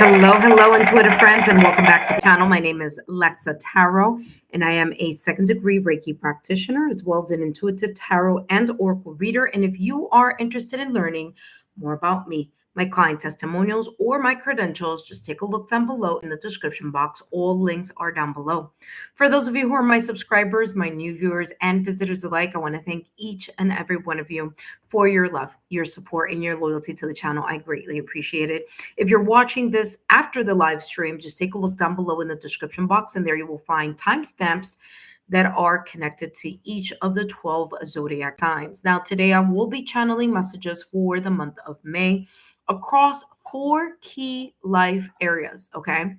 Hello, intuitive friends, and welcome back to the channel. My name is Lexa Tarot, and I am a second-degree Reiki practitioner, as well as an intuitive tarot and oracle reader. And if you are interested in learning more about me, my client testimonials, or my credentials, just take a look down below in the description box. All links are down below. For those of you who are my subscribers, my new viewers, and visitors alike, I want to thank each and every one of you for your love, your support, and your loyalty to the channel. I greatly appreciate it. If you're watching this after the live stream, just take a look down below in the description box, and there you will find timestamps that are connected to each of the 12 zodiac signs. Now, today I will be channeling messages for the month of May across 4 key life areas, okay?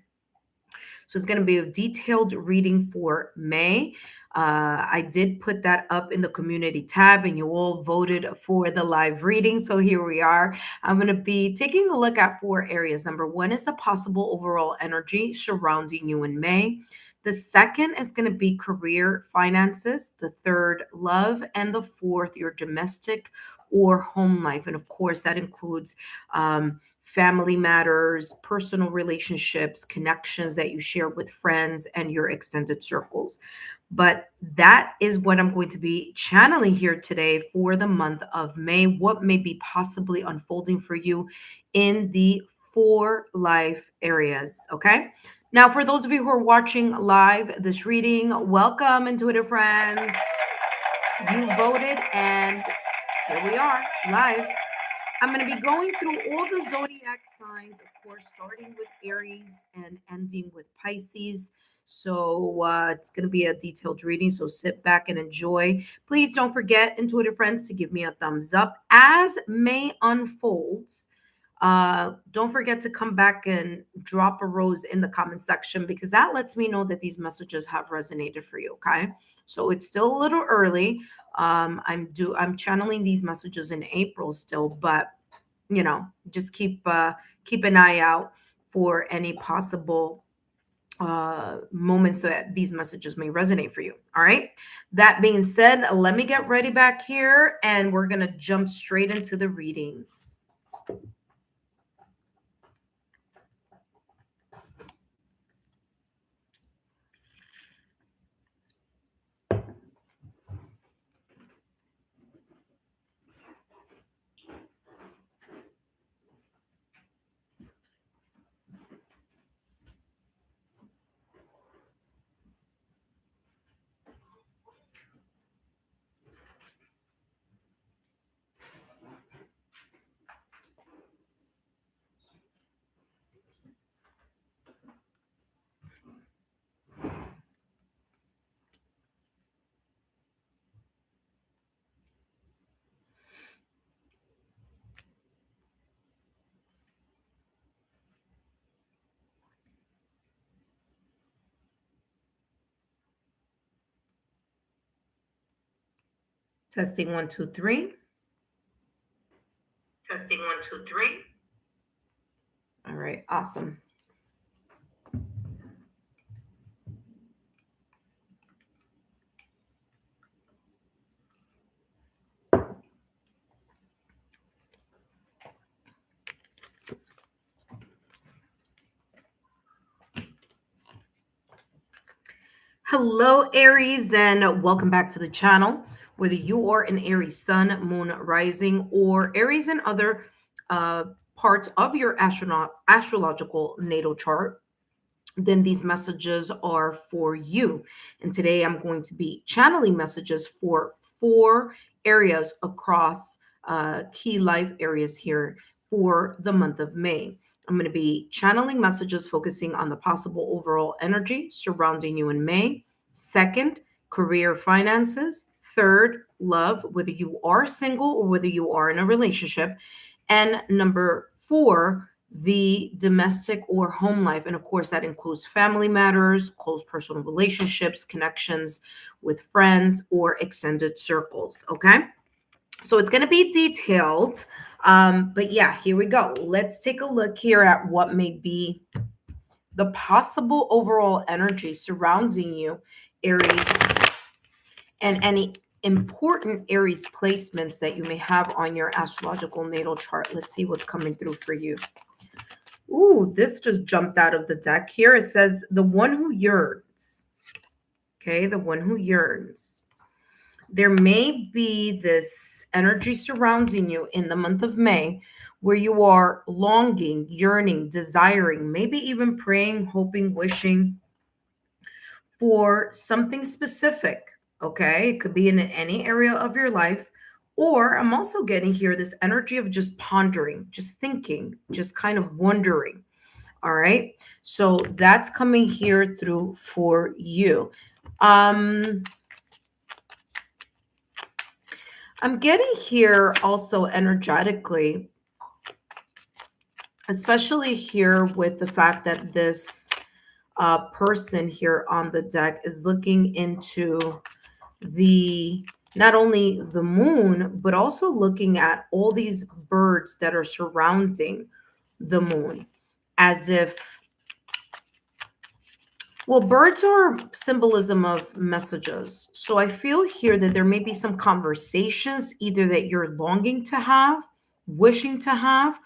So it's going to be a detailed reading for May. I did put that up in the community tab, and you all voted for the live reading. So here we are. I'm going to be taking a look at 4 areas. Number 1 is the possible overall energy surrounding you in May. The second is going to be career, finances. The third, love. And the fourth, your domestic or home life. And of course, that includes family matters, personal relationships, connections that you share with friends, and your extended circles. But that is what I'm going to be channeling here today for the month of May. What may be possibly unfolding for you in the 4 life areas, okay? Now, for those of you who are watching live this reading, welcome, intuitive friends. You voted, and here we are, live. I'm going to be going through all the zodiac signs, of course, starting with Aries and ending with Pisces. So it's going to be a detailed reading, so sit back and enjoy. Please don't forget, intuitive friends, to give me a thumbs up. As May unfolds, don't forget to come back and drop a rose in the comment section, because that lets me know that these messages have resonated for you, okay? So it's still a little early. I'm channeling these messages in April still, but you know, just keep an eye out for any possible moments that these messages may resonate for you. All right. That being said, let me get ready back here, and we're gonna jump straight into the readings. Testing 1, 2, 3. Testing 1, 2, 3. All right, awesome. Hello, Aries, and welcome back to the channel. Whether you are an Aries sun, moon, rising, or Aries and other parts of your astrological natal chart, then these messages are for you. And today I'm going to be channeling messages for 4 areas across key life areas here for the month of May. I'm going to be channeling messages focusing on the possible overall energy surrounding you in May. Second, career, finances. Third, love, whether you are single or whether you are in a relationship. And number 4, the domestic or home life. And of course, that includes family matters, close personal relationships, connections with friends, or extended circles. Okay. So it's going to be detailed. But yeah, here we go. Let's take a look here at what may be the possible overall energy surrounding you, Aries, and any important Aries placements that you may have on your astrological natal chart. Let's see what's coming through for you. Ooh, this just jumped out of the deck here. It says the one who yearns. Okay, the one who yearns. There may be this energy surrounding you in the month of May where you are longing, yearning, desiring, maybe even praying, hoping, wishing for something specific. Okay, it could be in any area of your life. Or I'm also getting here this energy of just pondering, just thinking, just kind of wondering. All right. So that's coming here through for you. I'm getting here also energetically, especially here with the fact that this person here on the deck is looking into the not only the moon, but also looking at all these birds that are surrounding the moon as if, well, birds are symbolism of messages. So I feel here that there may be some conversations either that you're longing to have, wishing to have,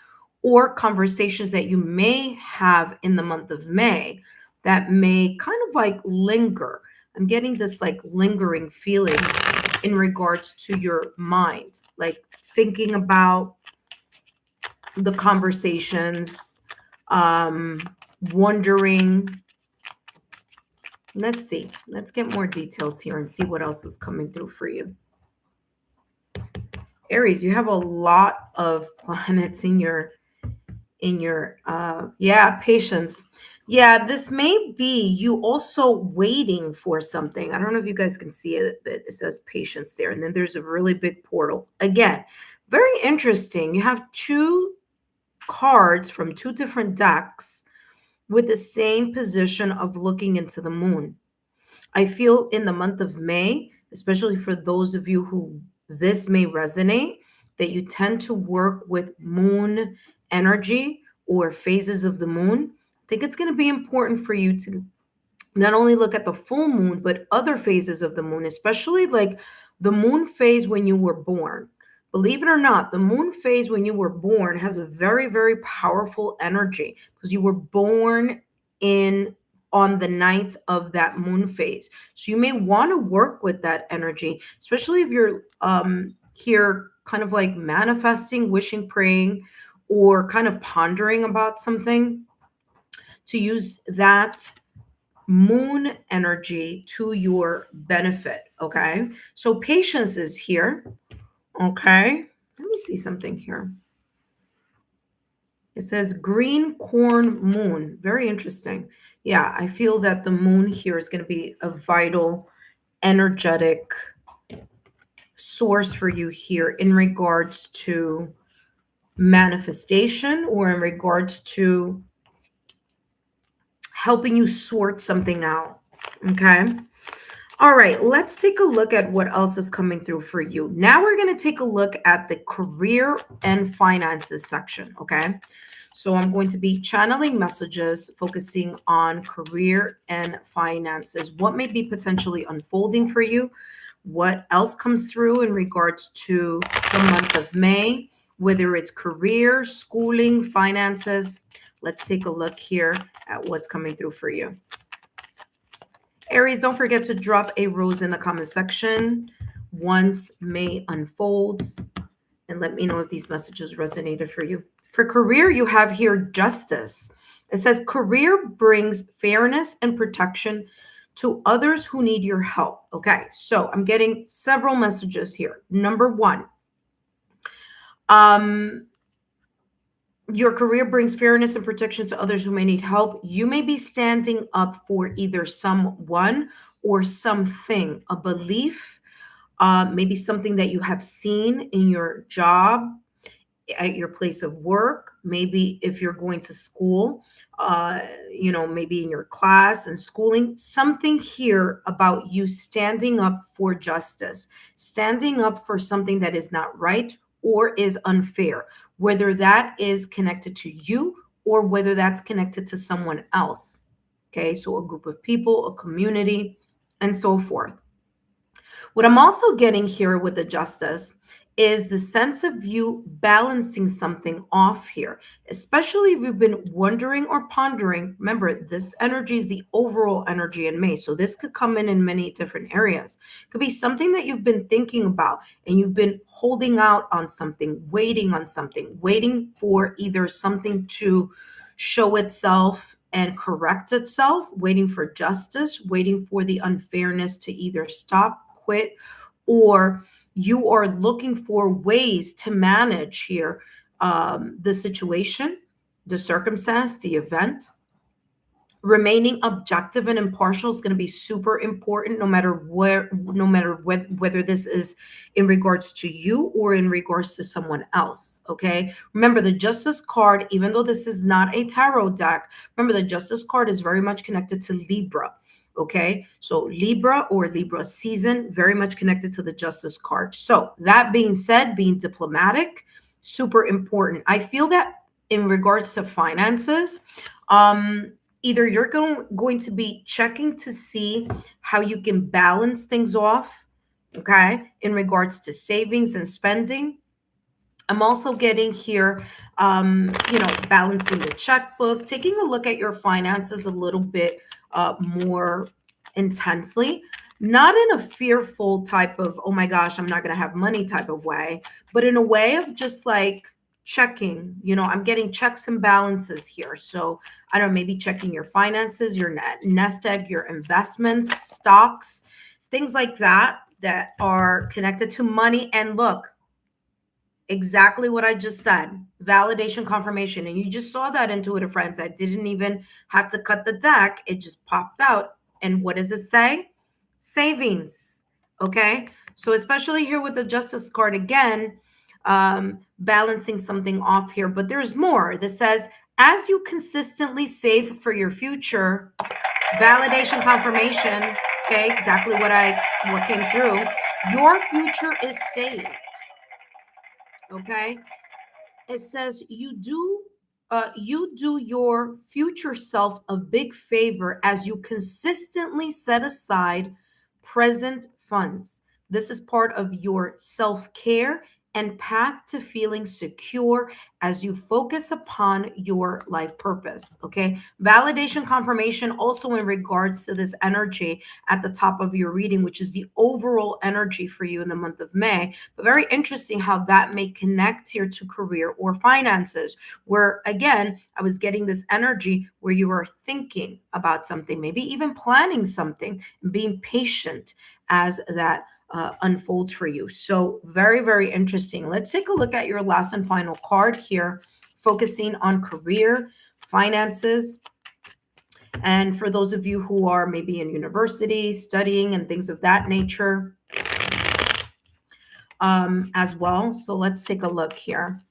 or conversations that you may have in the month of May that may kind of like linger. I'm getting this like lingering feeling in regards to your mind, like thinking about the conversations, wondering. Let's see. Let's get more details here and see what else is coming through for you. Aries, you have a lot of planets in your yeah, patience. Yeah, this may be you also waiting for something. I don't know if you guys can see it, but it says patience there. And then there's a really big portal. Again, very interesting. You have two cards from two different decks with the same position of looking into the moon. I feel in the month of May, especially for those of you who this may resonate, that you tend to work with moon energy or phases of the moon. I think it's going to be important for you to not only look at the full moon, but other phases of the moon, especially like the moon phase when you were born. Believe it or not, the moon phase when you were born has a very, very powerful energy because you were born in on the night of that moon phase. So you may want to work with that energy, especially if you're here kind of like manifesting, wishing, praying, or kind of pondering about something, to use that moon energy to your benefit. Okay. So patience is here. Okay. Let me see something here. It says green corn moon. Very interesting. Yeah, I feel that the moon here is going to be a vital, energetic source for you here in regards to manifestation or in regards to helping you sort something out. Okay. All right, let's take a look at what else is coming through for you. Now we're going to take a look at the career and finances section, okay? So I'm going to be channeling messages focusing on career and finances. What may be potentially unfolding for you? What else comes through in regards to the month of May, whether it's career, schooling, finances? Let's take a look here at what's coming through for you. Aries, don't forget to drop a rose in the comment section once May unfolds and let me know if these messages resonated for you. For career, you have here justice. It says career brings fairness and protection to others who need your help. Okay, so I'm getting several messages here. Number one, your career brings fairness and protection to others who may need help. You may be standing up for either someone or something, a belief, maybe something that you have seen in your job, at your place of work, maybe if you're going to school, maybe in your class and schooling, something here about you standing up for justice, standing up for something that is not right or is unfair, whether that is connected to you or whether that's connected to someone else. Okay, so a group of people, a community, and so forth. What I'm also getting here with the justice is the sense of you balancing something off here, especially if you've been wondering or pondering. Remember, this energy is the overall energy in May. So this could come in many different areas. It could be something that you've been thinking about and you've been holding out on something, waiting for either something to show itself and correct itself, waiting for justice, waiting for the unfairness to either stop, quit, or you are looking for ways to manage here the situation, the circumstance, the event. Remaining objective and impartial is going to be super important whether this is in regards to you or in regards to someone else. Okay, remember the Justice card, even though this is not a tarot deck, remember the Justice card is very much connected to Libra. Okay, so Libra or Libra season, very much connected to the Justice card. So that being said, being diplomatic, super important. I feel that in regards to finances, either you're going to be checking to see how you can balance things off, okay, in regards to savings and spending. I'm also getting here, balancing the checkbook, taking a look at your finances a little bit more intensely, not in a fearful type of, oh my gosh, I'm not going to have money type of way, but in a way of just like checking, I'm getting checks and balances here. So I don't know, maybe checking your finances, your nest egg, your investments, stocks, things like that are connected to money. And look, exactly what I just said, validation, confirmation. And you just saw that, intuitive friends. I didn't even have to cut the deck. It just popped out. And what does it say? Savings. Okay. So especially here with the Justice card again, balancing something off here, but there's more. This says, as you consistently save for your future, validation, confirmation. Okay. Exactly what came through. Your future is saved. Okay, it says you do your future self a big favor as you consistently set aside present funds. This is part of your self-care and path to feeling secure as you focus upon your life purpose. Okay, validation, confirmation also in regards to this energy at the top of your reading, which is the overall energy for you in the month of May. But very interesting how that may connect here to career or finances, where again, I was getting this energy where you are thinking about something, maybe even planning something, being patient as that unfolds for you. So very, very interesting. Let's take a look at your last and final card here, focusing on career, finances. And for those of you who are maybe in university studying and things of that nature as well. So let's take a look here.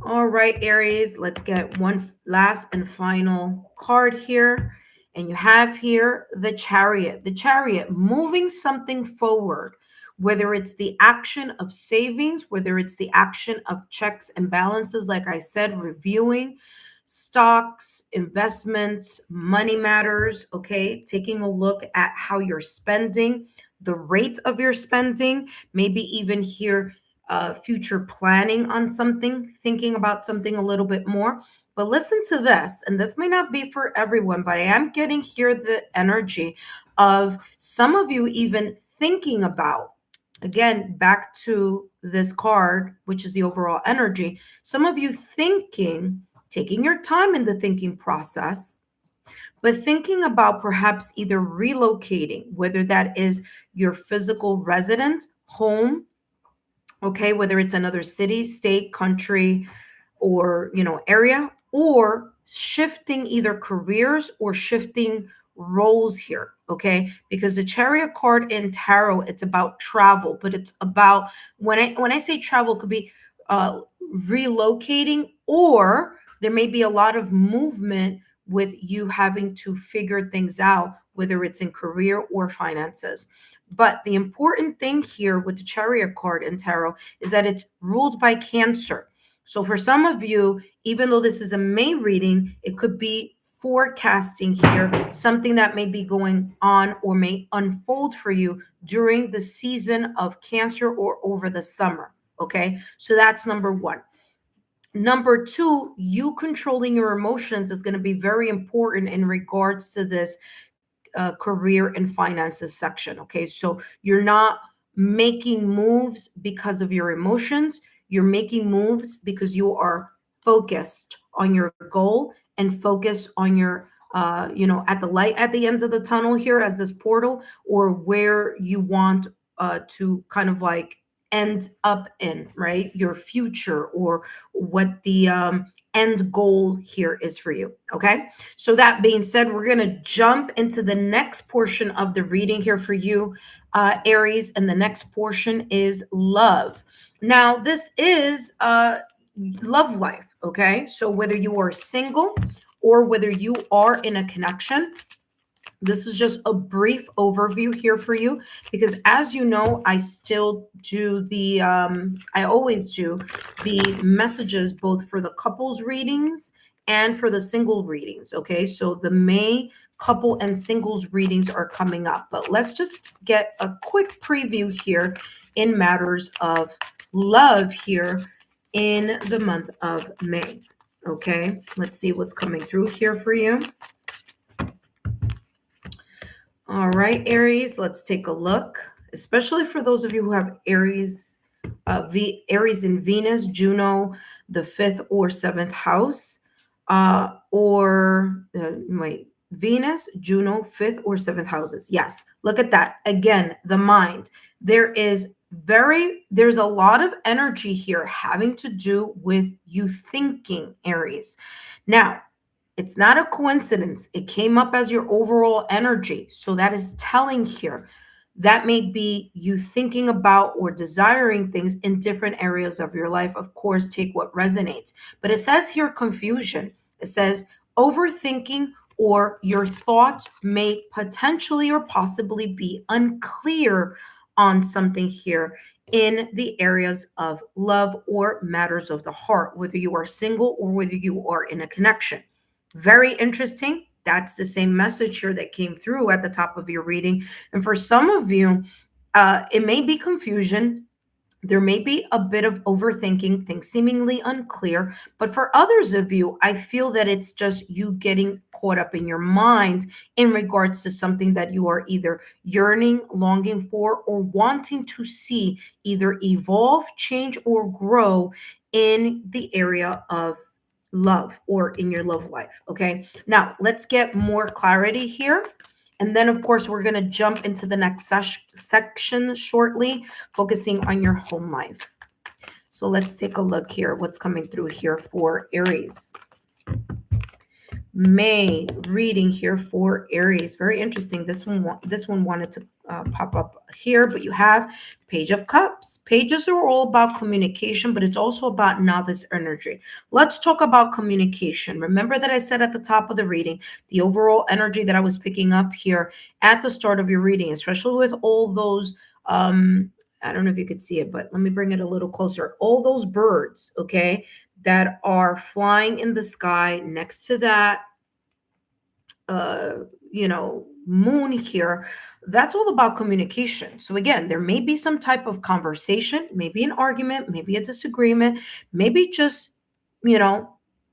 All right, Aries, let's get one last and final card here. And you have here the Chariot. The Chariot, moving something forward, whether it's the action of savings, whether it's the action of checks and balances, like I said, reviewing stocks, investments, money matters, okay? Taking a look at how you're spending, the rate of your spending, maybe even here future planning on something, thinking about something a little bit more. But listen to this, and this may not be for everyone, but I am getting here the energy of some of you even thinking about, again, back to this card, which is the overall energy, some of you thinking, taking your time in the thinking process, but thinking about perhaps either relocating, whether that is your physical residence, home, okay, whether it's another city, state, country, or area, or shifting either careers or shifting roles here, okay? Because the Chariot card in tarot, it's about travel, but it's about, when I say travel, it could be relocating, or there may be a lot of movement with you having to figure things out, whether it's in career or finances. But the important thing here with the Chariot card in tarot is that it's ruled by Cancer. So for some of you, even though this is a May reading, it could be forecasting here, something that may be going on or may unfold for you during the season of Cancer or over the summer. Okay, so that's number one. Number two, you controlling your emotions is going to be very important in regards to this career and finances section. Okay, so you're not making moves because of your emotions. You're making moves because you are focused on your goal and focused on your at the light at the end of the tunnel here as this portal, or where you want to kind of like end up in, right? Your future, or what the end goal here is for you. Okay, so that being said, we're going to jump into the next portion of the reading here for you, Aries, and the next portion is love. Now, this is love life. Okay, so whether you are single or whether you are in a connection, this is just a brief overview here for you, because as you know, I still do the, I always do the messages both for the couples readings and for the single readings. Okay, so the May couple and singles readings are coming up, but let's just get a quick preview here in matters of love here in the month of May. Okay, let's see what's coming through here for you. All right, Aries, let's take a look, especially for those of you who have Aries, Aries in Venus, Juno, the 5th or 7th house, Venus, Juno, 5th or 7th houses. Yes, look at that. Again, the mind. There's a lot of energy here having to do with you thinking, Aries. Now, it's not a coincidence. It came up as your overall energy. So that is telling here. That may be you thinking about or desiring things in different areas of your life. Of course, take what resonates. But it says here confusion. It says overthinking, or your thoughts may potentially or possibly be unclear on something here in the areas of love or matters of the heart, whether you are single or whether you are in a connection. Very interesting. That's the same message here that came through at the top of your reading. And for some of you, it may be confusion. There may be a bit of overthinking, things seemingly unclear. But for others of you, I feel that it's just you getting caught up in your mind in regards to something that you are either yearning, longing for, or wanting to see either evolve, change, or grow in the area of love or in your love life. Okay, now let's get more clarity here, and then of course we're going to jump into the next section shortly, focusing on your home life. So let's take a look here, what's coming through here for Aries. May reading here for Aries. Very interesting. This one wanted to pop up here, but you have Page of Cups. Pages are all about communication, but it's also about novice energy. Let's talk about communication. Remember that I said at the top of the reading, the overall energy that I was picking up here at the start of your reading, especially with all those, I don't know if you could see it, but let me bring it a little closer. All those birds, okay, that are flying in the sky next to that moon here. That's all about communication. So again, there may be some type of conversation, maybe an argument, maybe a disagreement, maybe just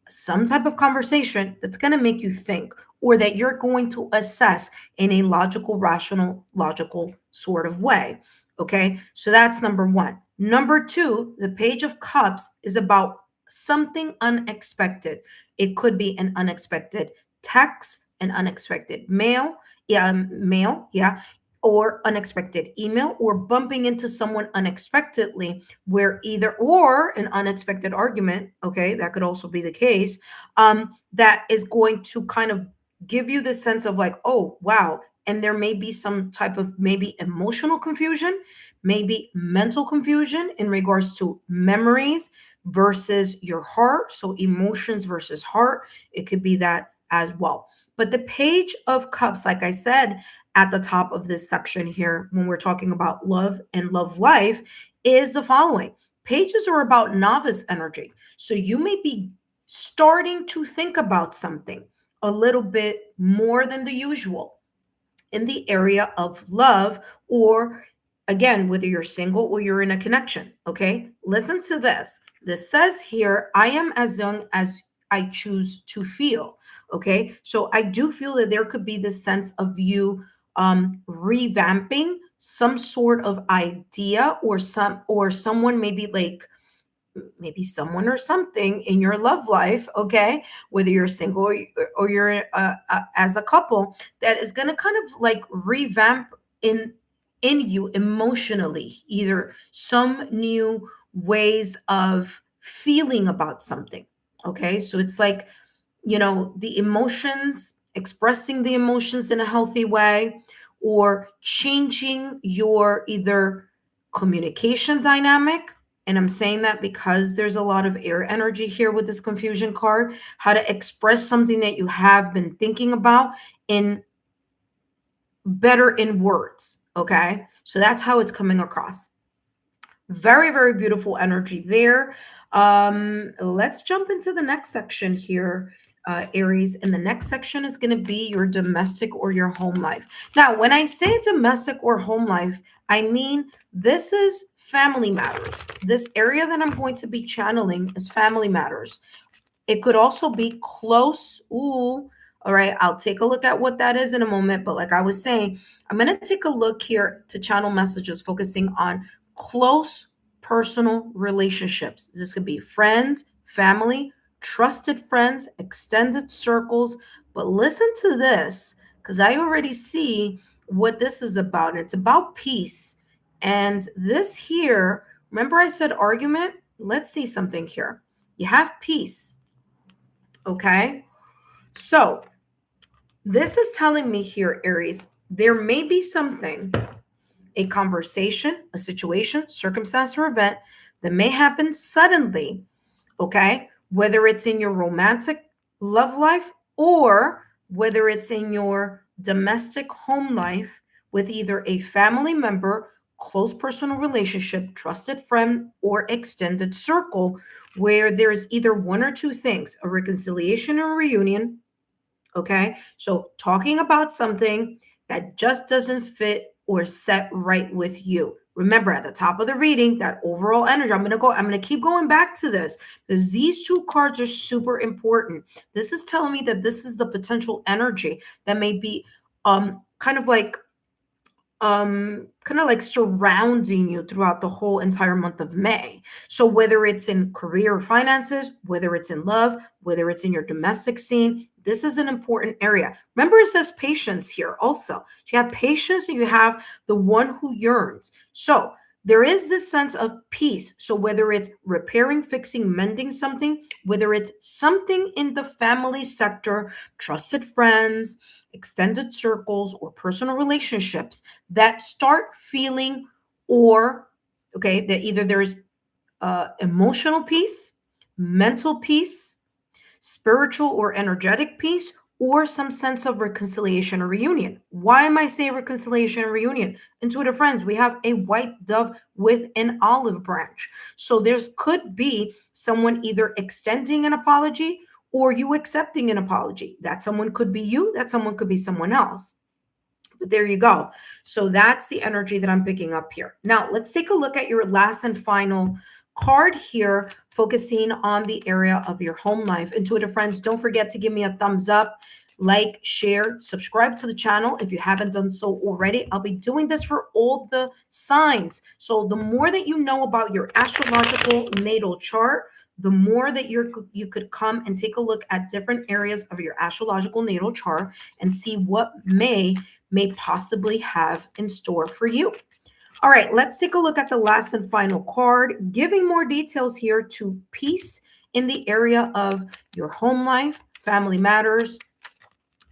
some type of conversation that's going to make you think, or that you're going to assess in a logical, rational, logical sort of way. Okay, so that's number one. Number two, the Page of Cups is about something unexpected. It could be an unexpected text, an unexpected mail, or unexpected email, or bumping into someone unexpectedly, where or an unexpected argument, okay, that could also be the case, that is going to kind of give you the sense of like, oh, wow. And there may be some type of maybe emotional confusion, maybe mental confusion in regards to memories versus your heart. So emotions versus heart, it could be that as well. But the Page of Cups, like I said at the top of this section here, when we're talking about love and love life, is the following. Pages are about novice energy. So you may be starting to think about something. a little bit more than the usual in the area of love, or again, whether you're single or you're in a connection. Okay, listen to this. This says here, I am as young as I choose to feel. Okay, so I do feel that there could be this sense of you revamping some sort of idea, or someone, maybe someone or something in your love life, okay, whether you're single or you're as a couple, that is going to kind of like revamp in you emotionally, either some new ways of feeling about something. Okay, so it's like, the emotions, expressing the emotions in a healthy way, or changing your either communication dynamic. And I'm saying that because there's a lot of air energy here with this confusion card, how to express something that you have been thinking about in better in words. Okay, so that's how it's coming across. Very, very beautiful energy there. Let's jump into the next section here, Aries. And the next section is going to be your domestic or your home life. Now, when I say domestic or home life, I mean this is family matters. This area that I'm going to be channeling is family matters. It could also be close. Ooh, all right. I'll take a look at what that is in a moment. But like I was saying, I'm going to take a look here to channel messages focusing on close personal relationships. This could be friends, family, trusted friends, extended circles. But listen to this, because I already see what this is about. It's about peace. And this here, remember I said argument? Let's see something here. You have peace. Okay. So this is telling me here, Aries, there may be something, a conversation, a situation, circumstance, or event that may happen suddenly. Okay. Whether it's in your romantic love life or whether it's in your domestic home life with either a family member, close personal relationship, trusted friend, or extended circle, where there's either one or two things, a reconciliation or a reunion. Okay. So talking about something that just doesn't fit or set right with you. Remember, at the top of the reading, that overall energy, I'm going to keep going back to this because these two cards are super important. This is telling me that this is the potential energy that may be kind of like surrounding you throughout the whole entire month of May. So whether it's in career or finances, whether it's in love, whether it's in your domestic scene, this is an important area. Remember, it says patience here also. You have patience and you have the one who yearns. So there is this sense of peace. So whether it's repairing, fixing, mending something, whether it's something in the family sector, trusted friends, extended circles, or personal relationships that start feeling, or okay, that either there's emotional peace, mental peace, spiritual or energetic peace, or some sense of reconciliation or reunion. Why am I saying reconciliation and reunion? Intuitive friends, we have a white dove with an olive branch. So there's could be someone either extending an apology or you accepting an apology. That someone could be you, that someone could be someone else. But there you go. So that's the energy that I'm picking up here. Now, let's take a look at your last and final card here, focusing on the area of your home life. Intuitive friends, don't forget to give me a thumbs up, like, share, subscribe to the channel if you haven't done so already. I'll be doing this for all the signs. So the more that you know about your astrological natal chart, the more that you could come and take a look at different areas of your astrological natal chart and see what may possibly have in store for you. All right, let's take a look at the last and final card, giving more details here to peace in the area of your home life, family matters,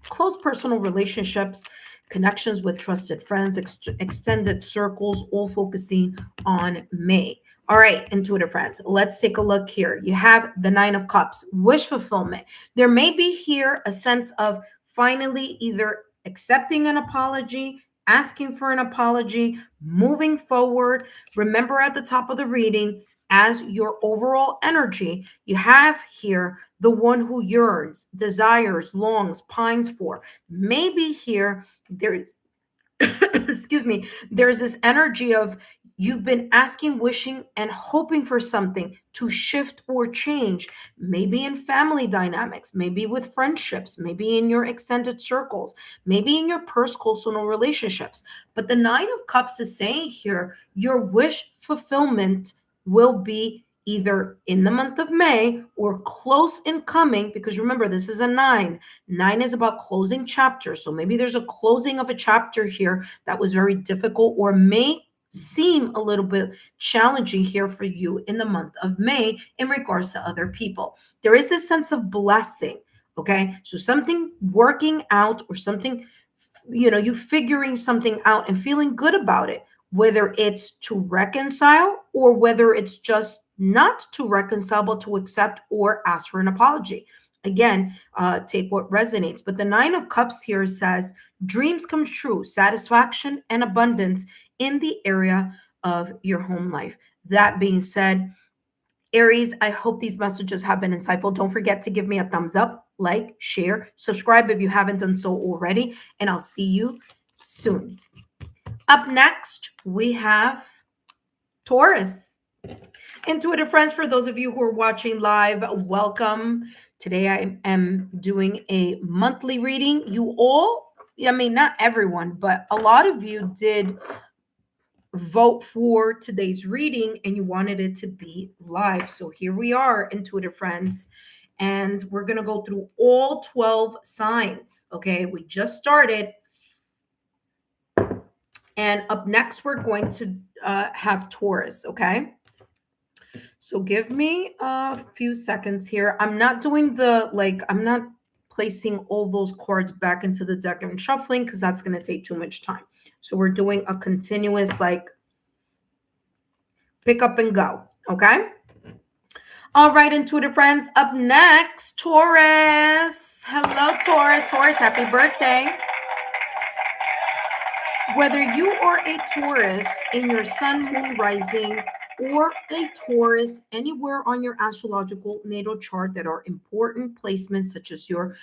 close personal relationships, connections with trusted friends, extended circles, all focusing on May. All right, intuitive friends, let's take a look here. You have the Nine of Cups, wish fulfillment. There may be here a sense of finally either accepting an apology, asking for an apology, moving forward. Remember at the top of the reading, as your overall energy, you have here the one who yearns, desires, longs, pines for. Maybe here there is excuse me, there's this energy of you've been asking, wishing, and hoping for something to shift or change, maybe in family dynamics, maybe with friendships, maybe in your extended circles, maybe in your personal relationships. But the Nine of Cups is saying here, your wish fulfillment will be either in the month of May or close in coming, because remember, this is a nine. Nine is about closing chapters. So maybe there's a closing of a chapter here that was very difficult or may seem a little bit challenging here for you in the month of May in regards to other people. There is this sense of blessing. Okay. So something working out or something, you figuring something out and feeling good about it, whether it's to reconcile or whether it's just not to reconcile, but to accept or ask for an apology. Again, take what resonates. But the Nine of Cups here says dreams come true, satisfaction and abundance in the area of your home life. That being said, Aries, I hope these messages have been insightful. Don't forget to give me a thumbs up, like, share, subscribe if you haven't done so already, and I'll see you soon. Up next, we have Taurus. Intuitive friends, for those of you who are watching live, welcome. Today I am doing a monthly reading. You all, not everyone, but a lot of you did vote for today's reading and you wanted it to be live. So here we are, intuitive friends, and we're going to go through all 12 signs. Okay, we just started. And up next, we're going to have Taurus. Okay. So give me a few seconds here. I'm not doing I'm not placing all those cards back into the deck and shuffling because that's going to take too much time. So we're doing a continuous pick up and go. Okay. All right, intuitive friends. Up next, Taurus. Hello, Taurus. Taurus, happy birthday. Whether you are a Taurus in your sun, moon, rising, or a Taurus anywhere on your astrological natal chart that are important placements, such as your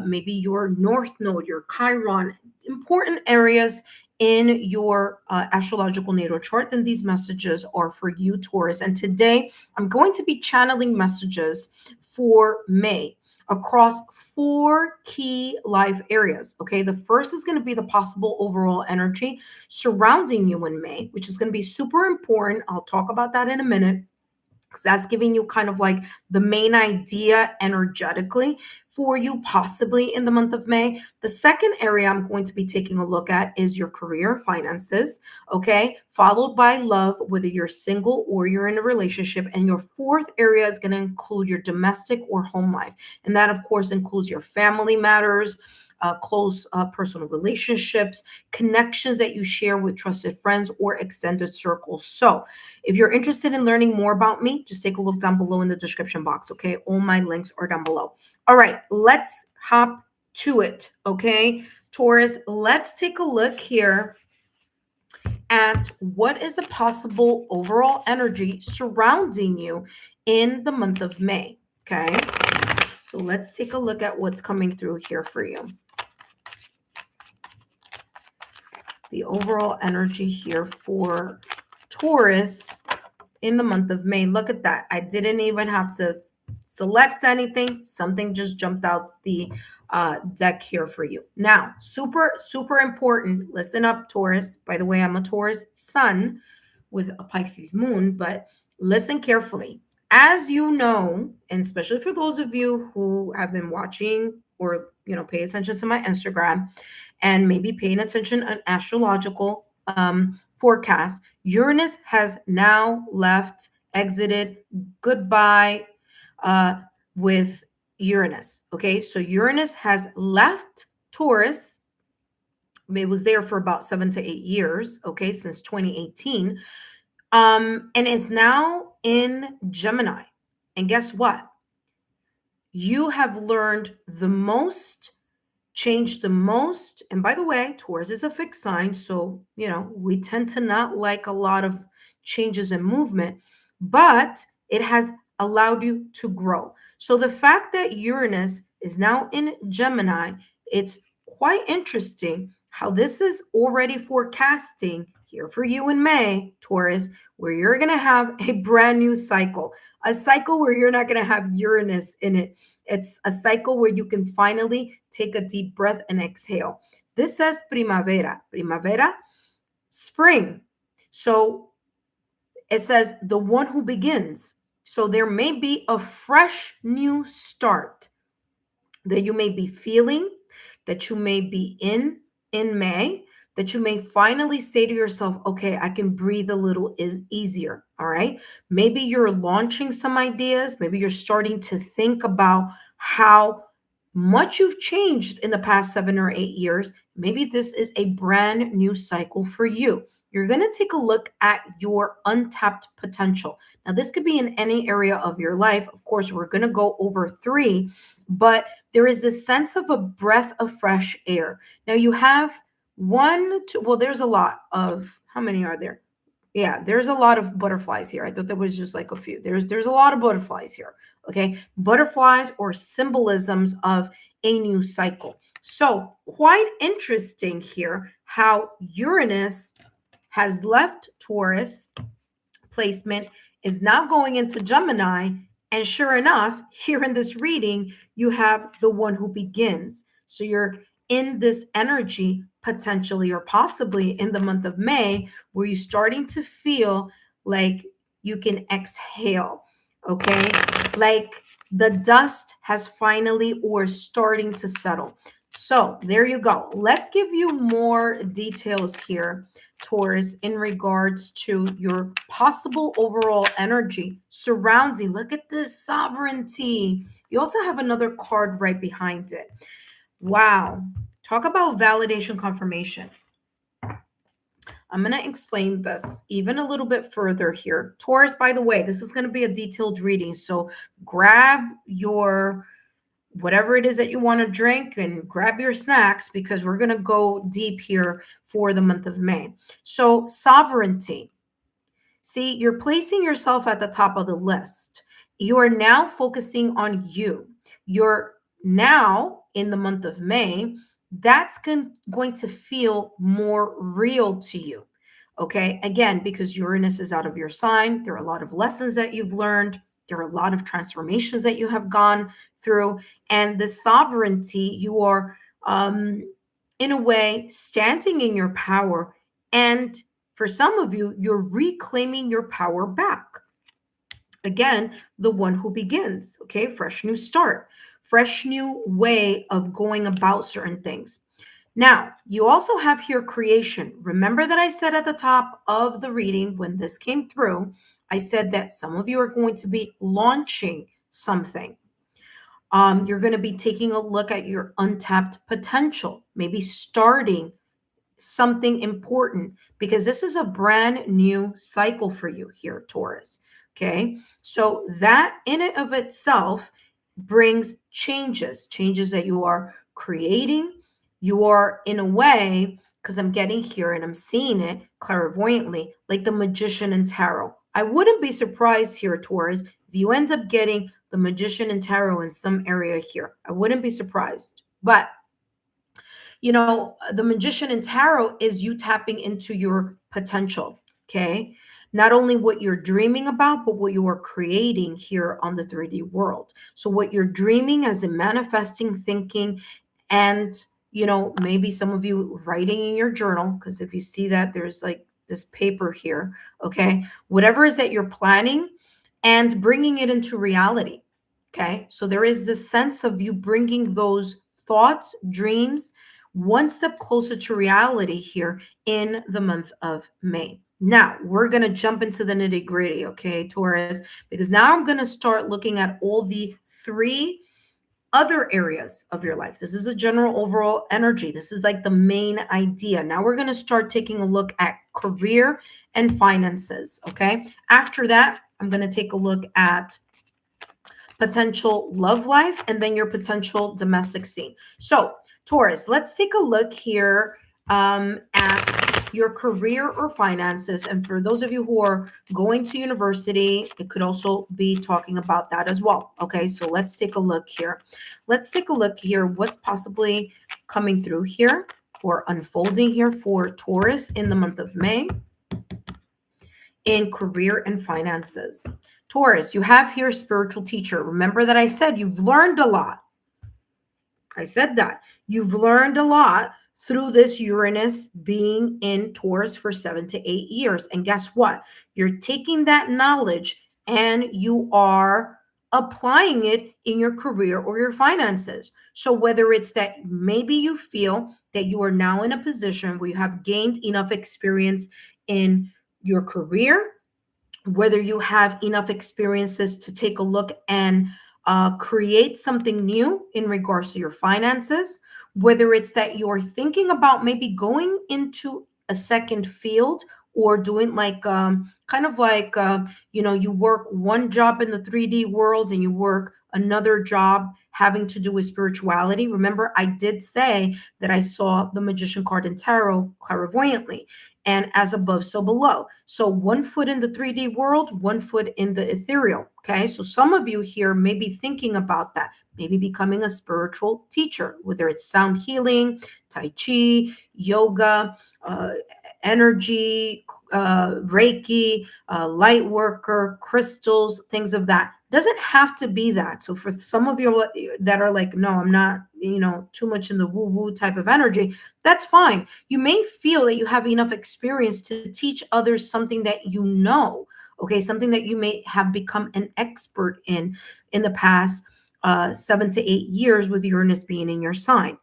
maybe your North Node, your Chiron, important areas in your astrological natal chart, then these messages are for you, Taurus. And today I'm going to be channeling messages for May across 4 key life areas. Okay, the first is going to be the possible overall energy surrounding you in May, which is going to be super important. I'll talk about that in a minute, because that's giving you kind of like the main idea energetically for you, possibly in the month of May. The second area I'm going to be taking a look at is your career, finances, okay, followed by love, whether you're single or you're in a relationship. And your fourth area is going to include your domestic or home life. And that, of course, includes your family matters, close personal relationships, connections that you share with trusted friends or extended circles. So if you're interested in learning more about me, just take a look down below in the description box. Okay, all my links are down below. All right, let's hop to it. Okay, Taurus, let's take a look here at what is the possible overall energy surrounding you in the month of May. Okay, so let's take a look at what's coming through here for you. The overall energy here for Taurus in the month of May. Look at that. I didn't even have to select anything. Something just jumped out the deck here for you. Now, super, super important. Listen up, Taurus. By the way, I'm a Taurus sun with a Pisces moon, but listen carefully. As you know, and especially for those of you who have been watching or, pay attention to my Instagram and maybe paying attention on astrological forecasts, Uranus has now exited, goodbye with Uranus. Okay, so Uranus has left Taurus. It was there for about 7 to 8 years, okay, since 2018, and is now in Gemini. And guess what? You have learned the most, changed the most. And by the way, Taurus is a fixed sign, so we tend to not like a lot of changes and movement. but it has allowed you to grow. So the fact that Uranus is now in Gemini, it's quite interesting how this is already forecasting here for you in May, Taurus, where you're going to have a brand new cycle, a cycle where you're not going to have Uranus in it. It's a cycle where you can finally take a deep breath and exhale. This says primavera, spring. So it says the one who begins. So there may be a fresh new start that you may be feeling, that you may be in May, that you may finally say to yourself, okay, I can breathe a little easier. All right. Maybe you're launching some ideas. Maybe you're starting to think about how much you've changed in the past 7 or 8 years. Maybe this is a brand new cycle for you. You're going to take a look at your untapped potential. Now, this could be in any area of your life. Of course, we're going to go over 3, but there is this sense of a breath of fresh air. Now, you have 1, 2, well, there's a lot of, how many are there? Yeah, there's a lot of butterflies here. I thought there was just like a few. There's a lot of butterflies here. Okay, butterflies or symbolisms of a new cycle. So quite interesting here how Uranus has left Taurus placement, is now going into Gemini. And sure enough, here in this reading, you have the one who begins. So you're in this energy potentially or possibly in the month of May where you're starting to feel like you can exhale, okay? Like the dust has finally or starting to settle. So there you go. Let's give you more details here, Taurus, in regards to your possible overall energy surrounding. Look at this sovereignty. You also have another card right behind it. Wow. Talk about validation confirmation. I'm going to explain this even a little bit further here. Taurus, by the way, this is going to be a detailed reading. So grab your whatever it is that you want to drink and grab your snacks because we're going to go deep here for the month of May. So sovereignty. See, you're placing yourself at the top of the list. You are now focusing on you. You're now in the month of May, that's going to feel more real to you. Okay. Again, because Uranus is out of your sign, there are a lot of lessons that you've learned. There are a lot of transformations that you have gone through. And the sovereignty, you are, in a way, standing in your power. And for some of you, you're reclaiming your power back. Again, the one who begins, okay? Fresh new start, fresh new way of going about certain things. Now, you also have here creation. Remember that I said at the top of the reading when this came through, I said that some of you are going to be launching something. You're going to be taking a look at your untapped potential, maybe starting something important because this is a brand new cycle for you here, Taurus. Okay. So that in and of itself brings changes that you are creating. You are in a way, because I'm getting here and I'm seeing it clairvoyantly, like the magician in tarot. I wouldn't be surprised here, Taurus, if you end up getting the magician in tarot in some area here. I wouldn't be surprised. But you know, the magician in tarot is you tapping into your potential, okay? Not only what you're dreaming about, but what you are creating here on the 3D world. So what you're dreaming as in manifesting, thinking, and, you know, maybe some of you writing in your journal, because if you see that there's like this paper here, okay? Whatever is that you're planning and bringing it into reality, okay? So there is this sense of you bringing those thoughts, dreams, one step closer to reality here in the month of May. Now, we're going to jump into the nitty gritty, okay, Taurus, because now I'm going to start looking at all the 3 other areas of your life. This is a general overall energy. This is like the main idea. Now we're going to start taking a look at career and finances, okay? After that, I'm going to take a look at potential love life and then your potential domestic scene. So Taurus, let's take a look here at your career or finances. And for those of you who are going to university, it could also be talking about that as well. Okay, so let's take a look here. Let's take a look here. What's possibly coming through here or unfolding here for Taurus in the month of May in career and finances. Taurus, you have here spiritual teacher. Remember that I said you've learned a lot. I said that. You've learned a lot through this Uranus being in Taurus for 7 to 8 years. And guess what? You're taking that knowledge and you are applying it in your career or your finances. So whether it's that maybe you feel that you are now in a position where you have gained enough experience in your career, whether you have enough experiences to take a look and create something new in regards to your finances, whether it's that you're thinking about maybe going into a second field or doing like kind of like you work one job in the 3D world and you work another job having to do with spirituality. Remember, I did say that I saw the Magician card in tarot clairvoyantly, and as above, so below. So 1 foot in the 3D world, 1 foot in the ethereal. Okay. So some of you here may be thinking about that, maybe becoming a spiritual teacher, whether it's sound healing, Tai Chi, yoga, energy, Reiki, light worker, crystals, things of that. Doesn't have to be that. So for some of you that are like, no, I'm not, too much in the woo woo type of energy, that's fine. You may feel that you have enough experience to teach others something that you know, okay, something that you may have become an expert in the past 7 to 8 years with Uranus being in your sign.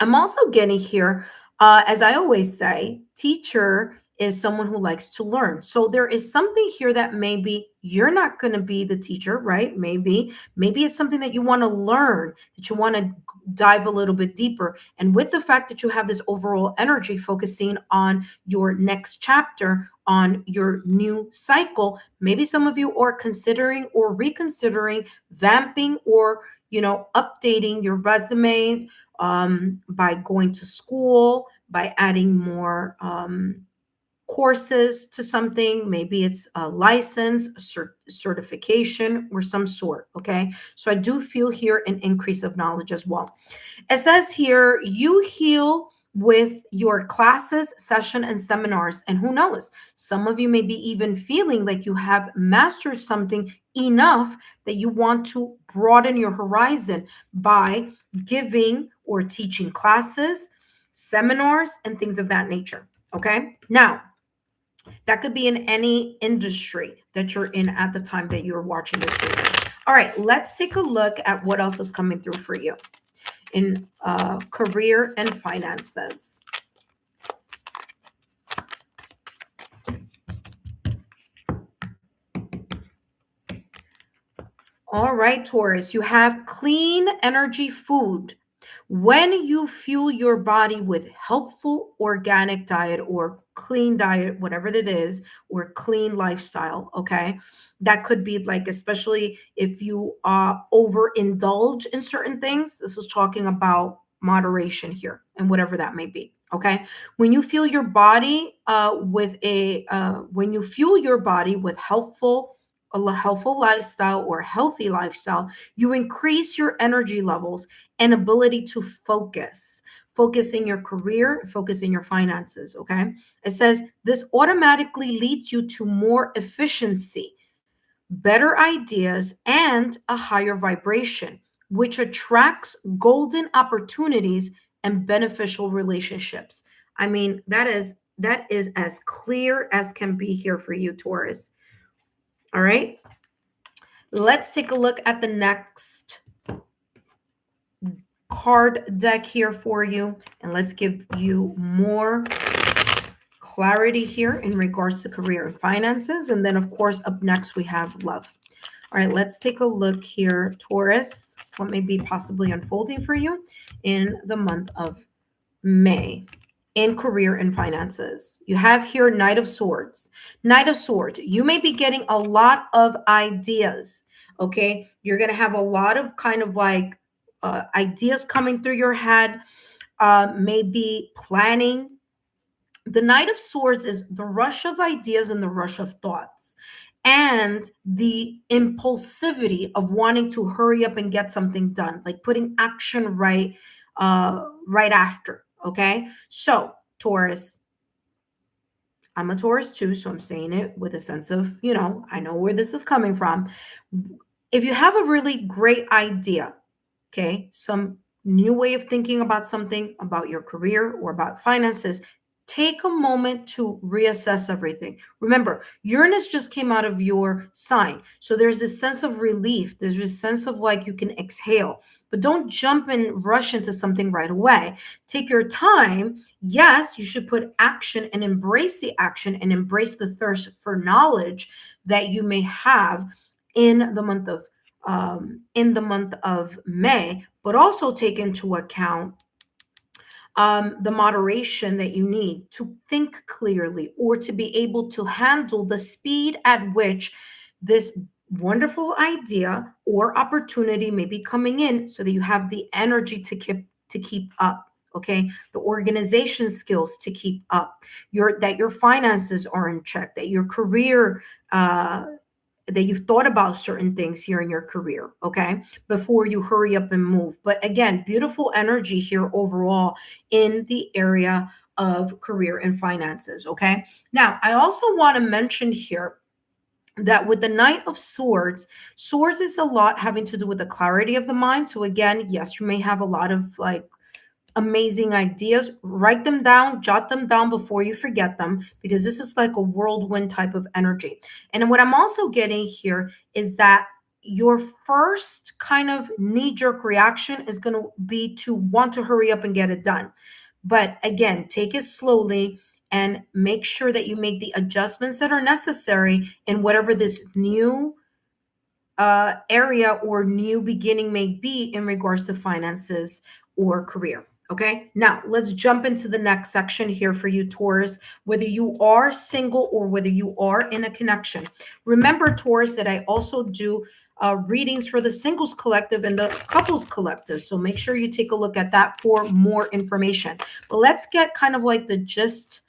I'm also getting here, as I always say, teacher is someone who likes to learn. So there is something here that maybe you're not going to be the teacher, right? Maybe it's something that you want to learn, that you want to dive a little bit deeper. And with the fact that you have this overall energy focusing on your next chapter, on your new cycle, maybe some of you are considering or reconsidering vamping or, updating your resumes, by going to school, by adding more courses to something. Maybe it's a license, a certification, or some sort. Okay. So I do feel here an increase of knowledge as well. It says here, you heal with your classes, session, and seminars. And who knows, some of you may be even feeling like you have mastered something enough that you want to broaden your horizon by giving or teaching classes, seminars, and things of that nature. Okay. Now, that could be in any industry that you're in at the time that you're watching this video. All right, let's take a look at what else is coming through for you in career and finances. All right, Taurus, you have clean energy food. When you fuel your body with helpful organic diet or clean diet, whatever that is, or clean lifestyle, okay? That could be like, especially if you overindulge in certain things. This is talking about moderation here and whatever that may be. Okay. When you fuel your body when you fuel your body with helpful lifestyle or healthy lifestyle, you increase your energy levels and ability to focus in your career, focus in your finances. Okay. It says this automatically leads you to more efficiency, better ideas, and a higher vibration, which attracts golden opportunities and beneficial relationships. I mean, that is as clear as can be here for you, Taurus. All right. Let's take a look at the next card deck here for you, and let's give you more clarity here in regards to career and finances. And then, of course, up next we have love. All right, let's take a look here, Taurus, what may be possibly unfolding for you in the month of May in career and finances. You have here Knight of Swords. Knight of Swords, you may be getting a lot of ideas, okay? You're going to have a lot of kind of like ideas coming through your head. maybe planning. The Knight of Swords is the rush of ideas and the rush of thoughts and the impulsivity of wanting to hurry up and get something done, like putting action right after. Okay. So Taurus, I'm a Taurus too, so I'm saying it with a sense of, I know where this is coming from. If you have a really great idea, okay, some new way of thinking about something, about your career or about finances, take a moment to reassess everything. Remember, Uranus just came out of your sign. So there's this sense of relief. There's this sense of like you can exhale, but don't jump and rush into something right away. Take your time. Yes, you should put action and embrace the action and embrace the thirst for knowledge that you may have in the month of May, but also take into account the moderation that you need to think clearly or to be able to handle the speed at which this wonderful idea or opportunity may be coming in, so that you have the energy to keep up. Okay, the organization skills to keep up, that your finances are in check, that your career that you've thought about certain things here in your career, okay, before you hurry up and move. But again, beautiful energy here overall in the area of career and finances, okay? Now, I also want to mention here that with the Knight of Swords, swords is a lot having to do with the clarity of the mind. So again, yes, you may have a lot of like amazing ideas. Write them down, jot them down before you forget them, because this is like a whirlwind type of energy. And what I'm also getting here is that your first kind of knee-jerk reaction is going to be to want to hurry up and get it done. But again, take it slowly and make sure that you make the adjustments that are necessary in whatever this new area or new beginning may be in regards to finances or career. Okay, now let's jump into the next section here for you, Taurus, whether you are single or whether you are in a connection. Remember, Taurus, that I also do readings for the singles collective and the couples collective. So make sure you take a look at that for more information. But let's get kind of like the gist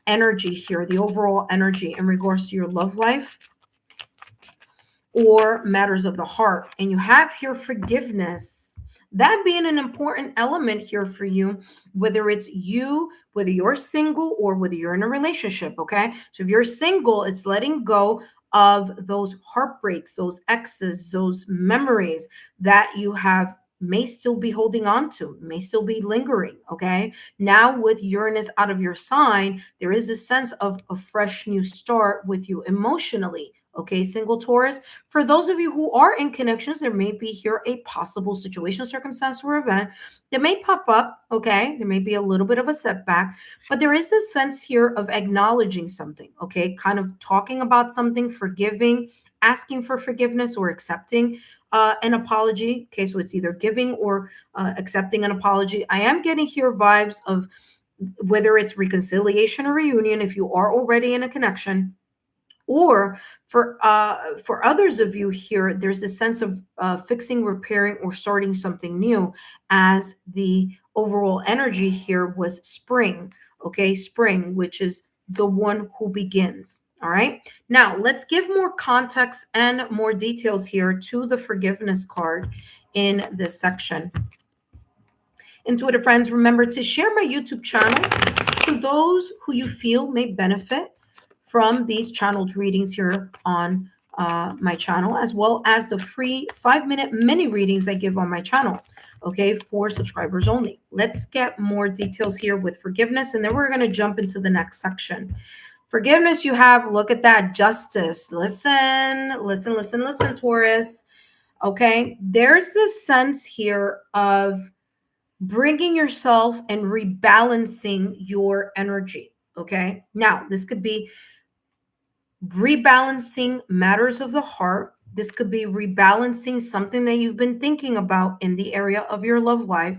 energy here, the overall energy in regards to your love life or matters of the heart. And you have here forgiveness, that being an important element here for you, whether it's you, whether you're single or whether you're in a relationship. Okay, so if you're single, it's letting go of those heartbreaks, those exes, those memories that you have may still be holding on to, may still be lingering. Okay, now with Uranus out of your sign, there is a sense of a fresh new start with you emotionally. Okay, single Taurus. For those of you who are in connections, there may be here a possible situation, circumstance, or event that may pop up. Okay, there may be a little bit of a setback, but there is this sense here of acknowledging something. Okay, kind of talking about something, forgiving, asking for forgiveness, or accepting an apology. Okay, so it's either giving or accepting an apology. I am getting here vibes of whether it's reconciliation or reunion if you are already in a connection. Or for others of you here, there's a sense of fixing, repairing, or starting something new, as the overall energy here was spring. Okay, spring, which is the one who begins. All right. Now let's give more context and more details here to the forgiveness card in this section. Intuitive friends, remember to share my YouTube channel to those who you feel may benefit from these channeled readings here on my channel, as well as the free 5-minute mini readings I give on my channel, okay, for subscribers only. Let's get more details here with forgiveness, and then we're going to jump into the next section. Forgiveness, you have, look at that, justice. Listen, Taurus. Okay, there's this sense here of bringing yourself and rebalancing your energy. Okay, now this could be rebalancing matters of the heart. This could be rebalancing something that you've been thinking about in the area of your love life.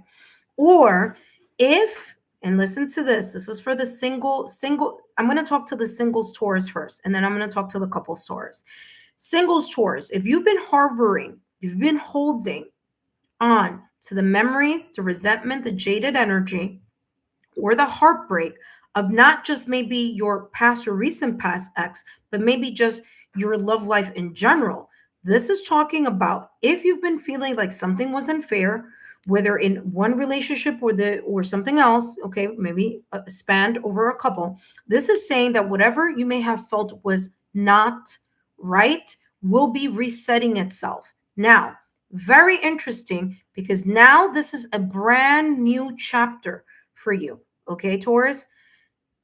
Or if, and listen to this, this is for the single, I'm going to talk to the singles Taurus first, and then I'm going to talk to the couples Taurus. Singles Taurus, if you've been harboring, you've been holding on to the memories, the resentment, the jaded energy, or the heartbreak of not just maybe your past or recent past ex, but maybe just your love life in general. This is talking about if you've been feeling like something was unfair, whether in one relationship or something else, okay, maybe spanned over a couple. This is saying that whatever you may have felt was not right will be resetting itself. Now, very interesting because now this is a brand new chapter for you. Okay, Taurus,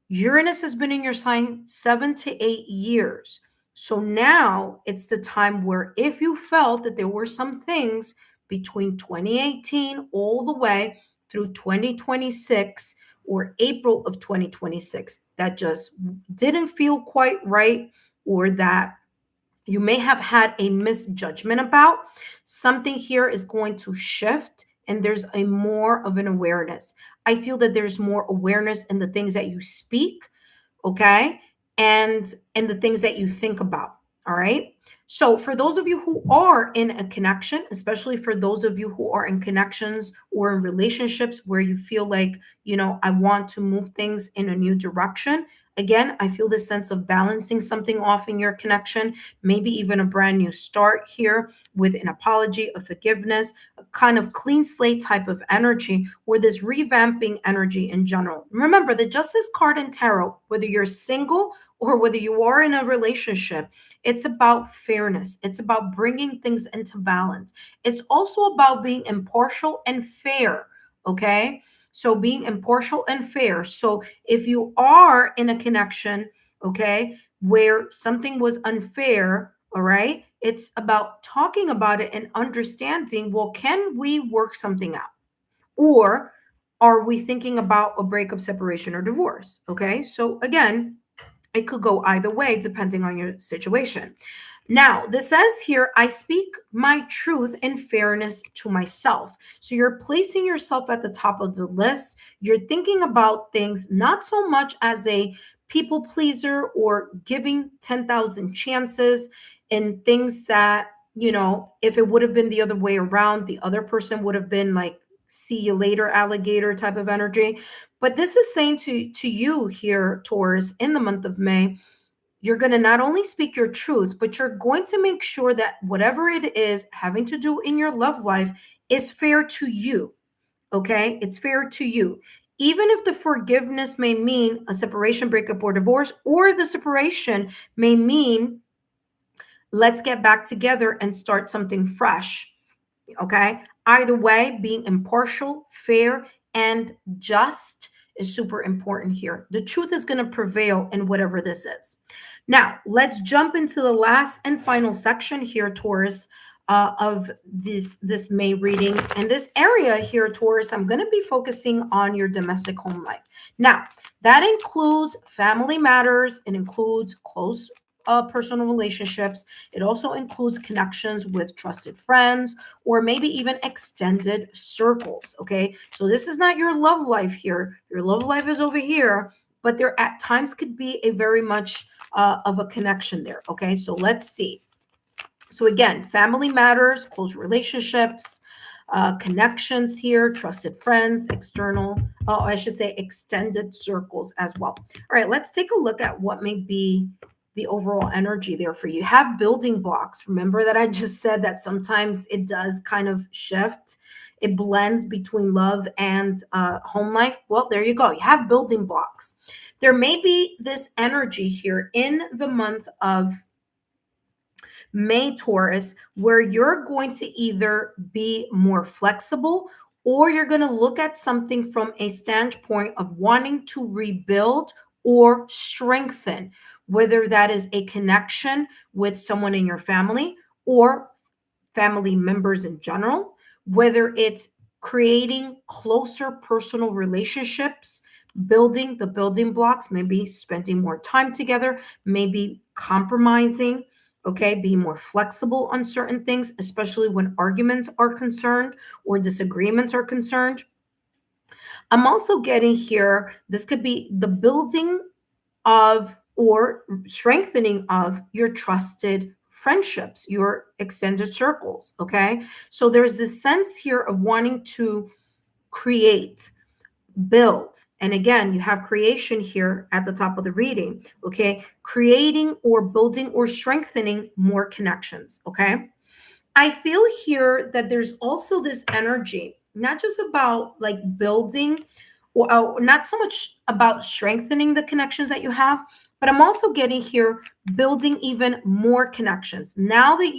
Uranus has been in your sign 7 to 8 years. So now it's the time where if you felt that there were some things between 2018 all the way through 2026 or April of 2026 that just didn't feel quite right, or that you may have had a misjudgment about, something here is going to shift and there's a more of an awareness. I feel that there's more awareness in the things that you speak, okay? And the things that you think about, all right? So for those of you who are in a connection, especially for those of you who are in connections or in relationships where you feel like, I want to move things in a new direction. Again, I feel this sense of balancing something off in your connection, maybe even a brand new start here with an apology, a forgiveness, a kind of clean slate type of energy, or this revamping energy in general. Remember, the Justice card in tarot, whether you're single or whether you are in a relationship, it's about fairness. It's about bringing things into balance. It's also about being impartial and fair, okay? So being impartial and fair. So if you are in a connection, okay, where something was unfair, all right, it's about talking about it and understanding, well, can we work something out? Or are we thinking about a breakup, separation, or divorce? Okay, so again, it could go either way depending on your situation. Now, this says here, I speak my truth in fairness to myself. So you're placing yourself at the top of the list. You're thinking about things not so much as a people pleaser or giving 10,000 chances and things that, if it would have been the other way around, the other person would have been like, see you later, alligator type of energy. But this is saying to you here, Taurus, in the month of May, you're going to not only speak your truth, but you're going to make sure that whatever it is having to do in your love life is fair to you. Okay? It's fair to you. Even if the forgiveness may mean a separation, breakup, or divorce, or the separation may mean let's get back together and start something fresh. Okay? Either way, being impartial, fair, and just is super important here. The truth is going to prevail in whatever this is. Now, let's jump into the last and final section here, Taurus, of this May reading. And this area here, Taurus, I'm going to be focusing on your domestic home life. Now, that includes family matters. It includes close personal relationships. It also includes connections with trusted friends or maybe even extended circles. Okay, so this is not your love life here. Your love life is over here, but there at times could be a very much of a connection there. Okay, so let's see. So again, family matters, close relationships, connections here, trusted friends, extended circles as well. All right, let's take a look at what may be the overall energy there for you. Have building blocks. Remember that I just said that sometimes it does kind of shift. It blends between love and home life. Well, there you go. You have building blocks. There may be this energy here in the month of May, Taurus, where you're going to either be more flexible or you're going to look at something from a standpoint of wanting to rebuild or strengthen, whether that is a connection with someone in your family or family members in general, whether it's creating closer personal relationships, building the building blocks, maybe spending more time together, maybe compromising, okay, being more flexible on certain things, especially when arguments are concerned or disagreements are concerned. I'm also getting here, this could be the building of or strengthening of your trusted friendships, your extended circles, okay? So there's this sense here of wanting to create, build. And again, you have creation here at the top of the reading, okay? Creating or building or strengthening more connections, okay? I feel here that there's also this energy, not just about like building or not so much about strengthening the connections that you have, but I'm also getting here building even more connections. Now that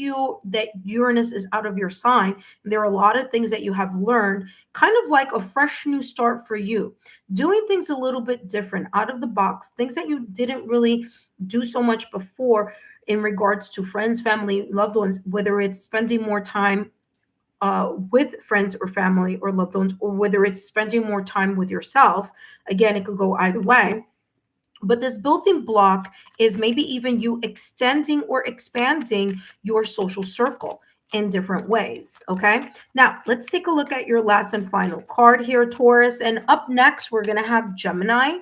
Uranus is out of your sign, there are a lot of things that you have learned, kind of like a fresh new start for you, doing things a little bit different, out of the box, things that you didn't really do so much before in regards to friends, family, loved ones, whether it's spending more time with friends or family or loved ones, or whether it's spending more time with yourself. Again, it could go either way. But this building block is maybe even you extending or expanding your social circle in different ways. Okay. Now, let's take a look at your last and final card here, Taurus. And up next, we're going to have Gemini.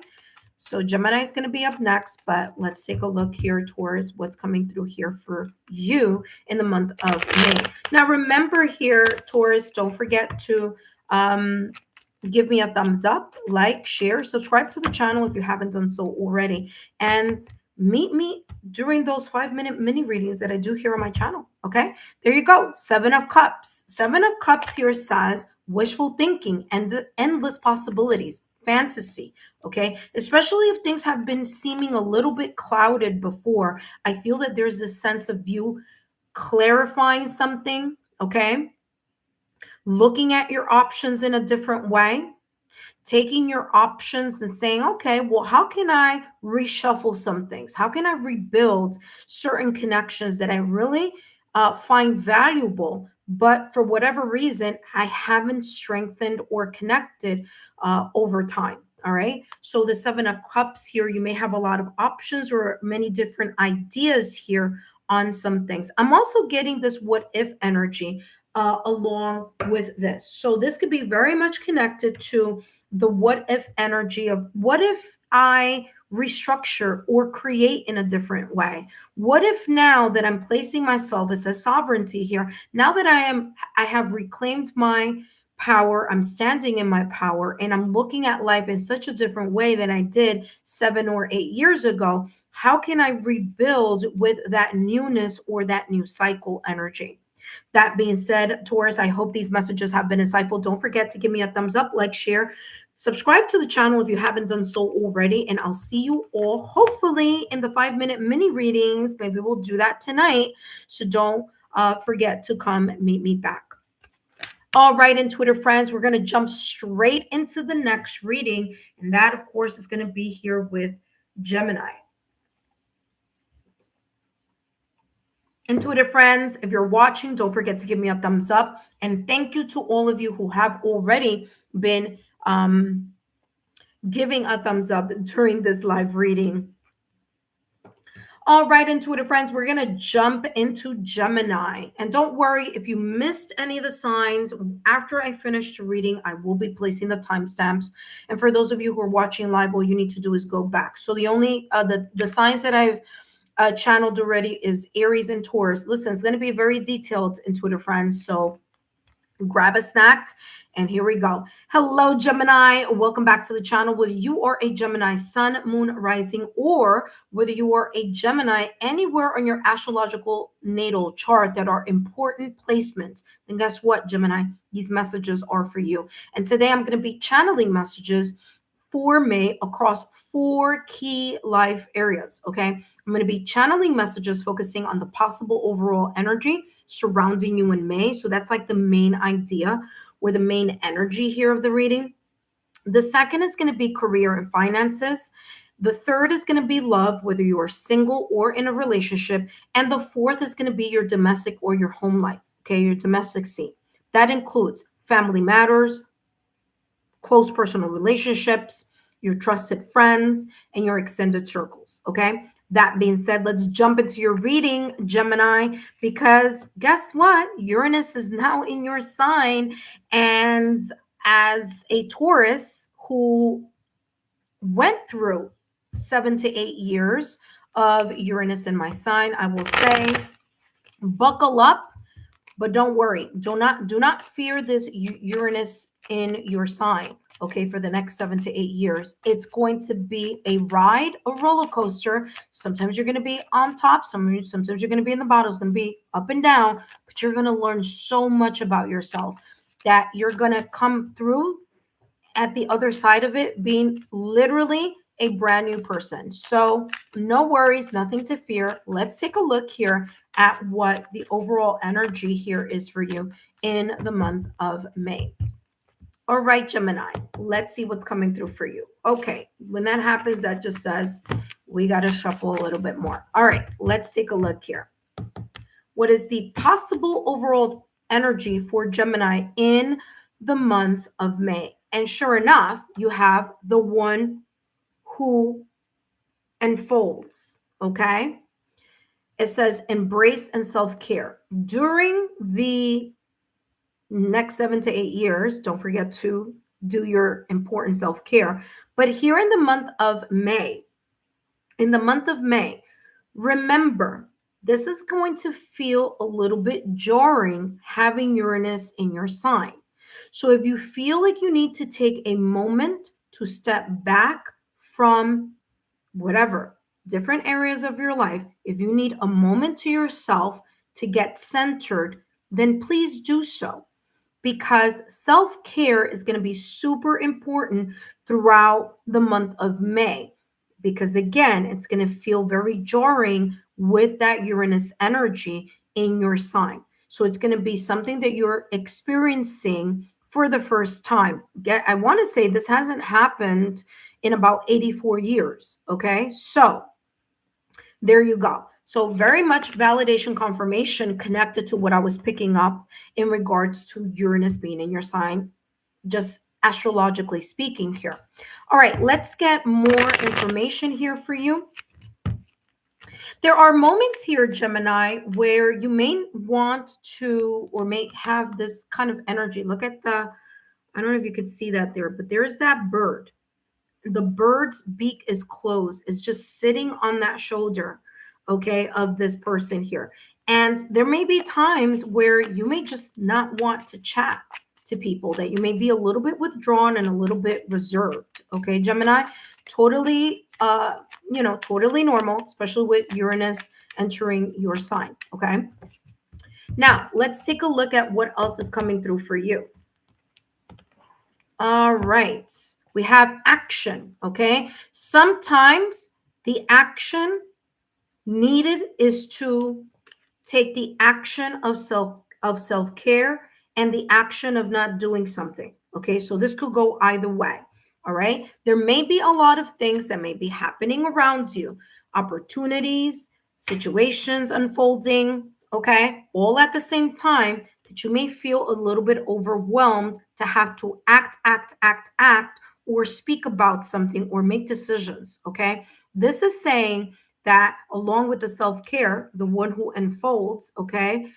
So Gemini is going to be up next, but let's take a look here, Taurus, what's coming through here for you in the month of May. Now, remember here, Taurus, don't forget to give me a thumbs up, like, share, subscribe to the channel if you haven't done so already, and meet me during those 5-minute mini readings that I do here on my channel. Okay, there you go. 7 of Cups. 7 of Cups here says wishful thinking and endless possibilities, fantasy. Okay, especially if things have been seeming a little bit clouded before, I feel that there's this sense of you clarifying something. Okay, looking at your options in a different way, taking your options and saying, okay, well, how can I reshuffle some things? How can I rebuild certain connections that I really find valuable, but for whatever reason, I haven't strengthened or connected over time? All right. So the 7 of Cups here, you may have a lot of options or many different ideas here on some things. I'm also getting this what if energy along with this. So this could be very much connected to the what if energy of what if I restructure or create in a different way? What if now that I'm placing myself as a sovereignty here, now that I have reclaimed my power, I'm standing in my power, and I'm looking at life in such a different way than I did 7 or 8 years ago, how can I rebuild with that newness or that new cycle energy? That being said, Taurus, I hope these messages have been insightful. Don't forget to give me a thumbs up, like, share, subscribe to the channel if you haven't done so already. And I'll see you all hopefully in the 5-minute mini readings. Maybe we'll do that tonight. So don't forget to come meet me back. All right, and Twitter friends, we're going to jump straight into the next reading. And that, of course, is going to be here with Gemini. Intuitive friends, if you're watching, don't forget to give me a thumbs up. And thank you to all of you who have already been giving a thumbs up during this live reading. All right, intuitive friends, we're going to jump into Gemini. And don't worry, if you missed any of the signs, after I finish the reading, I will be placing the timestamps. And for those of you who are watching live, all you need to do is go back. So the only, the signs that I've channeled already is Aries and Taurus. Listen, it's going to be very detailed, intuitive friends. So grab a snack and here we go. Hello, Gemini. Welcome back to the channel. Whether you are a Gemini sun, moon, rising, or whether you are a Gemini anywhere on your astrological natal chart that are important placements, then guess what, Gemini? These messages are for you. And today I'm going to be channeling messages for May across 4 key life areas. Okay, I'm going to be channeling messages focusing on the possible overall energy surrounding you in May. So that's like the main idea or the main energy here of the reading. The second is going to be career and finances. The third is going to be love, whether you are single or in a relationship. And the fourth is going to be your domestic or your home life. Okay, your domestic scene. That includes family matters, close personal relationships, your trusted friends, and your extended circles. Okay. That being said, let's jump into your reading, Gemini, because guess what? Uranus is now in your sign. And as a Taurus who went through 7 to 8 years of Uranus in my sign, I will say Buckle up, but don't worry. Do not fear this Uranus in your sign. Okay, for the next 7 to 8 years, it's going to be a ride, a roller coaster. Sometimes you're going to be on top. Sometimes you're going to be in the bottom. It's going to be up and down, but you're going to learn so much about yourself that you're going to come through at the other side of it being literally a brand new person. So no worries, nothing to fear. Let's take a look here at what the overall energy here is for you in the month of May. All right, Gemini, let's see what's coming through for you. Okay, when that happens, that just says we got to shuffle a little bit more. All right, let's take a look here. What is the possible overall energy for Gemini in the month of May? And sure enough, you have the one who unfolds, okay? It says embrace and self-care. During the next 7 to 8 years, don't forget to do your important self-care. But here in the month of May, remember, this is going to feel a little bit jarring having Uranus in your sign. So if you feel like you need to take a moment to step back from whatever, different areas of your life, if you need a moment to yourself to get centered, then please do so. Because self-care is going to be super important throughout the month of May. Because again, it's going to feel very jarring with that Uranus energy in your sign. So it's going to be something that you're experiencing for the first time. I want to say this hasn't happened in about 84 years. Okay. So there you go. So very much validation confirmation connected to what I was picking up in regards to Uranus being in your sign, just astrologically speaking here. All right, let's get more information here for you. There are moments here, Gemini, where you may want to or may have this kind of energy. Look at I don't know if you could see that there, but there's that bird. The bird's beak is closed. It's just sitting on that shoulder, okay, of this person here. And there may be times where you may just not want to chat to people, that you may be a little bit withdrawn and a little bit reserved, okay, Gemini? Totally, totally normal, especially with Uranus entering your sign, okay? Now, let's take a look at what else is coming through for you. All right. We have action, okay? Sometimes the action needed is to take the action of self-care and the action of not doing something, okay? So this could go either way, all right? There may be a lot of things that may be happening around you, opportunities, situations unfolding, okay? All at the same time that you may feel a little bit overwhelmed to have to act, or speak about something or make decisions, okay? This is saying that along with the self-care, the one who unfolds, okay?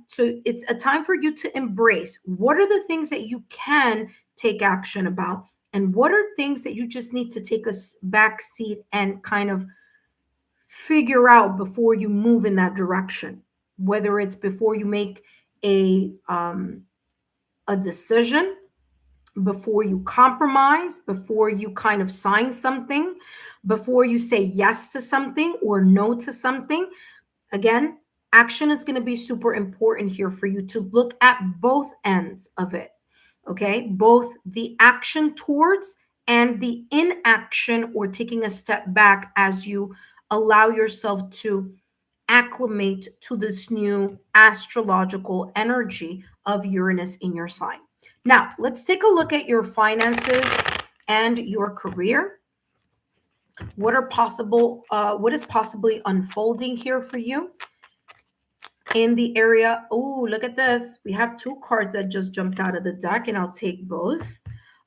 So it's a time for you to embrace what are the things that you can take action about, and what are things that you just need to take a back seat and kind of figure out before you move in that direction, whether it's before you make a decision, before you compromise, before you kind of sign something, before you say yes to something or no to something. Again, action is going to be super important here for you to look at both ends of it. Okay, both the action towards and the inaction or taking a step back as you allow yourself to acclimate to this new astrological energy of Uranus in your sign. Now, let's take a look at your finances and your career. What is possibly unfolding here for you in the area? Oh, look at this. We have two cards that just jumped out of the deck, and I'll take both.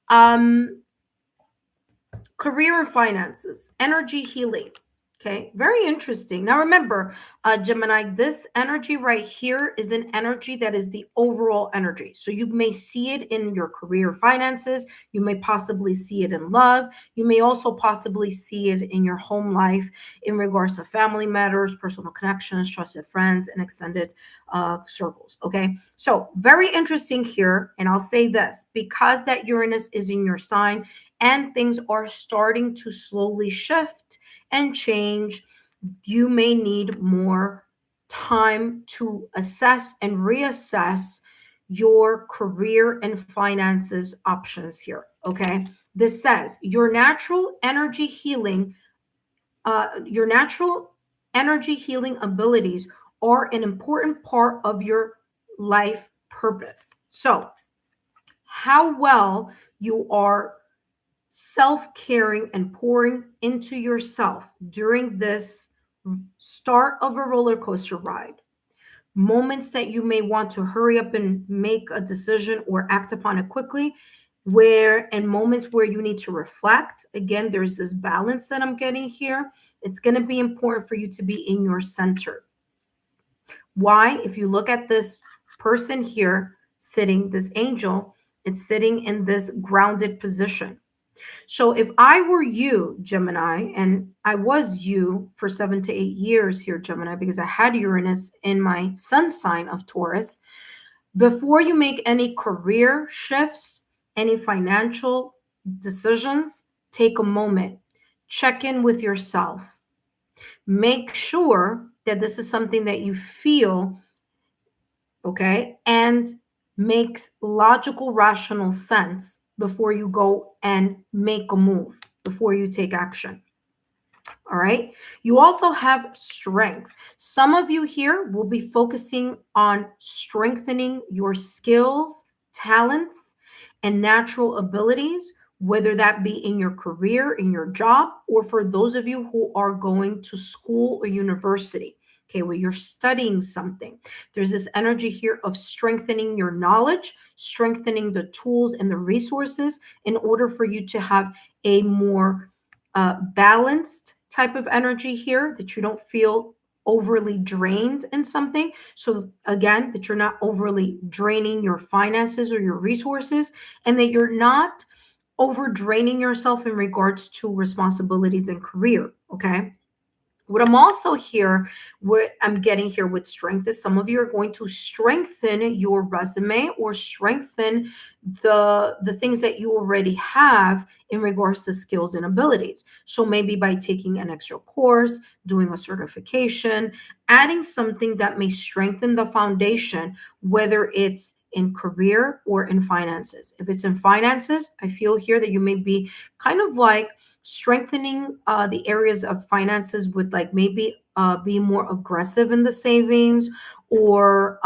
Career and finances, energy healing. Okay, very interesting. Now remember, Gemini, this energy right here is an energy that is the overall energy. So you may see it in your career finances. You may possibly see it in love. You may also possibly see it in your home life in regards to family matters, personal connections, trusted friends, and extended circles. Okay, so very interesting here. And I'll say this, because that Uranus is in your sign and things are starting to slowly shift and change, you may need more time to assess and reassess your career and finances options here. Okay. This says your natural energy healing abilities are an important part of your life purpose. So, how well you are self-caring and pouring into yourself during this start of a roller coaster ride, moments that you may want to hurry up and make a decision or act upon it quickly, and moments where you need to reflect. Again, there's this balance that I'm getting here. It's going to be important for you to be in your center. Why? If you look at this person here sitting, this angel, it's sitting in this grounded position. So if I were you, Gemini, and I was you for 7 to 8 years here, Gemini, because I had Uranus in my sun sign of Taurus, before you make any career shifts, any financial decisions, take a moment, check in with yourself. Make sure that this is something that you feel, okay, and makes logical, rational sense before you go and make a move, before you take action. All right. You also have strength. Some of you here will be focusing on strengthening your skills, talents, and natural abilities, whether that be in your career, in your job, or for those of you who are going to school or university. Okay, where you're studying something. There's this energy here of strengthening your knowledge, strengthening the tools and the resources in order for you to have a more balanced type of energy here, that you don't feel overly drained in something. So again, that you're not overly draining your finances or your resources, and that you're not over draining yourself in regards to responsibilities and career. Okay. What I'm also here, what I'm getting here with strength, is some of you are going to strengthen your resume or strengthen the things that you already have in regards to skills and abilities. So maybe by taking an extra course, doing a certification, adding something that may strengthen the foundation, whether it's in career or in finances. If it's in finances, I feel here that you may be kind of like strengthening the areas of finances with like maybe being more aggressive in the savings, or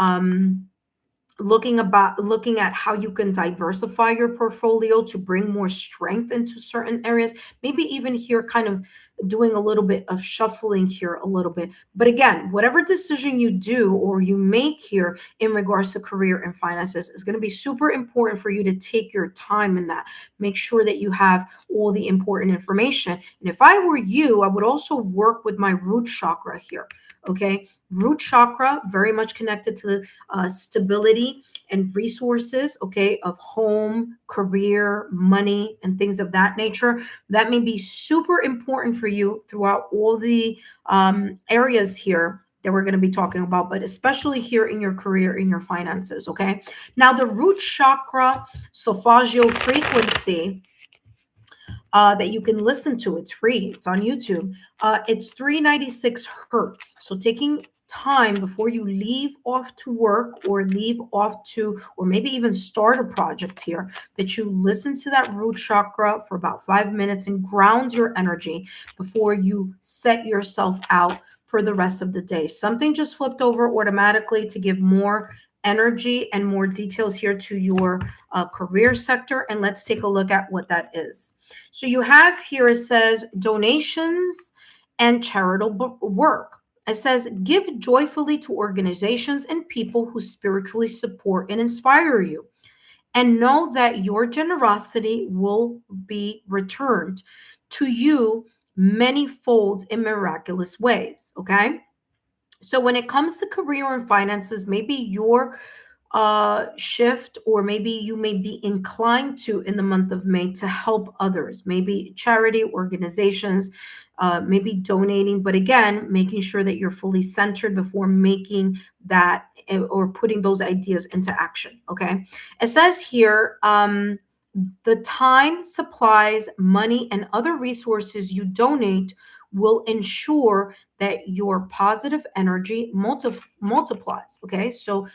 looking at how you can diversify your portfolio to bring more strength into certain areas. Maybe even here kind of doing a little bit of shuffling here a little bit. But again, whatever decision you do or you make here in regards to career and finances is going to be super important for you to take your time in that. Make sure that you have all the important information. And if I were you, I would also work with my root chakra here. Okay, root chakra, very much connected to the stability and resources, okay, of home, career, money, and things of that nature. That may be super important for you throughout all the areas here that we're going to be talking about, but especially here in your career, in your finances, okay? Now, the root chakra solfeggio frequency that you can listen to. It's free. It's on YouTube. It's 396 hertz. So taking time before you leave off to work or leave off to, or maybe even start a project here, that you listen to that root chakra for about 5 minutes and ground your energy before you set yourself out for the rest of the day. Something just flipped over automatically to give more energy and more details here to your career sector. And let's take a look at what that is. So you have here, it says donations and charitable work. It says give joyfully to organizations and people who spiritually support and inspire you. And know that your generosity will be returned to you many folds in miraculous ways, okay? So when it comes to career and finances, maybe your shift, or maybe you may be inclined to in the month of May to help others, maybe charity organizations, maybe donating, but again, making sure that you're fully centered before making that or putting those ideas into action. Okay. It says here, the time, supplies, money, and other resources you donate will ensure that your positive energy multiplies. Okay. So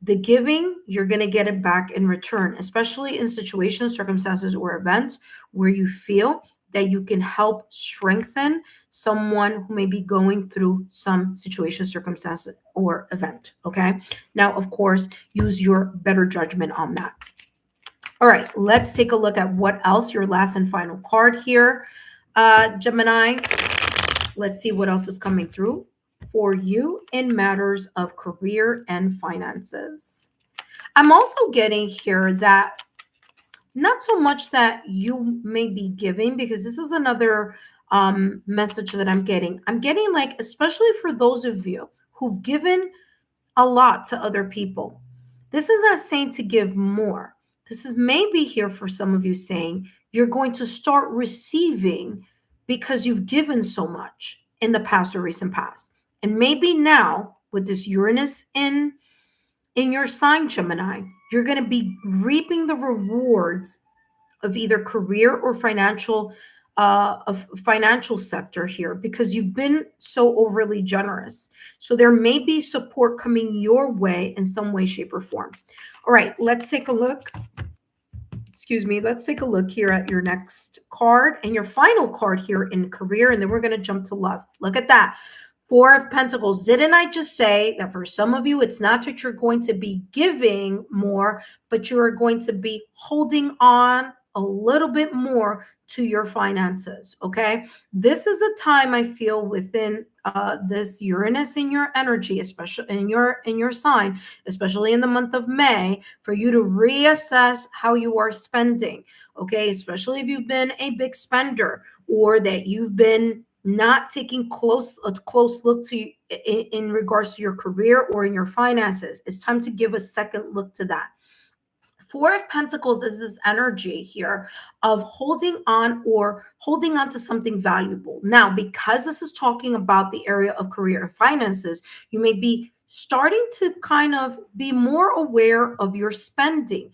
the giving, you're going to get it back in return, especially in situations, circumstances, or events where you feel that you can help strengthen someone who may be going through some situation, circumstance, or event. Okay. Now, of course, use your better judgment on that. All right, let's take a look at what else, your last and final card here, Gemini. Let's see what else is coming through for you in matters of career and finances. I'm also getting here that not so much that you may be giving, because this is another message that I'm getting. I'm getting like, especially for those of you who've given a lot to other people, this is not saying to give more. This is maybe here for some of you saying you're going to start receiving because you've given so much in the past or recent past. And maybe now with this Uranus in your sign, Gemini, you're going to be reaping the rewards of either career or financial sector here, because you've been so overly generous. So there may be support coming your way in some way, shape, or form. All right, let's take a look. Excuse me. Let's take a look here at your next card and your final card here in career, and then we're going to jump to love. Look at that. Four of Pentacles. Didn't I just say that for some of you, it's not that you're going to be giving more, but you're going to be holding on a little bit more to your finances. Okay. This is a time I feel within this Uranus in your energy, especially in your sign, especially in the month of May, for you to reassess how you are spending. Okay. Especially if you've been a big spender, or that you've been not taking a close look to in regards to your career or in your finances. It's time to give a second look to that. Four of Pentacles is this energy here of holding on to something valuable. Now, because this is talking about the area of career and finances, you may be starting to kind of be more aware of your spending,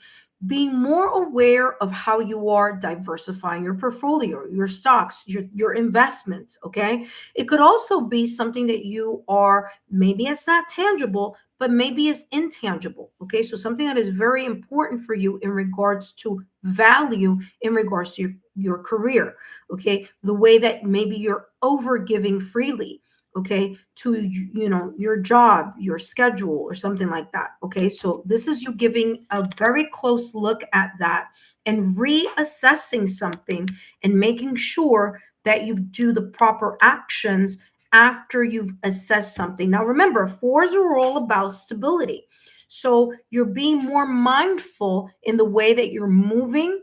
being more aware of how you are diversifying your portfolio, your stocks, your investments. Okay. It could also be something that you are, maybe it's not tangible, but maybe it's intangible. Okay. So something that is very important for you in regards to value, in regards to your career. Okay. The way that maybe you're over giving freely, okay, to your job, your schedule, or something like that. Okay. So this is you giving a very close look at that and reassessing something and making sure that you do the proper actions after you've assessed something. Now, remember, fours are all about stability. So you're being more mindful in the way that you're moving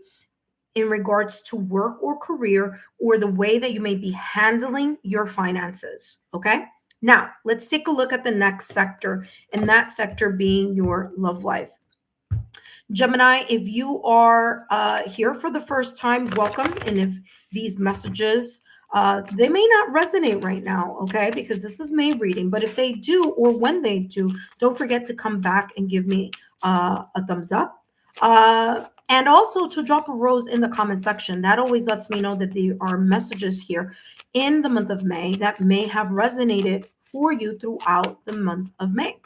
in regards to work or career, or the way that you may be handling your finances. Okay. Now, let's take a look at the next sector, and that sector being your love life. Gemini, if you are here for the first time, welcome. And if these messages, they may not resonate right now, okay, because this is May reading. But if they do, or when they do, don't forget to come back and give me a thumbs up. And also to drop a rose in the comment section. That always lets me know that there are messages here in the month of May that may have resonated for you throughout the month of May.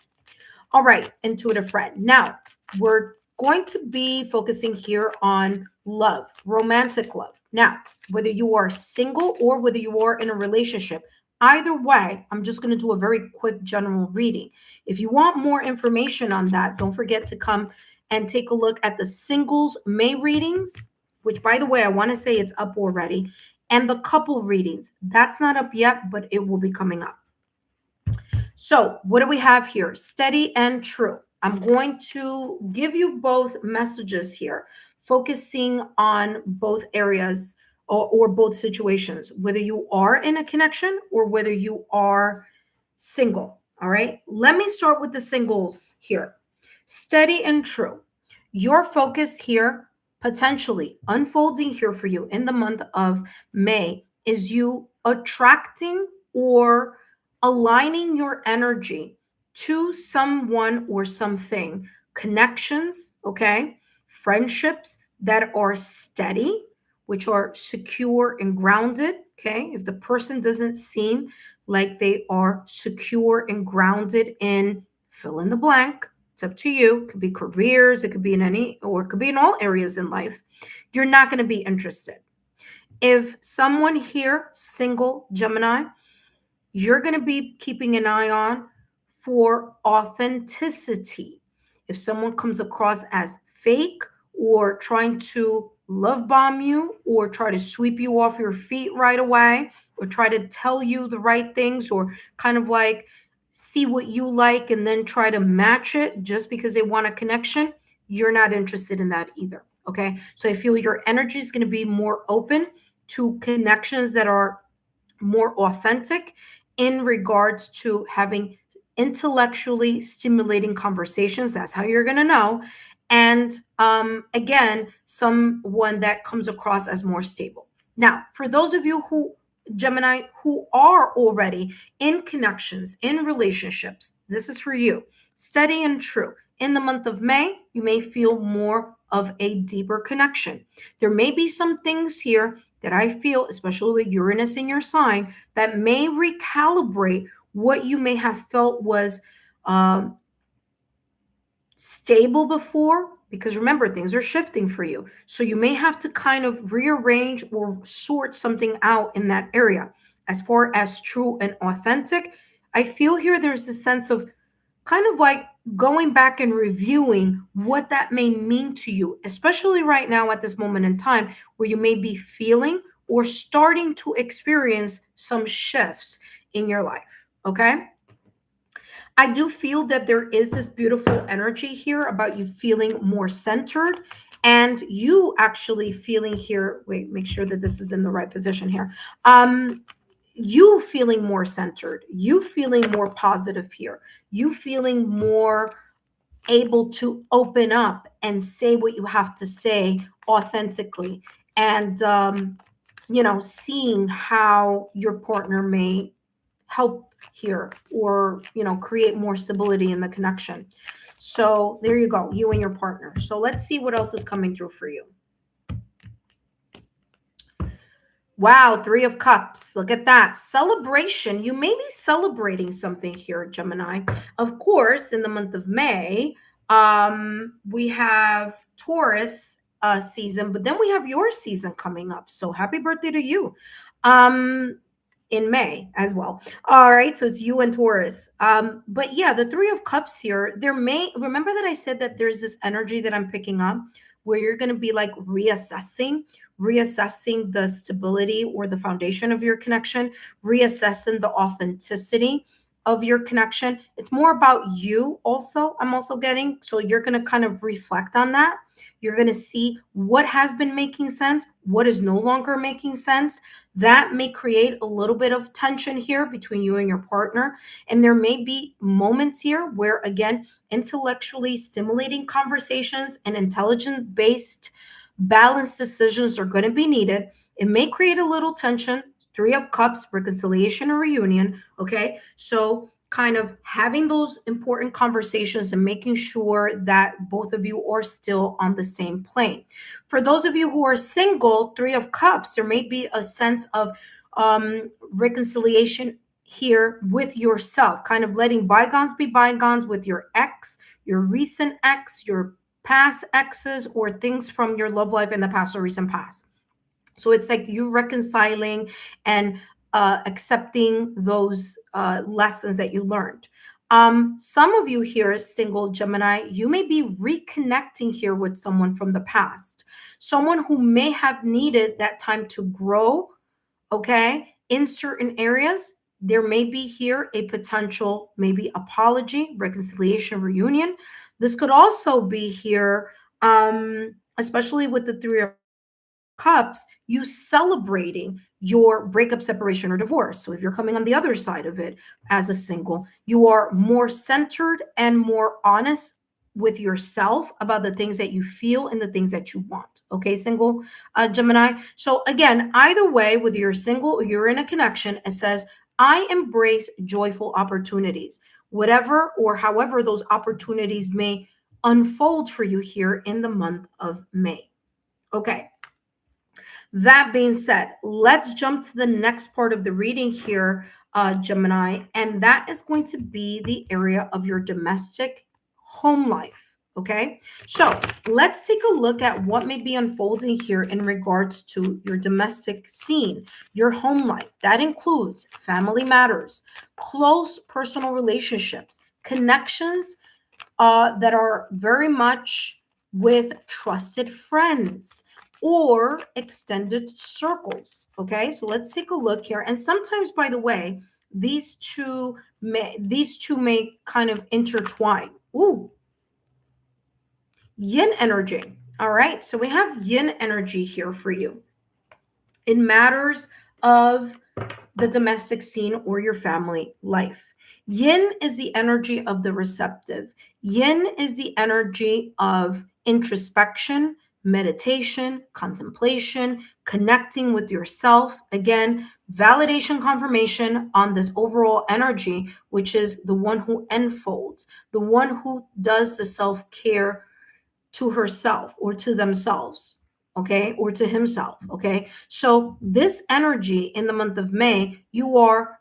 All right, intuitive friend. Now, we're going to be focusing here on love, romantic love. Now, whether you are single or whether you are in a relationship, either way, I'm just going to do a very quick general reading. If you want more information on that, don't forget to come and take a look at the singles May readings, which, by the way, I want to say it's up already, and the couple readings. That's not up yet, but it will be coming up. So what do we have here? Steady and true. I'm going to give you both messages here, focusing on both areas or both situations, whether you are in a connection or whether you are single. All right. Let me start with the singles here. Steady and true. Your focus here, potentially unfolding here for you in the month of May, is you attracting or aligning your energy to someone or something, connections, okay, friendships that are steady, which are secure and grounded. Okay. If the person doesn't seem like they are secure and grounded in fill in the blank, it's up to you. It could be careers, it could be in any, or it could be in all areas in life. You're not going to be interested. If someone here, single Gemini, you're going to be keeping an eye on for authenticity. If someone comes across as fake or trying to love bomb you or try to sweep you off your feet right away or try to tell you the right things or kind of like see what you like and then try to match it just because they want a connection, you're not interested in that either. Okay. So I feel your energy is going to be more open to connections that are more authentic in regards to having intellectually stimulating conversations. That's how you're going to know. And again, someone that comes across as more stable. Now, for those of you who, Gemini, who are already in connections, in relationships, this is for you. Steady and true. In the month of May, you may feel more of a deeper connection. There may be some things here that I feel, especially with Uranus in your sign, that may recalibrate what you may have felt was stable before, because remember, things are shifting for you. So you may have to kind of rearrange or sort something out in that area. As far as true and authentic, I feel here there's this sense of kind of like going back and reviewing what that may mean to you, especially right now at this moment in time where you may be feeling or starting to experience some shifts in your life. Okay. I do feel that there is this beautiful energy here about you feeling more centered and you actually feeling here. Wait, make sure that this is in the right position here. You feeling more centered, you feeling more positive here, you feeling more able to open up and say what you have to say authentically and seeing how your partner may help here or create more stability in the connection. So there you go, you and your partner. So let's see what else is coming through for you. Wow, 3 of Cups. Look at that. Celebration. You may be celebrating something here, Gemini. Of course, in the month of May, we have Taurus season, but then we have your season coming up. So happy birthday to you. In May as well. All right, so it's you and Taurus. But yeah, the 3 of Cups here, remember that I said that there's this energy that I'm picking up where you're going to be like reassessing the stability or the foundation of your connection, reassessing the authenticity of your connection. It's more about you also, I'm also getting. So you're going to kind of reflect on that. You're going to see what has been making sense, what is no longer making sense. That may create a little bit of tension here between you and your partner. And there may be moments here where, again, intellectually stimulating conversations and intelligence-based balanced decisions are going to be needed. It may create a little tension. 3 of Cups, reconciliation or reunion. Okay. So kind of having those important conversations and making sure that both of you are still on the same plane. For those of you who are single, 3 of Cups, there may be a sense of reconciliation here with yourself, kind of letting bygones be bygones with your ex, your recent ex, your past exes, or things from your love life in the past or recent past. So it's like you reconciling and accepting those lessons that you learned. Some of you here, single Gemini, you may be reconnecting here with someone from the past, someone who may have needed that time to grow, okay, in certain areas. There may be here a potential, maybe apology, reconciliation, reunion. This could also be here, especially with the 3 of Cups, you celebrating your breakup, separation, or divorce. So if you're coming on the other side of it as a single, you are more centered and more honest with yourself about the things that you feel and the things that you want. Okay, single Gemini. So again, either way, whether you're single or you're in a connection, it says, I embrace joyful opportunities, whatever or however those opportunities may unfold for you here in the month of May. Okay. That being said, let's jump to the next part of the reading here, Gemini, and that is going to be the area of your domestic home life. Okay, so let's take a look at what may be unfolding here in regards to your domestic scene, your home life. That includes family matters, close personal relationships, connections that are very much with trusted friends or extended circles. Okay, so let's take a look here. And sometimes, by the way, these two may kind of intertwine. Ooh, yin energy. All right, so we have yin energy here for you in matters of the domestic scene or your family life. Yin is the energy of the receptive. Yin is the energy of introspection, meditation, contemplation, connecting with yourself. Again, validation, confirmation on this overall energy, which is the one who enfolds, the one who does the self-care to herself or to themselves, okay, or to himself, okay? So this energy in the month of May, you are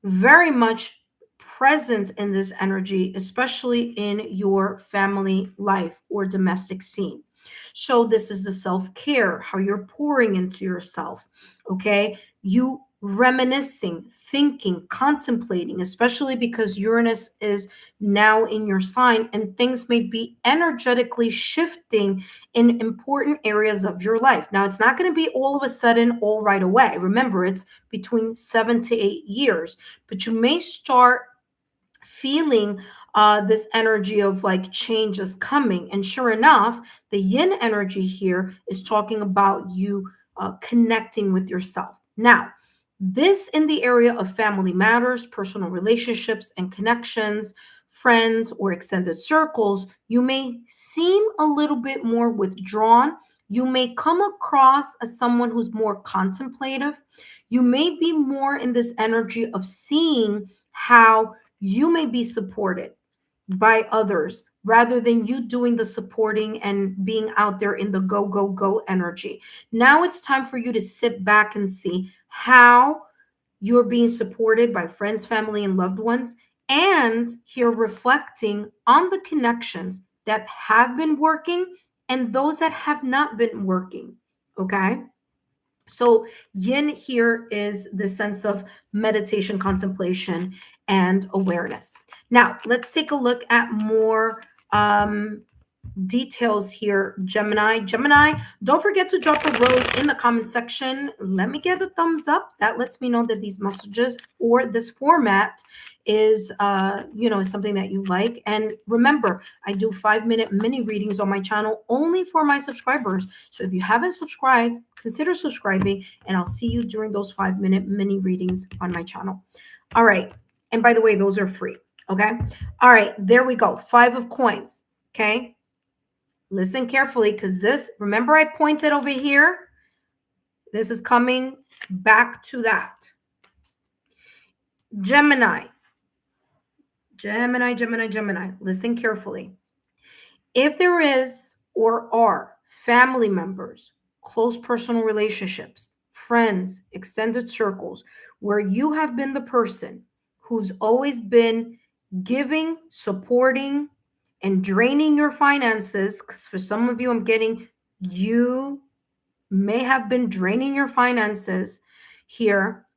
very much present in this energy, especially in your family life or domestic scene. So this is the self-care, how you're pouring into yourself, okay? You reminiscing, thinking, contemplating, especially because Uranus is now in your sign and things may be energetically shifting in important areas of your life. Now, it's not going to be all of a sudden, all right away. Remember, it's between 7 to 8 years, but you may start feeling this energy of like change is coming. And sure enough, the yin energy here is talking about you connecting with yourself. Now, this in the area of family matters, personal relationships and connections, friends or extended circles, you may seem a little bit more withdrawn. You may come across as someone who's more contemplative. You may be more in this energy of seeing how you may be supported by others rather than you doing the supporting and being out there in the go, go, go energy. Now it's time for you to sit back and see how you're being supported by friends, family, and loved ones, and here reflecting on the connections that have been working and those that have not been working. Okay. So yin here is the sense of meditation, contemplation, and awareness. Now, let's take a look at more details here, Gemini. Gemini, don't forget to drop a rose in the comment section. Let me get a thumbs up. That lets me know that these messages or this format is something that you like. And remember, I do 5-minute mini readings on my channel only for my subscribers. So if you haven't subscribed, consider subscribing, and I'll see you during those 5-minute mini readings on my channel. All right. And by the way, those are free. Okay. All right. There we go. 5 of coins. Okay. Listen carefully, because this, remember I pointed over here? This is coming back to that. Gemini. Listen carefully. If there is or are family members, close personal relationships, friends, extended circles, where you have been the person who's always been giving, supporting, and draining your finances, because for some of you, I'm getting you may have been draining your finances here,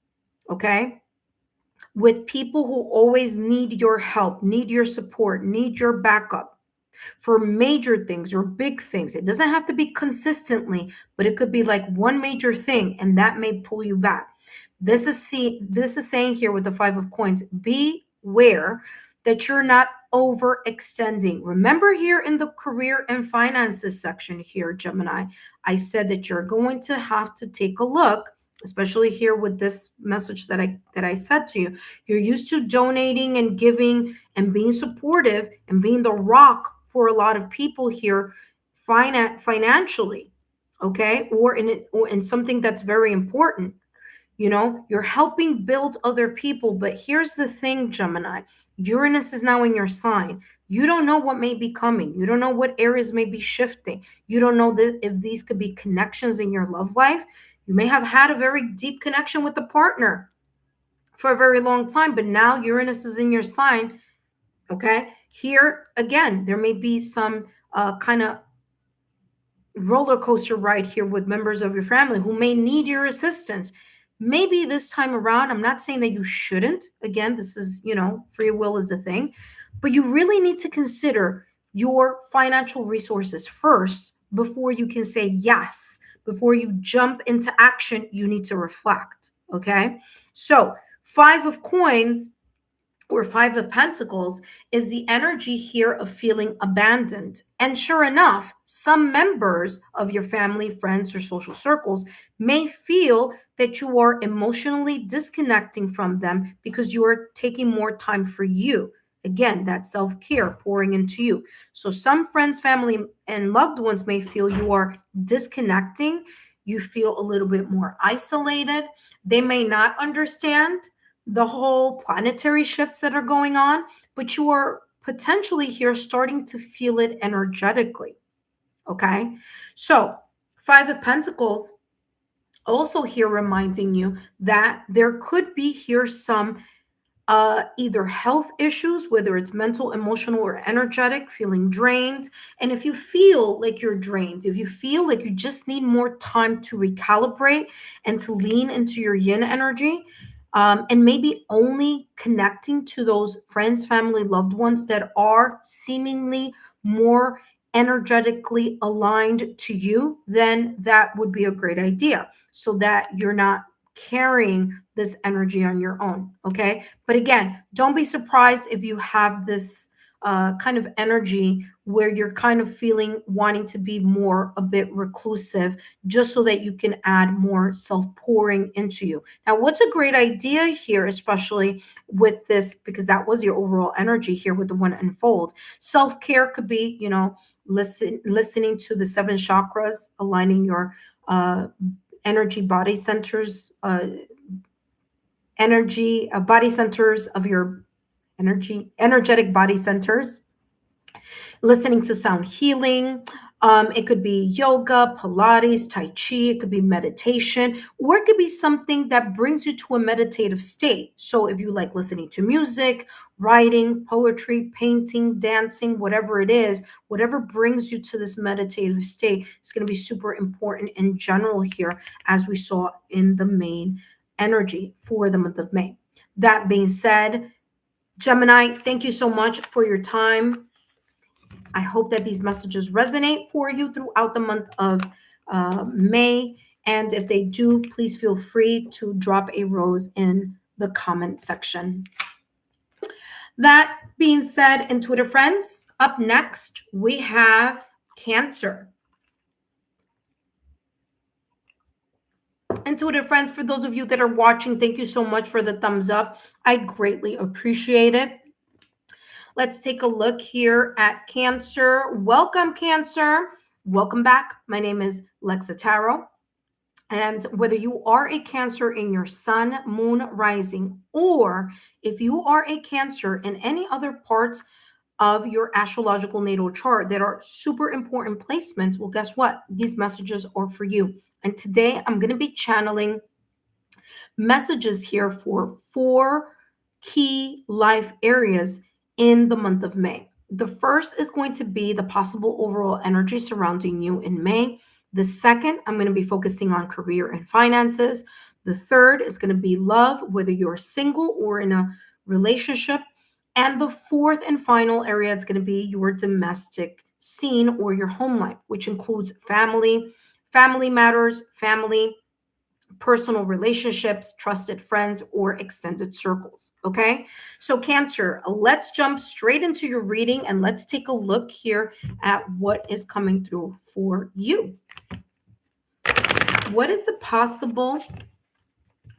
okay? With people who always need your help, need your support, need your backup for major things or big things. It doesn't have to be consistently, but it could be like one major thing, and that may pull you back. This is saying here with the 5 of coins, beware that you're not overextending. Remember here in the career and finances section here, Gemini, I said that you're going to have to take a look, especially here with this message that I said to you. You're used to donating and giving and being supportive and being the rock for a lot of people here financially, okay? Or in something that's very important. You know, you're helping build other people. But here's the thing, Gemini, Uranus is now in your sign. You don't know what may be coming. You don't know what areas may be shifting. You don't know if these could be connections in your love life. You may have had a very deep connection with a partner for a very long time, but now Uranus is in your sign. Okay. Here again, there may be some kind of roller coaster ride here with members of your family who may need your assistance. Maybe this time around, I'm not saying that you shouldn't. Again, this is, free will is a thing, but you really need to consider your financial resources first before you can say yes. Before you jump into action, you need to reflect. Okay. So 5 of coins or 5 of pentacles is the energy here of feeling abandoned. And sure enough, some members of your family, friends, or social circles may feel that you are emotionally disconnecting from them because you are taking more time for you. Again, that self-care pouring into you. So some friends, family, and loved ones may feel you are disconnecting. You feel a little bit more isolated. They may not understand the whole planetary shifts that are going on, but you are potentially here starting to feel it energetically. Okay. So 5 of Pentacles also here reminding you that there could be here some either health issues, whether it's mental, emotional, or energetic, feeling drained. And if you feel like you're drained, if you feel like you just need more time to recalibrate and to lean into your yin energy, and maybe only connecting to those friends, family, loved ones that are seemingly more energetically aligned to you, then that would be a great idea so that you're not carrying this energy on your own. Okay. But again, don't be surprised if you have this kind of energy where you're kind of feeling wanting to be more a bit reclusive, just so that you can add more self-pouring into you. Now, what's a great idea here, especially with this, because that was your overall energy here with the one unfold. Self-care could be, listening to the 7 chakras, aligning your energy body centers, body centers of your energetic body centers, listening to sound healing. It could be yoga, Pilates, Tai Chi. It could be meditation, or it could be something that brings you to a meditative state. So if you like listening to music, writing, poetry, painting, dancing, whatever it is, whatever brings you to this meditative state is going to be super important in general here, as we saw in the main energy for the month of May. That being said, Gemini, thank you so much for your time. I hope that these messages resonate for you throughout the month of May. And if they do, please feel free to drop a rose in the comment section. That being said, intuitive friends, up next, we have Cancer. Intuitive friends, for those of you that are watching, thank you so much for the thumbs up. I greatly appreciate it. Let's take a look here at Cancer. Welcome, Cancer. Welcome back. My name is Lexa Tarot. And whether you are a Cancer in your sun, moon, rising, or if you are a Cancer in any other parts of your astrological natal chart that are super important placements, well, guess what? These messages are for you. And today I'm going to be channeling messages here for 4 key life areas in the month of May. The first is going to be the possible overall energy surrounding you in May. The second, I'm going to be focusing on career and finances. The third is going to be love, whether you're single or in a relationship. And the fourth and final area is going to be your domestic scene or your home life, which includes family matters, family, personal relationships, trusted friends, or extended circles. Okay, so Cancer, let's jump straight into your reading and let's take a look here at what is coming through for you. What is the possible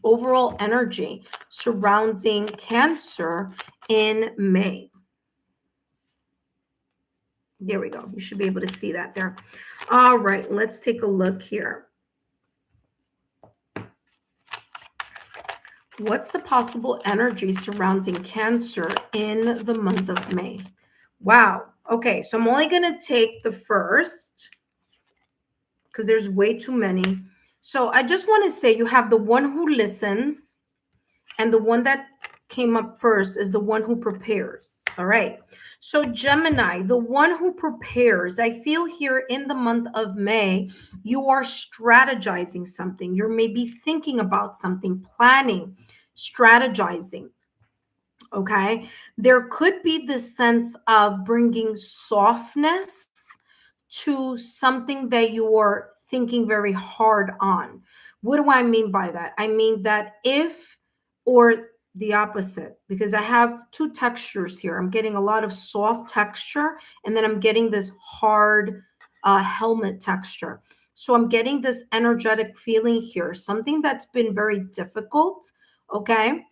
overall energy surrounding Cancer in May? There we go. You should be able to see that there. All right, let's take a look here. What's the possible energy surrounding Cancer in the month of May? Wow. Okay, so I'm only going to take the first because there's way too many. So I just want to say you have the one who listens, and the one that came up first is the one who prepares. All right. So Gemini, the one who prepares, I feel here in the month of May, you are strategizing something. You're maybe thinking about something, planning, strategizing. Okay. There could be this sense of bringing softness to something that you are thinking very hard on. What do I mean by that? I mean that if, or the opposite, because I have two textures here. I'm getting a lot of soft texture, and then I'm getting this hard helmet texture. So I'm getting this energetic feeling here, something that's been very difficult, okay?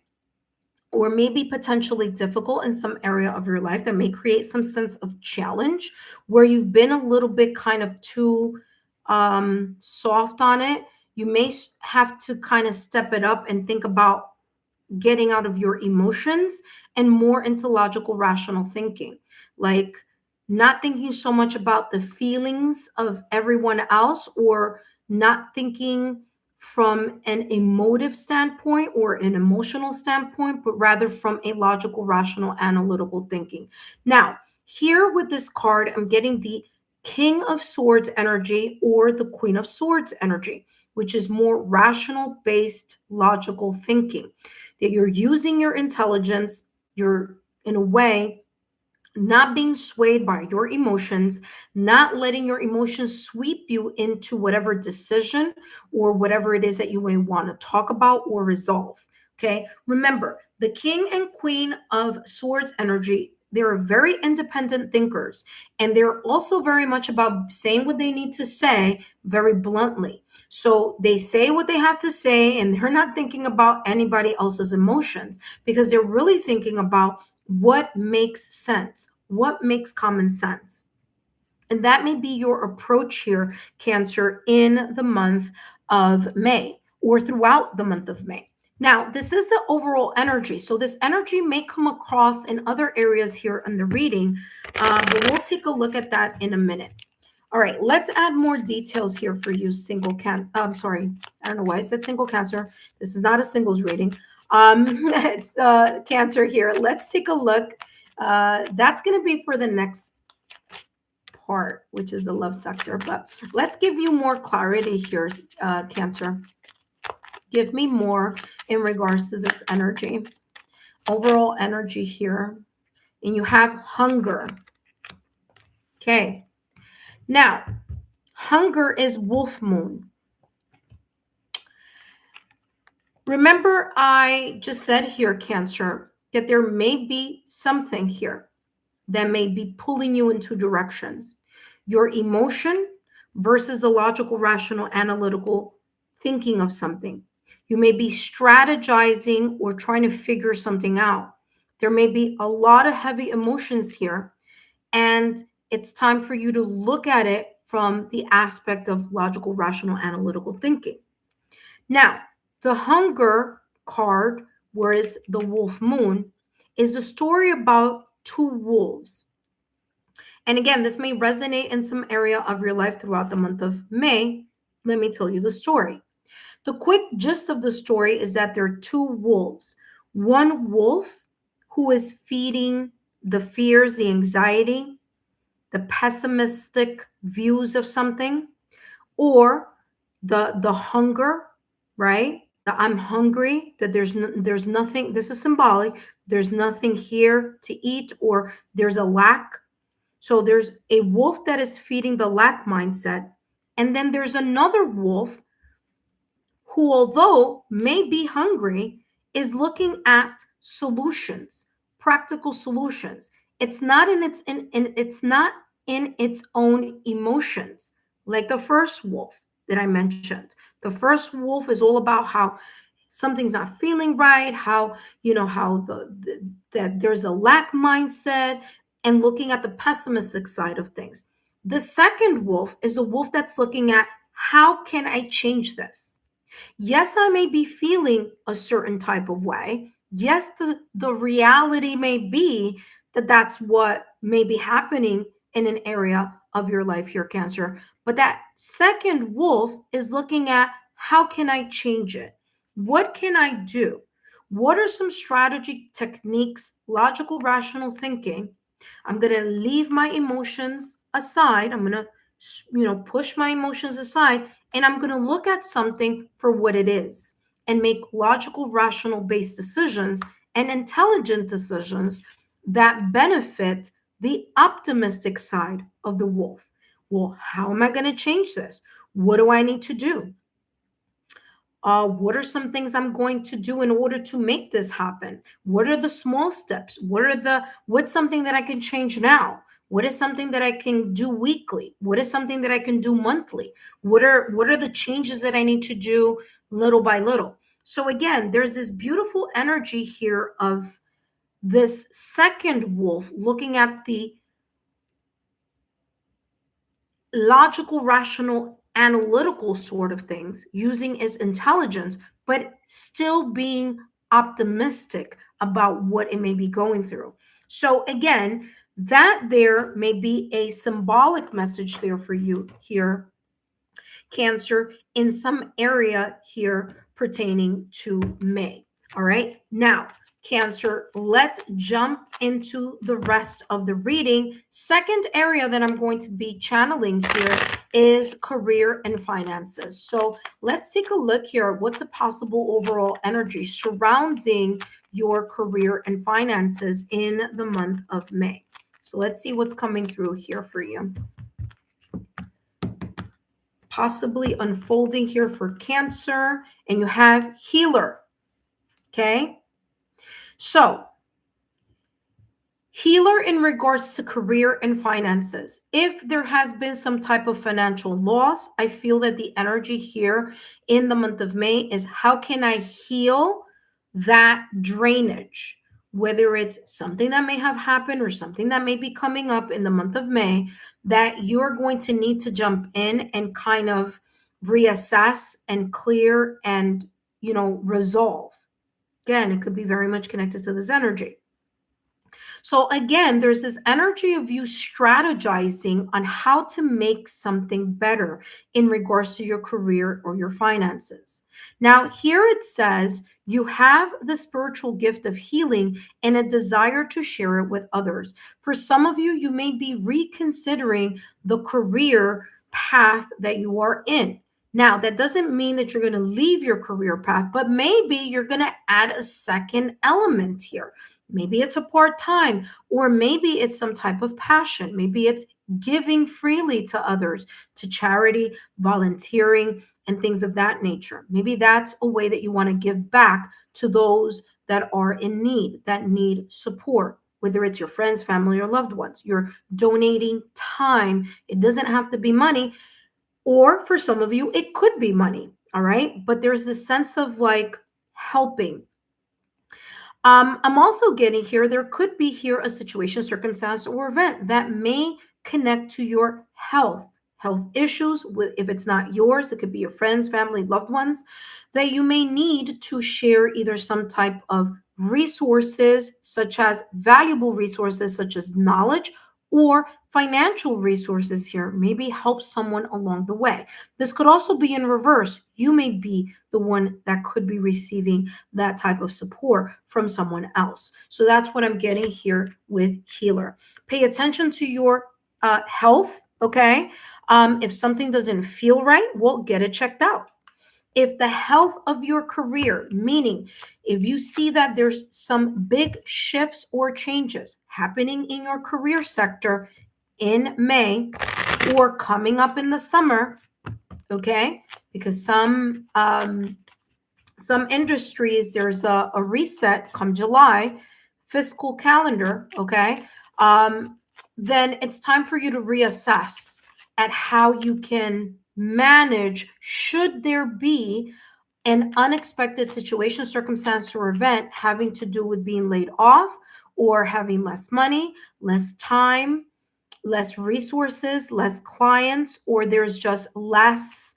Or maybe potentially difficult in some area of your life that may create some sense of challenge where you've been a little bit kind of too soft on it. You may have to kind of step it up and think about getting out of your emotions and more into logical, rational thinking. Like not thinking so much about the feelings of everyone else, or not thinking from an emotive standpoint or an emotional standpoint, but rather from a logical, rational, analytical thinking. Now, here with this card, I'm getting the King of Swords energy or the Queen of Swords energy, which is more rational based, logical thinking. That you're using your intelligence, you're in a way not being swayed by your emotions, not letting your emotions sweep you into whatever decision or whatever it is that you may want to talk about or resolve. Okay. Remember, the King and Queen of Swords energy, they're very independent thinkers, and they're also very much about saying what they need to say very bluntly. So they say what they have to say, and they're not thinking about anybody else's emotions because they're really thinking about what makes sense, what makes common sense. And that may be your approach here, Cancer, in the month of May or throughout the month of May. Now, this is the overall energy. So this energy may come across in other areas here in the reading, but we'll take a look at that in a minute. All right, let's add more details here for you, I'm sorry, I don't know why I said single Cancer. This is not a singles reading. It's Cancer here. Let's take a look. That's going to be for the next part, which is the love sector. But let's give you more clarity here, Cancer. Give me more in regards to this energy, overall energy here. And you have hunger. Okay. Now, hunger is wolf moon. Remember, I just said here, Cancer, that there may be something here that may be pulling you in two directions. Your emotion versus the logical, rational, analytical thinking of something. You may be strategizing or trying to figure something out. There may be a lot of heavy emotions here, and it's time for you to look at it from the aspect of logical, rational, analytical thinking. Now, the hunger card, whereas the wolf moon, is the story about two wolves. And again, this may resonate in some area of your life throughout the month of May. Let me tell you the story. The quick gist of the story is that there are two wolves. One wolf who is feeding the fears, the anxiety, the pessimistic views of something, or the hunger, right? That I'm hungry, that there's nothing, this is symbolic, there's nothing here to eat, or there's a lack. So there's a wolf that is feeding the lack mindset. And then there's another wolf who, although may be hungry, is looking at solutions, practical solutions. It's not it's not in its own emotions, like the first wolf that I mentioned. The first wolf is all about how something's not feeling right, how how that there's a lack mindset, and looking at the pessimistic side of things. The second wolf is the wolf that's looking at, how can I change this? Yes, I may be feeling a certain type of way. Yes, the reality may be that that's what may be happening in an area of your life here, Cancer. But that second wolf is looking at, how can I change it? What can I do? What are some strategy techniques, logical, rational thinking? I'm going to leave my emotions aside. I'm going to, push my emotions aside, and I'm going to look at something for what it is and make logical, rational based decisions and intelligent decisions that benefit the optimistic side of the wolf. Well, how am I going to change this? What do I need to do? What are some things I'm going to do in order to make this happen? What are the small steps? What's something that I can change now? What is something that I can do weekly? What is something that I can do monthly? What are the changes that I need to do little by little? So again, there's this beautiful energy here of this second wolf looking at the logical, rational, analytical sort of things, using its intelligence, but still being optimistic about what it may be going through. So, again, that there may be a symbolic message there for you here, Cancer, in some area here pertaining to May. All right. Now, Cancer, let's jump into the rest of the reading. Second area that I'm going to be channeling here is career and finances. So let's take a look here. What's a possible overall energy surrounding your career and finances in the month of May? So let's see what's coming through here for you. Possibly unfolding here for Cancer, and you have healer. Okay. So healer in regards to career and finances. If there has been some type of financial loss, I feel that the energy here in the month of May is, how can I heal that drainage? Whether it's something that may have happened or something that may be coming up in the month of May, that you're going to need to jump in and kind of reassess and clear and, resolve. Again, it could be very much connected to this energy. So again, there's this energy of you strategizing on how to make something better in regards to your career or your finances. Now, here it says you have the spiritual gift of healing and a desire to share it with others. For some of you, you may be reconsidering the career path that you are in. Now, that doesn't mean that you're going to leave your career path, but maybe you're going to add a second element here. Maybe it's a part-time, or maybe it's some type of passion. Maybe it's giving freely to others, to charity, volunteering, and things of that nature. Maybe that's a way that you want to give back to those that are in need, that need support, whether it's your friends, family, or loved ones. You're donating time. It doesn't have to be money, or for some of you, it could be money. All right. But there's this sense of like helping. I'm also getting here, there could be here a situation, circumstance, or event that may connect to your health issues. If it's not yours, it could be your friends, family, loved ones, that you may need to share either some type of resources, such as valuable resources, such as knowledge, or financial resources here, maybe help someone along the way. This could also be in reverse. You may be the one that could be receiving that type of support from someone else. So that's what I'm getting here with healer. Pay attention to your health, okay? If something doesn't feel right, well, get it checked out. If the health of your career, meaning if you see that there's some big shifts or changes happening in your career sector in May or coming up in the summer, okay? Because some Some industries, there's a reset come July, fiscal calendar, okay? Then it's time for you to reassess at how you can manage should there be an unexpected situation, circumstance, or event having to do with being laid off or having less money, less time, less resources, less clients, or there's just less,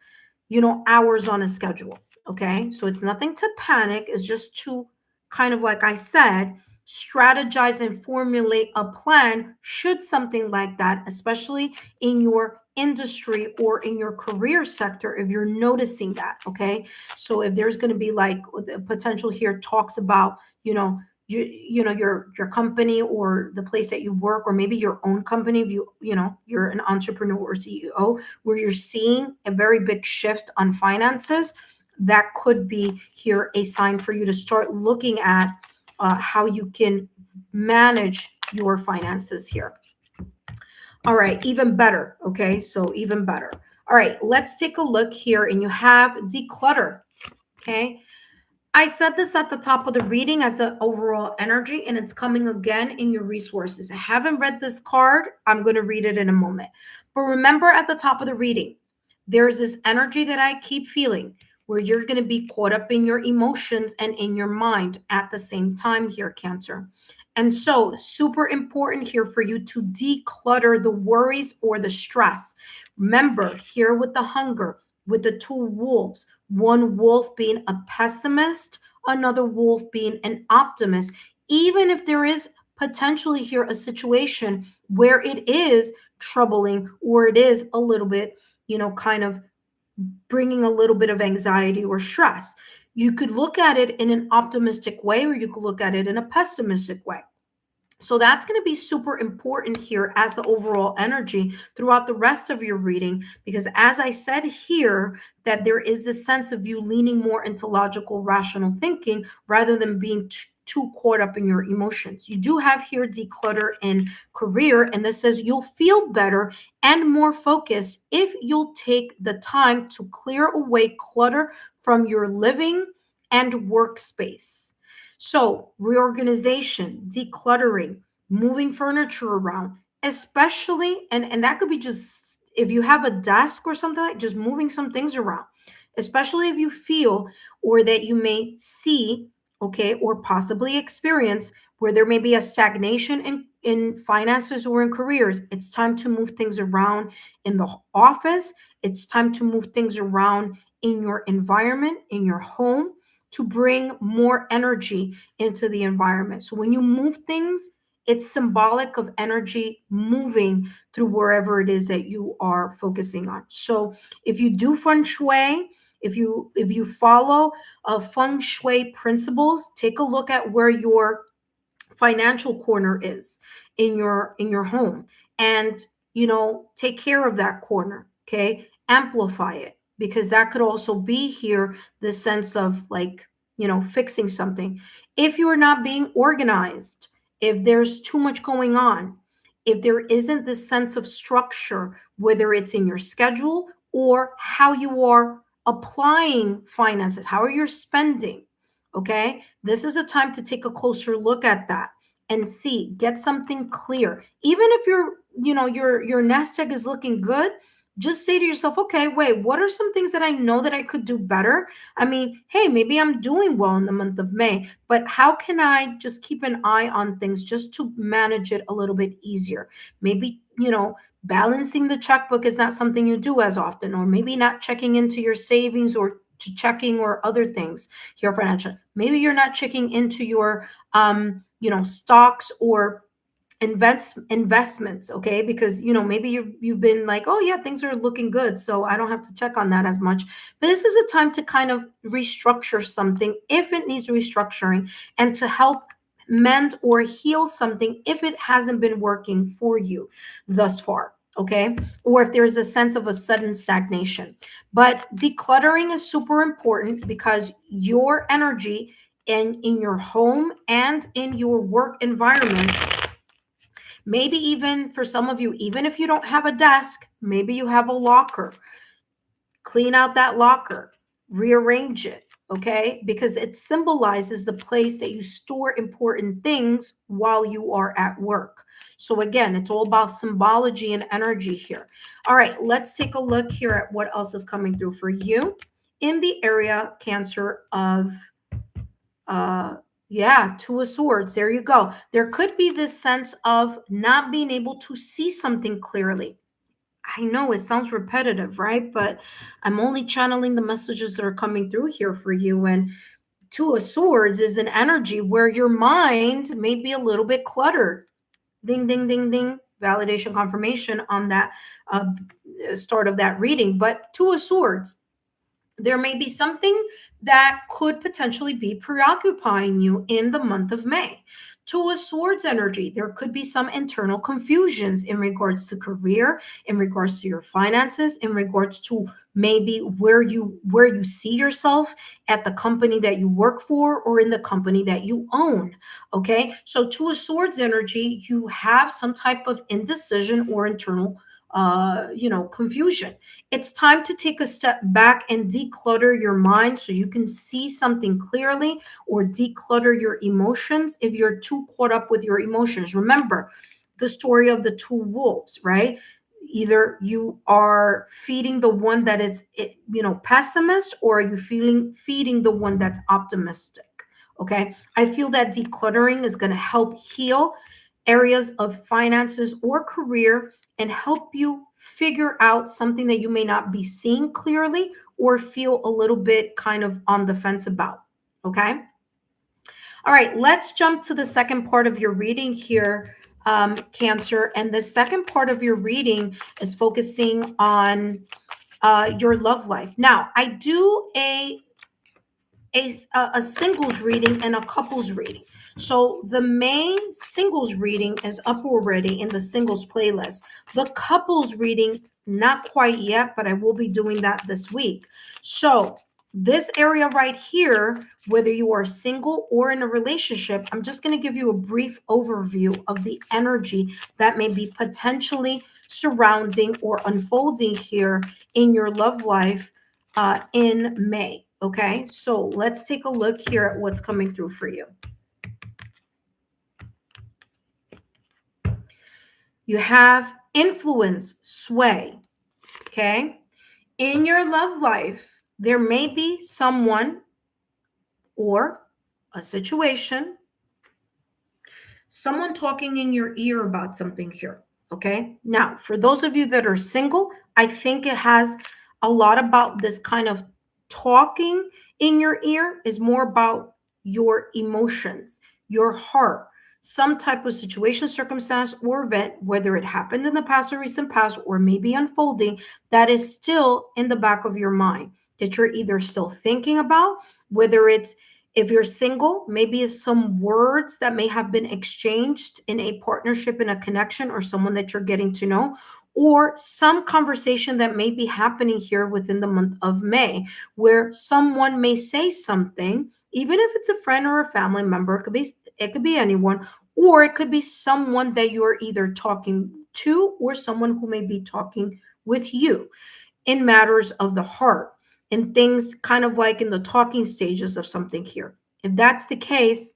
hours on a schedule. Okay. So it's nothing to panic. It's just to kind of, like I said, strategize and formulate a plan should something like that, especially in your industry or in your career sector, if you're noticing that. Okay. So if there's going to be like the potential here talks about, your company or the place that you work, or maybe your own company, if you're an entrepreneur or CEO, where you're seeing a very big shift on finances, that could be here a sign for you to start looking at how you can manage your finances here. All right, even better. Okay, so even better. All right, let's take a look here, and you have declutter. Okay, I said this at the top of the reading as an overall energy, and it's coming again in your resources. I haven't read this card. I'm going to read it in a moment. But remember, at the top of the reading, there's this energy that I keep feeling where you're going to be caught up in your emotions and in your mind at the same time here, Cancer. And so, super important here for you to declutter the worries or the stress. Remember, here with the hunger, with the two wolves, one wolf being a pessimist, another wolf being an optimist. Even if there is potentially here a situation where it is troubling or it is a little bit, kind of bringing a little bit of anxiety or stress, you could look at it in an optimistic way, or you could look at it in a pessimistic way. So that's going to be super important here as the overall energy throughout the rest of your reading, because as I said here, that there is this sense of you leaning more into logical, rational thinking rather than being too caught up in your emotions. You do have here declutter in career, and this says you'll feel better and more focused if you'll take the time to clear away clutter from your living and workspace. So, reorganization, decluttering, moving furniture around, especially, and that could be just if you have a desk or something, like just moving some things around, especially if you feel or that you may see, okay, or possibly experience where there may be a stagnation in finances or in careers. It's time to move things around in the office. It's time to move things around in your environment, in your home, to bring more energy into the environment. So when you move things, it's symbolic of energy moving through wherever it is that you are focusing on. So if you do feng shui, if you follow feng shui principles, take a look at where your financial corner is in your home, and take care of that corner. Okay, amplify it, because that could also be here the sense of like fixing something. If you are not being organized, if there's too much going on, if there isn't this sense of structure, whether it's in your schedule or how you are applying finances, how are you spending, okay, this is a time to take a closer look at that and see, get something clear. Even if your nest egg is looking good, just say to yourself, okay, wait, what are some things that I know that I could do better? I mean, hey, maybe I'm doing well in the month of May, but how can I just keep an eye on things just to manage it a little bit easier? Maybe, balancing the checkbook is not something you do as often, or maybe not checking into your savings or to checking or other things here financial. Maybe you're not checking into your stocks or investments, okay, because maybe you've been like, oh yeah, things are looking good, so I don't have to check on that as much. But this is a time to kind of restructure something if it needs restructuring, and to help mend or heal something if it hasn't been working for you thus far, okay, or if there's a sense of a sudden stagnation. But decluttering is super important because your energy in your home and in your work environment, maybe even for some of you, even if you don't have a desk, maybe you have a locker. Clean out that locker, rearrange it, okay? Because it symbolizes the place that you store important things while you are at work. So again, it's all about symbology and energy here. All right, let's take a look here at what else is coming through for you in the area, Cancer, of yeah, Two of Swords. There you go. There could be this sense of not being able to see something clearly. I know it sounds repetitive, right? But I'm only channeling the messages that are coming through here for you. And Two of Swords is an energy where your mind may be a little bit cluttered. Ding, ding, ding, ding. Validation confirmation on that uh, start of that reading. But Two of Swords, there may be something that could potentially be preoccupying you in the month of May. Two of Swords energy, there could be some internal confusions in regards to career, in regards to your finances, in regards to maybe where you see yourself at the company that you work for or in the company that you own. Okay, so Two of Swords energy, you have some type of indecision or internal confusion. It's time to take a step back and declutter your mind so you can see something clearly, or declutter your emotions if you're too caught up with your emotions. Remember the story of the two wolves, right? Either you are feeding the one that is pessimist, or are you feeding the one that's optimistic. Okay, I feel that decluttering is going to help heal areas of finances or career and help you figure out something that you may not be seeing clearly or feel a little bit kind of on the fence about. Okay. All right. Let's jump to the second part of your reading here, Cancer. And the second part of your reading is focusing on your love life. Now, I do a singles reading and a couples reading. So the main singles reading is up already in the singles playlist. The couples reading, not quite yet, but I will be doing that this week. So this area right here, whether you are single or in a relationship, I'm just going to give you a brief overview of the energy that may be potentially surrounding or unfolding here in your love life in May. Okay, so let's take a look here at what's coming through for you. You have influence, sway. Okay, in your love life, there may be someone or a situation, someone talking in your ear about something here. Okay, now for those of you that are single, I think it has a lot about this kind of talking in your ear is more about your emotions, your heart, some type of situation, circumstance, or event, whether it happened in the past or recent past, or maybe unfolding, that is still in the back of your mind that you're either still thinking about, whether it's, if you're single, maybe it's some words that may have been exchanged in a partnership, in a connection, or someone that you're getting to know, or some conversation that may be happening here within the month of May, where someone may say something, even if it's a friend or a family member, it could be anyone, or it could be someone that you're either talking to or someone who may be talking with you in matters of the heart, and things kind of like in the talking stages of something here. If that's the case,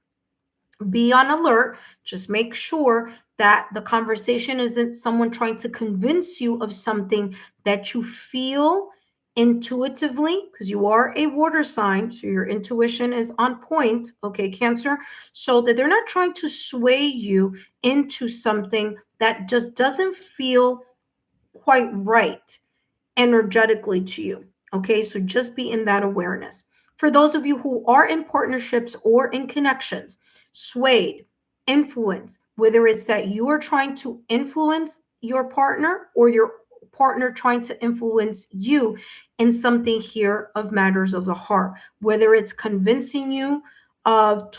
be on alert. Just make sure that the conversation isn't someone trying to convince you of something that you feel intuitively, because you are a water sign, so your intuition is on point, okay, Cancer, so that they're not trying to sway you into something that just doesn't feel quite right energetically to you. Okay, so just be in that awareness. For those of you who are in partnerships or in connections, swayed, influence, whether it's that you are trying to influence your partner or your partner trying to influence you in something here of matters of the heart, whether it's convincing you of,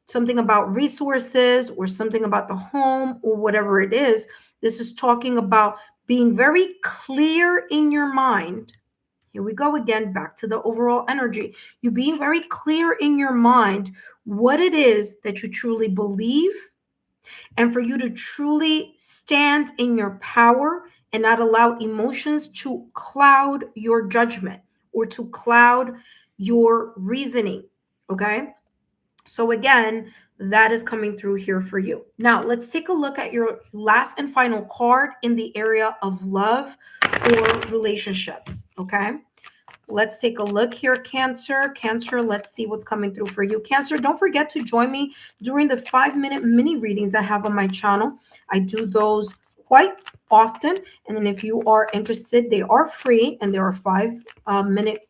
something about resources or something about the home or whatever it is. This is talking about being very clear in your mind. Here we go again, back to the overall energy. You being very clear in your mind what it is that you truly believe, and for you to truly stand in your power and not allow emotions to cloud your judgment or to cloud your reasoning. Okay. So again, that is coming through here for you. Now, let's take a look at your last and final card in the area of love or relationships. Okay. Let's take a look here, Cancer. Cancer, let's see what's coming through for you. Cancer, don't forget to join me during the 5-minute mini readings I have on my channel. I do those quite often. And then if you are interested, they are free, and there are 5-minute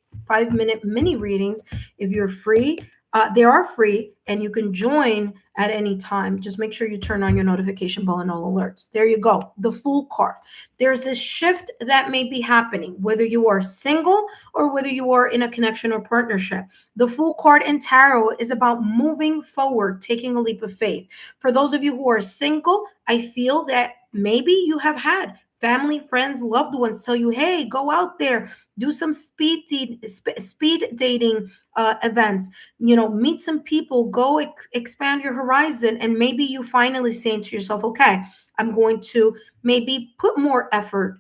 mini readings. If you're free, they are free, and you can join at any time. Just make sure you turn on your notification bell and all alerts. There you go. The Fool card. There's this shift that may be happening, whether you are single or whether you are in a connection or partnership. The Fool card in tarot is about moving forward, taking a leap of faith. For those of you who are single, I feel that maybe you have had family, friends, loved ones tell you, hey, go out there, do some speed dating events, meet some people, go expand your horizon. And maybe you finally saying to yourself, okay, I'm going to maybe put more effort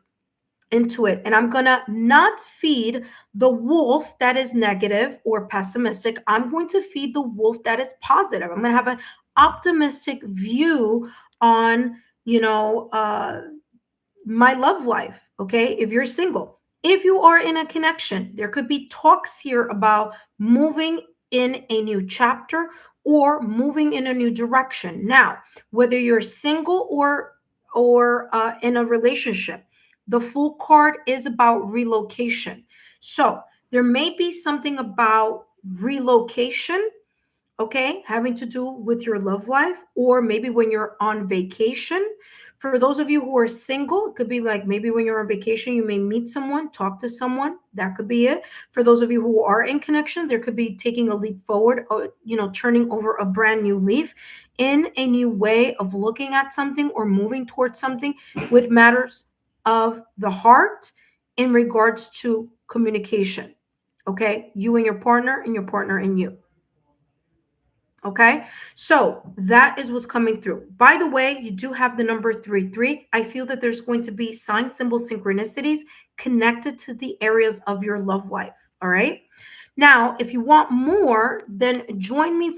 into it, and I'm gonna not feed the wolf that is negative or pessimistic. I'm going to feed the wolf that is positive. I'm gonna have an optimistic view on my love life. Okay, if you're single, if you are in a connection, there could be talks here about moving in a new chapter or moving in a new direction. Now, whether you're single or in a relationship, the Fool card is about relocation. So there may be something about relocation, okay, having to do with your love life, or maybe when you're on vacation. For those of you who are single, it could be like maybe when you're on vacation, you may meet someone, talk to someone. That could be it. For those of you who are in connection, there could be taking a leap forward, or, turning over a brand new leaf in a new way of looking at something or moving towards something with matters of the heart in regards to communication. Okay. You and your partner, and your partner and you. Okay, so that is what's coming through. By the way, you do have the number 33. I feel that there's going to be sign symbol synchronicities connected to the areas of your love life. All right. Now, if you want more, then join me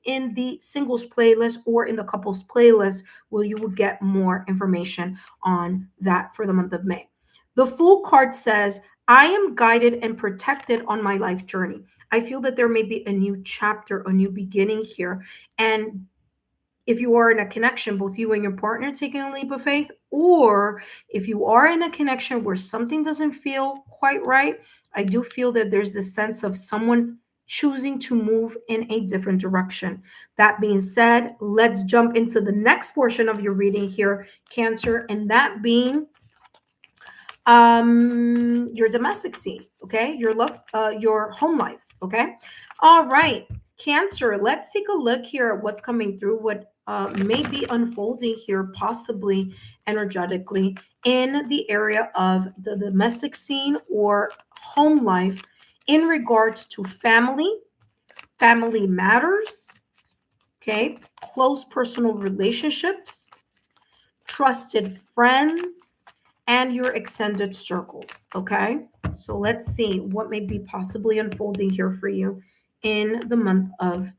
in the singles playlist or in the couples playlist, where you will get more information on that for the month of May. The Fool card says, I am guided and protected on my life journey. I feel that there may be a new chapter, a new beginning here. And if you are in a connection, both you and your partner taking a leap of faith, or if you are in a connection where something doesn't feel quite right, I do feel that there's this sense of someone choosing to move in a different direction. That being said, let's jump into the next portion of your reading here, Cancer, and that being your domestic scene, okay, your love, your home life. Okay. All right. Cancer, let's take a look here at what's coming through, what may be unfolding here, possibly energetically, in the area of the domestic scene or home life in regards to family matters, okay, close personal relationships, trusted friends, and your extended circles. Okay. So let's see what may be possibly unfolding here for you in the month of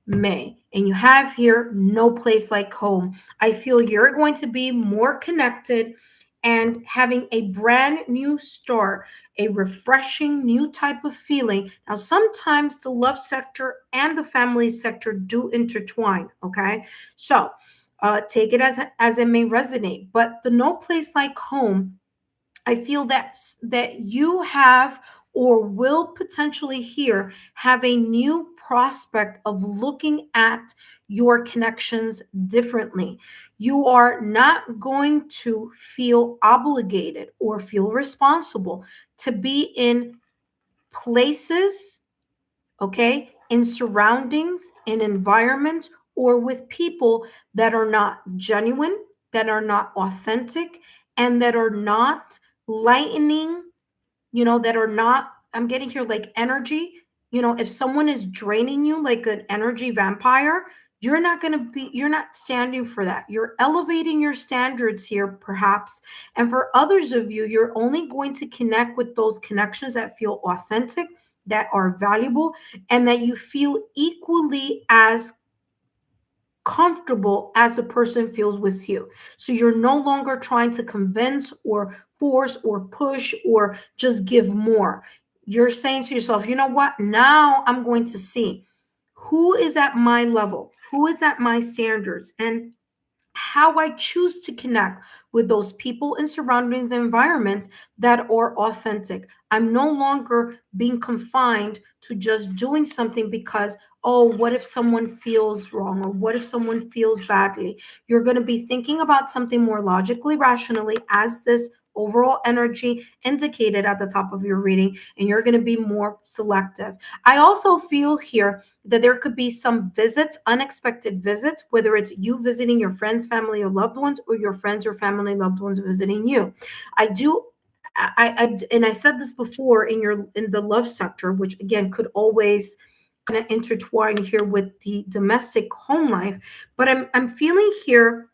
May. And you have here no place like home. I feel you're going to be more connected and having a brand new start, a refreshing new type of feeling. Now, sometimes the love sector and the family sector do intertwine. Okay. So take it as it may resonate. But the no place like home, I feel that you have or will potentially here have a new prospect of looking at your connections differently. You are not going to feel obligated or feel responsible to be in places, okay, in surroundings, in environments, or with people that are not genuine, that are not authentic, and that are not lightening, that are not, I'm getting here like energy. If someone is draining you like an energy vampire, you're not standing for that. You're elevating your standards here, perhaps. And for others of you, you're only going to connect with those connections that feel authentic, that are valuable and that you feel equally as comfortable as a person feels with you. So you're no longer trying to convince or force or push or just give more. You're saying to yourself, you know what? Now I'm going to see who is at my level, who is at my standards, and how I choose to connect with those people and surroundings and environments that are authentic. I'm no longer being confined to just doing something because, oh, what if someone feels wrong or what if someone feels badly? You're going to be thinking about something more logically, rationally, as this overall energy indicated at the top of your reading, and you're going to be more selective. I also feel here that there could be some visits, unexpected visits, whether it's you visiting your friends, family, or loved ones, or your friends or family, loved ones visiting you. I do. And I said this before in the love sector, which again could always kind of intertwine here with the domestic home life. But I'm feeling here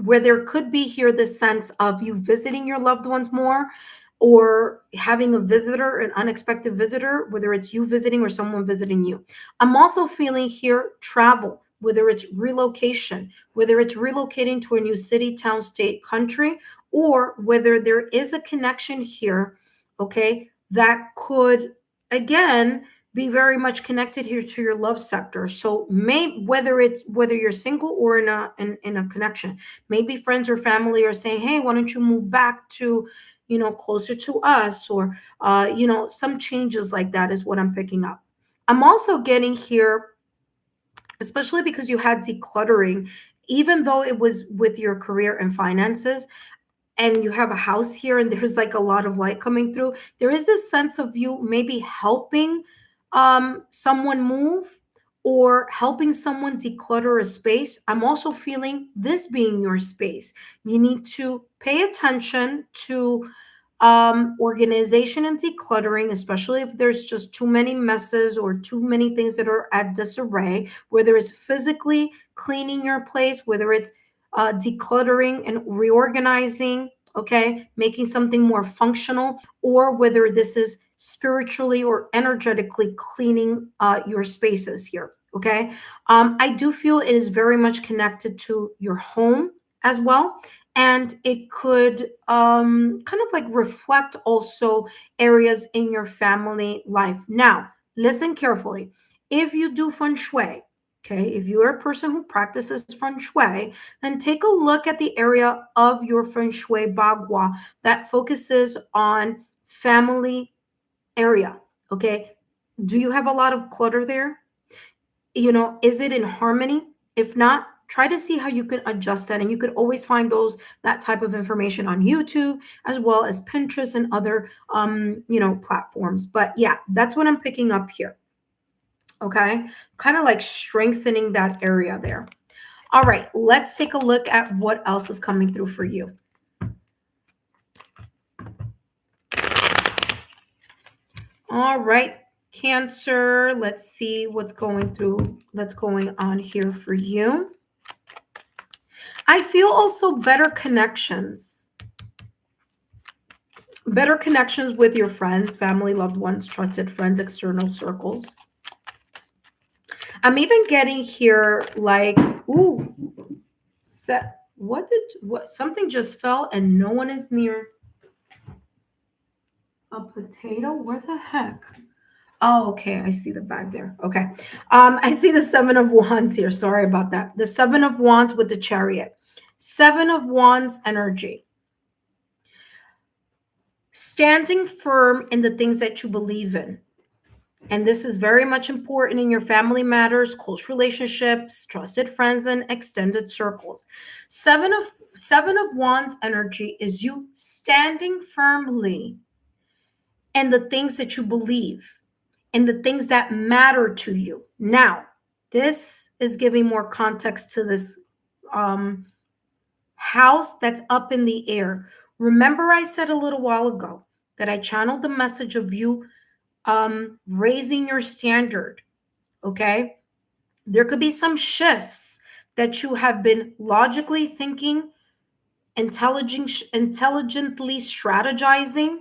where there could be here the sense of you visiting your loved ones more or having a visitor, an unexpected visitor, whether it's you visiting or someone visiting you. I'm also feeling here travel, whether it's relocation, whether it's relocating to a new city, town, state, country, or whether there is a connection here, okay, that could, again, be very much connected here to your love sector. So whether you're single or in a connection, maybe friends or family are saying, hey, why don't you move back to, closer to us, or some changes like that is what I'm picking up. I'm also getting here, especially because you had decluttering, even though it was with your career and finances, and you have a house here and there's like a lot of light coming through, there is this sense of you maybe helping someone move or helping someone declutter a space. I'm also feeling this being your space. You need to pay attention to organization and decluttering, especially if there's just too many messes or too many things that are at disarray, whether it's physically cleaning your place, whether it's decluttering and reorganizing, okay, making something more functional, or whether this is spiritually or energetically cleaning your spaces here, okay. I do feel it is very much connected to your home as well, and it could kind of like reflect also areas in your family life. Now, listen carefully. If you do feng shui, okay, if you're a person who practices feng shui, then take a look at the area of your feng shui bagua that focuses on family area, okay? Do you have a lot of clutter there? Is it in harmony? If not, try to see how you can adjust that. And you could always find that type of information on YouTube as well as Pinterest and other platforms. But yeah, that's what I'm picking up here. Okay, kind of like strengthening that area there. All right, let's take a look at what else is coming through for you. All right, Cancer, let's see what's going on here for you. I feel also better connections with your friends, family, loved ones, trusted friends, external circles. I'm even getting here like, ooh, something just fell and no one is near. A potato? Where the heck? Oh, okay. I see the bag there. Okay. I see the 7 of Wands here. Sorry about that. The 7 of Wands with the Chariot. 7 of Wands energy. Standing firm in the things that you believe in. And this is very much important in your family matters, close relationships, trusted friends, and extended circles. 7 of Wands energy is you standing firmly in the things that you believe and the things that matter to you. Now, this is giving more context to this house that's up in the air. Remember, I said a little while ago that I channeled the message of you raising your standard, okay? There could be some shifts that you have been logically thinking, intelligently strategizing,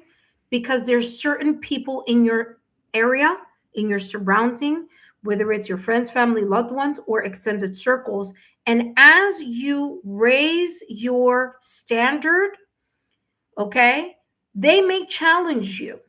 because there's certain people in your area, in your surrounding, whether it's your friends, family, loved ones, or extended circles. And as you raise your standard, okay, they may challenge you.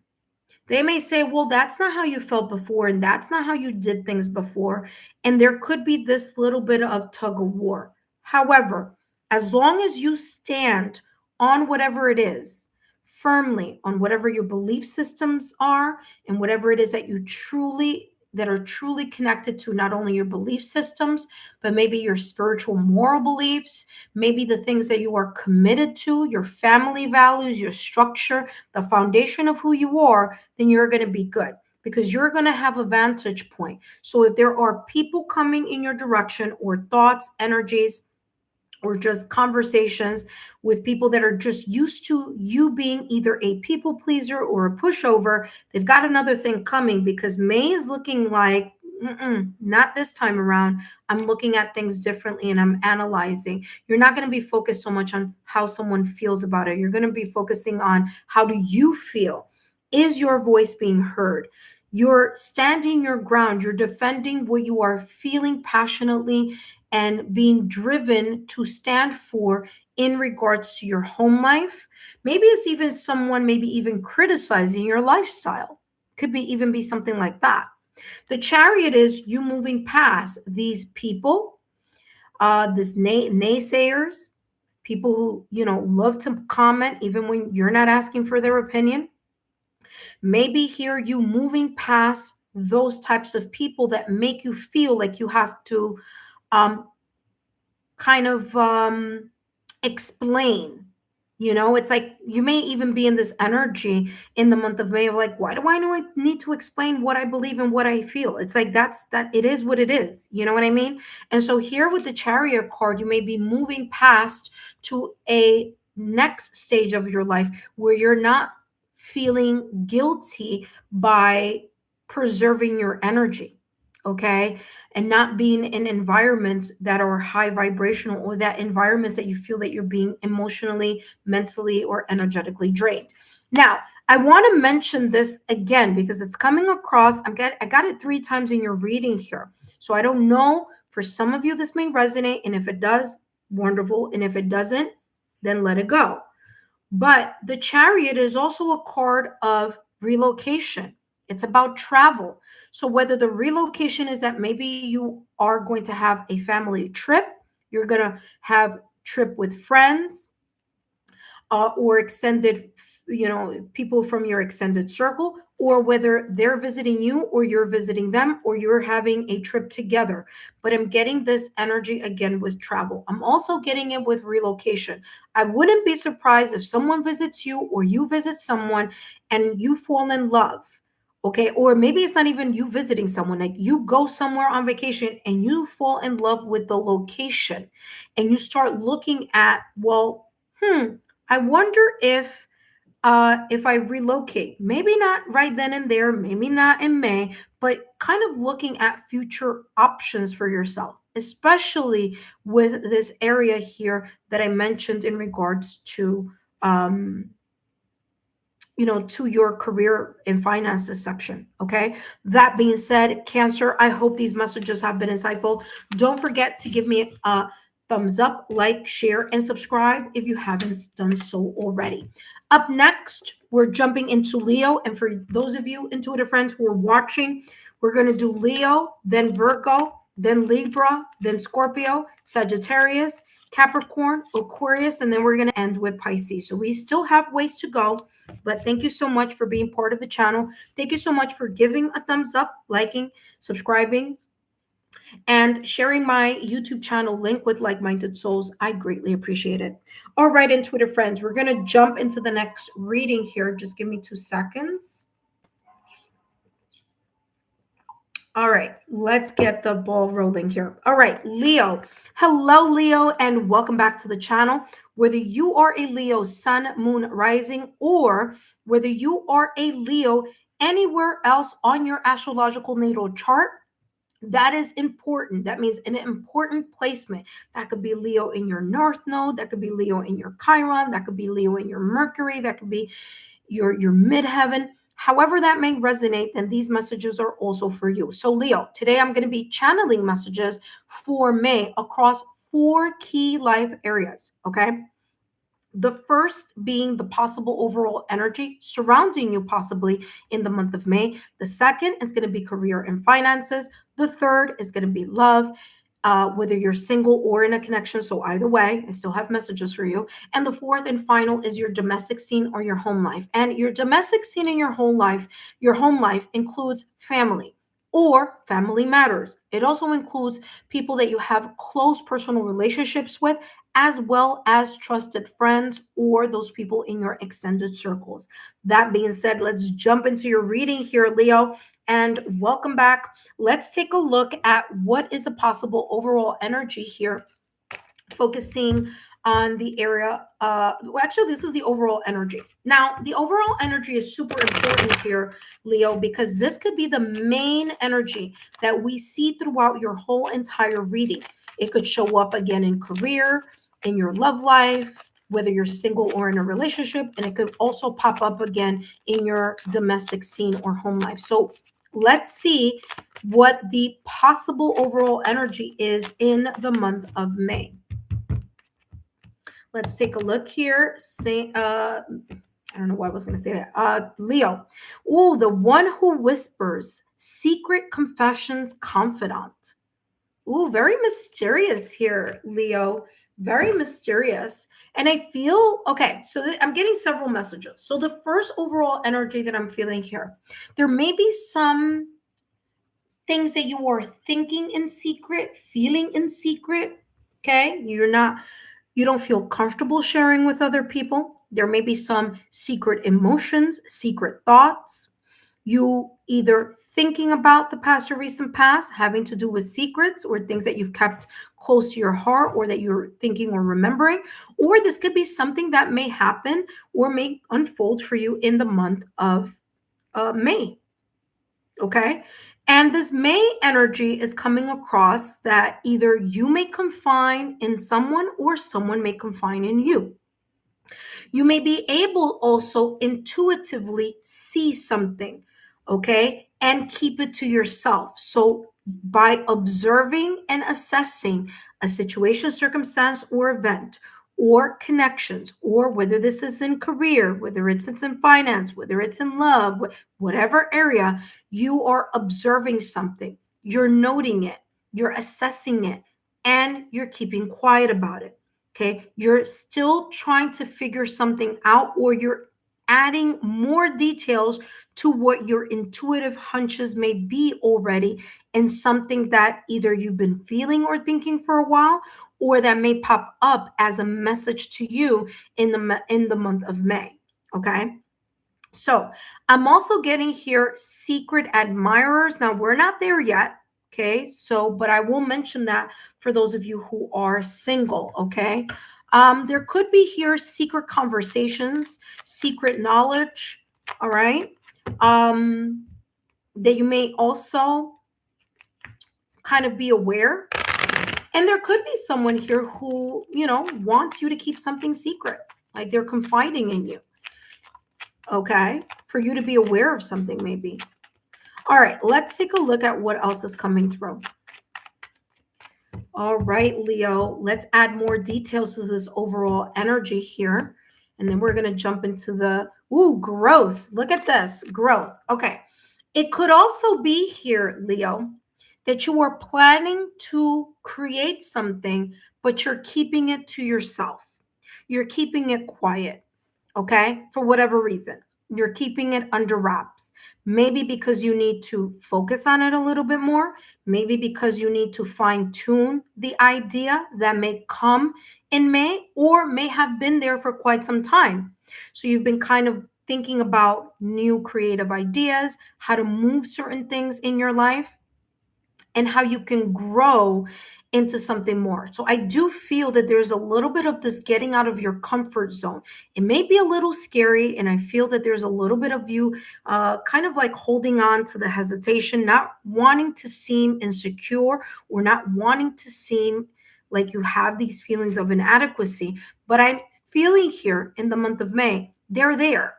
They may say, well, that's not how you felt before, and that's not how you did things before. And there could be this little bit of tug of war. However, as long as you stand on whatever it is, firmly on whatever your belief systems are, and whatever it is that are truly connected to not only your belief systems, but maybe your spiritual moral beliefs, maybe the things that you are committed to, your family values, your structure, the foundation of who you are, then you're going to be good, because you're going to have a vantage point. So if there are people coming in your direction, or thoughts, energies, or just conversations with people that are just used to you being either a people pleaser or a pushover, they've got another thing coming, because May is looking like, not this time around. I'm looking at things differently, and I'm analyzing. You're not going to be focused so much on how someone feels about it. You're going to be focusing on, how do you feel? Is your voice being heard? You're standing your ground. You're defending what you are feeling passionately and being driven to stand for in regards to your home life. Maybe it's even someone maybe even criticizing your lifestyle. Could be even be something like that. The Chariot is you moving past these people, this naysayers, people who, love to comment even when you're not asking for their opinion. Maybe here you moving past those types of people that make you feel like you have to um, kind of explain. It's like you may even be in this energy in the month of May of like, why do I need to explain what I believe and what I feel? It's like that it is what it is. You know what I mean? And so here with the Chariot card, you may be moving past to a next stage of your life where you're not feeling guilty by preserving your energy. Okay, and not being in environments that are high vibrational, or that environments that you feel that you're being emotionally, mentally, or energetically drained. Now, I want to mention this again because it's coming across. I got it 3 times in your reading here. So I don't know, for some of you this may resonate, and if it does, wonderful, and if it doesn't, then let it go. But the Chariot is also a card of relocation. It's about travel. So whether the relocation is that maybe you are going to have a family trip, you're going to have trip with friends, or extended, people from your extended circle, or whether they're visiting you or you're visiting them, or you're having a trip together. But I'm getting this energy again with travel. I'm also getting it with relocation. I wouldn't be surprised if someone visits you, or you visit someone, and you fall in love. Okay, or maybe it's not even you visiting someone, like you go somewhere on vacation and you fall in love with the location, and you start looking at, well, I wonder if I relocate, maybe not right then and there, maybe not in May, but kind of looking at future options for yourself, especially with this area here that I mentioned in regards to, to your career and finances section. Okay. That being said, Cancer, I hope these messages have been insightful. Don't forget to give me a thumbs up, like, share, and subscribe if you haven't done so already. Up next, we're jumping into Leo. And for those of you intuitive friends who are watching, we're going to do Leo, then Virgo, then Libra, then Scorpio, Sagittarius, Capricorn, Aquarius, and then we're going to end with Pisces. So we still have ways to go, but thank you so much for being part of the channel. Thank you so much for giving a thumbs up, liking, subscribing, and sharing my YouTube channel link with like-minded souls. I greatly appreciate it. All right, intuitive friends, we're going to jump into the next reading here. Just give me 2 seconds. All right, let's get the ball rolling here. All right, Leo. Hello, Leo, and welcome back to the channel. Whether you are a Leo sun, moon, rising, or whether you are a Leo anywhere else on your astrological natal chart, that is important. That means an important placement. That could be Leo in your North Node. That could be Leo in your Chiron. That could be Leo in your Mercury. That could be your midheaven. However that may resonate, then these messages are also for you. So Leo, today I'm going to be channeling messages for May across 4 key life areas, okay? The first being the possible overall energy surrounding you possibly in the month of May. The second is going to be career and finances. The third is going to be love, whether you're single or in a connection. So either way, I still have messages for you. And the fourth and final is your domestic scene or your home life. And your domestic scene in your home life includes family or family matters. It also includes people that you have close personal relationships with, as well as trusted friends or those people in your extended circles. That being said, let's jump into your reading here, Leo, and welcome back. Let's take a look at what is the possible overall energy here, focusing on the area. Actually, this is the overall energy. Now, the overall energy is super important here, Leo, because this could be the main energy that we see throughout your whole entire reading. It could show up again in career, in your love life, whether you're single or in a relationship, and it could also pop up again in your domestic scene or home life. So let's see what the possible overall energy is in the month of May. Let's take a look here. I don't know why I was going to say that. Leo. Oh, the one who whispers, secret confessions confidant. Ooh, very mysterious here, Leo. Very mysterious. And I feel, okay, so I'm getting several messages. So the first overall energy that I'm feeling here, there may be some things that you are thinking in secret, feeling in secret, okay? You don't feel comfortable sharing with other people. There may be some secret emotions, secret thoughts. You either thinking about the past or recent past having to do with secrets or things that you've kept close to your heart or that you're thinking or remembering, or this could be something that may happen or may unfold for you in the month of May. Okay. And this May energy is coming across that either you may confine in someone or someone may confine in you. You may be able also intuitively see something, okay, and keep it to yourself. So by observing and assessing a situation, circumstance, or event, or connections, or whether this is in career, whether it's in finance, whether it's in love, whatever area, you are observing something, you're noting it, you're assessing it, and you're keeping quiet about it. Okay, you're still trying to figure something out, or you're adding more details to what your intuitive hunches may be already in something that either you've been feeling or thinking for a while, or that may pop up as a message to you in the month of May. Okay. So I'm also getting here secret admirers. Now we're not there yet. Okay. So, but I will mention that for those of you who are single. Okay. There could be here secret conversations, secret knowledge. All right. That you may also kind of be aware. And there could be someone here who, wants you to keep something secret, like they're confiding in you. Okay, for you to be aware of something maybe. All right, let's take a look at what else is coming through. All right, Leo, let's add more details to this overall energy here. And then we're going to jump into the, growth. Look at this, growth. Okay, it could also be here, Leo, that you are planning to create something, but you're keeping it to yourself. You're keeping it quiet. Okay, for whatever reason, you're keeping it under wraps. Maybe because you need to focus on it a little bit more. Maybe because you need to fine tune the idea that may come in May or may have been there for quite some time. So you've been kind of thinking about new creative ideas, how to move certain things in your life, and how you can grow into something more. So I do feel that there's a little bit of this getting out of your comfort zone. It may be a little scary, and I feel that there's a little bit of you kind of like holding on to the hesitation, not wanting to seem insecure or not wanting to seem like you have these feelings of inadequacy. But I'm feeling here in the month of May, they're there.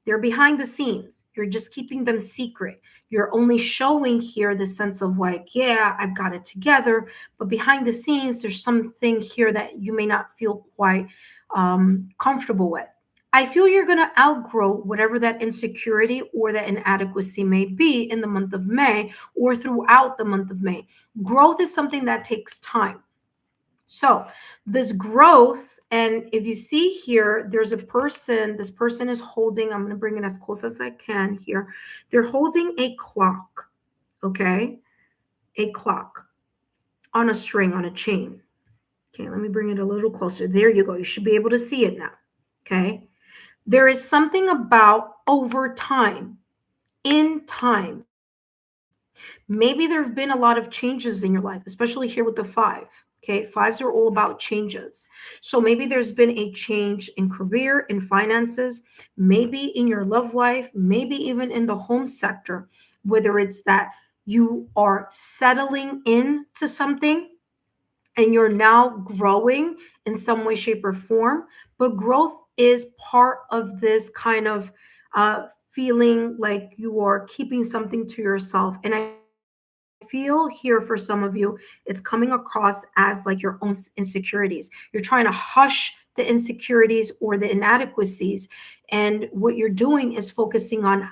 They're behind the scenes. You're just keeping them secret. You're only showing here the sense of like, yeah, I've got it together. But behind the scenes, there's something here that you may not feel quite comfortable with. I feel you're going to outgrow whatever that insecurity or that inadequacy may be in the month of May or throughout the month of May. Growth is something that takes time. So this growth, and if you see here, there's a person, this person is holding, I'm going to bring it as close as I can here. They're holding a clock, okay? A clock on a string, on a chain. Okay, let me bring it a little closer. There you go. You should be able to see it now, okay? There is something about over time, in time. Maybe there have been a lot of changes in your life, especially here with the 5. Okay, 5s are all about changes. So maybe there's been a change in career, in finances, maybe in your love life, maybe even in the home sector, whether it's that you are settling into something and you're now growing in some way, shape, or form. But growth is part of this kind of feeling like you are keeping something to yourself. And I feel here for some of you, it's coming across as like your own insecurities. You're trying to hush the insecurities or the inadequacies. And what you're doing is focusing on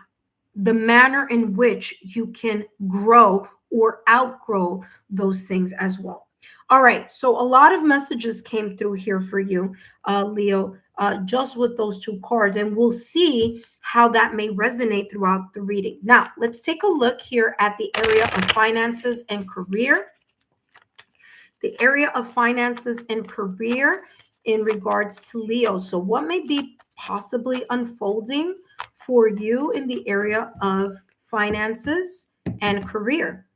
the manner in which you can grow or outgrow those things as well. All right, so a lot of messages came through here for you, Leo, just with those 2 cards, and we'll see how that may resonate throughout the reading. Now, let's take a look here at the area of finances and career. The area of finances and career in regards to Leo. So what may be possibly unfolding for you in the area of finances and career?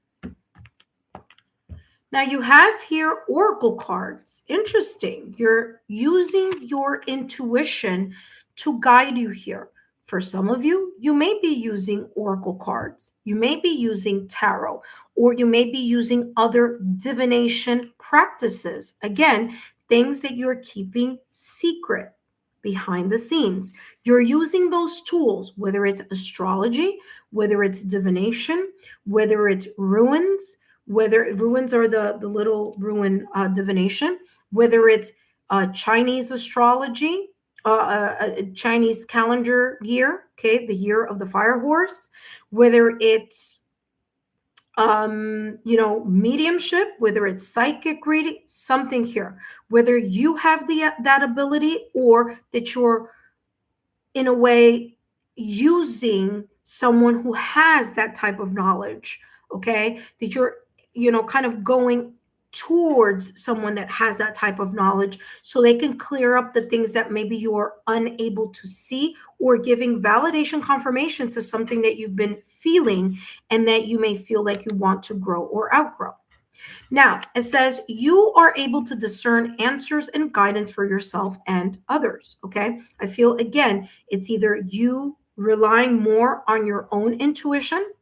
Now you have here oracle cards. Interesting. You're using your intuition to guide you here. For some of you, you may be using oracle cards. You may be using tarot, or you may be using other divination practices. Again, things that you're keeping secret behind the scenes. You're using those tools, whether it's astrology, whether it's divination, whether it's runes, whether ruins are the little ruin divination, whether it's Chinese astrology, Chinese calendar year, okay, the year of the fire horse, whether it's mediumship, whether it's psychic reading, something here, whether you have that ability or that you're in a way using someone who has that type of knowledge, okay, that you're kind of going towards someone that has that type of knowledge so they can clear up the things that maybe you are unable to see, or giving validation confirmation to something that you've been feeling and that you may feel like you want to grow or outgrow. Now, it says you are able to discern answers and guidance for yourself and others, okay? I feel, again, it's either you relying more on your own intuition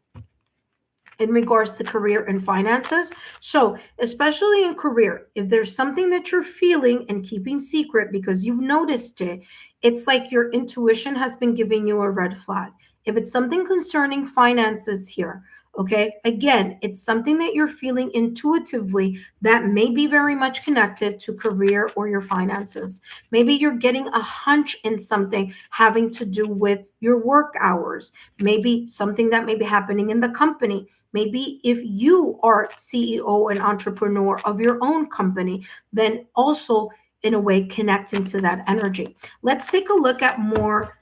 in regards to career and finances. So especially in career, if there's something that you're feeling and keeping secret because you've noticed it, it's like your intuition has been giving you a red flag. If it's something concerning finances here, okay, again, it's something that you're feeling intuitively that may be very much connected to career or your finances. Maybe you're getting a hunch in something having to do with your work hours, maybe something that may be happening in the company. Maybe if you are CEO and entrepreneur of your own company, then also in a way connecting to that energy. Let's take a look at more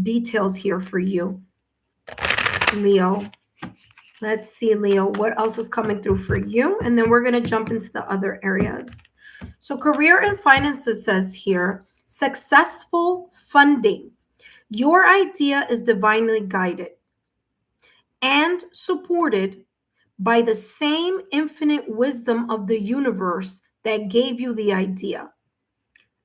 details here for you, Leo. Let's see, Leo, what else is coming through for you? And then we're going to jump into the other areas. So career and finances says here, successful funding. Your idea is divinely guided and supported by the same infinite wisdom of the universe that gave you the idea.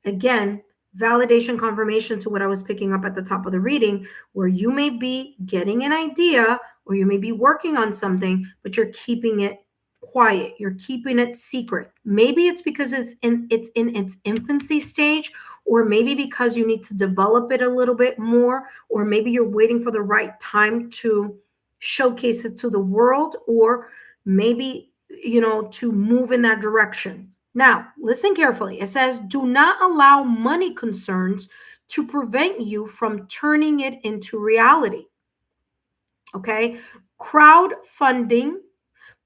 Again, validation confirmation to what I was picking up at the top of the reading, where you may be getting an idea or you may be working on something, but you're keeping it quiet. You're keeping it secret. Maybe it's because it's in its infancy stage, or maybe because you need to develop it a little bit more, or maybe you're waiting for the right time to showcase it to the world, or maybe to move in that direction. Now, listen carefully. It says, do not allow money concerns to prevent you from turning it into reality. Okay? Crowdfunding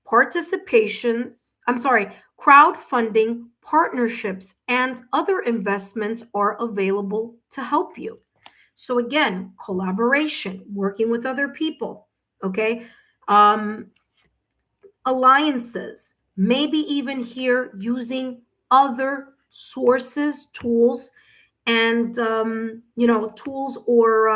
participations, I'm sorry, crowdfunding, partnerships, and other investments are available to help you. So again, collaboration, working with other people, okay? Alliances, maybe even here using other sources, tools, and tools, or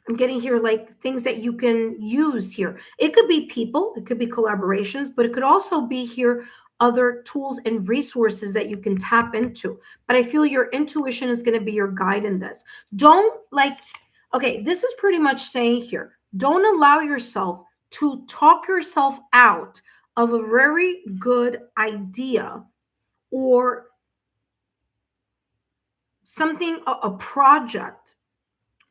I'm getting here like things that you can use here. It could be people, it could be collaborations, but it could also be here other tools and resources that you can tap into. But I feel your intuition is going to be your guide in this. Don't okay, this is pretty much saying here, don't allow yourself to talk yourself out of a very good idea, or something, a project,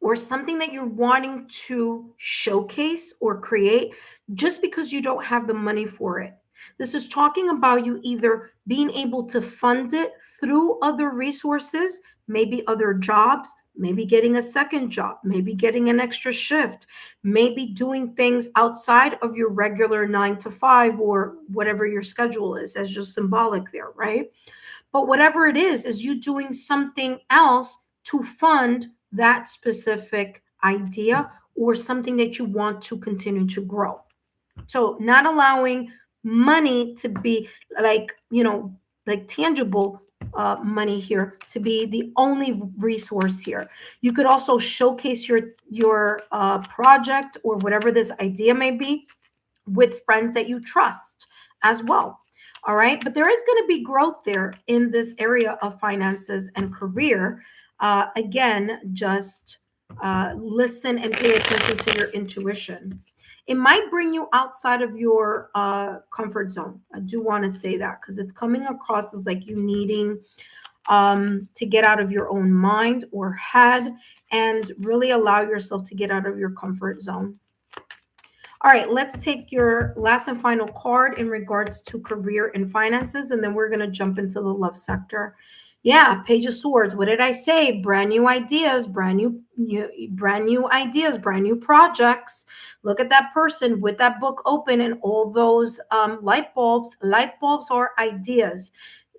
or something that you're wanting to showcase or create, just because you don't have the money for it. This is talking about you either being able to fund it through other resources, maybe other jobs, maybe getting a second job, maybe getting an extra shift, maybe doing things outside of your regular 9 to 5, or whatever your schedule is, as just symbolic there, right? But whatever it is you doing something else to fund that specific idea, or something that you want to continue to grow. So not allowing money to be like tangible money here to be the only resource here. You could also showcase your project, or whatever this idea may be, with friends that you trust as well. All right. But there is going to be growth there in this area of finances and career. Again, just listen and pay attention to your intuition. It might bring you outside of your comfort zone. I do want to say that, because it's coming across as like you needing to get out of your own mind or head, and really allow yourself to get out of your comfort zone. All right, let's take your last and final card in regards to career and finances, and then we're going to jump into the love sector. Yeah, Page of Swords. What did I say? Brand new ideas, brand new ideas, brand new projects. Look at that person with that book open and all those light bulbs. Light bulbs are ideas.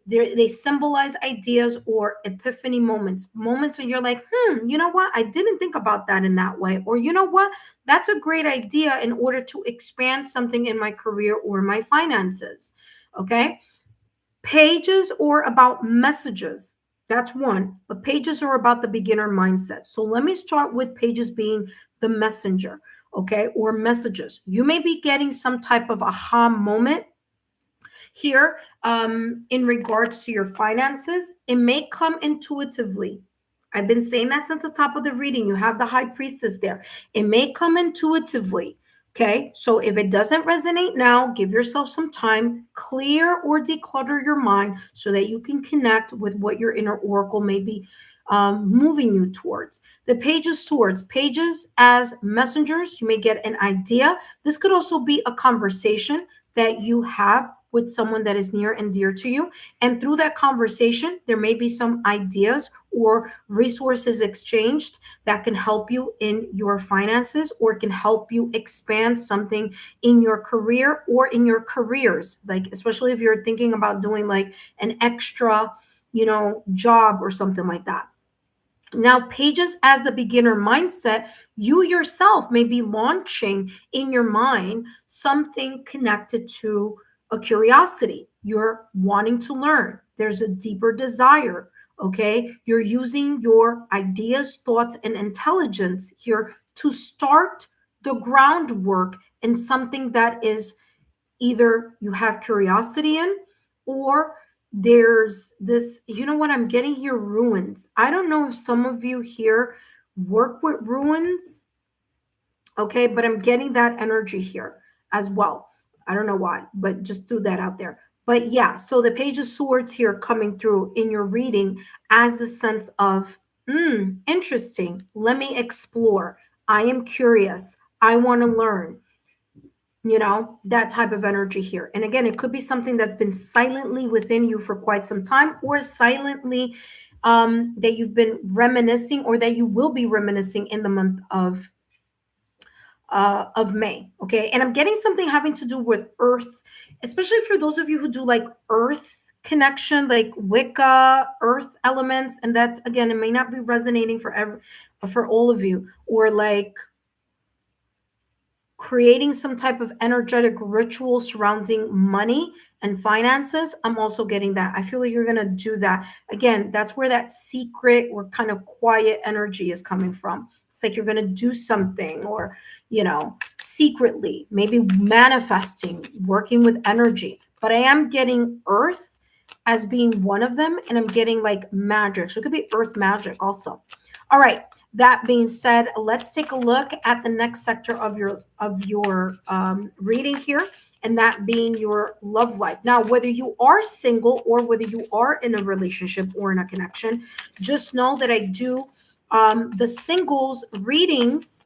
They symbolize ideas or epiphany moments when you're like, you know what, I didn't think about that in that way, or you know what, that's a great idea in order to expand something in my career or my finances. Okay, pages or about messages, that's one, but pages are about the beginner mindset. So let me start with pages being the messenger, okay, or messages. You may be getting some type of aha moment here in regards to your finances. It may come intuitively. I've been saying that since the top of the reading. You have the high priestess there. It may come intuitively. Okay, so if it doesn't resonate now, give yourself some time, clear or declutter your mind so that you can connect with what your inner oracle may be moving you towards. The Page of Swords, pages as messengers. You may get an idea. This could also be a conversation that you have with someone that is near and dear to you. And through that conversation, there may be some ideas or resources exchanged that can help you in your finances, or can help you expand something in your career or in your careers. Like, especially if you're thinking about doing like an extra, job or something like that. Now, pages as the beginner mindset, you yourself may be launching in your mind something connected to a curiosity. You're wanting to learn. There's a deeper desire. Okay. You're using your ideas, thoughts, and intelligence here to start the groundwork in something that is either you have curiosity in, or there's this, what I'm getting here, ruins. I don't know if some of you here work with ruins. Okay. But I'm getting that energy here as well. I don't know why, but just threw that out there. But yeah, so the Page of Swords here coming through in your reading as a sense of, interesting. Let me explore. I am curious. I want to learn, that type of energy here. And again, it could be something that's been silently within you for quite some time, or silently that you've been reminiscing, or that you will be reminiscing in the month of May. Okay. And I'm getting something having to do with earth, especially for those of you who do like earth connection, like Wicca, earth elements. And that's, again, it may not be resonating for all of you, or like creating some type of energetic ritual surrounding money and finances. I'm also getting that. I feel like you're going to do that. Again, that's where that secret or kind of quiet energy is coming from. It's like you're going to do something, or, secretly, maybe manifesting, working with energy. But I am getting earth as being one of them, and I'm getting like magic. So it could be earth magic also. All right. That being said, let's take a look at the next sector of your reading here, and that being your love life. Now, whether you are single or whether you are in a relationship or in a connection, just know that I do the singles readings.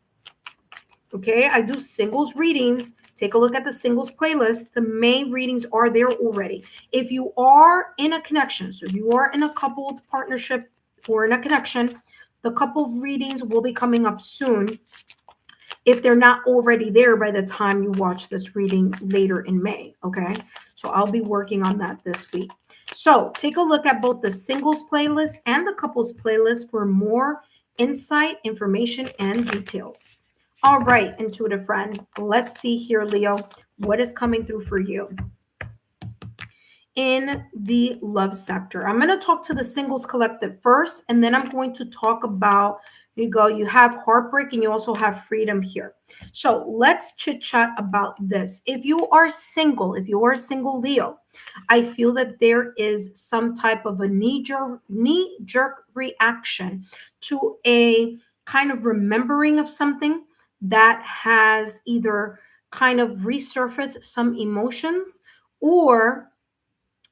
Okay, I do singles readings. Take a look at the singles playlist. The May readings are there already. If you are in a connection, so if you are in a coupled partnership or in a connection, the couple readings will be coming up soon, if they're not already there by the time you watch this reading later in May. Okay, so I'll be working on that this week. So take a look at both the singles playlist and the couples playlist for more insight, information, and details. All right, intuitive friend, let's see here, Leo, what is coming through for you in the love sector. I'm going to talk to the singles collective first, and then I'm going to talk about, you have heartbreak and you also have freedom here. So let's chit chat about this. If you are single Leo, I feel that there is some type of a knee-jerk reaction to a kind of remembering of something that has either kind of resurfaced some emotions, or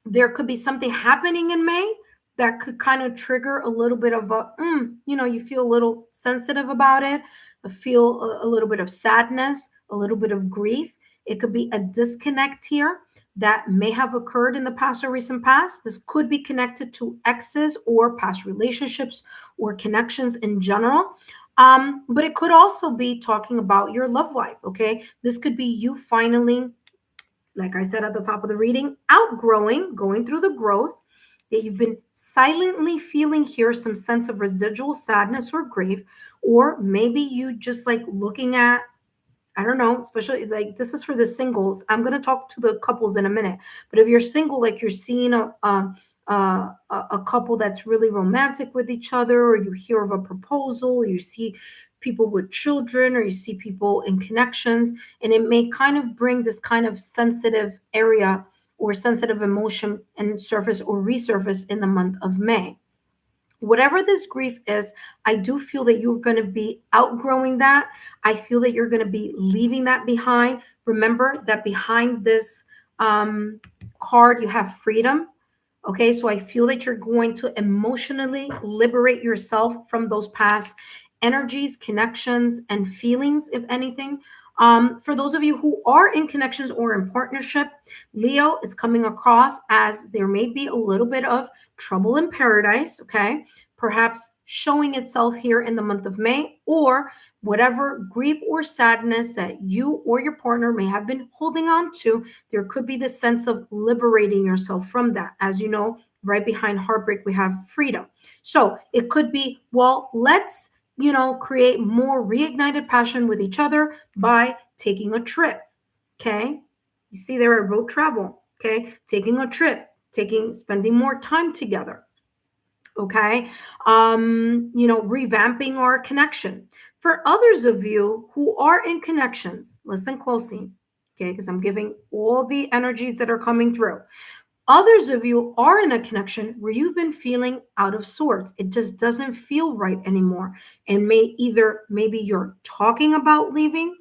there could be something happening in May that could kind of trigger a little bit of a, you feel a little sensitive about it, feel a little bit of sadness, a little bit of grief. It could be a disconnect here that may have occurred in the past or recent past. This could be connected to exes or past relationships or connections in general. But it could also be talking about your love life, okay? This could be you finally, like I said at the top of the reading, going through the growth that you've been silently feeling here, some sense of residual sadness or grief, or maybe you just like looking at, I don't know, especially like this is for the singles. I'm going to talk to the couples in a minute, but if you're single, like you're seeing a couple that's really romantic with each other, or you hear of a proposal, or you see people with children, or you see people in connections, and it may kind of bring this kind of sensitive area or sensitive emotion and surface or resurface in the month of May. Whatever this grief is, I do feel that you're going to be outgrowing that. I feel that you're going to be leaving that behind. Remember that behind this card, you have freedom. Okay, so I feel that you're going to emotionally liberate yourself from those past energies, connections, and feelings, if anything. For those of you who are in connections or in partnership, Leo, it's coming across as there may be a little bit of trouble in paradise, okay? Perhaps showing itself here in the month of May, or whatever grief or sadness that you or your partner may have been holding on to, there could be this sense of liberating yourself from that. As you know, right behind heartbreak, we have freedom. So it could be, well, let's create more reignited passion with each other by taking a trip. Okay. You see there at road travel. Okay. Taking a trip, spending more time together. Okay. Revamping our connection. For others of you who are in connections, listen closely. Okay. Because I'm giving all the energies that are coming through. Others of you are in a connection where you've been feeling out of sorts. It just doesn't feel right anymore. And maybe you're talking about leaving,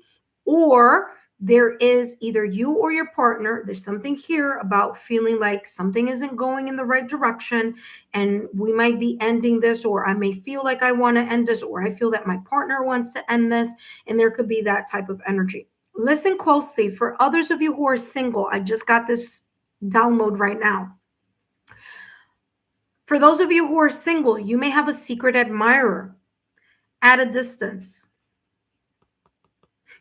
or there is either you or your partner, there's something here about feeling like something isn't going in the right direction, and we might be ending this, or I may feel like I want to end this, or I feel that my partner wants to end this, and there could be that type of energy. Listen closely. For others of you who are single, I just got this download right now. For those of you who are single, you may have a secret admirer at a distance.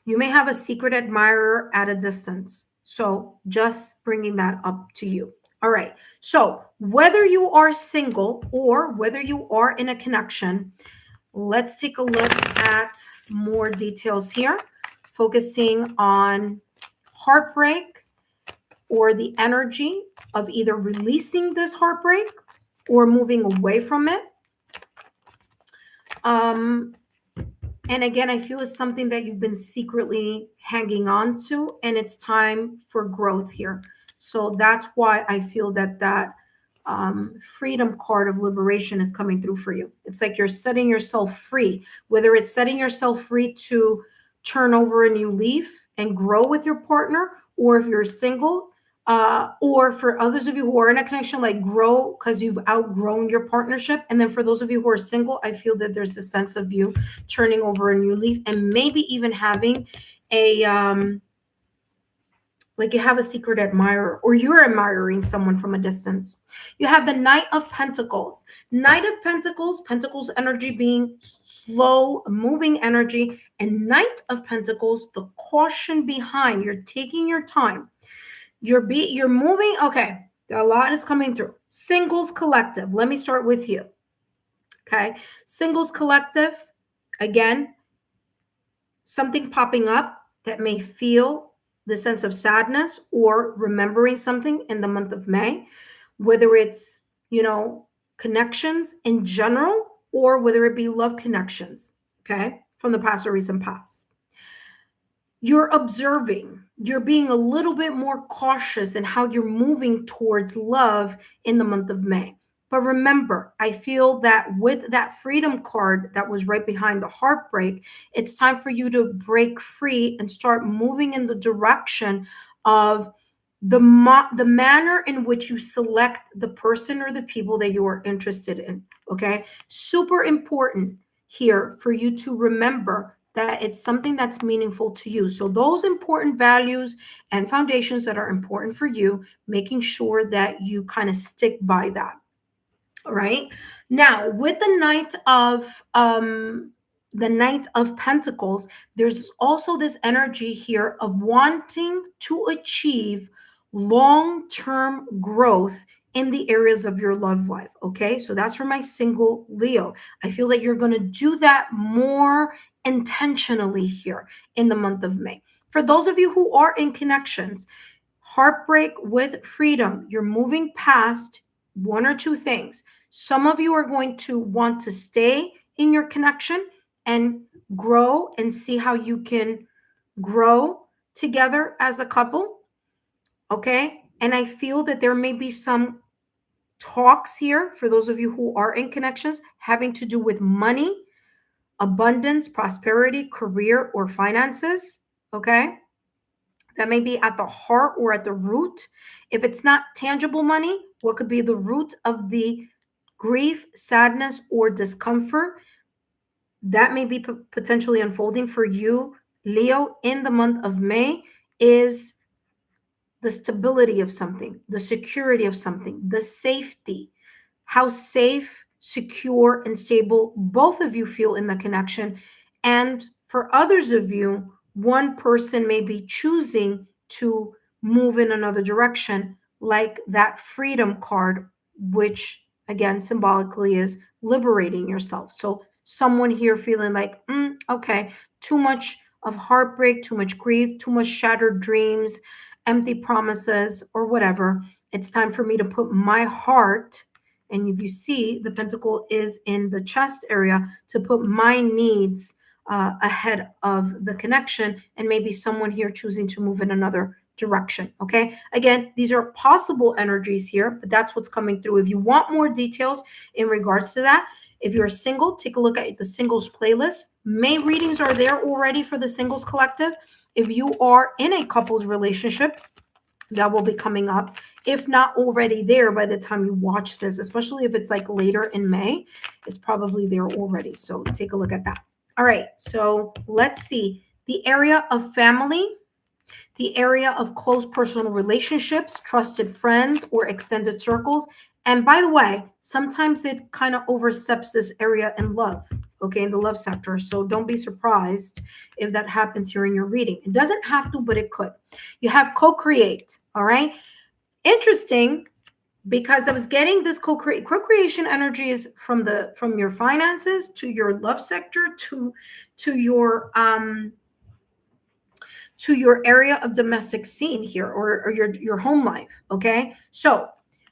You may have a secret admirer at a distance. So just bringing that up to you. All right. So whether you are single or whether you are in a connection, let's take a look at more details here, focusing on heartbreak or the energy of either releasing this heartbreak or moving away from it. And again, I feel it's something that you've been secretly hanging on to, and it's time for growth here. So that's why I feel that freedom card of liberation is coming through for you. It's like you're setting yourself free, whether it's setting yourself free to turn over a new leaf and grow with your partner, or if you're single, or for others of you who are in a connection, like grow because you've outgrown your partnership. And then for those of you who are single, I feel that there's a sense of you turning over a new leaf and maybe even having a like you have a secret admirer, or you're admiring someone from a distance. You have the Knight of Pentacles. Knight of Pentacles, Pentacles energy being slow moving energy, and Knight of Pentacles, the caution behind. You're taking your time. You're moving. Okay, a lot is coming through. Singles collective. Let me start with you. Okay, singles collective. Again, something popping up that may feel the sense of sadness or remembering something in the month of May, whether it's, connections in general, or whether it be love connections, okay, from the past or recent past. You're observing, you're being a little bit more cautious in how you're moving towards love in the month of May. But remember, I feel that with that freedom card that was right behind the heartbreak, it's time for you to break free and start moving in the direction of the manner in which you select the person or the people that you are interested in. Okay, super important here for you to remember that it's something that's meaningful to you. So those important values and foundations that are important for you, making sure that you kind of stick by that. All right. Now, with the Knight of Pentacles, there's also this energy here of wanting to achieve long-term growth in the areas of your love life. Okay, so that's for my single Leo. I feel that you're going to do that more intentionally here in the month of May. For those of you who are in connections, heartbreak with freedom, you're moving past one or two things. Some of you are going to want to stay in your connection and grow and see how you can grow together as a couple. Okay. And I feel that there may be some talks here for those of you who are in connections having to do with money, abundance, prosperity, career, or finances. Okay. That may be at the heart or at the root. If it's not tangible money, what could be the root of the grief, sadness, or discomfort that may be potentially unfolding for you, Leo, in the month of May, is the stability of something, the security of something, the safety, how safe, secure, and stable both of you feel in the connection. And for others of you, one person may be choosing to move in another direction, like that freedom card, which again symbolically is liberating yourself. So someone here feeling like, okay, too much of heartbreak, too much grief, too much shattered dreams, empty promises, or whatever. It's time for me to put my heart, and if you see the pentacle is in the chest area, to put my needs ahead of the connection, and maybe someone here choosing to move in another direction. Okay, again, these are possible energies here, but that's what's coming through. If you want more details in regards to that, if you're single, take a look at the singles playlist. May readings are there already for the singles collective. If you are in a couples relationship, that will be coming up. If not already there by the time you watch this, especially if it's like later in May, it's probably there already. So take a look at that. All right, so let's see. The area of family, the area of close personal relationships, trusted friends, or extended circles. And by the way, sometimes it kind of oversteps this area in love, okay, in the love sector. So don't be surprised if that happens here in your reading. It doesn't have to, but it could. You have co-create, all right? Interesting, because I was getting this co-creation energy is from your finances to your love sector to your area of domestic scene here, or your home life. Okay, so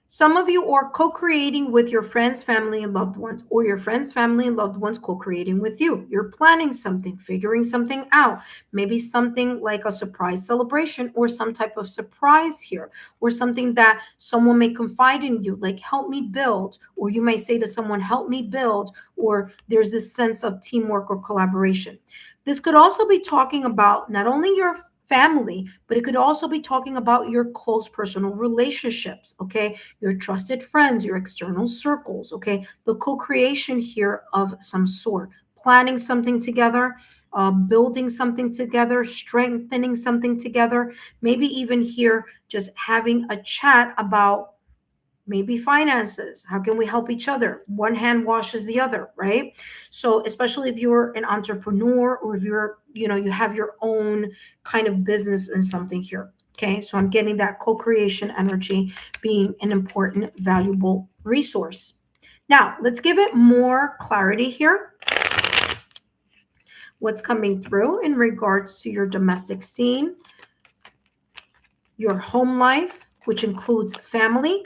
some of you are co-creating with your friends, family, and loved ones, or your friends, family, and loved ones co-creating with you. You're planning something, figuring something out, maybe something like a surprise celebration or some type of surprise here, or something that someone may confide in you, like help me build, or you may say to someone, help me build, or there's this sense of teamwork or collaboration. This could also be talking about not only your family, but it could also be talking about your close personal relationships, okay? Your trusted friends, your external circles, okay? The co-creation here of some sort, planning something together, building something together, strengthening something together, maybe even here just having a chat about maybe finances. How can we help each other? One hand washes the other, right? So especially if you're an entrepreneur, or if you have your own kind of business in something here. Okay, so I'm getting that co-creation energy being an important, valuable resource. Now, let's give it more clarity here. What's coming through in regards to your domestic scene, your home life, which includes family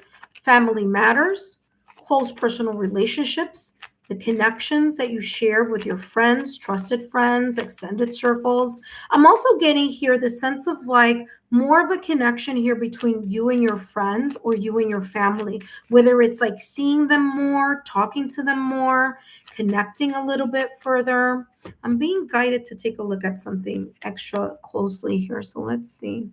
matters, close personal relationships, the connections that you share with your friends, trusted friends, extended circles. I'm also getting here the sense of like more of a connection here between you and your friends, or you and your family, whether it's like seeing them more, talking to them more, connecting a little bit further. I'm being guided to take a look at something extra closely here. So let's see.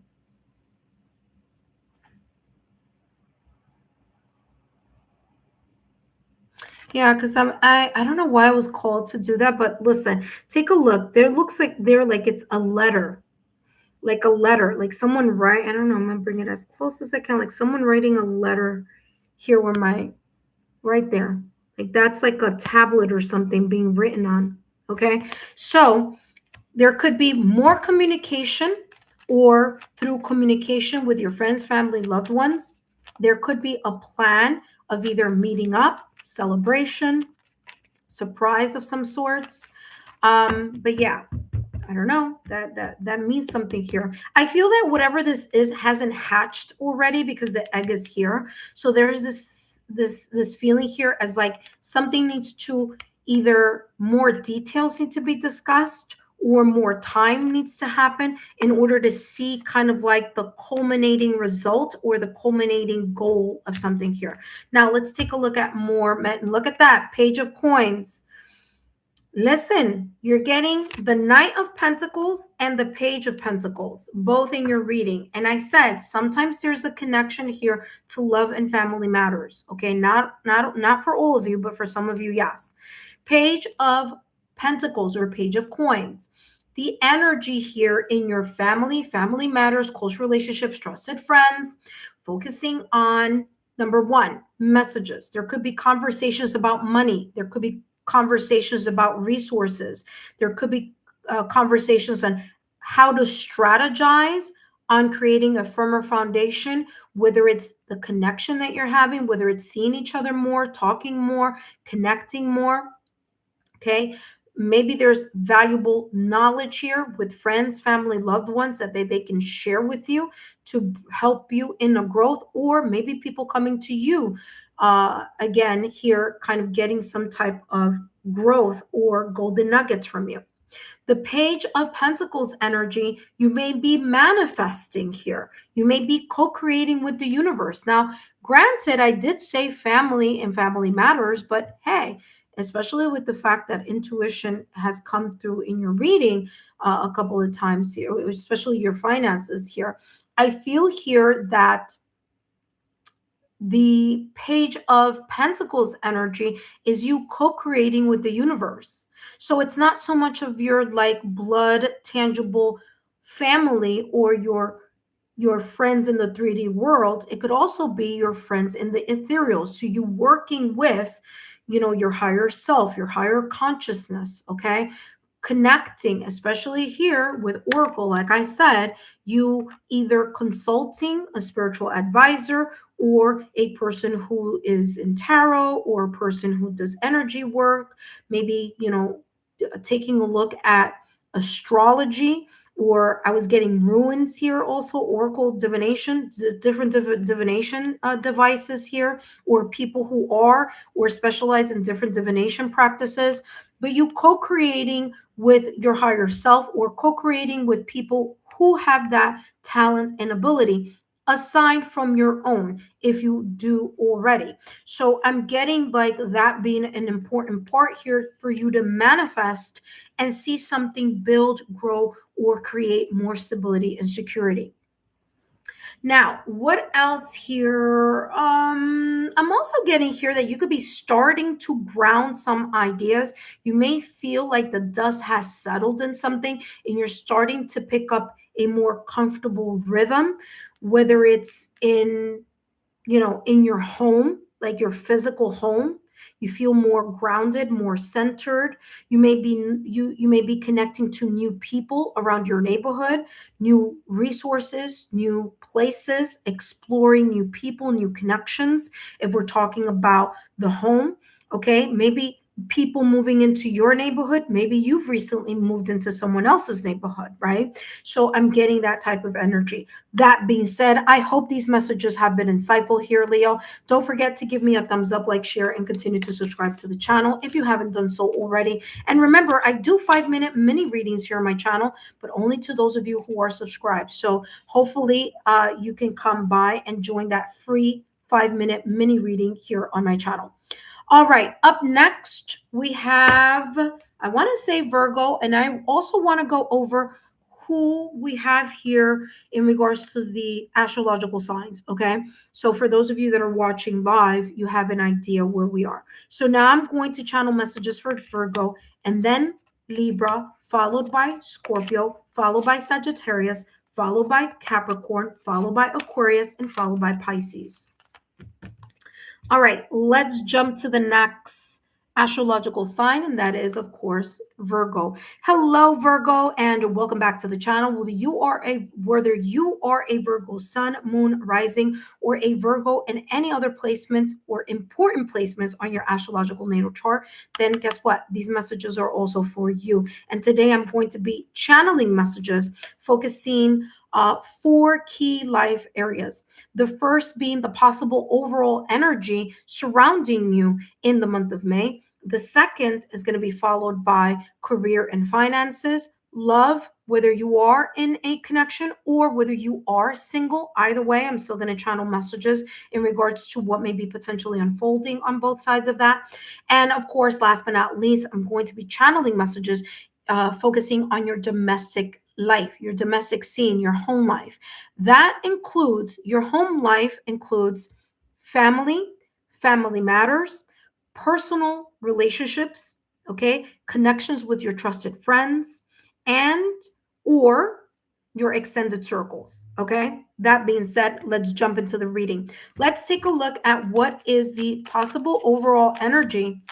Yeah, because I don't know why I was called to do that, but listen, take a look. There looks like it's a letter, like someone write. I don't know. I'm gonna bring it as close as I can, like someone writing a letter here where right there, like that's like a tablet or something being written on. Okay, so there could be more communication, or through communication with your friends, family, loved ones. There could be a plan of either meeting up, celebration, surprise of some sorts. But yeah, I don't know. That means something here. I feel that whatever this is hasn't hatched already, because the egg is here. So there's this feeling here as like something needs to, either more details need to be discussed, or more time needs to happen in order to see kind of like the culminating result or the culminating goal of something here. Now let's take a look at more. Look at that page of coins. Listen, you're getting the Knight of Pentacles and the Page of Pentacles, both in your reading. And I said, sometimes there's a connection here to love and family matters. Okay, not for all of you, but for some of you, yes. Page of Pentacles or Page of Coins. The energy here in your family matters, close relationships, trusted friends, focusing on number one, messages. There could be conversations about money. There could be conversations about resources. There could be conversations on how to strategize on creating a firmer foundation, whether it's the connection that you're having, whether it's seeing each other more, talking more, connecting more. Okay. Maybe there's valuable knowledge here with friends, family, loved ones that they can share with you to help you in a growth, or maybe people coming to you again here, kind of getting some type of growth or golden nuggets from you. The Page of Pentacles energy, you may be manifesting here. You may be co-creating with the universe. Now, granted, I did say family and family matters, but hey, especially with the fact that intuition has come through in your reading a couple of times here, especially your finances here. I feel here that the Page of Pentacles energy is you co-creating with the universe. So it's not so much of your like blood tangible family or your friends in the 3D world. It could also be your friends in the ethereal. So you working with, your higher self, your higher consciousness, okay? Connecting, especially here with Oracle, like I said, you either consulting a spiritual advisor or a person who is in tarot or a person who does energy work, maybe, taking a look at astrology, or I was getting ruins here also, oracle divination, different divination devices here, or people who are or specialize in different divination practices, but you co-creating with your higher self or co-creating with people who have that talent and ability aside from your own, if you do already. So I'm getting like that being an important part here for you to manifest and see something build, grow, or create more stability and security. Now, what else here? I'm also getting here that you could be starting to ground some ideas. You may feel like the dust has settled in something and you're starting to pick up a more comfortable rhythm, whether it's in your home, like your physical home. You feel more grounded, more centered. You may be connecting to new people around your neighborhood, new resources, new places, exploring new people, new connections. If we're talking about the home, okay, maybe people moving into your neighborhood, maybe you've recently moved into someone else's neighborhood, right? So I'm getting that type of energy. That being said, I hope these messages have been insightful here, Leo. Don't forget to give me a thumbs up, like, share, and continue to subscribe to the channel if you haven't done so already. And remember, I do 5-minute mini readings here on my channel, but only to those of you who are subscribed. So hopefully you can come by and join that free 5-minute mini reading here on my channel. All right, up next, we have, I want to say Virgo, and I also want to go over who we have here in regards to the astrological signs, okay? So for those of you that are watching live, you have an idea where we are. So now I'm going to channel messages for Virgo, and then Libra, followed by Scorpio, followed by Sagittarius, followed by Capricorn, followed by Aquarius, and followed by Pisces. All right, let's jump to the next astrological sign, and that is, of course, Virgo. Hello, Virgo, and welcome back to the channel. Whether you are a Virgo sun, moon, rising, or a Virgo in any other placements or important placements on your astrological natal chart, then guess what? These messages are also for you. And today I'm going to be channeling messages focusing 4 key life areas. The first being the possible overall energy surrounding you in the month of May. The second is going to be followed by career and finances, love, whether you are in a connection or whether you are single. Either way, I'm still going to channel messages in regards to what may be potentially unfolding on both sides of that. And of course, last but not least, I'm going to be channeling messages focusing on your domestic life, your domestic scene, your home life. That includes, your home life includes family, family matters, personal relationships, okay, connections with your trusted friends, and or your extended circles, okay? That being said, let's jump into the reading. Let's take a look at what is the possible overall energy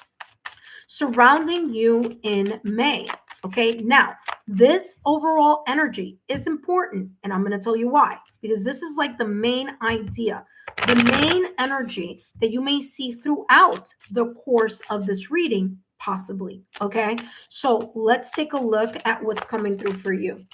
surrounding you in May. Okay, now this overall energy is important, and I'm going to tell you why, because this is like the main idea, the main energy that you may see throughout the course of this reading, possibly. Okay, so let's take a look at what's coming through for you.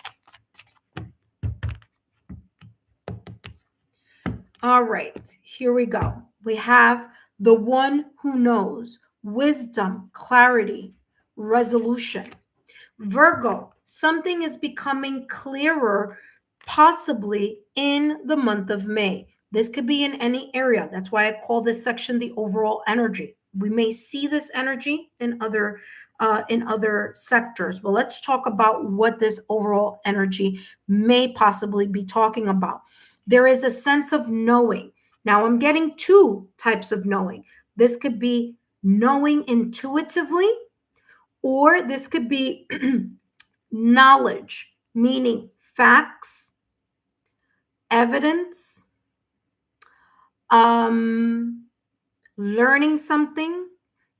All right, here we go. We have the one who knows, wisdom, clarity, resolution. Virgo, something is becoming clearer, possibly in the month of May. This could be in any area. That's why I call this section the overall energy. We may see this energy in other sectors, but let's talk about what this overall energy may possibly be talking about. There is a sense of knowing. Now I'm getting two types of knowing. This could be knowing intuitively, or this could be knowledge, meaning facts, evidence, learning something,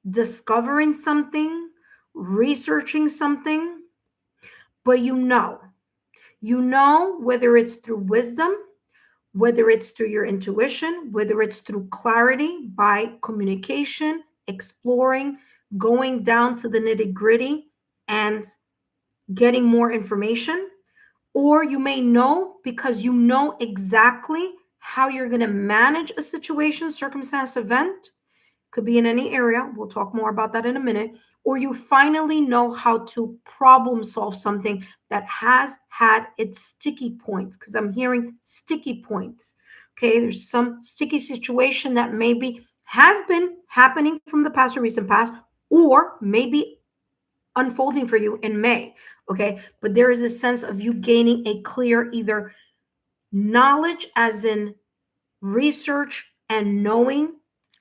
discovering something, researching something. But you know whether it's through wisdom, whether it's through your intuition, whether it's through clarity by communication, exploring, going down to the nitty-gritty and getting more information. Or you may know because you know exactly how you're going to manage a situation, circumstance, event. Could be in any area. We'll talk more about that in a minute. Or you finally know how to problem solve something that has had its sticky points, because I'm hearing sticky points. Okay, there's some sticky situation that maybe has been happening from the past or recent past, or maybe unfolding for you in May. Okay, but there is a sense of you gaining a clear either knowledge, as in research and knowing,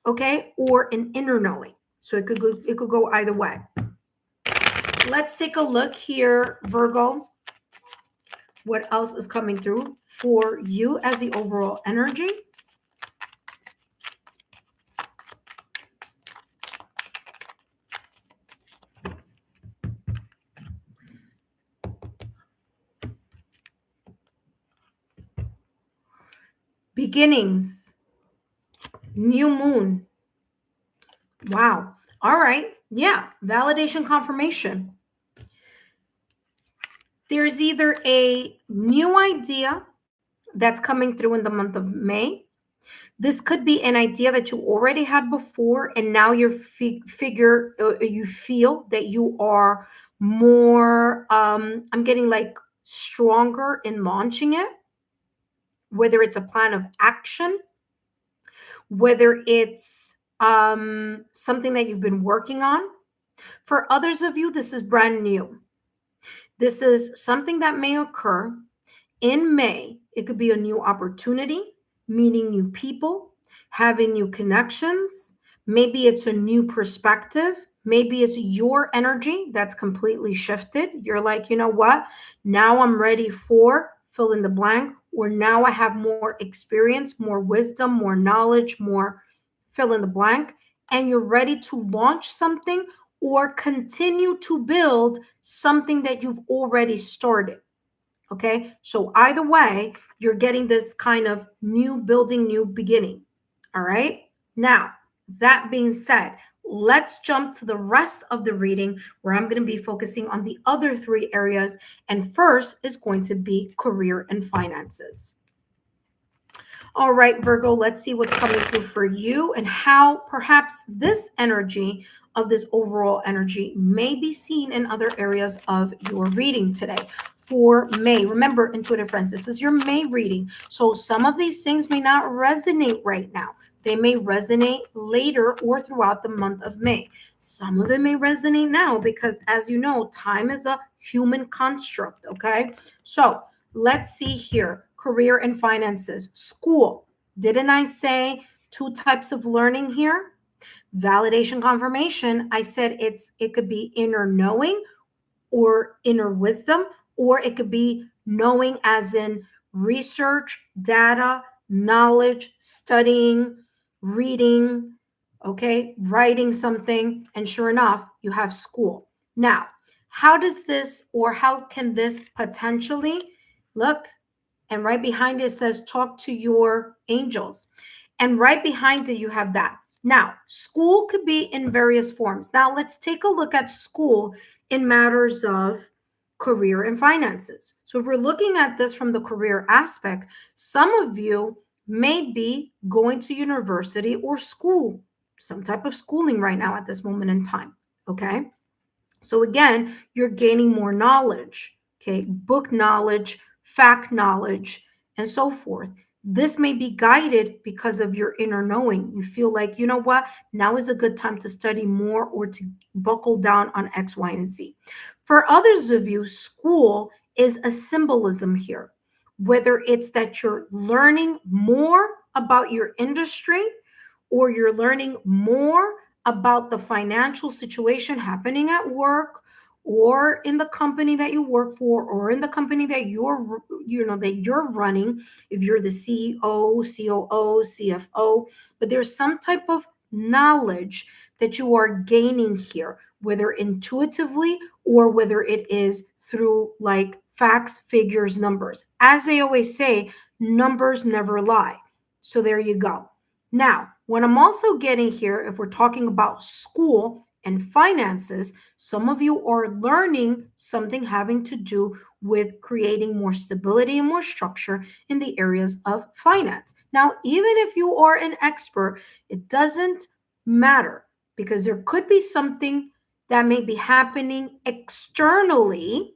okay, or an inner knowing. So it could go either way. Let's take a look here, Virgo. What else is coming through for you as the overall energy? Beginnings, new moon. Wow. All right. Yeah. Validation, confirmation. There's either a new idea that's coming through in the month of May. This could be an idea that you already had before, and now you you feel that you are more, I'm getting like stronger in launching it, whether it's a plan of action, whether it's something that you've been working on. For others of you, this is brand new. This is something that may occur in May. It could be a new opportunity, meeting new people, having new connections. Maybe it's a new perspective. Maybe it's your energy that's completely shifted. You're like, you know what? Now I'm ready for fill in the blank, or now I have more experience, more wisdom, more knowledge, more fill in the blank, and you're ready to launch something or continue to build something that you've already started. Okay, so either way, you're getting this kind of new building, new beginning. All right, now that being said, let's jump to the rest of the reading, where I'm going to be focusing on the other three areas. And first is going to be career and finances. All right, Virgo, let's see what's coming through for you and how perhaps this energy of this overall energy may be seen in other areas of your reading today for May. Remember, intuitive friends, this is your May reading. So some of these things may not resonate right now. They may resonate later or throughout the month of May. Some of it may resonate now because, as you know, time is a human construct, okay? So let's see here. Career and finances. School. Didn't I say two types of learning here? Validation, confirmation. I said it could be inner knowing or inner wisdom, or it could be knowing as in research, data, knowledge, studying, reading, okay, writing something, and sure enough, you have school. Now, how does this, or how can this potentially look? And right behind it says, talk to your angels. And right behind it, you have that. Now, school could be in various forms. Now, let's take a look at school in matters of career and finances. So if we're looking at this from the career aspect, some of you may be going to university or school, some type of schooling right now at this moment in time, okay? So again, you're gaining more knowledge, okay? Book knowledge, fact knowledge, and so forth. This may be guided because of your inner knowing. You feel like, you know what, now is a good time to study more or to buckle down on X, Y, and Z. For others of you, school is a symbolism here, whether it's that you're learning more about your industry or you're learning more about the financial situation happening at work or in the company that you work for or in the company that you're running, if you're the CEO, COO, CFO, but there's some type of knowledge that you are gaining here, whether intuitively or whether it is through like facts, figures, numbers. As they always say, numbers never lie. So there you go. Now, what I'm also getting here, if we're talking about school and finances, some of you are learning something having to do with creating more stability and more structure in the areas of finance. Now, even if you are an expert, it doesn't matter because there could be something that may be happening externally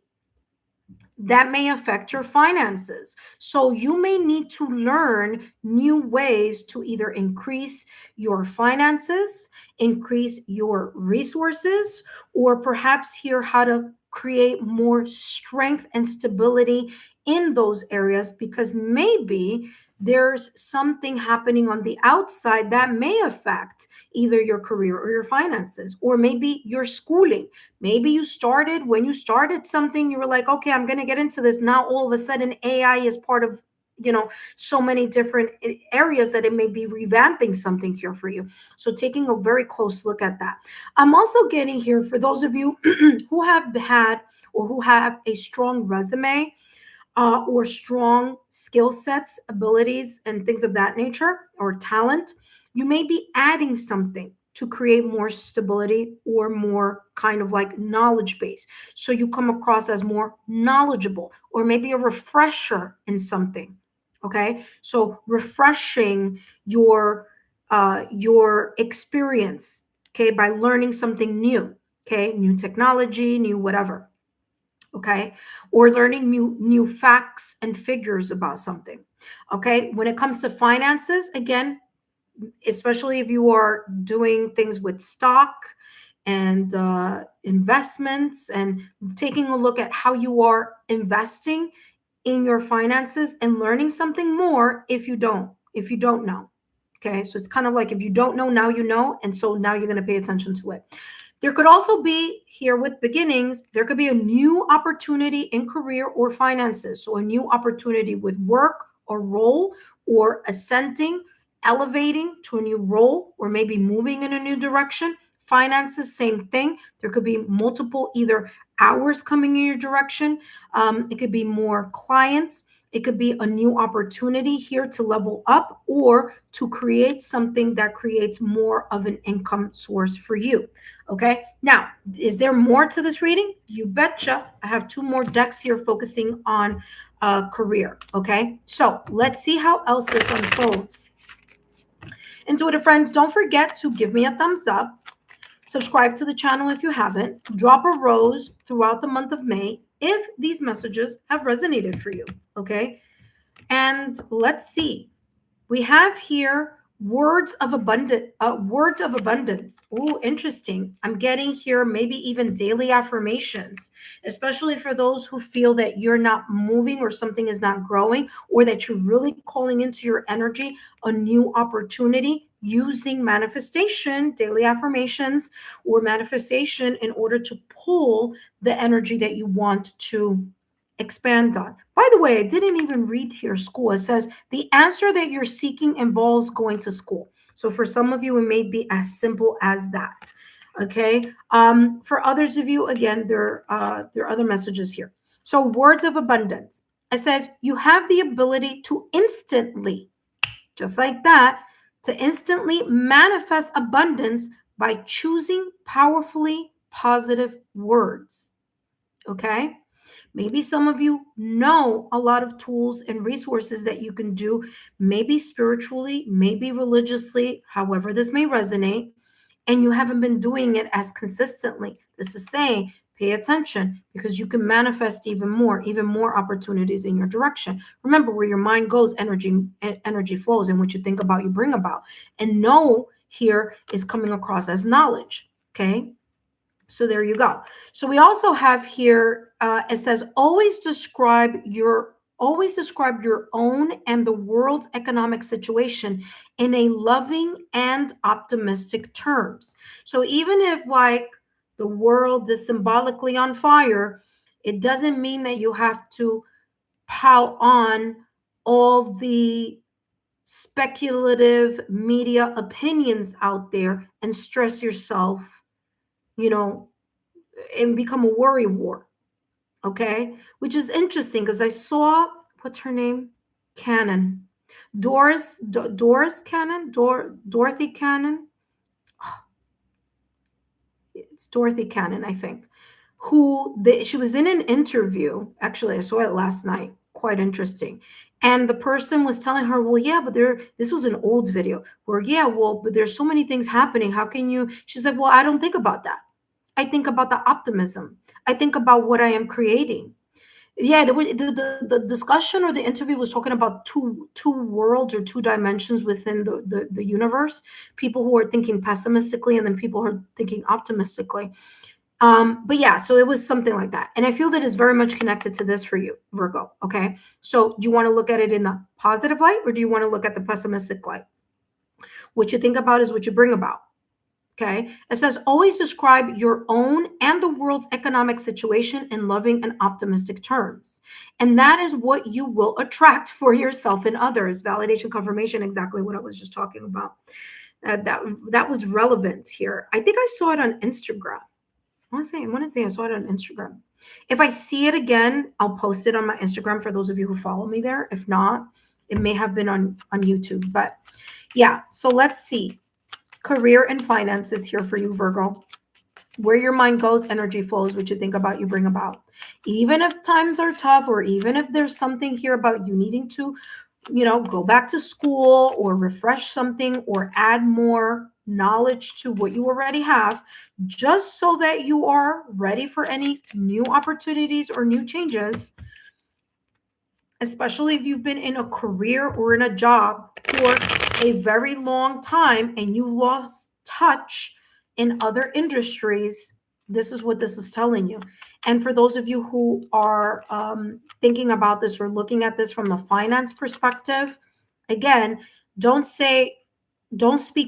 that may affect your finances. So you may need to learn new ways to either increase your finances, increase your resources, or perhaps hear how to create more strength and stability in those areas because maybe there's something happening on the outside that may affect either your career or your finances, or maybe your schooling. Maybe when you started something, you were like, okay, I'm going to get into this. Now, all of a sudden, AI is part of, so many different areas that it may be revamping something here for you. So taking a very close look at that. I'm also getting here for those of you who have had or who have a strong resume or strong skill sets, abilities, and things of that nature, or talent. You may be adding something to create more stability or more kind of like knowledge base. So you come across as more knowledgeable or maybe a refresher in something. Okay. So refreshing your experience, okay, by learning something new, okay, new technology, new whatever. Okay, or learning new facts and figures about something. Okay, when it comes to finances, again, especially if you are doing things with stock and investments and taking a look at how you are investing in your finances and learning something more if you don't know. Okay, so it's kind of like if you don't know, now you know, and so now you're going to pay attention to it. There could also be here with beginnings, there could be a new opportunity in career or finances. So a new opportunity with work or role, or ascending, elevating to a new role, or maybe moving in a new direction. Finances, same thing. There could be multiple either hours coming in your direction. It could be more clients. It could be a new opportunity here to level up or to create something that creates more of an income source for you. Okay. Now, is there more to this reading? You betcha. I have two more decks here focusing on career. Okay. So let's see how else this unfolds. Intuitive friends, don't forget to give me a thumbs up. Subscribe to the channel if you haven't. Drop a rose throughout the month of May if these messages have resonated for you. Okay. And let's see. We have here words of abundance. Oh, interesting. I'm getting here maybe even daily affirmations, especially for those who feel that you're not moving or something is not growing, or that you're really calling into your energy a new opportunity using manifestation, daily affirmations, or manifestation in order to pull the energy that you want to expand on. By the way, I didn't even read here school. It says the answer that you're seeking involves going to school. So for some of you, it may be as simple as that. Okay. For others of you, again, there are other messages here. So words of abundance. It says you have the ability to instantly, just like that, to instantly manifest abundance by choosing powerfully positive words. Okay. Maybe some of you know a lot of tools and resources that you can do, maybe spiritually, maybe religiously, however this may resonate, and you haven't been doing it as consistently. This is saying, Pay attention, because you can manifest even more opportunities in your direction. Remember, where your mind goes, energy flows, and what you think about, you bring about. And know here is coming across as knowledge. Okay. So there you go. So we also have here, it says, always describe your own and the world's economic situation in a loving and optimistic terms. So even if like the world is symbolically on fire, it doesn't mean that you have to pile on all the speculative media opinions out there and stress yourself, and become a worry war. Okay. Which is interesting, because I saw, what's her name? Cannon. Doris Cannon? Dorothy Cannon? It's Dorothy Cannon, I think. She was in an interview. Actually, I saw it last night. Quite interesting. And the person was telling her, well, yeah, but this was an old video where, yeah, well, but there's so many things happening. How can you? She's like, well, I don't think about that. I think about the optimism. I think about what I am creating. Yeah, the discussion or the interview was talking about two worlds or two dimensions within the universe. People who are thinking pessimistically, and then people who are thinking optimistically. But yeah, so it was something like that. And I feel that is very much connected to this for you, Virgo. Okay. So do you want to look at it in the positive light, or do you want to look at the pessimistic light? What you think about is what you bring about. Okay. It says, always describe your own and the world's economic situation in loving and optimistic terms. And that is what you will attract for yourself and others. Validation, confirmation, exactly what I was just talking about. That was relevant here. I think I saw it on Instagram. I want to say I saw it on Instagram. If I see it again, I'll post it on my Instagram for those of you who follow me there. If not, it may have been on YouTube. But yeah, so let's see. Career and finances here for you, Virgo. Where your mind goes, energy flows. What you think about, you bring about. Even if times are tough, or even if there's something here about you needing to, go back to school or refresh something or add more knowledge to what you already have, just so that you are ready for any new opportunities or new changes, especially if you've been in a career or in a job for a very long time and you lost touch in other industries. This is what this is telling you. And for those of you who are thinking about this or looking at this from the finance perspective, again, don't speak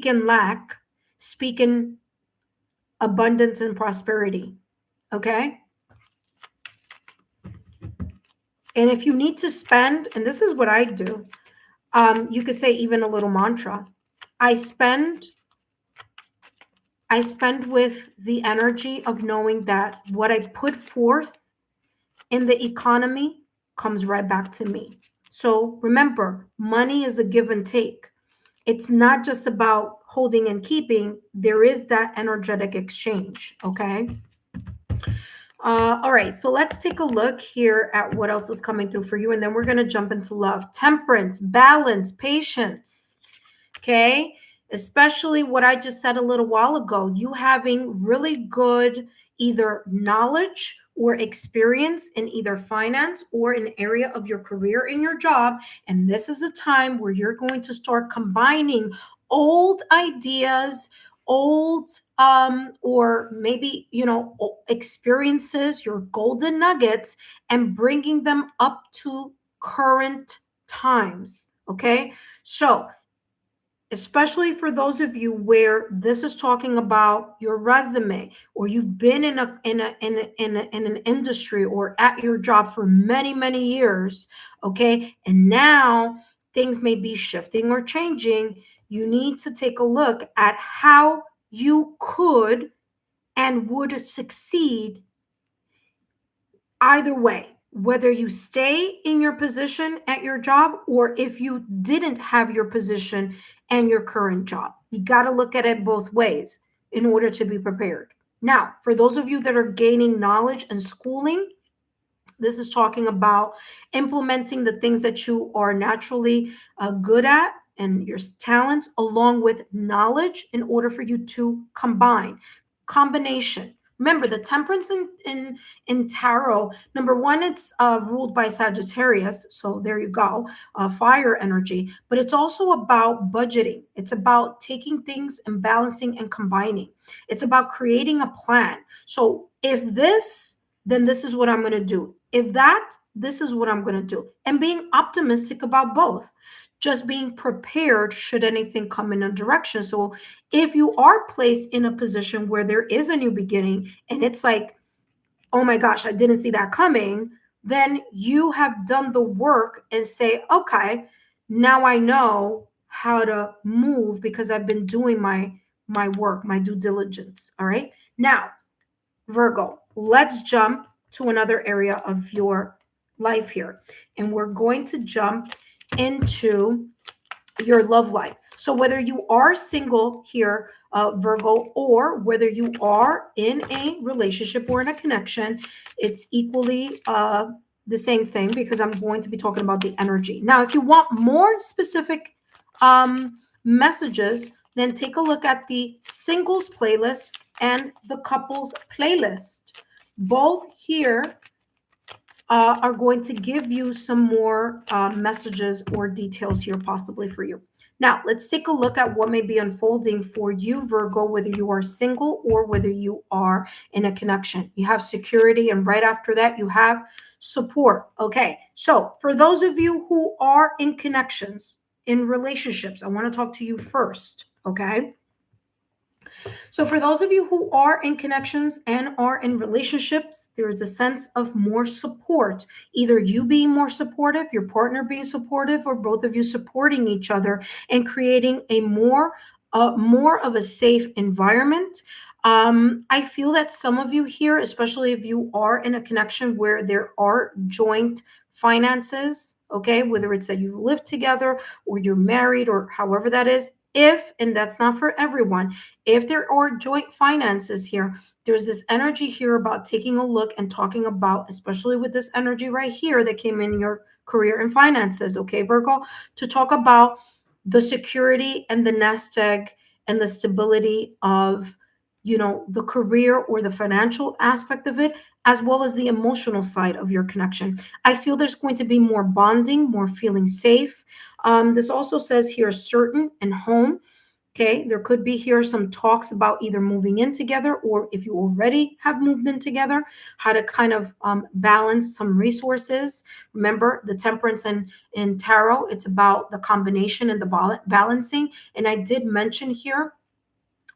in lack, speak in abundance and prosperity. Okay. And if you need to spend, and this is what I do, you could say even a little mantra. I spend with the energy of knowing that what I put forth in the economy comes right back to me. So remember, money is a give and take. It's not just about holding and keeping. There is that energetic exchange. Okay. All right, so let's take a look here at what else is coming through for you, and then we're going to jump into love. Temperance, balance, patience. Okay, especially what I just said a little while ago, you having really good either knowledge or experience in either finance or an area of your career in your job. And this is a time where you're going to start combining old ideas, old or maybe experiences, your golden nuggets, and bringing them up to current times. Okay, so especially for those of you where this is talking about your resume, or you've been in an industry or at your job for many years, okay, and now things may be shifting or changing. You need to take a look at how you could and would succeed either way, whether you stay in your position at your job or if you didn't have your position and your current job. You got to look at it both ways in order to be prepared. Now, for those of you that are gaining knowledge and schooling, this is talking about implementing the things that you are naturally good at and your talents, along with knowledge, in order for you to combination. Remember, the temperance in tarot, number one, it's ruled by Sagittarius. So there you go, fire energy. But it's also about budgeting. It's about taking things and balancing and combining. It's about creating a plan. So if this, then this is what I'm going to do. If that, this is what I'm going to do. And being optimistic about both. Just being prepared should anything come in a direction. So if you are placed in a position where there is a new beginning and it's like, oh my gosh, I didn't see that coming, then you have done the work and say, okay, now I know how to move because I've been doing my work, my due diligence. All right. Now, Virgo, let's jump to another area of your life here. And we're going to jump into your love life. So whether you are single here, Virgo, or whether you are in a relationship or in a connection, it's equally the same thing because I'm going to be talking about the energy. Now, if you want more specific messages, then take a look at the singles playlist and the couples playlist. Both here are going to give you some more messages or details here possibly for you. Now, let's take a look at what may be unfolding for you, Virgo, whether you are single or whether you are in a connection. You have security, and right after that, you have support. Okay, so for those of you who are in connections, in relationships, I want to talk to you first, okay? So for those of you who are in connections and are in relationships, there is a sense of more support, either you being more supportive, your partner being supportive, or both of you supporting each other and creating a more of a safe environment. I feel that some of you here, especially if you are in a connection where there are joint finances, okay, whether it's that you live together or you're married or however that is, if, and that's not for everyone, if there are joint finances here, there's this energy here about taking a look and talking about, especially with this energy right here that came in your career and finances, okay, Virgo, to talk about the security and the nest egg and the stability of, you know, the career or the financial aspect of it, as well as the emotional side of your connection. I feel there's going to be more bonding, more feeling safe. This also says here certain and home. Okay, there could be here some talks about either moving in together or if you already have moved in together, how to kind of balance some resources. Remember, the temperance in tarot, it's about the combination and the balancing. And I did mention here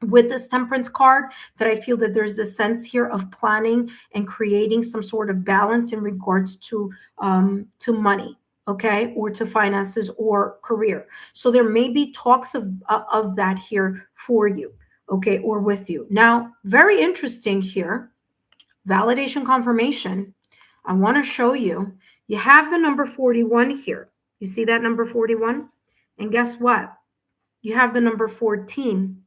with this temperance card that I feel that there's a sense here of planning and creating some sort of balance in regards to money, okay, or to finances or career. So there may be talks of that here for you, okay, or with you. Now, very interesting here, validation confirmation. I want to show you, you have the number 41 here. You see that number 41? And guess what? You have the number 14.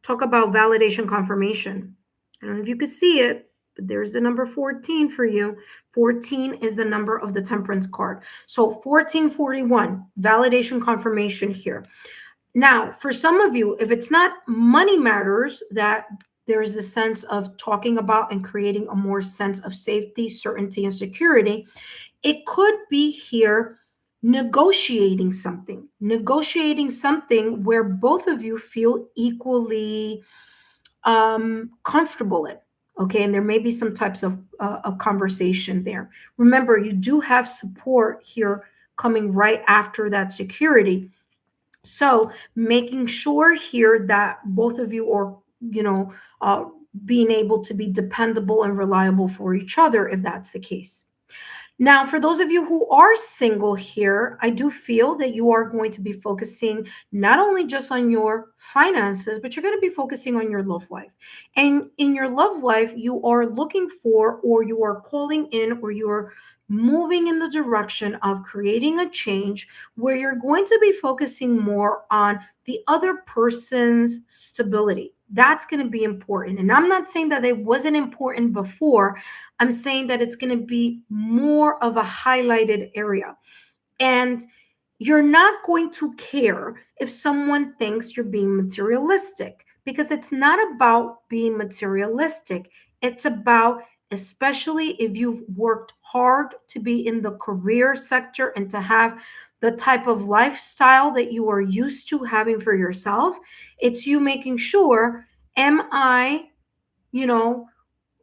Talk about validation confirmation. I don't know if you could see it, but there's the number 14 for you. 14 is the number of the temperance card. So 1441, validation confirmation here. Now, for some of you, if it's not money matters, that there is a sense of talking about and creating a more sense of safety, certainty, and security, it could be here negotiating something where both of you feel equally comfortable in. Okay, and there may be some types of conversation there. Remember, you do have support here coming right after that security. So making sure here that both of you are, you know, being able to be dependable and reliable for each other, if that's the case. Now, for those of you who are single here, I do feel that you are going to be focusing not only just on your finances, but you're going to be focusing on your love life. And in your love life, you are looking for, or you are calling in, or you're moving in the direction of creating a change where you're going to be focusing more on the other person's stability. That's going to be important. And I'm not saying that it wasn't important before. I'm saying that it's going to be more of a highlighted area. And you're not going to care if someone thinks you're being materialistic, because it's not about being materialistic. It's about, especially if you've worked hard to be in the career sector and to have the type of lifestyle that you are used to having for yourself, it's you making sure, am I, you know,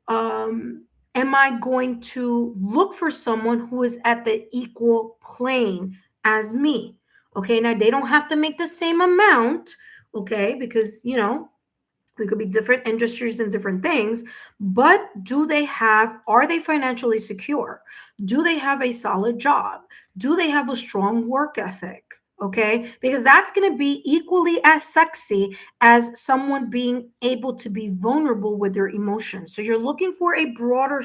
am I going to look for someone who is at the equal plane as me? Okay, now they don't have to make the same amount, okay, because, there could be different industries and different things, but are they financially secure? Do they have a solid job? Do they have a strong work ethic? Okay, because that's going to be equally as sexy as someone being able to be vulnerable with their emotions. So you're looking for a broader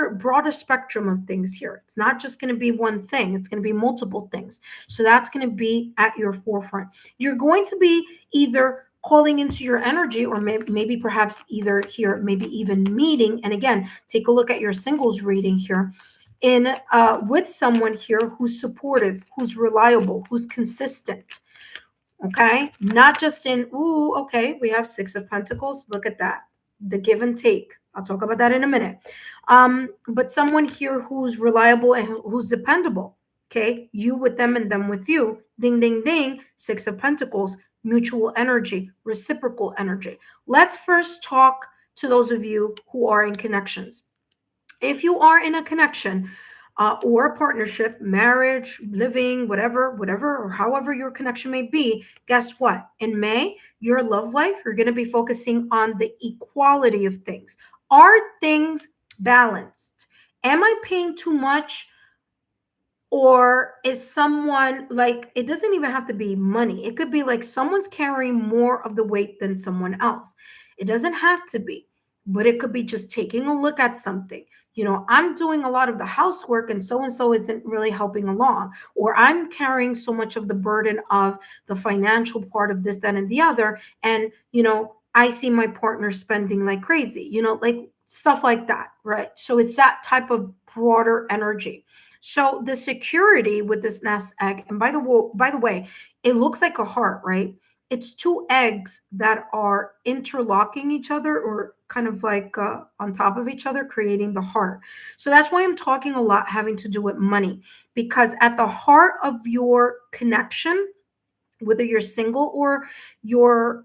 broader spectrum of things here. It's not just going to be one thing, it's going to be multiple things. So that's going to be at your forefront. You're going to be either calling into your energy, or maybe perhaps either here, maybe even meeting. And again, take a look at your singles reading here, in with someone here who's supportive, who's reliable, who's consistent. Okay, not just in, ooh, okay, we have Six of Pentacles. Look at that, the give and take. I'll talk about that in a minute. But someone here who's reliable and who's dependable. Okay, you with them and them with you. Ding, ding, ding. Six of Pentacles, mutual energy, reciprocal energy. Let's first talk to those of you who are in connections. If you are in a connection or a partnership, marriage, living, whatever, or however your connection may be, guess what? In May, your love life, you're going to be focusing on the equality of things. Are things balanced? Am I paying too much? Or is someone, like, it doesn't even have to be money. It could be like someone's carrying more of the weight than someone else. It doesn't have to be, but it could be just taking a look at something. I'm doing a lot of the housework and so isn't really helping along, or I'm carrying so much of the burden of the financial part of this, that, and the other. And, I see my partner spending like crazy, like stuff like that, right? So it's that type of broader energy. So the security with this nest egg, and by the way, it looks like a heart, right? It's two eggs that are interlocking each other, or kind of like on top of each other, creating the heart. So that's why I'm talking a lot having to do with money, because at the heart of your connection, whether you're single or you're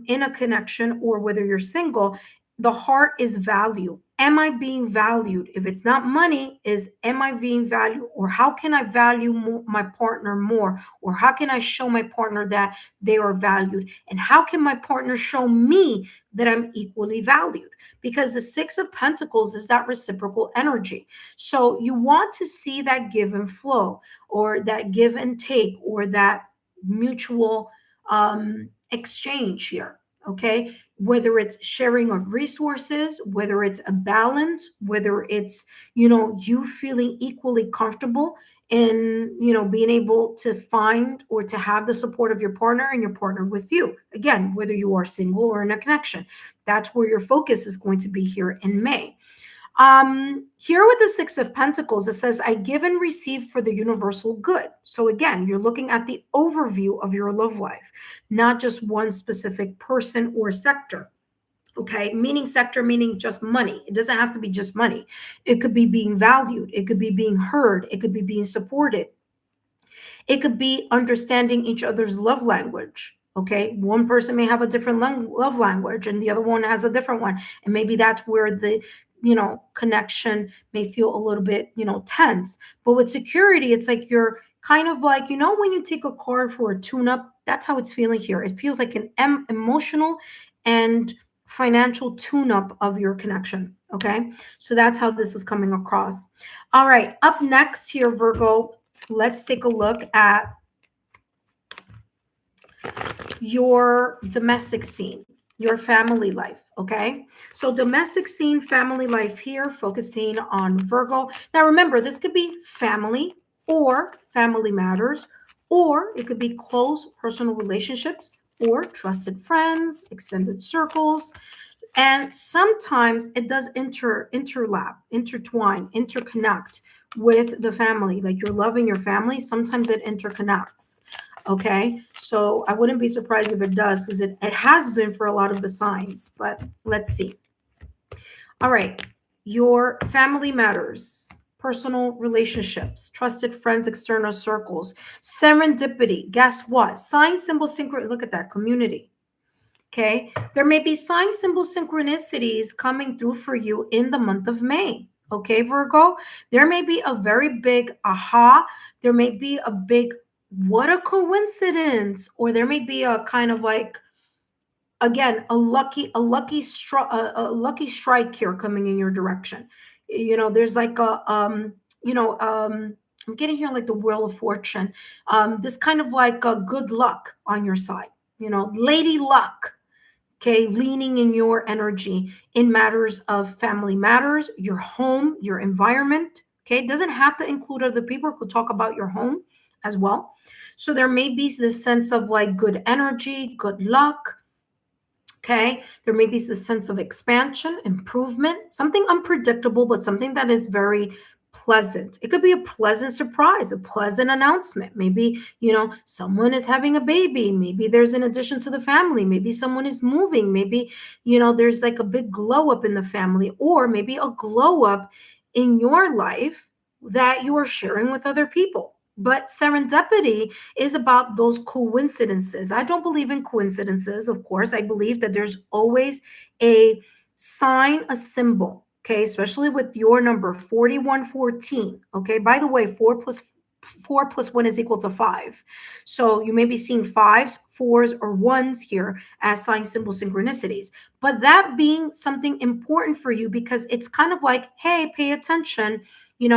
in a connection, or whether you're single, the heart is value. Am I being valued? If it's not money, am I being valued? Or how can I value my partner more? Or how can I show my partner that they are valued? And how can my partner show me that I'm equally valued? Because the Six of Pentacles is that reciprocal energy. So you want to see that give and flow, or that give and take, or that mutual exchange here. Okay, whether it's sharing of resources, whether it's a balance, whether it's you feeling equally comfortable in being able to find or to have the support of your partner, and your partner with you. Again, whether you are single or in a connection, that's where your focus is going to be here in May. Here with the Six of Pentacles, it says, I give and receive for the universal good. So again, you're looking at the overview of your love life, not just one specific person or sector. Okay, meaning sector, meaning just money. It doesn't have to be just money. It could be being valued. It could be being heard. It could be being supported. It could be understanding each other's love language. Okay, one person may have a different love language and the other one has a different one. And maybe that's where the connection may feel a little bit, tense. But with security, it's like you're kind of like, when you take a car for a tune-up, that's how it's feeling here. It feels like an emotional and financial tune-up of your connection. Okay, so that's how this is coming across. All right, up next here, Virgo, let's take a look at your domestic scene, your family life. Okay, so domestic scene, family life here, focusing on Virgo. Now remember, this could be family or family matters, or it could be close personal relationships, or trusted friends, extended circles. And sometimes it does interlap, intertwine, interconnect with the family. Like you're loving your family, sometimes it interconnects. Okay, so I wouldn't be surprised if it does, because it has been for a lot of the signs, but let's see. All right, your family matters, personal relationships, trusted friends, external circles, serendipity. Guess what? Sign, symbol, synchronous. Look at that, community. Okay, there may be sign, symbol, synchronicities coming through for you in the month of May. Okay, Virgo, there may be a very big aha. There may be a big, what a coincidence, or there may be a kind of like, again, a lucky strike here coming in your direction. There's like a I'm getting here like the wheel of fortune. This kind of like a good luck on your side. Lady luck. Okay, leaning in your energy in matters of family matters, your home, your environment. Okay, it doesn't have to include other people. It could talk about your home as well. So there may be this sense of like good energy, good luck. Okay, there may be this sense of expansion, improvement, something unpredictable, but something that is very pleasant. It could be a pleasant surprise, a pleasant announcement. Maybe, someone is having a baby. Maybe there's an addition to the family. Maybe someone is moving. Maybe, there's like a big glow up in the family, or maybe a glow up in your life that you are sharing with other people. But serendipity is about those coincidences. I don't believe in coincidences, of course. I believe that there's always a sign, a symbol, okay, especially with your number 4114. Okay, by the way, 4 plus 1 is equal to 5. So you may be seeing fives, fours, or ones here as sign, symbol, synchronicities. But that being something important for you, because it's kind of like, hey, pay attention.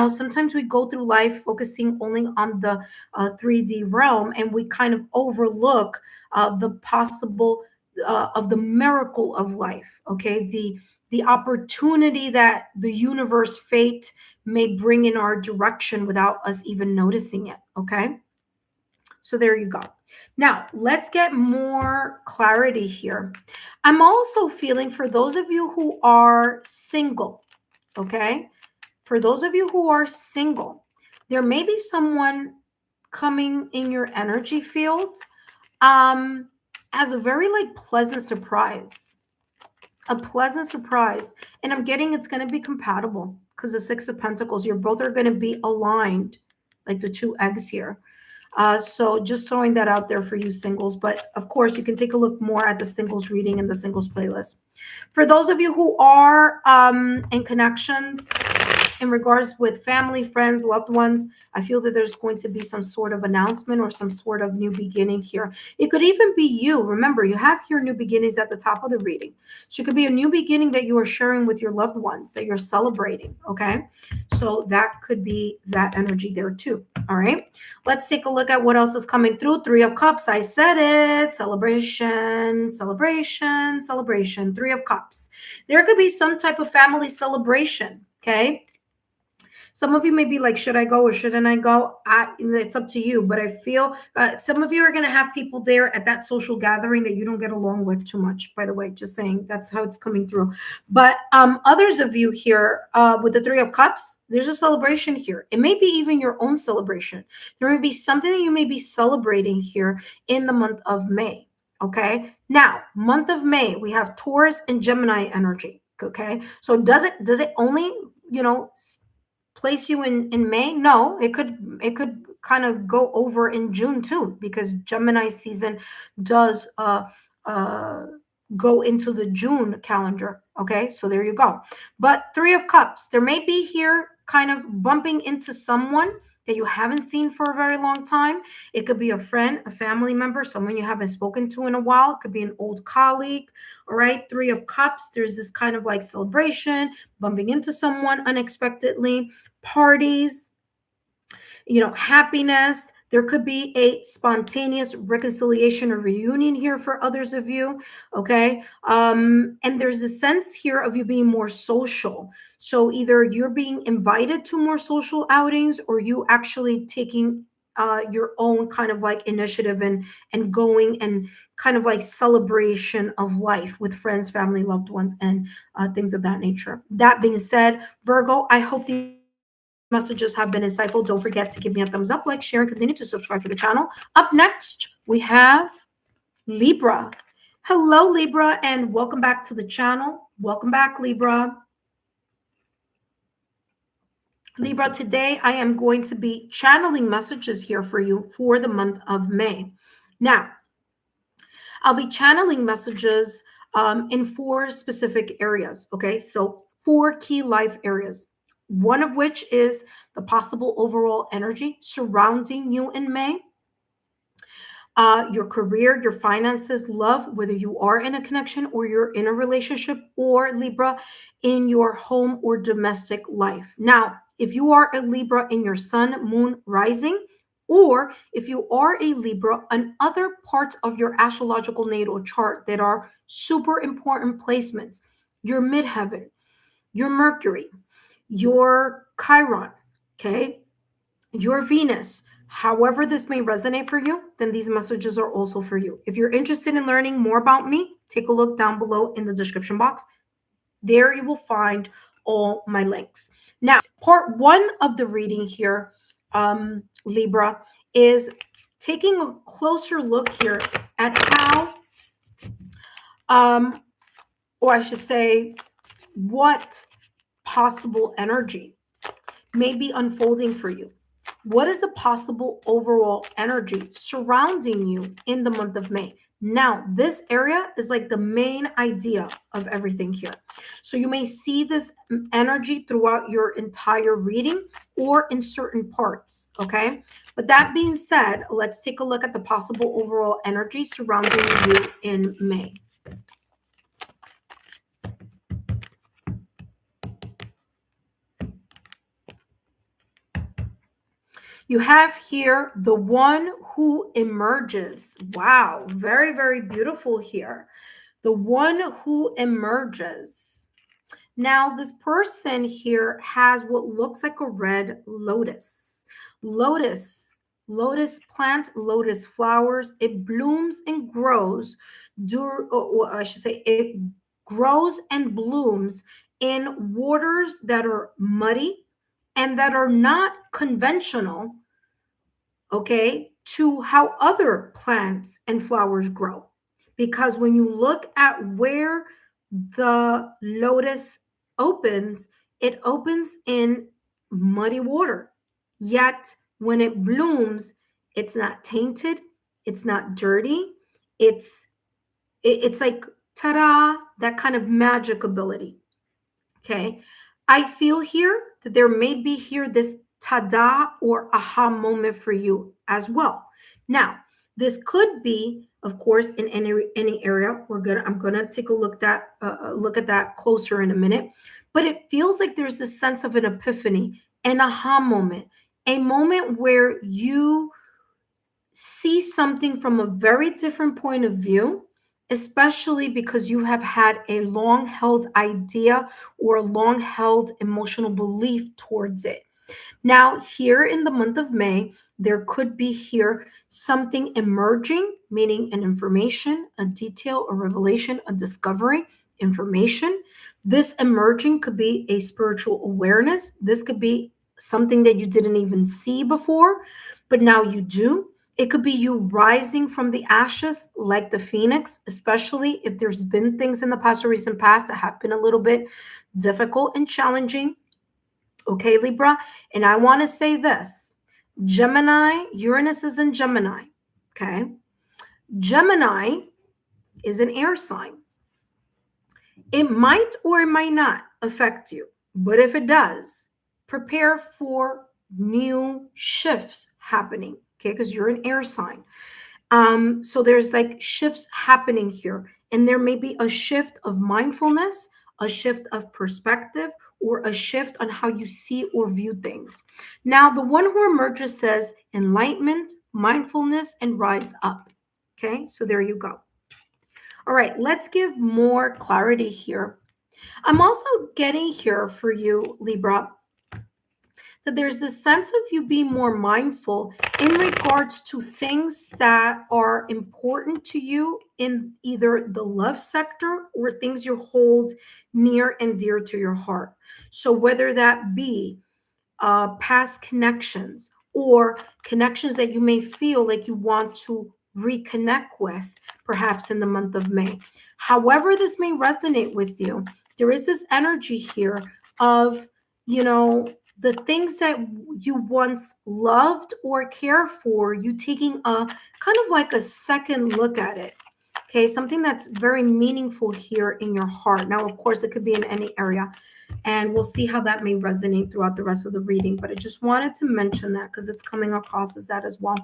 Sometimes we go through life focusing only on the 3D realm, and we kind of overlook the possible of the miracle of life. Okay, the opportunity that the universe, fate, may bring in our direction without us even noticing it. Okay, so there you go. Now let's get more clarity here. I'm also feeling for those of you who are single. Okay, for those of you who are single, there may be someone coming in your energy field as a very like pleasant surprise. A pleasant surprise. And I'm getting it's going to be compatible, because the Six of Pentacles, you're both are going to be aligned, like the two eggs here. So just throwing that out there for you singles. But of course, you can take a look more at the singles reading and the singles playlist. For those of you who are in connections in regards with family, friends, loved ones, I feel that there's going to be some sort of announcement or some sort of new beginning here. It could even be you. Remember, you have here new beginnings at the top of the reading. So it could be a new beginning that you are sharing with your loved ones, that you're celebrating. Okay, so that could be that energy there too. All right, let's take a look at what else is coming through. 3 of Cups, I said it. Celebration, celebration, celebration. 3 of Cups. There could be some type of family celebration. Okay, some of you may be like, should I go or shouldn't I go? It's up to you. But I feel some of you are going to have people there at that social gathering that you don't get along with too much, by the way, just saying. That's how it's coming through. But others of you here with the 3 of Cups, there's a celebration here. It may be even your own celebration. There may be something that you may be celebrating here in the month of May. Okay. Now, month of May, we have Taurus and Gemini energy. Okay. So does it only, place you in May? No, it could kind of go over in June too, because Gemini season does go into the June calendar. Okay, so there you go. But 3 of Cups, there may be here kind of bumping into someone that you haven't seen for a very long time. It could be a friend, a family member, someone you haven't spoken to in a while. It could be an old colleague. All right, 3 of Cups, there's this kind of like celebration, bumping into someone unexpectedly, parties, happiness. There could be a spontaneous reconciliation or reunion here for others of you. Okay. And there's a sense here of you being more social. So either you're being invited to more social outings, or you actually taking your own kind of like initiative and going and kind of like celebration of life with friends, family, loved ones, and things of that nature. That being said, Virgo, I hope messages have been insightful. Don't forget to give me a thumbs up, like, share, and continue to subscribe to the channel. Up next, we have Libra. Hello, Libra, and welcome back to the channel. Welcome back, Libra. Libra, today I am going to be channeling messages here for you for the month of May. Now, I'll be channeling messages in 4 specific areas, okay? So 4 key life areas, one of which is the possible overall energy surrounding you in May. Your career, your finances, love, whether you are in a connection or you're in a relationship, or Libra, in your home or domestic life. Now, if you are a Libra in your sun, moon, rising, or if you are a Libra on other parts of your astrological natal chart that are super important placements, your midheaven, your Mercury, your Chiron, okay, your Venus, however this may resonate for you, then these messages are also for you. If you're interested in learning more about me, take a look down below in the description box. There you will find all my links. Now, part 1 of the reading here, Libra, is taking a closer look here at how, or I should say, what possible energy may be unfolding for you. What is the possible overall energy surrounding you in the month of May? Now, this area is like the main idea of everything here. So you may see this energy throughout your entire reading or in certain parts, okay? But that being said, let's take a look at the possible overall energy surrounding you in May. You have here the one who emerges. Wow, very, very beautiful here. The one who emerges. Now, this person here has what looks like a red lotus. Lotus plant, lotus flowers. It blooms and grows. I should say it grows and blooms in waters that are muddy and that are not conventional, okay, to how other plants and flowers grow. Because when you look at where the lotus opens, it opens in muddy water. Yet when it blooms, it's not tainted, it's not dirty. It's like, ta-da, that kind of magic ability. Okay. I feel here that there may be here this ta-da or aha moment for you as well. Now, this could be, of course, in any area. I'm gonna take a look at that closer in a minute. But it feels like there's a sense of an epiphany, an aha moment, a moment where you see something from a very different point of view, especially because you have had a long-held idea or a long-held emotional belief towards it. Now, here in the month of May, there could be here something emerging, meaning an information, a detail, a revelation, a discovery, information. This emerging could be a spiritual awareness. This could be something that you didn't even see before, but now you do. It could be you rising from the ashes like the phoenix, especially if there's been things in the past or recent past that have been a little bit difficult and challenging. Okay, Libra. And I want to say this. Gemini, Uranus is in Gemini. Okay. Gemini is an air sign. It might or it might not affect you. But if it does, prepare for new shifts happening. Okay, because you're an air sign. So there's like shifts happening here. And there may be a shift of mindfulness, a shift of perspective, or a shift on how you see or view things. Now, the one who emerges says enlightenment, mindfulness, and rise up. Okay, so there you go. All right, let's give more clarity here. I'm also getting here for you, Libra, that there's a sense of you being more mindful in regards to things that are important to you in either the love sector or things you hold near and dear to your heart. So whether that be past connections or connections that you may feel like you want to reconnect with, perhaps in the month of May. However, this may resonate with you, there is this energy here of, the things that you once loved or cared for, you taking a kind of like a second look at it. Okay, something that's very meaningful here in your heart. Now, of course, it could be in any area, and we'll see how that may resonate throughout the rest of the reading. But I just wanted to mention that because it's coming across as that as well.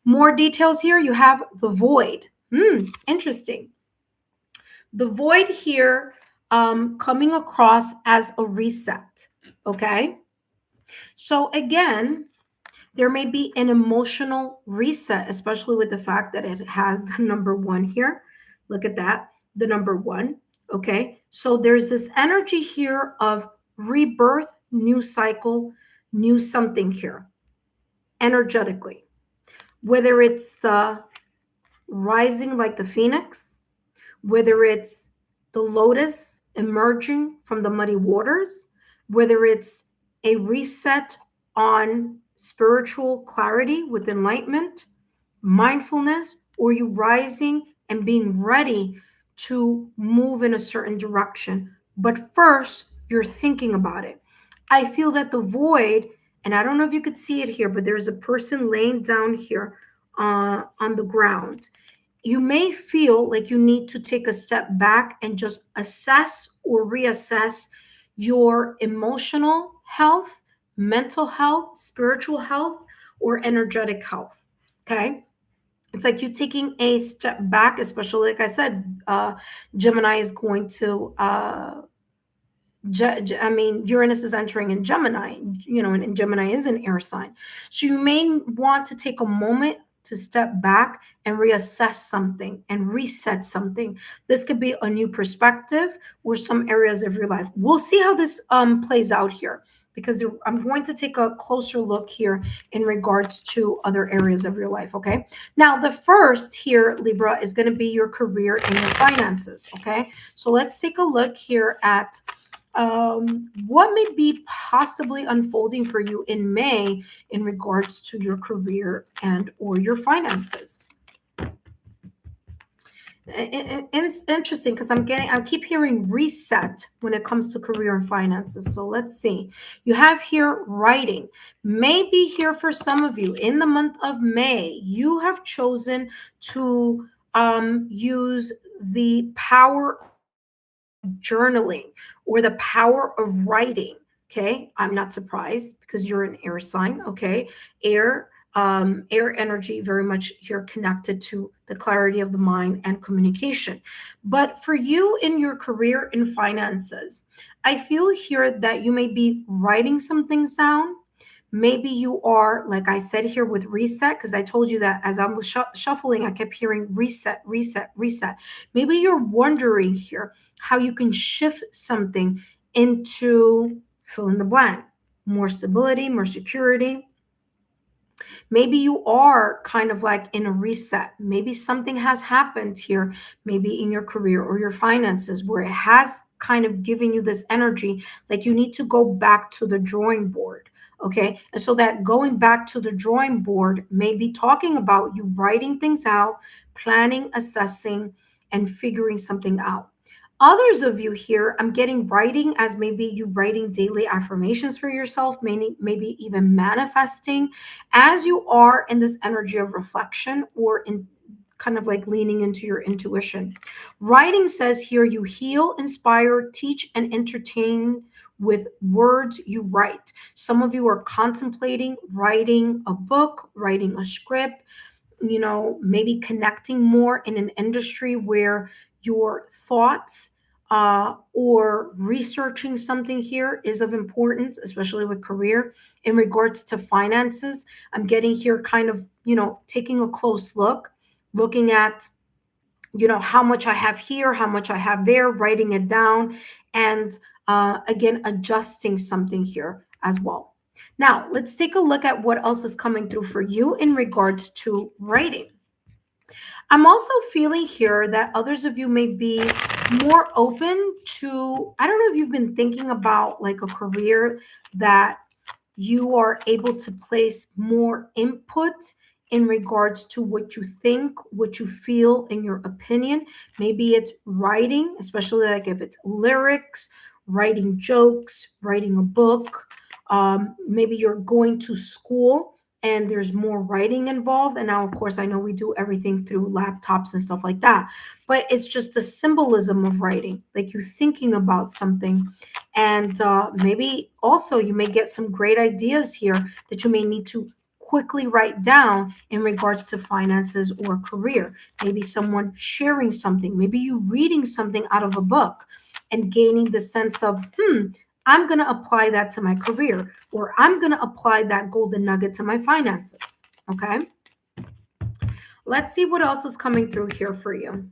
More details here. You have the void. Interesting. The void here coming across as a reset. Okay. So again, there may be an emotional reset, especially with the fact that it has the number 1 here. Look at that, the number 1. Okay, so there's this energy here of rebirth, new cycle, new something here, energetically. Whether it's the rising like the phoenix, whether it's the lotus emerging from the muddy waters, whether it's a reset on spiritual clarity with enlightenment, mindfulness, or you rising and being ready to move in a certain direction. But first, you're thinking about it. I feel that the void, and I don't know if you could see it here, but there's a person laying down here on the ground. You may feel like you need to take a step back and just assess or reassess your emotional health, mental health, spiritual health, or energetic health. Okay. It's like you taking a step back, especially like I said, Gemini is going to, Uranus is entering in Gemini, and Gemini is an air sign. So you may want to take a moment to step back and reassess something and reset something. This could be a new perspective or some areas of your life. We'll see how this plays out here, because I'm going to take a closer look here in regards to other areas of your life, okay? Now, the first here, Libra, is going to be your career and your finances, okay? So let's take a look here at what may be possibly unfolding for you in May in regards to your career and or your finances. It's interesting because I keep hearing reset when it comes to career and finances. So let's see. You have here writing. Maybe here for some of you in the month of May, you have chosen to use the power journaling or the power of writing. Okay, I'm not surprised because you're an air sign. Okay, air energy very much here connected to the clarity of the mind and communication. But for you in your career and finances, I feel here that you may be writing some things down. Maybe you are, like I said here with reset, because I told you that as I was shuffling, I kept hearing reset, reset, reset. Maybe you're wondering here how you can shift something into fill in the blank, more stability, more security. Maybe you are kind of like in a reset. Maybe something has happened here, maybe in your career or your finances, where it has kind of given you this energy like you need to go back to the drawing board. Okay. And so that going back to the drawing board may be talking about you writing things out, planning, assessing, and figuring something out. Others of you here, I'm getting writing as maybe you writing daily affirmations for yourself, maybe even manifesting as you are in this energy of reflection or in kind of like leaning into your intuition. Writing says here you heal, inspire, teach, and entertain with words you write. Some of you are contemplating writing a book, writing a script, maybe connecting more in an industry where your thoughts or researching something here is of importance, especially with career. In regards to finances, I'm getting here kind of, taking a close look, looking at, how much I have here, how much I have there, writing it down, and again, adjusting something here as well. Now, let's take a look at what else is coming through for you in regards to writing. I'm also feeling here that others of you may be more open to, I don't know if you've been thinking about like a career that you are able to place more input in regards to what you think, what you feel, in your opinion. Maybe it's writing, especially like if it's lyrics, writing jokes, writing a book. Maybe you're going to school and there's more writing involved. And now, of course, I know we do everything through laptops and stuff like that, but it's just the symbolism of writing, like you thinking about something. And maybe also you may get some great ideas here that you may need to quickly write down in regards to finances or career. Maybe someone sharing something, maybe you reading something out of a book and gaining the sense of, I'm going to apply that to my career, or I'm going to apply that golden nugget to my finances. Okay. Let's see what else is coming through here for you.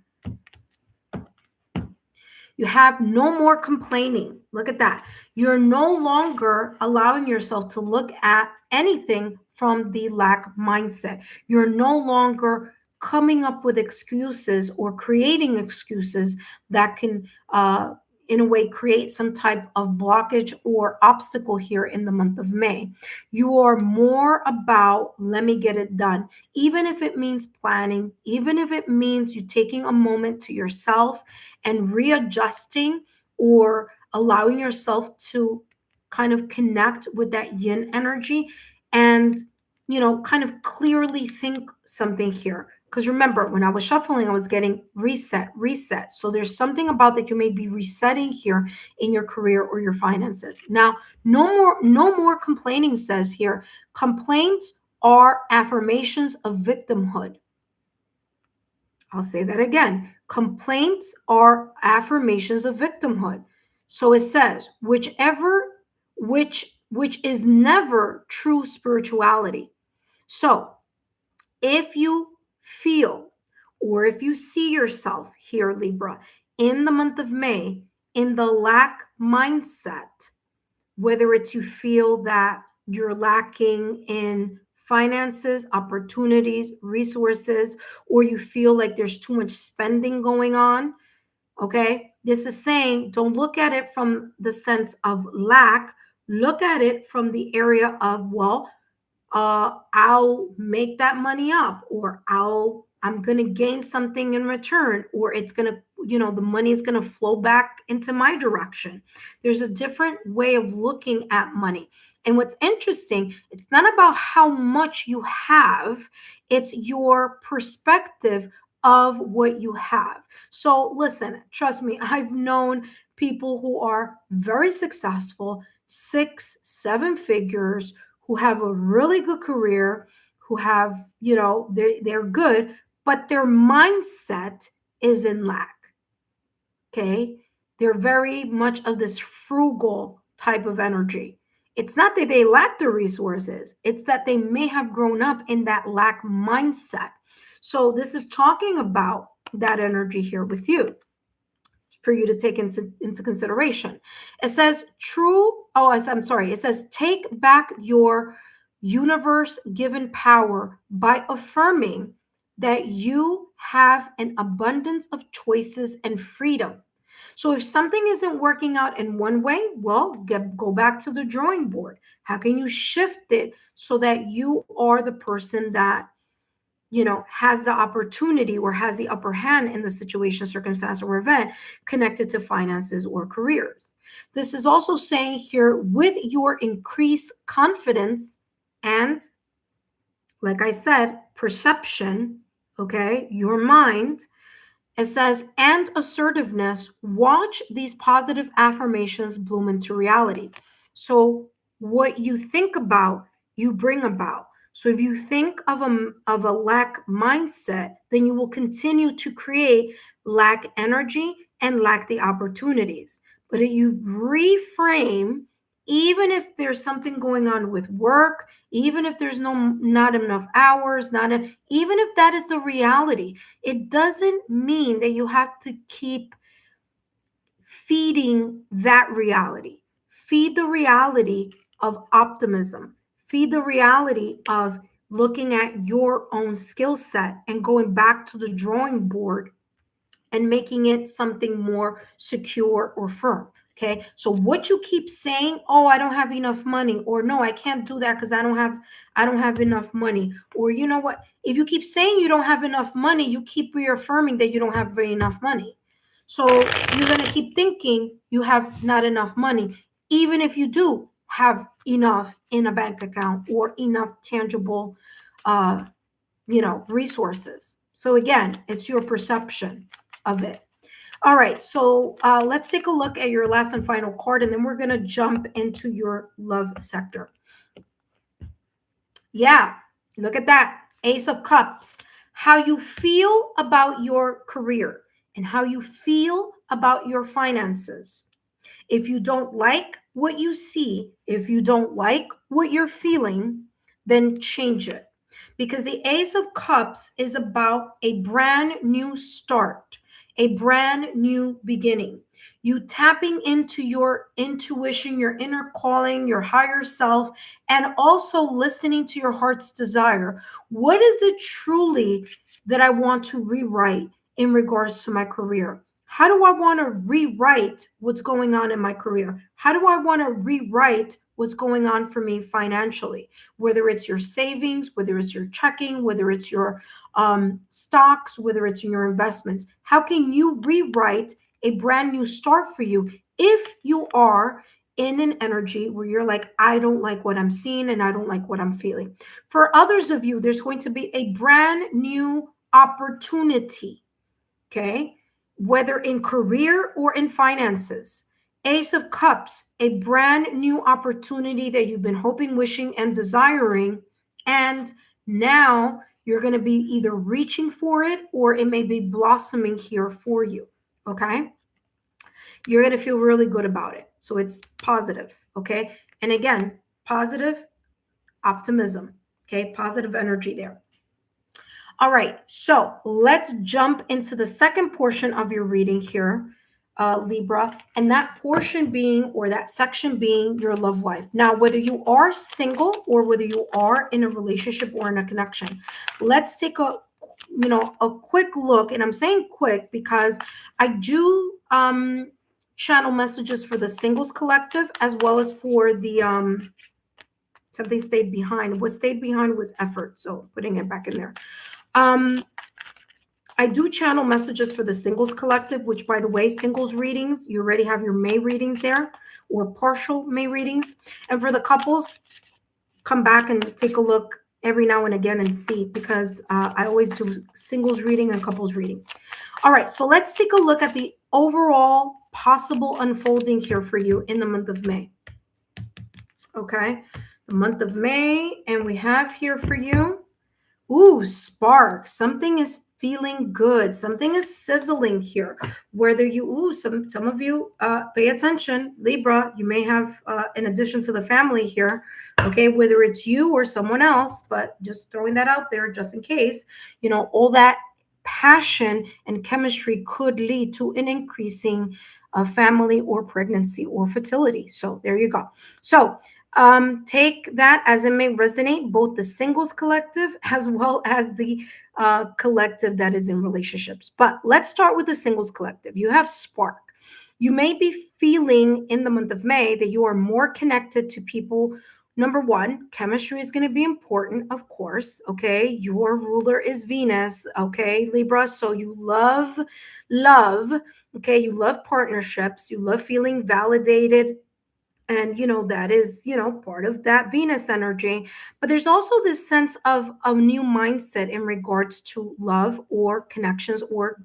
You have no more complaining. Look at that. You're no longer allowing yourself to look at anything from the lack mindset. You're no longer coming up with excuses or creating excuses that can, in a way, create some type of blockage or obstacle here in the month of May. You are more about, let me get it done, even if it means planning, even if it means you taking a moment to yourself and readjusting or allowing yourself to kind of connect with that yin energy and, kind of clearly think something here. Because remember, when I was shuffling, I was getting reset. So there's something about that you may be resetting here in your career or your finances. Now, no more complaining, says here. Complaints are affirmations of victimhood. I'll say that again. Complaints are affirmations of victimhood. So it says, which is never true spirituality. So if you feel or if you see yourself here, Libra, in the month of May, in the lack mindset, whether it's you feel that you're lacking in finances, opportunities, resources, or you feel like there's too much spending going on, okay? This is saying don't look at it from the sense of lack. Look at it from the area of, well, I'll make that money up, or I'm going to gain something in return, or it's going to, the money is going to flow back into my direction. There's a different way of looking at money. And what's interesting, it's not about how much you have, it's your perspective of what you have. So listen, trust me, I've known people who are very successful, 6, 7 figures, who have a really good career, who have, they're good, but their mindset is in lack. Okay. They're very much of this frugal type of energy. It's not that they lack the resources, it's that they may have grown up in that lack mindset. So this is talking about that energy here with you, for you to take into consideration. It says it says take back your universe given power by affirming that you have an abundance of choices and freedom. So if something isn't working out in one way, well, go back to the drawing board. How can you shift it so that you are the person that has the opportunity or has the upper hand in the situation, circumstance, or event connected to finances or careers? This is also saying here, with your increased confidence and, like I said, perception, okay, your mind, it says, and assertiveness, watch these positive affirmations bloom into reality. So what you think about, you bring about. So if you think of a lack mindset, then you will continue to create lack energy and lack the opportunities. But if you reframe, even if there's something going on with work, even if there's not enough hours, even if that is the reality, it doesn't mean that you have to keep feeding that reality. Feed the reality of optimism. Feed the reality of looking at your own skill set and going back to the drawing board and making it something more secure or firm. Okay, so what you keep saying, oh, I don't have enough money, or no, I can't do that because I don't have enough money, or you know what, if you keep saying you don't have enough money, you keep reaffirming that you don't have very enough money. So you're going to keep thinking you have not enough money, even if you do have enough in a bank account or enough tangible resources. So again, it's your perception of it. All right, so let's take a look at your last and final card, and then we're going to jump into your love sector. Yeah, look at that. Ace of Cups. How you feel about your career and how you feel about your finances. If you don't like what you see, if you don't like what you're feeling, then change it. Because the Ace of Cups is about a brand new start, a brand new beginning. You tapping into your intuition, your inner calling, your higher self, and also listening to your heart's desire. What is it truly that I want to rewrite in regards to my career? How do I want to rewrite what's going on in my career? How do I want to rewrite what's going on for me financially? Whether it's your savings, whether it's your checking, whether it's your stocks, whether it's in your investments. How can you rewrite a brand new start for you if you are in an energy where you're like, I don't like what I'm seeing and I don't like what I'm feeling? For others of you, there's going to be a brand new opportunity, okay? Whether in career or in finances. Ace of Cups, a brand new opportunity that you've been hoping, wishing, and desiring. And now you're going to be either reaching for it or it may be blossoming here for you. Okay. You're going to feel really good about it. So it's positive. Okay. And again, positive optimism. Okay. Positive energy there. All right, so let's jump into the second portion of your reading here, Libra, and that portion being, or that section being, your love life. Now, whether you are single or whether you are in a relationship or in a connection, let's take a quick look. And I'm saying quick because I do channel messages for the singles collective as well as for the something stayed behind. What stayed behind was effort, so putting it back in there. I do channel messages for the singles collective, which, by the way, singles readings, you already have your May readings there, or partial May readings. And for the couples, come back and take a look every now and again and see, because I always do singles reading and couples reading. All right, so let's take a look at the overall possible unfolding here for you in the month of May. Okay, the month of May, and we have here for you, ooh, spark. Something is feeling good. Something is sizzling here. Whether you, some of you pay attention, Libra, you may have, in addition to the family here, okay, whether it's you or someone else, but just throwing that out there just in case, all that passion and chemistry could lead to an increasing family or pregnancy or fertility. So there you go. So take that as it may resonate, both the singles collective as well as the collective that is in relationships. But let's start with the singles collective. You have spark. You may be feeling in the month of May that you are more connected to people. Number one, chemistry is going to be important, of course. Okay. Your ruler is Venus. Okay, Libra. So you love. Okay. You love partnerships. You love feeling validated. And, that is, part of that Venus energy. But there's also this sense of a new mindset in regards to love or connections or,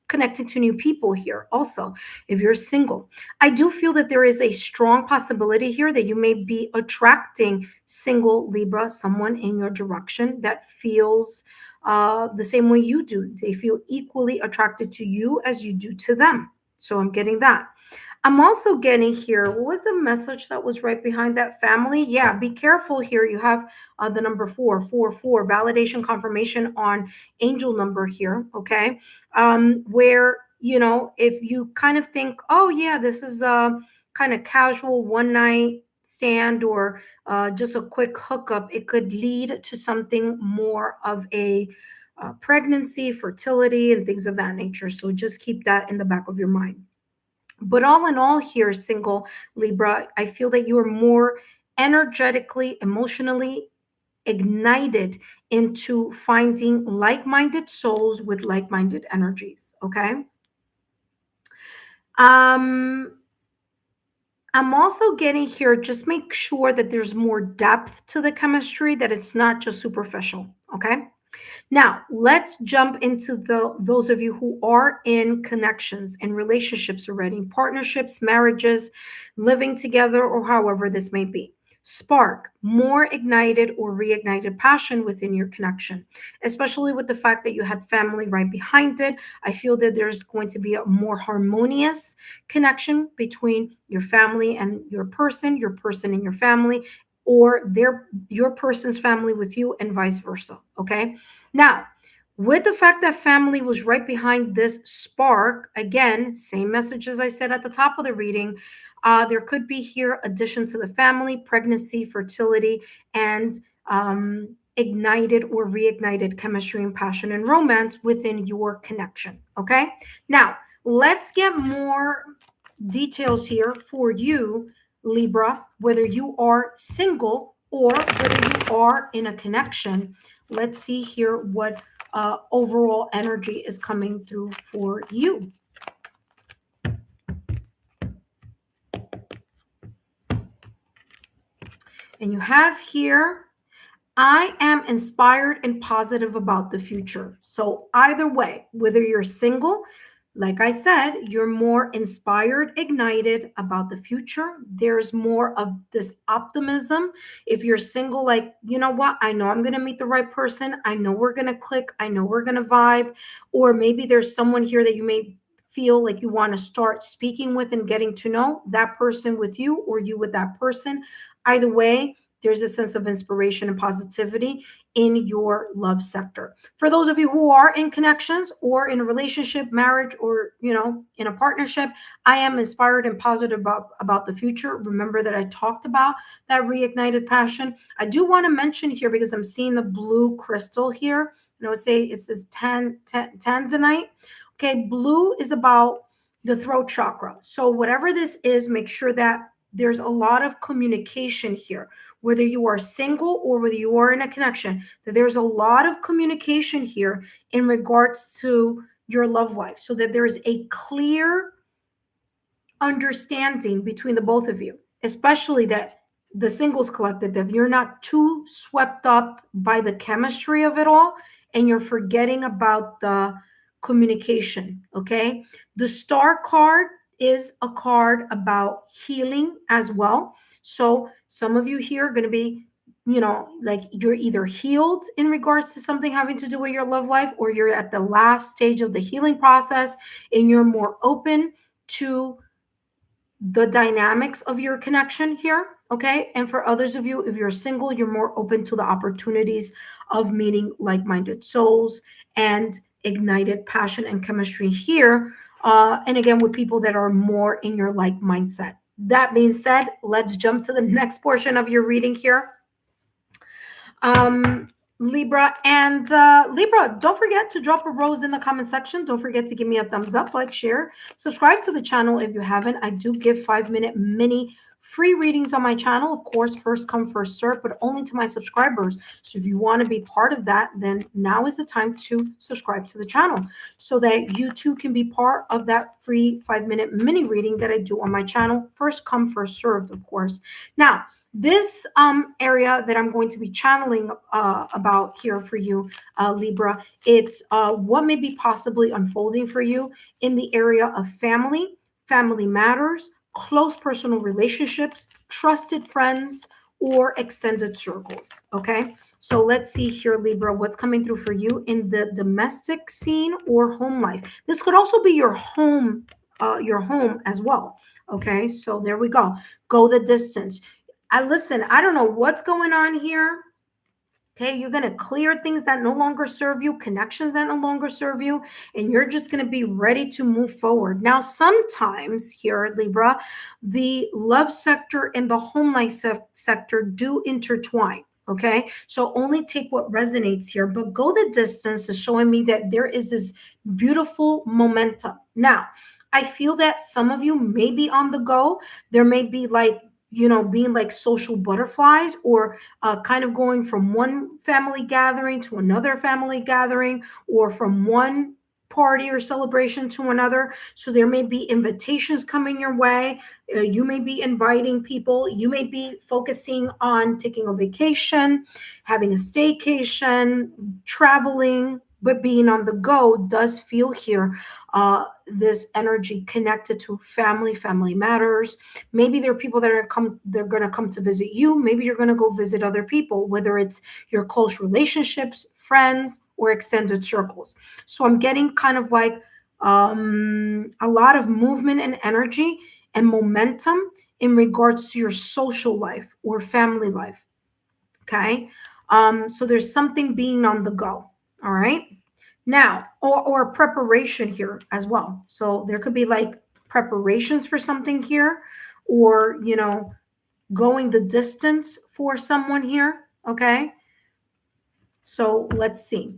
connecting to new people here. Also, if you're single, I do feel that there is a strong possibility here that you may be attracting single Libra, someone in your direction that feels the same way you do. They feel equally attracted to you as you do to them. So I'm getting that. I'm also getting here, what was the message that was right behind that, family? Yeah, be careful here. You have the number 444, validation confirmation on angel number here, okay? Where, if you kind of think, oh yeah, this is a kind of casual one night stand or just a quick hookup, it could lead to something more of a pregnancy, fertility, and things of that nature. So just keep that in the back of your mind. But all in all here, single Libra, I feel that you are more energetically, emotionally ignited into finding like-minded souls with like-minded energies, okay? I'm also getting here, just make sure that there's more depth to the chemistry, that it's not just superficial, okay? Now, let's jump into those of you who are in connections and relationships already, partnerships, marriages, living together, or however this may be. Spark more ignited or reignited passion within your connection, especially with the fact that you had family right behind it. I feel that there's going to be a more harmonious connection between your family and your person and your family, or your person's family with you, and vice versa. Okay. Now, with the fact that family was right behind this spark, again, same message as I said at the top of the reading, there could be here addition to the family, pregnancy, fertility, and ignited or reignited chemistry and passion and romance within your connection. Okay. Now, let's get more details here for you, Libra, whether you are single or whether you are in a connection. Let's see here what overall energy is coming through for you. And you have here, I am inspired and positive about the future. So either way, whether you're single, like I said, you're more inspired, ignited about the future. There's more of this optimism. If you're single, like, you know what? I know I'm going to meet the right person. I know we're going to click. I know we're going to vibe. Or maybe there's someone here that you may feel like you want to start speaking with and getting to know that person with you, or you with that person. Either way, there's a sense of inspiration and positivity in your love sector. For those of you who are in connections or in a relationship, marriage, or, you know, in a partnership, I am inspired and positive about the future. Remember that I talked about that reignited passion. I do want to mention here, because I'm seeing the blue crystal here, and I would say it says tanzanite. Okay, blue is about the throat chakra. So whatever this is, make sure that there's a lot of communication here, whether you are single or whether you are in a connection, that there's a lot of communication here in regards to your love life, so that there is a clear understanding between the both of you, especially that the singles collective, that you're not too swept up by the chemistry of it all and you're forgetting about the communication. Okay. The star card is a card about healing as well. So some of you here are going to be, you know, like you're either healed in regards to something having to do with your love life, or you're at the last stage of the healing process and you're more open to the dynamics of your connection here. Okay. And for others of you, if you're single, you're more open to the opportunities of meeting like-minded souls and ignited passion and chemistry here. And again, with people that are more in your like mindset. That being said, let's jump to the next portion of your reading here. Libra, and Libra, don't forget to drop a rose in the comment section. Don't forget to give me a thumbs up, like, share, subscribe to the channel if you haven't. I do give 5-minute mini free readings on my channel. Of course, first come, first serve, but only to my subscribers. So if you want to be part of that, then now is the time to subscribe to the channel so that you too can be part of that free 5-minute mini reading that I do on my channel. First come, first served, of course. Now, this area that I'm going to be channeling about here for you, Libra, it's what may be possibly unfolding for you in the area of family, family matters, close personal relationships, trusted friends, or extended circles. Okay, so let's see here, Libra, what's coming through for you in the domestic scene or home life. This could also be your home as well. Okay, so there we go. Go the distance. Listen, I don't know what's going on here. Okay, you're going to clear things that no longer serve you, connections that no longer serve you, and you're just going to be ready to move forward. Now, sometimes here, Libra, the love sector and the home life sector do intertwine. Okay, so only take what resonates here, but go the distance is showing me that there is this beautiful momentum. Now, I feel that some of you may be on the go. There may be like, being like social butterflies, or kind of going from one family gathering to another family gathering, or from one party or celebration to another. So there may be invitations coming your way. You may be inviting people. You may be focusing on taking a vacation, having a staycation, traveling, but being on the go does feel here. This energy connected to family matters. Maybe there are people that are they're going to come to visit you. Maybe you're going to go visit other people, whether it's your close relationships, friends, or extended circles. So I'm getting kind of like a lot of movement and energy and momentum in regards to your social life or family life. Okay. So there's something being on the go. All right. Now, or preparation here as well. So there could be like preparations for something here, or, going the distance for someone here. Okay. So let's see.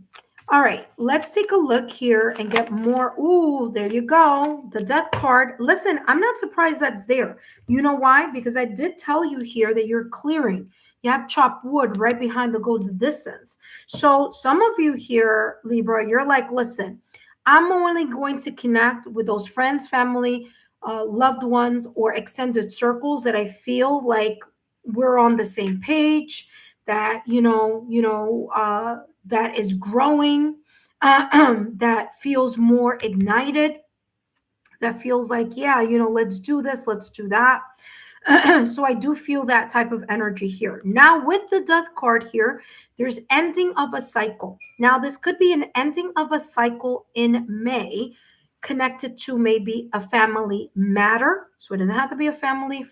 All right, let's take a look here and get more. Ooh, there you go. The death card. Listen, I'm not surprised that's there. You know why? Because I did tell you here that you're clearing. You have chopped wood right behind the go the distance. So some of you here, Libra, you're like, listen, I'm only going to connect with those friends, family, loved ones, or extended circles that I feel like we're on the same page, that that is growing, that feels more ignited, that feels like, yeah, let's do this, let's do that. So I do feel that type of energy here. Now with the death card here, there's ending of a cycle. Now this could be an ending of a cycle in May, connected to maybe a family matter. So it doesn't have to be a family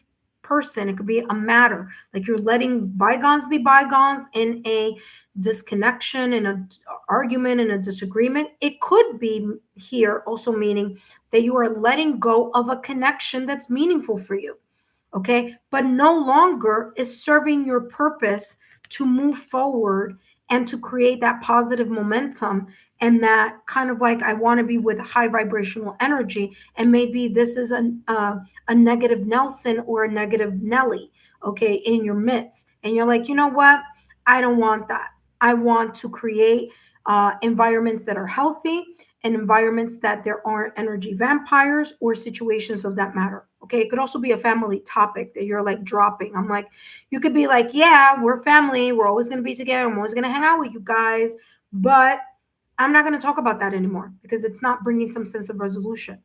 person. It could be a matter, like you're letting bygones be bygones in a disconnection, in a argument, in a disagreement. It could be here also meaning that you are letting go of a connection that's meaningful for you. Okay, but no longer is serving your purpose to move forward and to create that positive momentum, and that kind of like, I want to be with high vibrational energy, and maybe this is a negative Nelson or a negative Nelly, okay, in your midst, and you're like, you know what, I don't want that. I want to create environments that are healthy, and environments that there aren't energy vampires or situations of that matter. Okay, it could also be a family topic that you're like dropping. I'm like, you could be like, yeah, we're family, we're always going to be together, I'm always going to hang out with you guys, but I'm not going to talk about that anymore because it's not bringing some sense of resolution.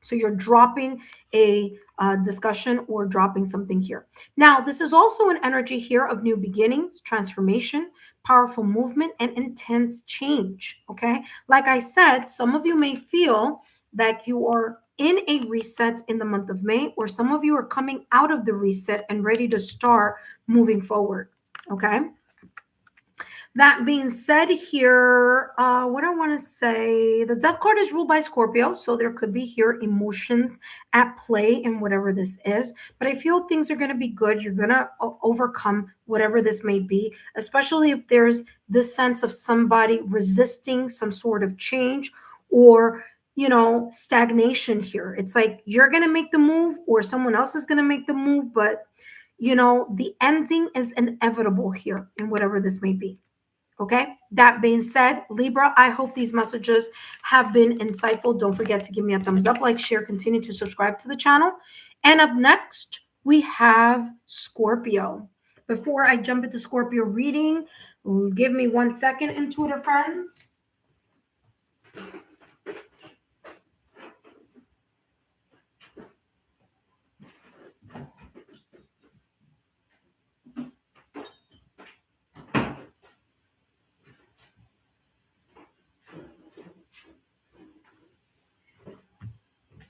So you're dropping a discussion or dropping something here. Now, this is also an energy here of new beginnings, transformation, powerful movement, and intense change. Okay. Like I said, some of you may feel that you are in a reset in the month of May, or some of you are coming out of the reset and ready to start moving forward. Okay. That being said here, what I want to say, the death card is ruled by Scorpio, so there could be here emotions at play in whatever this is, but I feel things are going to be good. You're going to overcome whatever this may be, especially if there's this sense of somebody resisting some sort of change, or stagnation here. It's like you're going to make the move or someone else is going to make the move, but the ending is inevitable here in whatever this may be. Okay, that being said, Libra, I hope these messages have been insightful. Don't forget to give me a thumbs up, like, share, continue to subscribe to the channel. And up next, we have Scorpio. Before I jump into Scorpio reading, give me 1 second, intuitive friends.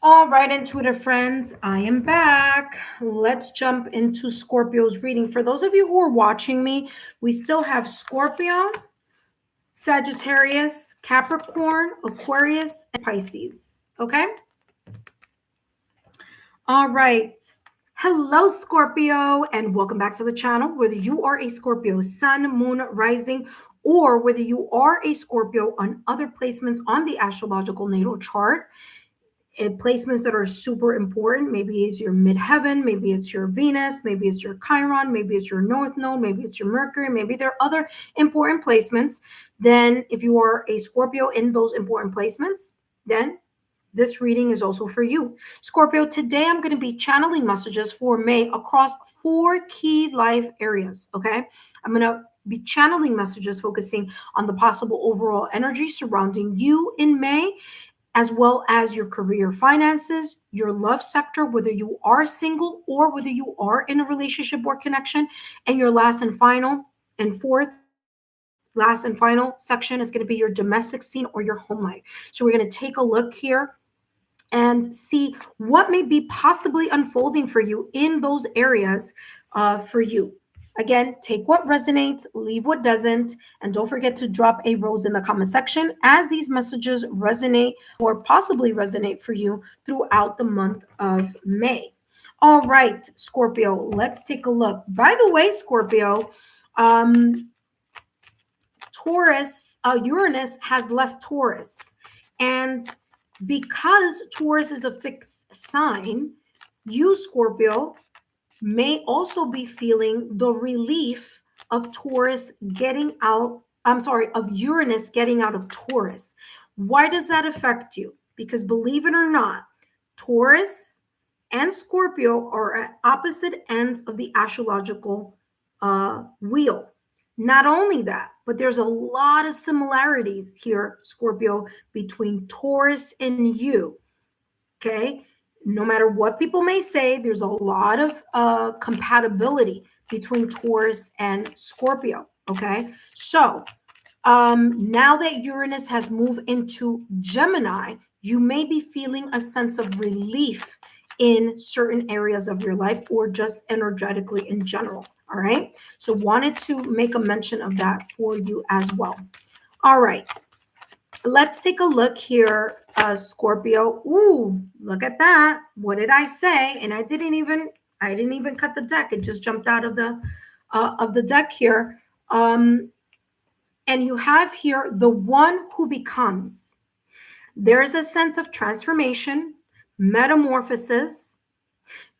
All right, intuitive friends, I am back. Let's jump into Scorpio's reading. For those of you who are watching me, we still have Scorpio, Sagittarius, Capricorn, Aquarius, and Pisces. Okay? All right. Hello, Scorpio, and welcome back to the channel. Whether you are a Scorpio sun, moon, rising, or whether you are a Scorpio on other placements on the astrological natal chart, placements that are super important. Maybe it's your midheaven, maybe it's your Venus, maybe it's your Chiron, maybe it's your North Node, maybe it's your Mercury, maybe there are other important placements. Then if you are a Scorpio in those important placements, then this reading is also for you. Scorpio, today I'm going to be channeling messages for May across 4 key life areas, okay? I'm going to be channeling messages focusing on the possible overall energy surrounding you in May, as well as your career, finances, your love sector, whether you are single or whether you are in a relationship or connection, and your last and final and fourth last and final section is going to be your domestic scene or your home life. So we're going to take a look here and see what may be possibly unfolding for you in those areas for you. Again, take what resonates, leave what doesn't, and don't forget to drop a rose in the comment section as these messages resonate or possibly resonate for you throughout the month of May. All right, Scorpio, let's take a look. By the way, Scorpio, Uranus has left Taurus, and because Taurus is a fixed sign, you, Scorpio, may also be feeling the relief of Taurus getting out. Of Uranus getting out of Taurus. Why does that affect you? Because believe it or not, Taurus and Scorpio are at opposite ends of the astrological wheel. Not only that, but there's a lot of similarities here, Scorpio, between Taurus and you, okay? No matter what people may say, there's a lot of compatibility between Taurus and Scorpio, okay? So now that Uranus has moved into Gemini, you may be feeling a sense of relief in certain areas of your life or just energetically in general. All right. So wanted to make a mention of that for you as well. All right. Let's take a look here, Scorpio. Ooh, look at that. What did I say? And I didn't even cut the deck. It just jumped out of the deck here. And you have here the one who becomes. There's a sense of transformation, metamorphosis.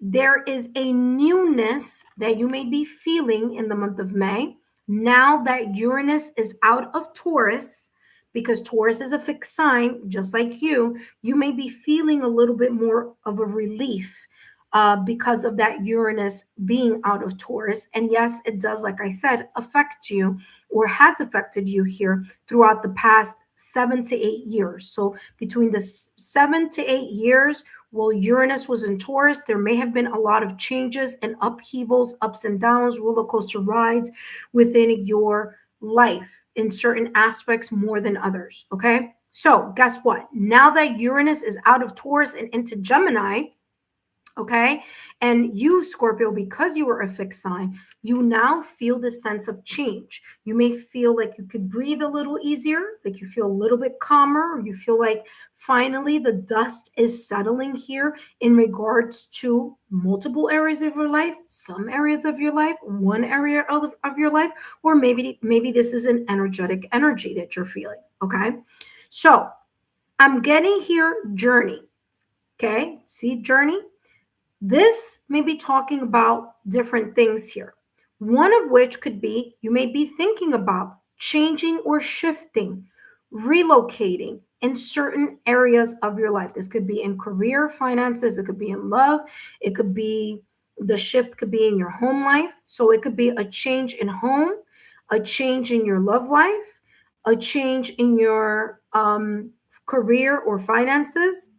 There is a newness that you may be feeling in the month of May. Now that Uranus is out of Taurus, because Taurus is a fixed sign, just like you may be feeling a little bit more of a relief because of that Uranus being out of Taurus. And yes, it does, like I said, affect you or has affected you here throughout the past 7 to 8 years. So between the 7 to 8 years, while Uranus was in Taurus, there may have been a lot of changes and upheavals, ups and downs, roller coaster rides within your life in certain aspects more than others, okay? So guess what? Now that Uranus is out of Taurus and into Gemini, okay, and you, Scorpio, because you were a fixed sign, you now feel this sense of change. You may feel like you could breathe a little easier, like you feel a little bit calmer, or you feel like finally the dust is settling here in regards to multiple areas of your life, some areas of your life, one area of your life, or maybe this is an energetic energy that you're feeling, okay? So I'm getting here journey, okay? See journey? This may be talking about different things here. One of which could be you may be thinking about changing or shifting, relocating in certain areas of your life. This could be in career, finances, it could be in love, it could be the shift could be in your home life. So it could be a change in home, a change in your love life, a change in your career or finances.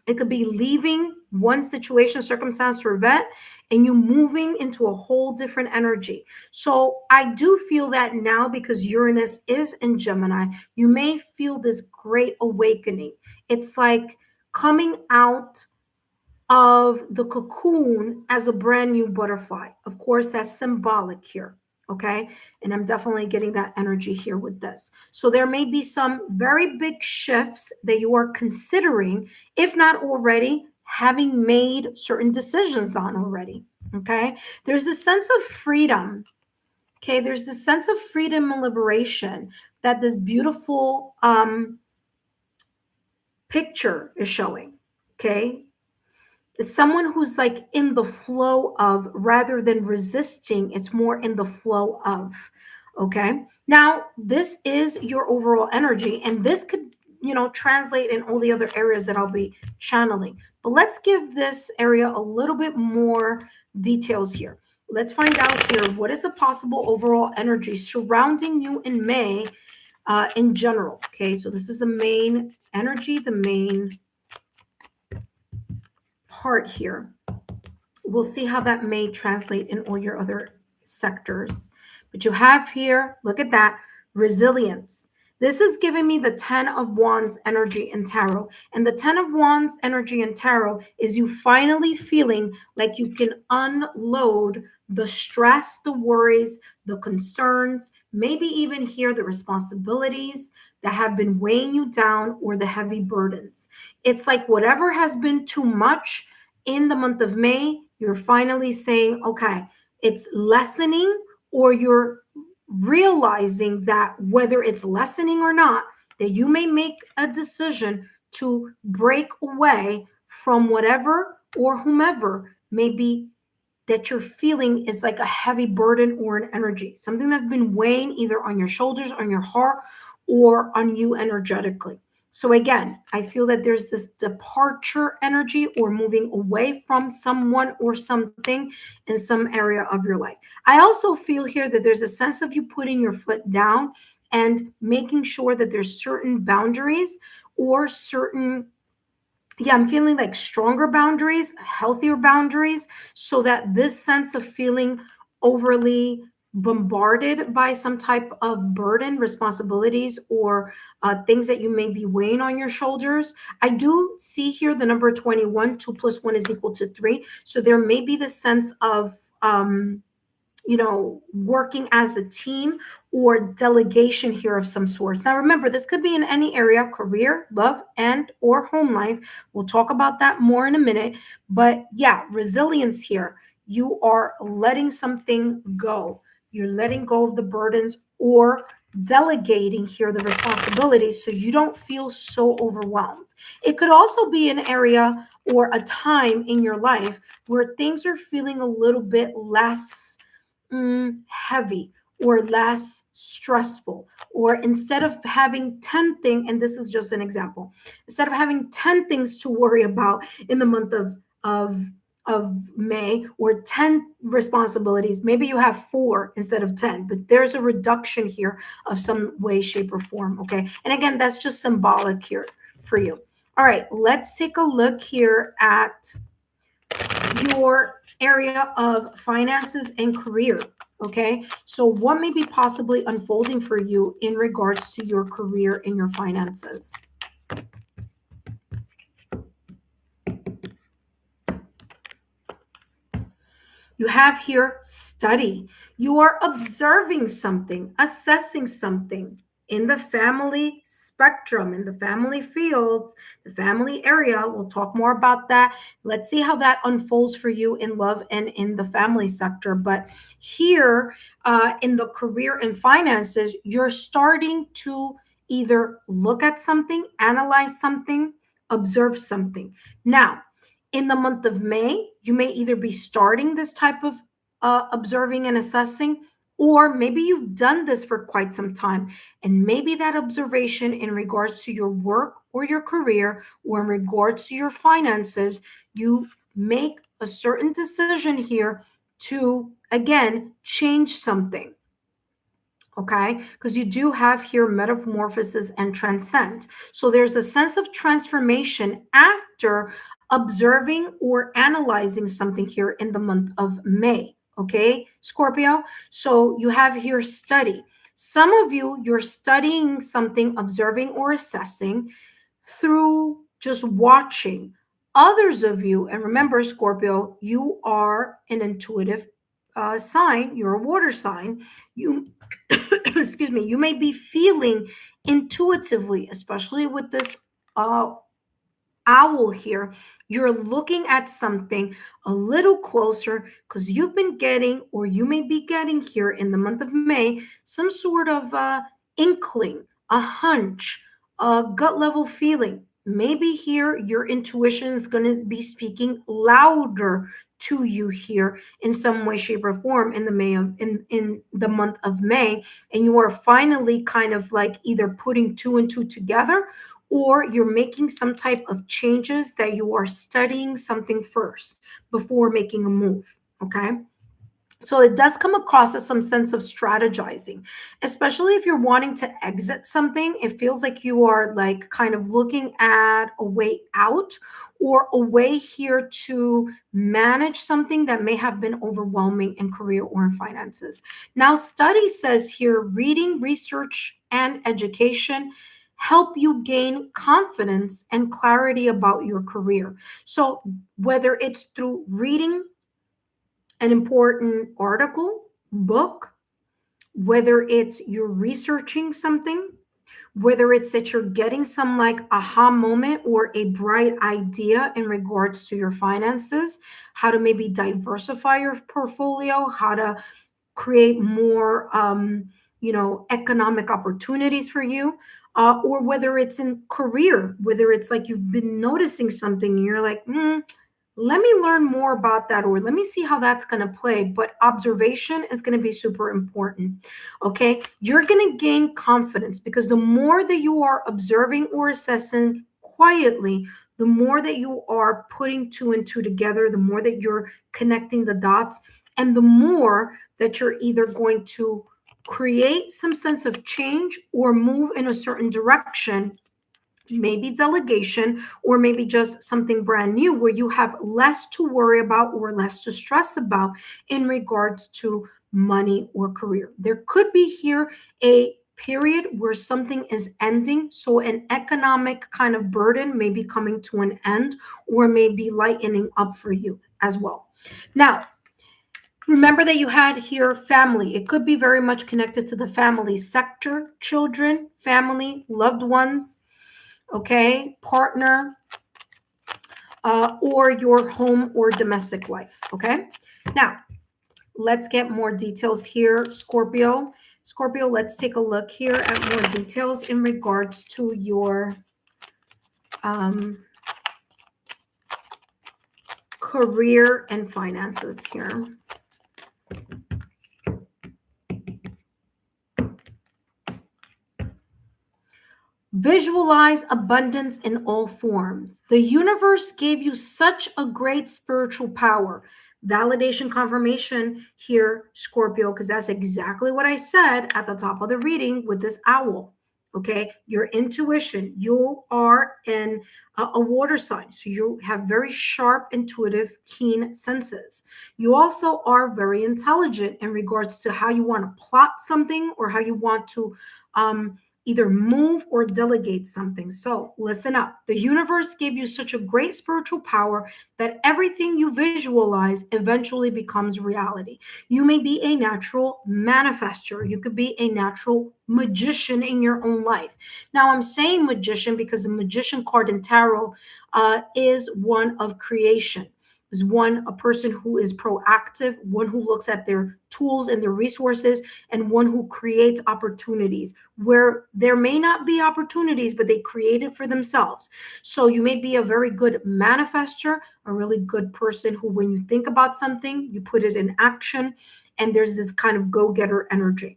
It could be leaving one situation, circumstance, or event, and you moving into a whole different energy. So I do feel that now because Uranus is in Gemini, you may feel this great awakening. It's like coming out of the cocoon as a brand new butterfly. Of course, that's symbolic here. Okay. And I'm definitely getting that energy here with this. So there may be some very big shifts that you are considering, if not already having made certain decisions on already. Okay. There's a sense of freedom. Okay. There's this sense of freedom and liberation that this beautiful picture is showing. Okay. Someone who's like in the flow of, rather than resisting, it's more in the flow of. Okay. Now, this is your overall energy, and this could, translate in all the other areas that I'll be channeling. But let's give this area a little bit more details here. Let's find out here, what is the possible overall energy surrounding you in May in general. Okay. So this is the main energy, the main part here. We'll see how that may translate in all your other sectors. But you have here, look at that, resilience. This is giving me the 10 of Wands energy in tarot. And the 10 of Wands energy in tarot is you finally feeling like you can unload the stress, the worries, the concerns, maybe even here the responsibilities that have been weighing you down, or the heavy burdens. It's like whatever has been too much in the month of May, you're finally saying, okay, it's lessening, or you're realizing that whether it's lessening or not, that you may make a decision to break away from whatever or whomever may be that you're feeling is like a heavy burden or an energy, something that's been weighing either on your shoulders, on your heart, or on you energetically. So again, I feel that there's this departure energy, or moving away from someone or something in some area of your life. I also feel here that there's a sense of you putting your foot down and making sure that there's certain boundaries, or certain, I'm feeling like stronger boundaries, healthier boundaries, so that this sense of feeling overly bombarded by some type of burden, responsibilities, or things that you may be weighing on your shoulders. I do see here the number 21, 2 plus 1 is equal to 3. So there may be the sense of, working as a team, or delegation here of some sorts. Now, remember, this could be in any area: career, love, and or home life. We'll talk about that more in a minute. But yeah, resilience here. You are letting something go. You're letting go of the burdens, or delegating here the responsibilities, so you don't feel so overwhelmed. It could also be an area or a time in your life where things are feeling a little bit less heavy, or less stressful, or instead of having 10 things, and this is just an example, instead of having 10 things to worry about in the month of May, or 10 responsibilities, maybe you have 4 instead of 10, but there's a reduction here of some way, shape, or form. Okay. And again, that's just symbolic here for you. All right, let's take a look here at your area of finances and career. Okay, so what may be possibly unfolding for you in regards to your career and your finances? You have here study. You are observing something, assessing something in the family spectrum, in the family fields, the family area. We'll talk more about that. Let's see how that unfolds for you in love and in the family sector. But here in the career and finances, you're starting to either look at something, analyze something, observe something. Now, in the month of May, you may either be starting this type of observing and assessing, or maybe you've done this for quite some time. And maybe that observation in regards to your work or your career, or in regards to your finances, you make a certain decision here to, again, change something. Okay, because you do have here metamorphosis and transcend. So there's a sense of transformation after observing or analyzing something here in the month of May. Okay, Scorpio. So you have here study. Some of you, you're studying something, observing or assessing through just watching. Others of you, and remember, Scorpio, you are an intuitive sign, you're a water sign. You excuse me, you may be feeling intuitively, especially with this owl here, you're looking at something a little closer because you've been getting, or you may be getting here in the month of May, some sort of inkling, a hunch, a gut level feeling. Maybe here your intuition is going to be speaking louder to you here in some way, shape, or form in in the month of May, and you are finally kind of like either putting two and two together, or you're making some type of changes, that you are studying something first before making a move. Okay. So it does come across as some sense of strategizing, especially if you're wanting to exit something. It feels like you are like kind of looking at a way out, or a way here to manage something that may have been overwhelming in career or in finances. Now, study says here, reading, research, and education help you gain confidence and clarity about your career. So whether it's through reading an important article, book, whether it's you're researching something, whether it's that you're getting some like aha moment or a bright idea in regards to your finances, how to maybe diversify your portfolio, how to create more, economic opportunities for you, or whether it's in career, whether it's like you've been noticing something and you're like, let me learn more about that, or let me see how that's going to play. But observation is going to be super important. Okay. You're going to gain confidence because the more that you are observing or assessing quietly, the more that you are putting two and two together, the more that you're connecting the dots, and the more that you're either going to create some sense of change or move in a certain direction, maybe delegation, or maybe just something brand new where you have less to worry about or less to stress about in regards to money or career. There could be here a period where something is ending. So an economic kind of burden may be coming to an end, or may be lightening up for you as well. Now, remember that you had here family. It could be very much connected to the family sector, children, family, loved ones, okay, partner, or your home or domestic life. Okay. Now, let's get more details here, Scorpio. Scorpio, let's take a look here at more details in regards to your career and finances here. Visualize abundance in all forms. The universe gave you such a great spiritual power. Validation, confirmation here, Scorpio, because that's exactly what I said at the top of the reading with this owl. Okay, your intuition. You are in a water sign, so you have very sharp, intuitive, keen senses. You also are very intelligent in regards to how you want to plot something, or how you want to either move or delegate something. So listen up. The universe gave you such a great spiritual power that everything you visualize eventually becomes reality. You may be a natural manifester. You could be a natural magician in your own life. Now, I'm saying magician because the magician card in tarot is one of creation. Is one, a person who is proactive, one who looks at their tools and their resources, and one who creates opportunities where there may not be opportunities, but they create it for themselves. So you may be a very good manifester, a really good person who, when you think about something, you put it in action, and there's this kind of go-getter energy.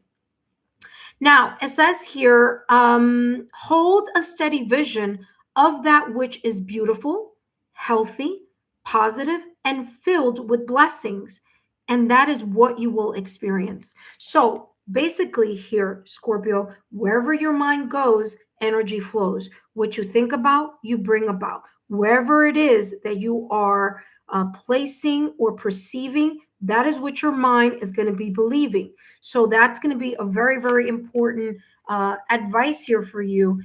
Now, it says here, hold a steady vision of that which is beautiful, healthy, positive, and filled with blessings. And that is what you will experience. So basically here, Scorpio, wherever your mind goes, energy flows. What you think about, you bring about. Wherever it is that you are placing or perceiving, that is what your mind is going to be believing. So that's going to be a very, very important advice here for you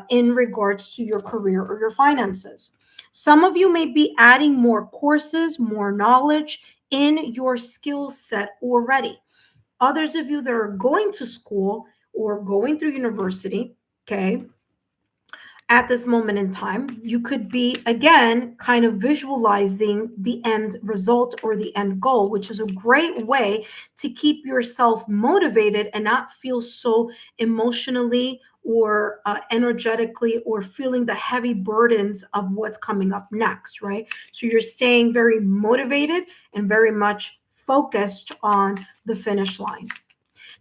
in regards to your career or your finances. Some of you may be adding more courses, more knowledge in your skill set already. Others of you that are going to school or going through university, okay, at this moment in time. You could be, again, kind of visualizing the end result or the end goal, which is a great way to keep yourself motivated and not feel so emotionally or energetically or feeling the heavy burdens of what's coming up next, right? So you're staying very motivated and very much focused on the finish line.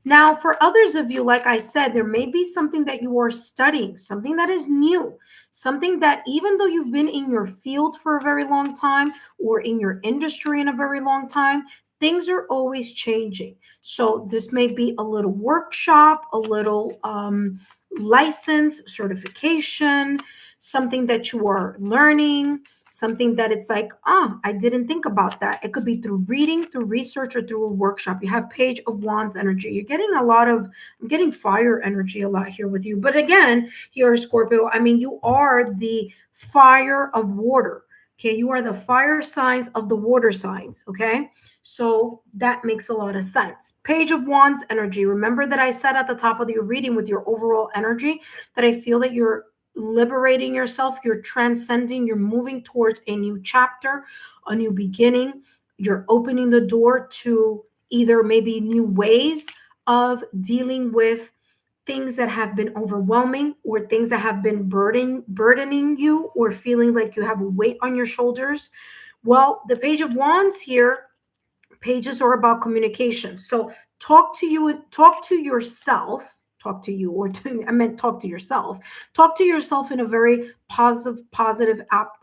Now, for others of you, like I said, there may be something that you are studying, something that is new, something that even though you've been in your field for a very long time or in your industry in a very long time, things are always changing. So this may be a little workshop, a little license, certification, something that you are learning, something that it's like, I didn't think about that. It could be through reading, through research, or through a workshop. You have Page of Wands energy. You're getting I'm getting fire energy a lot here with you. But again, here, Scorpio, I mean, you are the fire of water. Okay, you are the fire signs of the water signs. Okay, so that makes a lot of sense. Page of Wands energy. Remember that I said at the top of your reading with your overall energy that I feel that you're liberating yourself, you're transcending, you're moving towards a new chapter, a new beginning. You're opening the door to either maybe new ways of dealing with things that have been overwhelming or things that have been burdening you or feeling like you have a weight on your shoulders. Well, the Page of Wands here, pages are about communication. So talk to yourself, I meant talk to yourself. Talk to yourself in a very positive,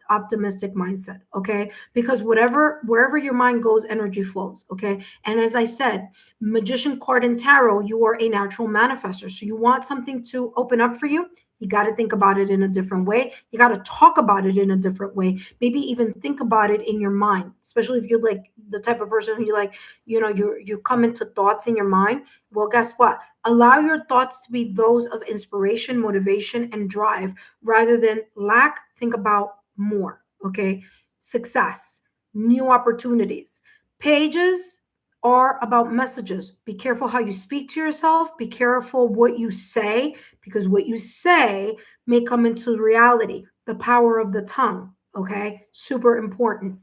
optimistic mindset, okay? Because wherever your mind goes, energy flows, okay? And as I said, Magician card and tarot, you are a natural manifester. So you want something to open up for you, you got to think about it in a different way. You got to talk about it in a different way. Maybe even think about it in your mind, especially if you're like the type of person who you like, you come into thoughts in your mind. Well, guess what? Allow your thoughts to be those of inspiration, motivation, and drive rather than lack. Think about more, okay? Success, new opportunities. Pages are about messages. Be careful how you speak to yourself. Be careful what you say, because what you say may come into reality. The power of the tongue, okay? Super important.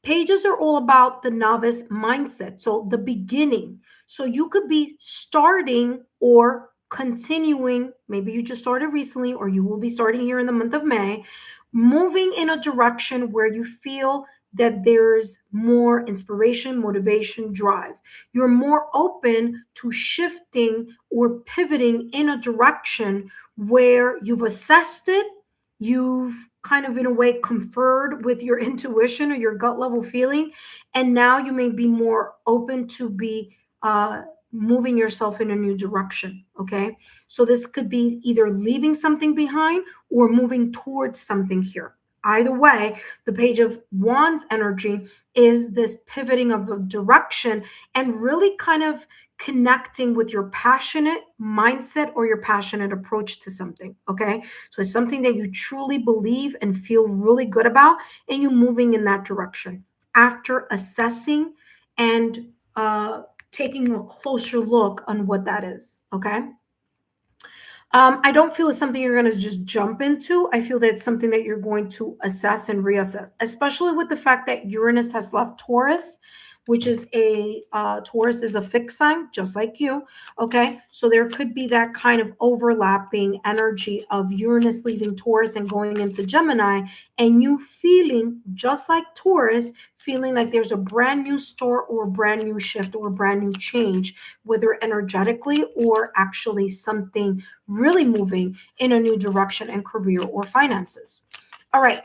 Pages are all about the novice mindset, so the beginning. So you could be starting or continuing, maybe you just started recently, or you will be starting here in the month of May, moving in a direction where you feel that there's more inspiration, motivation, drive. You're more open to shifting or pivoting in a direction where you've assessed it, you've kind of in a way conferred with your intuition or your gut level feeling, and now you may be more open to be moving yourself in a new direction. Okay, so this could be either leaving something behind or moving towards something here. Either way, the Page of Wands energy is this pivoting of the direction and really kind of connecting with your passionate mindset or your passionate approach to something. Okay, so it's something that you truly believe and feel really good about, and you moving in that direction after assessing and taking a closer look on what that is. Okay. I don't feel it's something you're going to just jump into. I feel that it's something that you're going to assess and reassess, especially with the fact that Uranus has left Taurus, which is Taurus is a fixed sign, just like you. Okay. So there could be that kind of overlapping energy of Uranus leaving Taurus and going into Gemini, and you feeling just like Taurus, feeling like there's a brand new start or a brand new shift or a brand new change, whether energetically or actually something really moving in a new direction in career or finances. All right,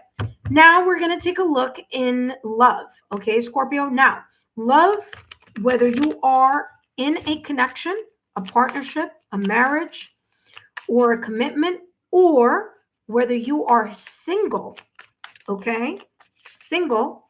now we're going to take a look in love. Okay, Scorpio. Now, love, whether you are in a connection, a partnership, a marriage, or a commitment, or whether you are single. Okay, single.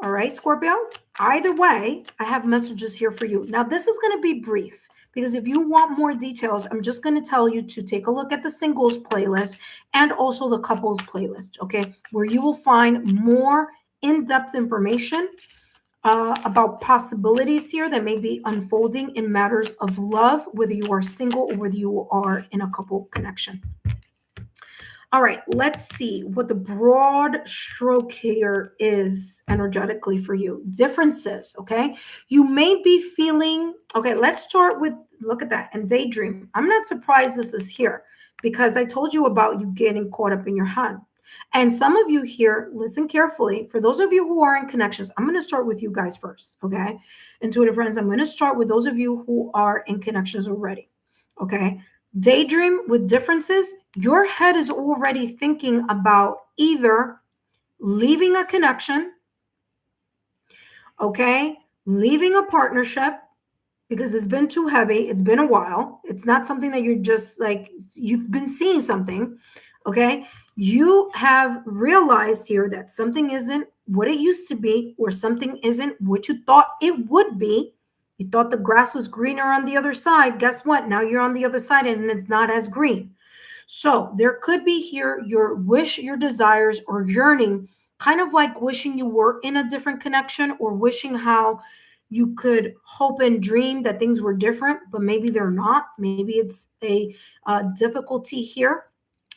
All right, Scorpio. Either way, I have messages here for you. Now, this is going to be brief, because if you want more details, I'm just going to tell you to take a look at the singles playlist and also the couples playlist, okay, where you will find more in-depth information about possibilities here that may be unfolding in matters of love, whether you are single or whether you are in a couple connection. All right, let's see what the broad stroke here is energetically for you. Differences, okay? You may be feeling, okay, let's start with, look at that, and daydream. I'm not surprised this is here because I told you about you getting caught up in your hunt. And some of you here, listen carefully. For those of you who are in connections, I'm going to start with you guys first, okay? Intuitive friends, I'm going to start with those of you who are in connections already, okay? Daydream with differences, your head is already thinking about either leaving a connection, okay, leaving a partnership because it's been too heavy, it's been a while, it's not something that you're just like, you've been seeing something, okay, you have realized here that something isn't what it used to be, or something isn't what you thought it would be. You thought the grass was greener on the other side. Guess what? Now you're on the other side and it's not as green. So there could be here your wish, your desires, or yearning, kind of like wishing you were in a different connection, or wishing how you could hope and dream that things were different, but maybe they're not. Maybe it's a difficulty here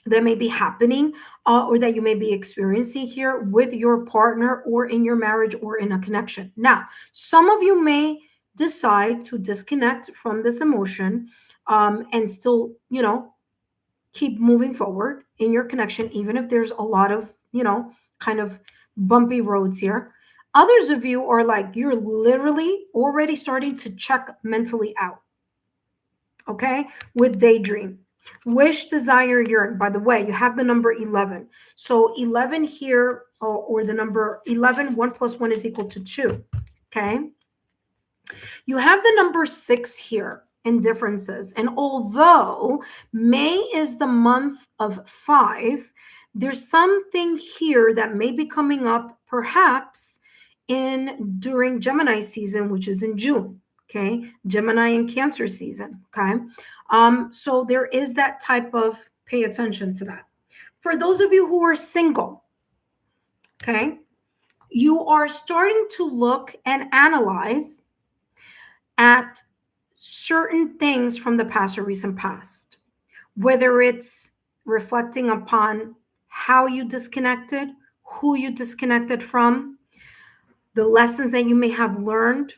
that may be happening, or that you may be experiencing here with your partner, or in your marriage, or in a connection. Now, some of you may decide to disconnect from this emotion, and still, keep moving forward in your connection, even if there's a lot of, kind of bumpy roads here. Others of you are like, you're literally already starting to check mentally out, okay, with daydream. Wish, desire, yearn. By the way, you have the number 11. So 11 here, or the number 11, 1 plus 1 is equal to 2, okay? You have the number 6 here in differences. And although May is the month of 5, there's something here that may be coming up perhaps during Gemini season, which is in June. Okay, Gemini and Cancer season. Okay, so there is that type of, pay attention to that. For those of you who are single, okay, you are starting to look and analyze at certain things from the past or recent past, whether it's reflecting upon how you disconnected, who you disconnected from, the lessons that you may have learned,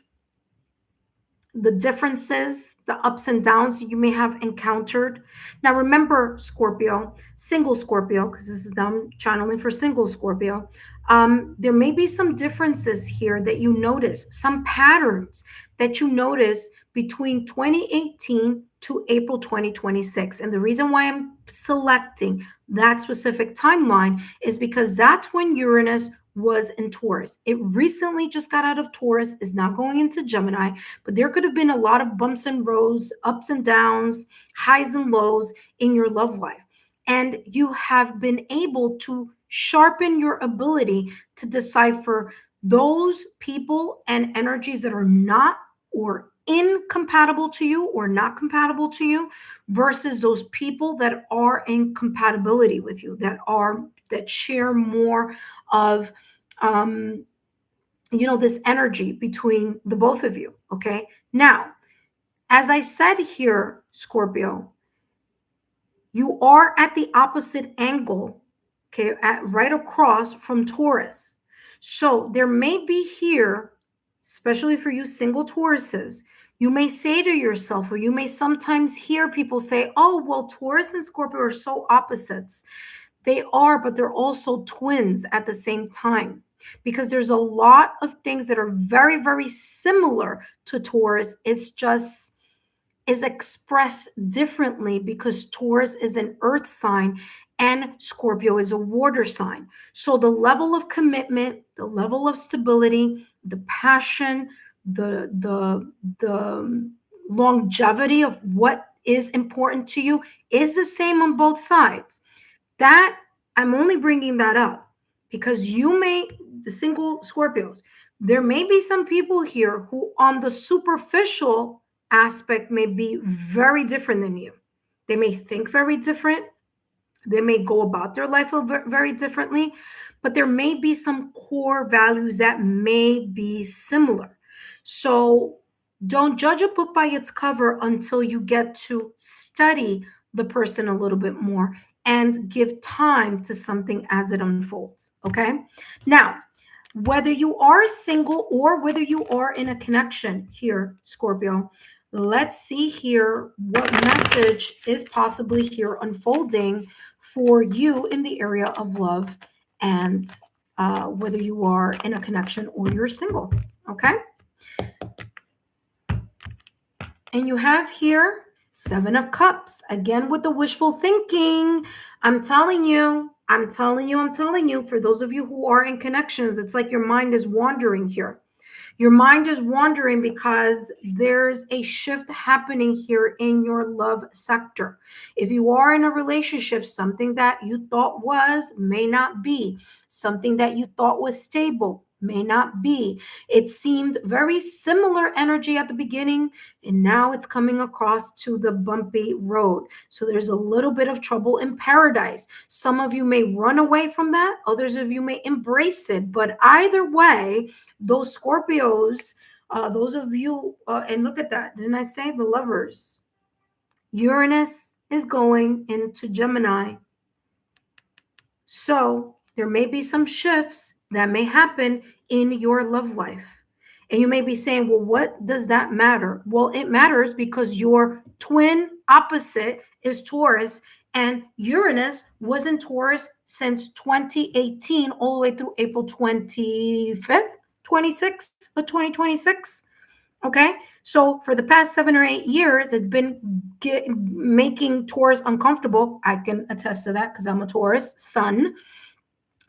the differences, the ups and downs you may have encountered. Now, remember, Scorpio, single Scorpio, because this is them channeling for single Scorpio. There may be some differences here that you notice, some patterns that you notice between 2018 to April 2026. And the reason why I'm selecting that specific timeline is because that's when Uranus was in Taurus. It recently just got out of Taurus, is now going into Gemini, but there could have been a lot of bumps and roads, ups and downs, highs and lows in your love life. And you have been able to sharpen your ability to decipher those people and energies that are not or incompatible to you or not compatible to you, versus those people that are in compatibility with you, that share more of this energy between the both of you. Okay, now, as I said here, Scorpio, you are at the opposite angle, okay, right across from Taurus. So there may be here, especially for you single Tauruses, you may say to yourself, or you may sometimes hear people say, oh, well, Taurus and Scorpio are so opposites. They are, but they're also twins at the same time, because there's a lot of things that are very, very similar to Taurus. It's just is expressed differently because Taurus is an earth sign and Scorpio is a water sign. So the level of commitment, the level of stability, the passion, the longevity of what is important to you is the same on both sides. That, I'm only bringing that up because the single Scorpios, there may be some people here who on the superficial aspect may be very different than you. They may think very different. They may go about their life very differently, but there may be some core values that may be similar. So don't judge a book by its cover until you get to study the person a little bit more and give time to something as it unfolds. Okay. Now, whether you are single or whether you are in a connection here, Scorpio, let's see here what message is possibly here unfolding for you in the area of love and whether you are in a connection or you're single. Okay. And you have here 7 of Cups, again with the wishful thinking. I'm telling you, for those of you who are in connections, it's like your mind is wandering here. Your mind is wandering because there's a shift happening here in your love sector. If you are in a relationship, something that you thought was may not be. Something that you thought was stable may not be. It seemed very similar energy at the beginning, and now it's coming across to the bumpy road. So there's a little bit of trouble in paradise. Some of you may run away from that. Others of you may embrace it. But either way, those Scorpios, those of you, and look at that. Didn't I say the Lovers? Uranus is going into Gemini. So there may be some shifts that may happen in your love life. And you may be saying, well, what does that matter? Well, it matters because your twin opposite is Taurus, and Uranus was in Taurus since 2018, all the way through April 25th, 26th of 2026. Okay. So for the past 7 or 8 years, it's been making Taurus uncomfortable. I can attest to that because I'm a Taurus sun.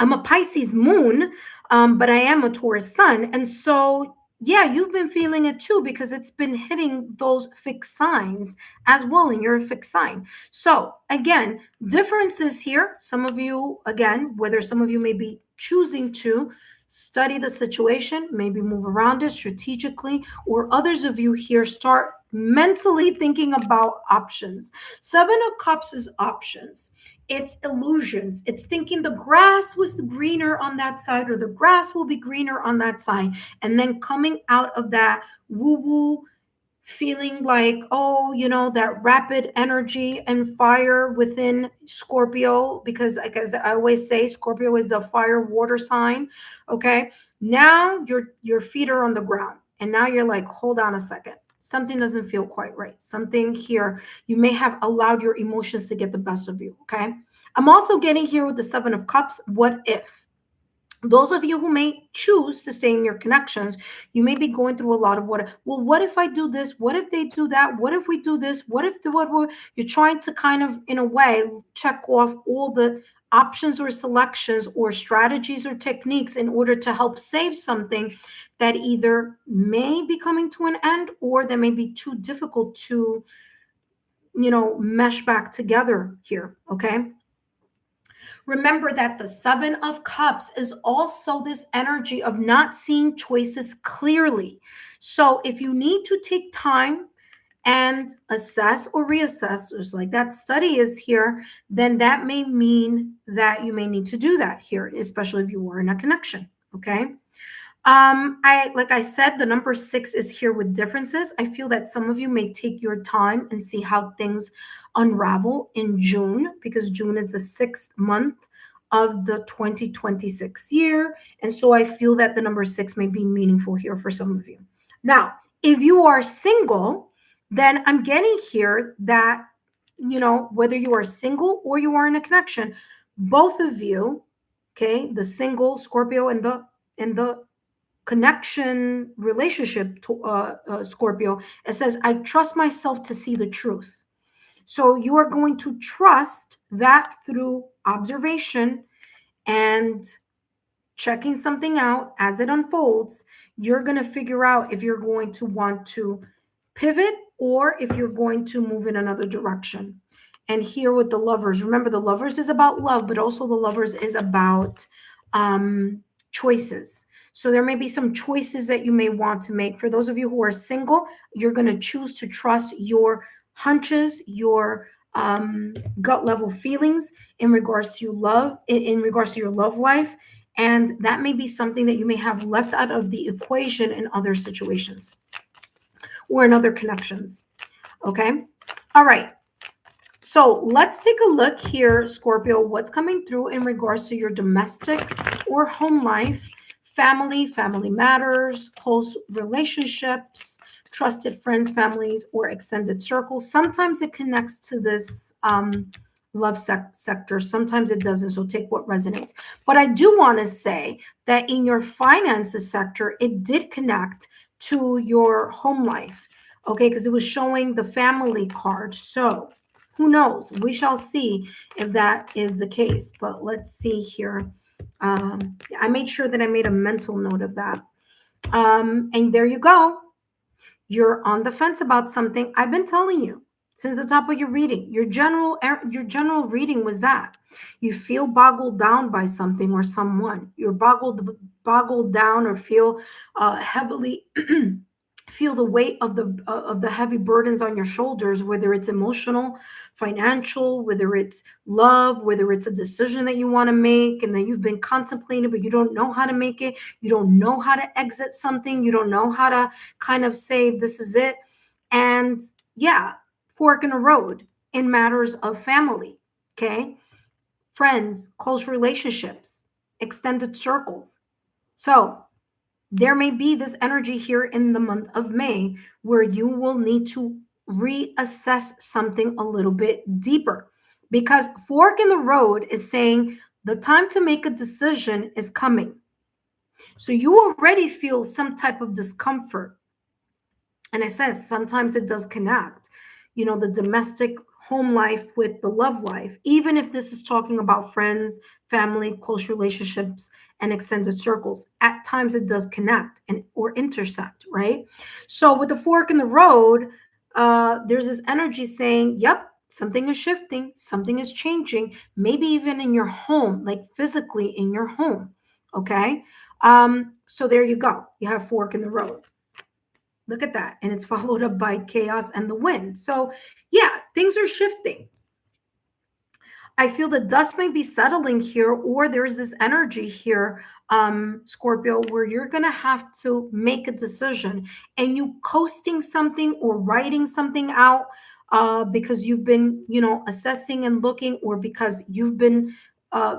I'm a Pisces moon, but I am a Taurus sun. And so, yeah, you've been feeling it too because it's been hitting those fixed signs as well, and you're a fixed sign. So again, differences here. Some of you, again, whether some of you may be choosing to study the situation, maybe move around it strategically, or others of you here start mentally thinking about options. 7 of Cups is options. It's illusions. It's thinking the grass was greener on that side, or the grass will be greener on that side. And then coming out of that woo-woo feeling like, oh, you know, that rapid energy and fire within Scorpio, because like as I always say, Scorpio is a fire water sign. Okay. Now your feet are on the ground, and now you're like, hold on a second. Something doesn't feel quite right. Something here, you may have allowed your emotions to get the best of you. Okay. I'm also getting here with the 7 of Cups. What if? Those of you who may choose to stay in your connections, you may be going through a lot of what if I do this? What if they do that? What if we do this? What if you're trying to kind of, in a way, check off all the options or selections or strategies or techniques in order to help save something that either may be coming to an end or that may be too difficult to, mesh back together here. Okay. Remember that the 7 of Cups is also this energy of not seeing choices clearly. So if you need to take time and assess or reassess, just like that study is here, then that may mean that you may need to do that here, especially if you are in a connection. Okay. Like I said, the number 6 is here with differences. I feel that some of you may take your time and see how things unravel in June, because June is the 6th month of the 2026 year. And so I feel that the number 6 may be meaningful here for some of you. Now, if you are single, then I'm getting here that, whether you are single or you are in a connection, both of you, okay, the single Scorpio and the connection relationship to Scorpio, it says, I trust myself to see the truth. So you are going to trust that through observation and checking something out as it unfolds. You're going to figure out if you're going to want to pivot or if you're going to move in another direction. And here with the Lovers, remember the Lovers is about love, but also the Lovers is about choices. So there may be some choices that you may want to make. For those of you who are single, you're going to choose to trust your hunches, your gut level feelings in regards to love, in regards to your love life. And that may be something that you may have left out of the equation in other situations or in other connections. Okay. All right. So let's take a look here, Scorpio, what's coming through in regards to your domestic or home life, family matters, close relationships, trusted friends, families, or extended circles. Sometimes it connects to this love sector. Sometimes it doesn't. So take what resonates. But I do want to say that in your finances sector, it did connect to your home life. Okay, because it was showing the family card. So who knows? We shall see if that is the case. But let's see here. I made sure that I made a mental note of that. And there you go. You're on the fence about something. I've been telling you since the top of your reading. Your general reading was that you feel boggled down by something or someone. You're boggled down or feel heavily feel the weight of the heavy burdens on your shoulders, whether it's emotional, financial, whether it's love, whether it's a decision that you want to make and that you've been contemplating, but you don't know how to make it. You don't know how to exit something. You don't know how to kind of say, this is it. And yeah, fork in the road in matters of family. Okay. Friends, close relationships, extended circles. So there may be this energy here in the month of May where you will need to reassess something a little bit deeper, because fork in the road is saying the time to make a decision is coming. So you already feel some type of discomfort. And it says sometimes it does connect, the domestic home life with the love life, even if this is talking about friends, family, close relationships, and extended circles. At times it does connect and or intersect, right? So with the fork in the road, there's this energy saying, yep, something is shifting, something is changing, maybe even in your home, like physically in your home. Okay. So there you go. You have fork in the road. Look at that. And it's followed up by chaos and the wind. So yeah, things are shifting. I feel the dust may be settling here, or there's this energy here, Scorpio, where you're going to have to make a decision, and you coasting something or writing something out because you've been, assessing and looking, or because you've been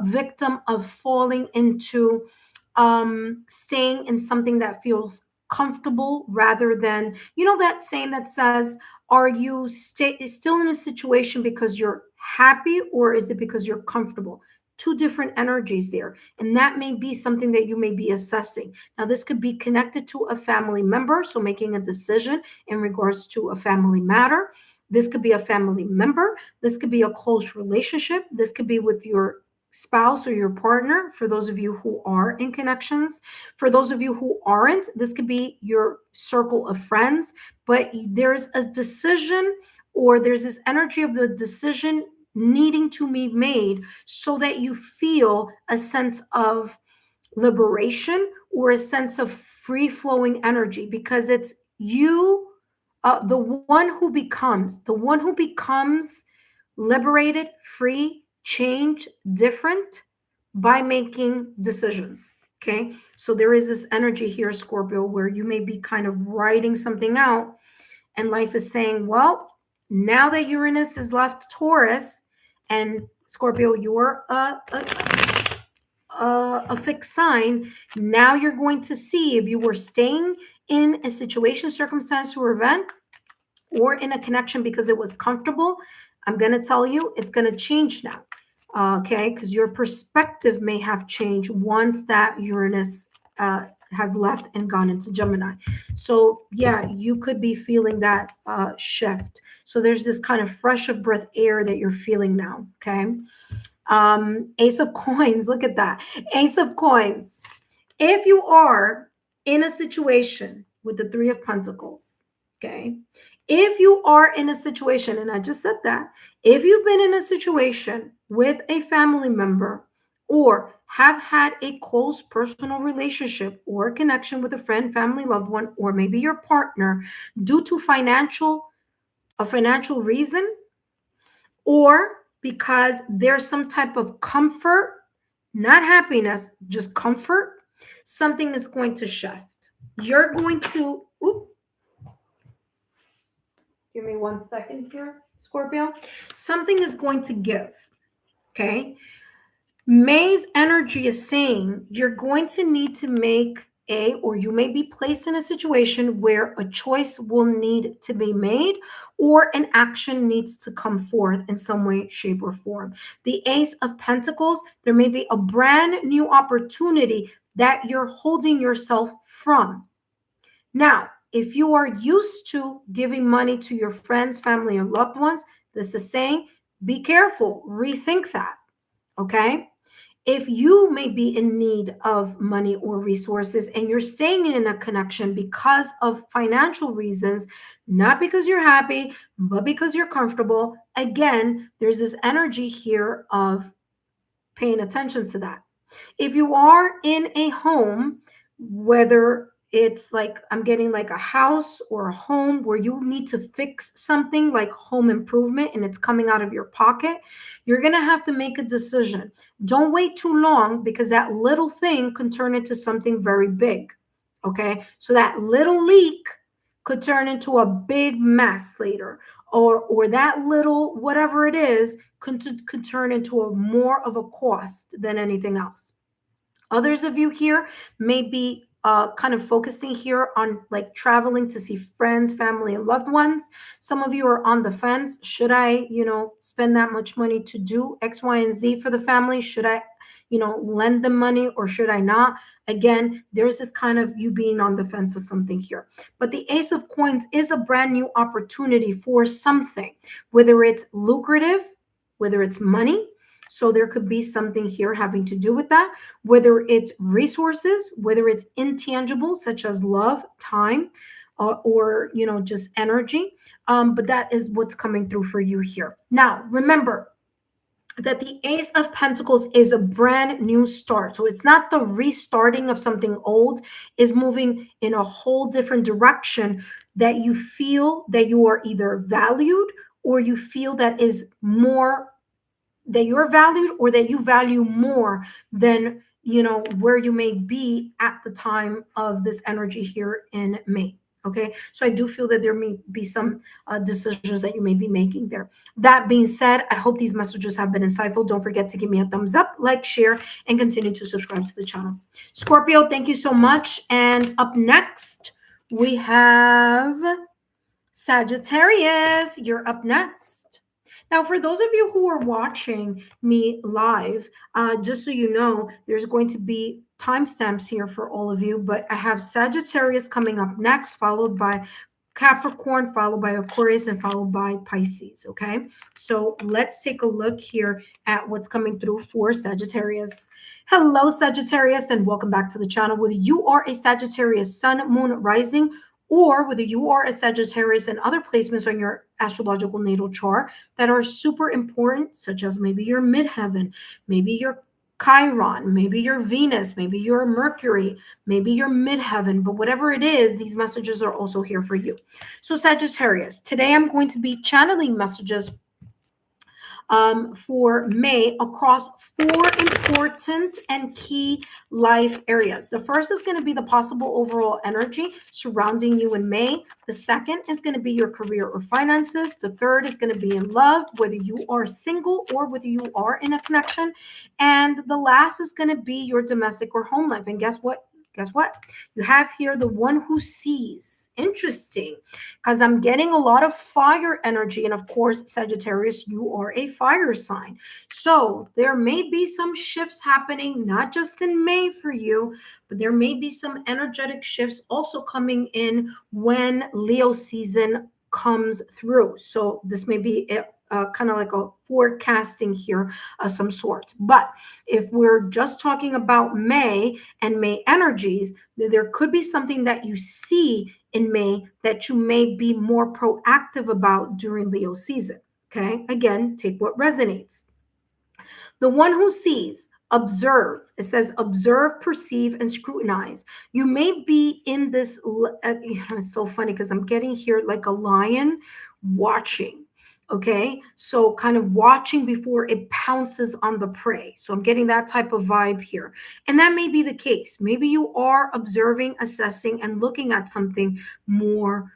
victim of falling into staying in something that feels comfortable rather than, that saying that says, are you still in a situation because you're happy, or is it because you're comfortable? Two different energies there. And that may be something that you may be assessing. Now, this could be connected to a family member, so making a decision in regards to a family matter. This could be a family member. This could be a close relationship. This could be with your spouse or your partner, for those of you who are in connections. For those of you who aren't, this could be your circle of friends. But there's a decision, or there's this energy of the decision needing to be made so that you feel a sense of liberation or a sense of free flowing energy, because it's you, the one who becomes liberated, free, change, different by making decisions. Okay. So there is this energy here, Scorpio, where you may be kind of writing something out, and life is saying, well, now that Uranus has left Taurus, and Scorpio, you're a fixed sign, now you're going to see if you were staying in a situation, circumstance, or event, or in a connection because it was comfortable. I'm going to tell you it's going to change now. Okay, because your perspective may have changed once that Uranus has left and gone into Gemini. So yeah, you could be feeling that shift. So there's this kind of fresh of breath air that you're feeling now. Okay. Ace of Coins. Look at that. Ace of Coins. If you are in a situation with the Three of Pentacles, okay, if you are in a situation, and I just said that, if you've been in a situation with a family member, or have had a close personal relationship or connection with a friend, family, loved one, or maybe your partner, due to a financial reason, or because there's some type of comfort, not happiness, just comfort, something is going to shift. You're going to, give me 1 second here. Scorpio, something is going to give, okay? May's energy is saying you're going to need to make or you may be placed in a situation where a choice will need to be made or an action needs to come forth in some way, shape, or form. The Ace of Pentacles, there may be a brand new opportunity that you're holding yourself from. Now, if you are used to giving money to your friends, family, or loved ones, this is saying be careful, rethink that, okay? If you may be in need of money or resources and you're staying in a connection because of financial reasons, not because you're happy, but because you're comfortable, again, there's this energy here of paying attention to that. If you are in a home, whether it's like I'm getting like a house or a home where you need to fix something like home improvement and it's coming out of your pocket, you're going to have to make a decision. Don't wait too long because that little thing can turn into something very big. Okay. So that little leak could turn into a big mess later, or that little whatever it is could turn into a more of a cost than anything else. Others of you here may be kind of focusing here on like traveling to see friends, family, and loved ones. Some of you are on the fence. Should I, spend that much money to do X, Y, and Z for the family? Should I, lend them money or should I not? Again, there's this kind of you being on the fence of something here. But the Ace of Coins is a brand new opportunity for something, whether it's lucrative, whether it's money. So there could be something here having to do with that, whether it's resources, whether it's intangible, such as love, time, or just energy. But that is what's coming through for you here. Now, remember that the Ace of Pentacles is a brand new start. So it's not the restarting of something old, is moving in a whole different direction that you feel that you are either valued or you feel that is more that you're valued or that you value more than where you may be at the time of this energy here in May. Okay, so I do feel that there may be some decisions that you may be making there. That being said, I hope these messages have been insightful. Don't forget to give me a thumbs up, like, share, and continue to subscribe to the channel. Scorpio, thank you so much. And up next, we have Sagittarius. You're up next. Now, for those of you who are watching me live, just so you know, there's going to be timestamps here for all of you, but I have Sagittarius coming up next, followed by Capricorn, followed by Aquarius, and followed by Pisces, okay? So let's take a look here at what's coming through for Sagittarius. Hello, Sagittarius, and welcome back to the channel. Whether you are a Sagittarius sun, moon, rising, or whether you are a Sagittarius and other placements on your astrological natal chart that are super important, such as maybe your midheaven, maybe your Chiron, maybe your Venus, maybe your Mercury, maybe your midheaven, but whatever it is, these messages are also here for you. So Sagittarius, today I'm going to be channeling messages for May across 4 important and key life areas. The first is going to be the possible overall energy surrounding you in May. The second is going to be your career or finances. The third is going to be in love, whether you are single or whether you are in a connection. And the last is going to be your domestic or home life. And guess what? You have here the one who sees. Interesting, because I'm getting a lot of fire energy. And of course, Sagittarius, you are a fire sign. So there may be some shifts happening, not just in May for you, but there may be some energetic shifts also coming in when Leo season comes through. So this may be kind of like a forecasting here of some sort. But if we're just talking about May and May energies, there could be something that you see in May that you may be more proactive about during Leo season. Okay, again, take what resonates. The one who sees, observe. It says observe, perceive, and scrutinize. You may be in this, it's so funny because I'm getting here like a lion watching. Okay, so kind of watching before it pounces on the prey. So I'm getting that type of vibe here. And that may be the case. Maybe you are observing, assessing, and looking at something more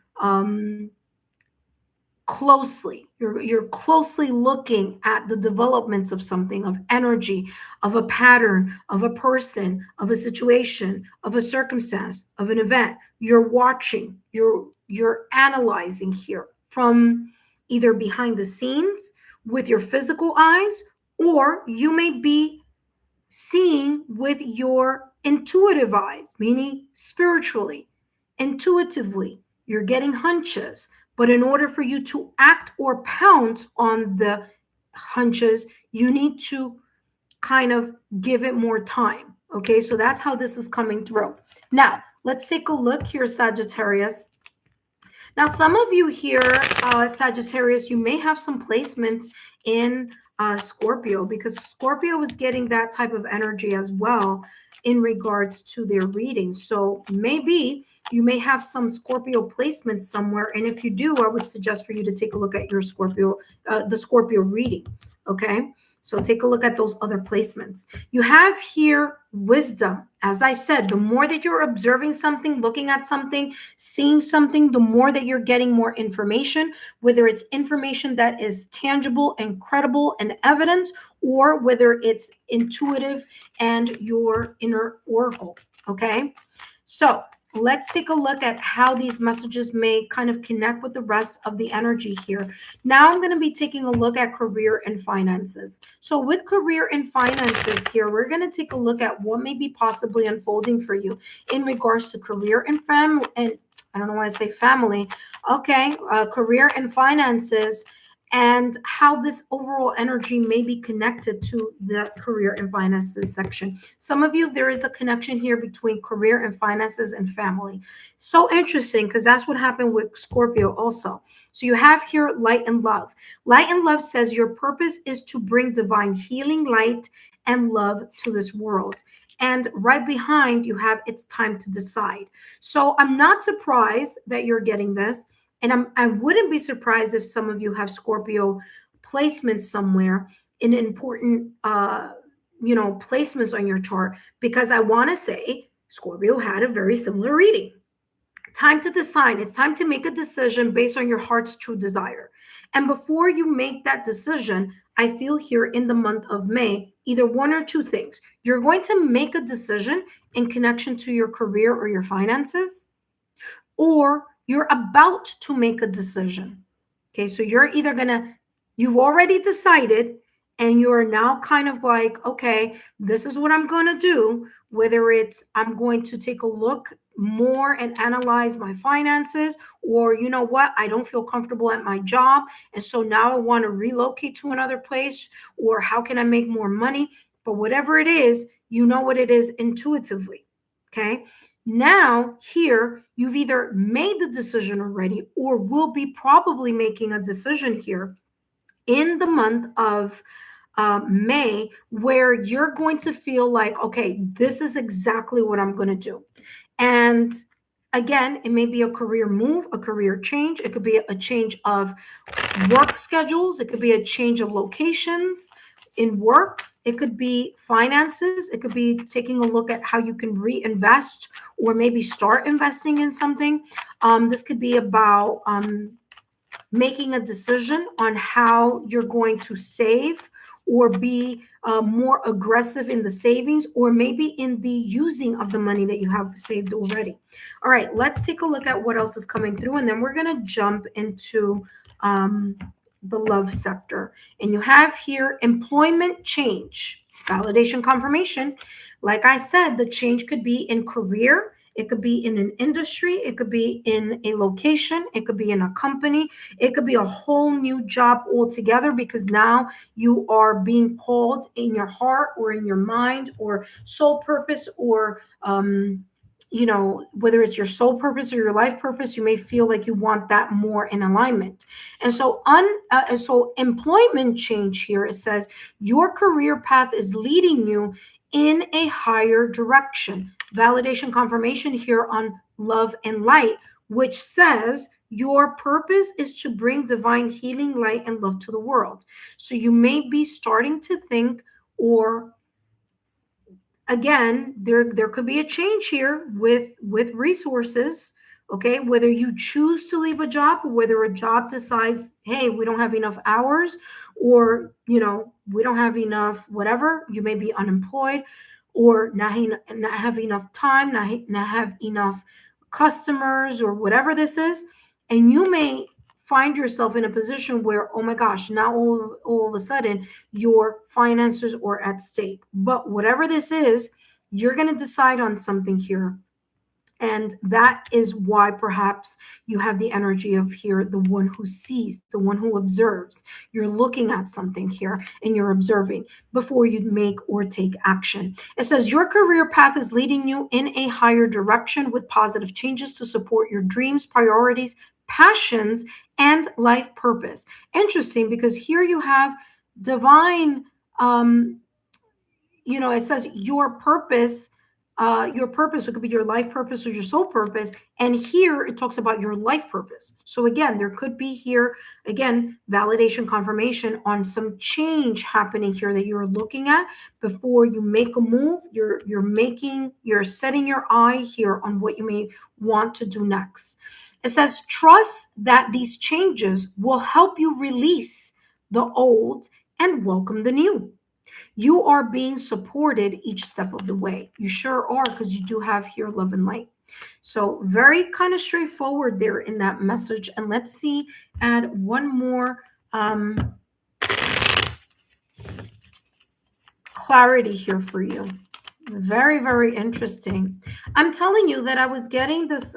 closely. You're closely looking at the developments of something, of energy, of a pattern, of a person, of a situation, of a circumstance, of an event. You're watching, you're analyzing here from either behind the scenes with your physical eyes, or you may be seeing with your intuitive eyes, meaning spiritually, intuitively. You're getting hunches. But in order for you to act or pounce on the hunches, you need to kind of give it more time. Okay, so that's how this is coming through. Now, let's take a look here, Sagittarius. Now, some of you here, Sagittarius, you may have some placements in Scorpio, because Scorpio is getting that type of energy as well in regards to their readings. So maybe you may have some Scorpio placements somewhere. And if you do, I would suggest for you to take a look at your Scorpio, the Scorpio reading. Okay. So take a look at those other placements. You have here wisdom. As I said, the more that you're observing something, looking at something, seeing something, the more that you're getting more information, whether it's information that is tangible and credible and evidence, or whether it's intuitive and your inner oracle. Okay. So let's take a look at how these messages may kind of connect with the rest of the energy here. Now I'm going to be taking a look at career and finances. So with career and finances here, we're going to take a look at what may be possibly unfolding for you in regards to career and family. And I don't know why I say family. Okay, career and finances, and how this overall energy may be connected to the career and finances section. Some of you, there is a connection here between career and finances and family. So interesting, because that's what happened with Scorpio also. So you have here light and love. Light and love says your purpose is to bring divine healing, light, and love to this world. And right behind, you have it's time to decide. So I'm not surprised that you're getting this. And I wouldn't be surprised if some of you have Scorpio placements somewhere in important, placements on your chart, because I want to say Scorpio had a very similar reading. Time to decide. It's time to make a decision based on your heart's true desire. And before you make that decision, I feel here in the month of May, either one or two things. You're going to make a decision in connection to your career or your finances, or you're about to make a decision. Okay, so you've already decided, and you're now kind of like, okay, this is what I'm going to do. Whether it's I'm going to take a look more and analyze my finances, or you know what, I don't feel comfortable at my job, and so now I want to relocate to another place, or how can I make more money? But whatever it is, you know what it is intuitively. Okay. Now, here, you've either made the decision already, or will be probably making a decision here in the month of May, where you're going to feel like, okay, this is exactly what I'm going to do. And again, it may be a career move, a career change. It could be a change of work schedules. It could be a change of locations in work. It could be finances. It could be taking a look at how you can reinvest or maybe start investing in something. This could be about making a decision on how you're going to save, or be more aggressive in the savings, or maybe in the using of the money that you have saved already. All right, let's take a look at what else is coming through, and then we're going to jump into the love sector. And you have here employment change, validation, confirmation. Like I said, the change could be in career. It could be in an industry. It could be in a location. It could be in a company. It could be a whole new job altogether, because now you are being called in your heart or in your mind or soul purpose, or whether it's your soul purpose or your life purpose, you may feel like you want that more in alignment. And so so employment change here, it says your career path is leading you in a higher direction. Validation, confirmation here on love and light, which says your purpose is to bring divine healing, light, and love to the world. So you may be starting to think, or again, there could be a change here with resources. Okay, whether you choose to leave a job, or whether a job decides, hey, we don't have enough hours, or we don't have enough whatever, you may be unemployed, or not have enough time, not have enough customers, or whatever this is. And you may find yourself in a position where, oh my gosh, now all of a sudden your finances are at stake. But whatever this is, you're going to decide on something here. And that is why perhaps you have the energy of here, the one who sees, the one who observes. You're looking at something here and you're observing before you make or take action. It says your career path is leading you in a higher direction with positive changes to support your dreams, priorities, passions, and life purpose. Interesting, because here you have divine, it says your purpose, it could be your life purpose or your soul purpose. And here it talks about your life purpose. So again, there could be here, again, validation, confirmation on some change happening here that you're looking at before you make a move. You're setting your eye here on what you may want to do next. It says, trust that these changes will help you release the old and welcome the new. You are being supported each step of the way. You sure are, because you do have here love and light. So very kind of straightforward there in that message. And let's see, add one more clarity here for you. Very, very interesting. I'm telling you that I was getting this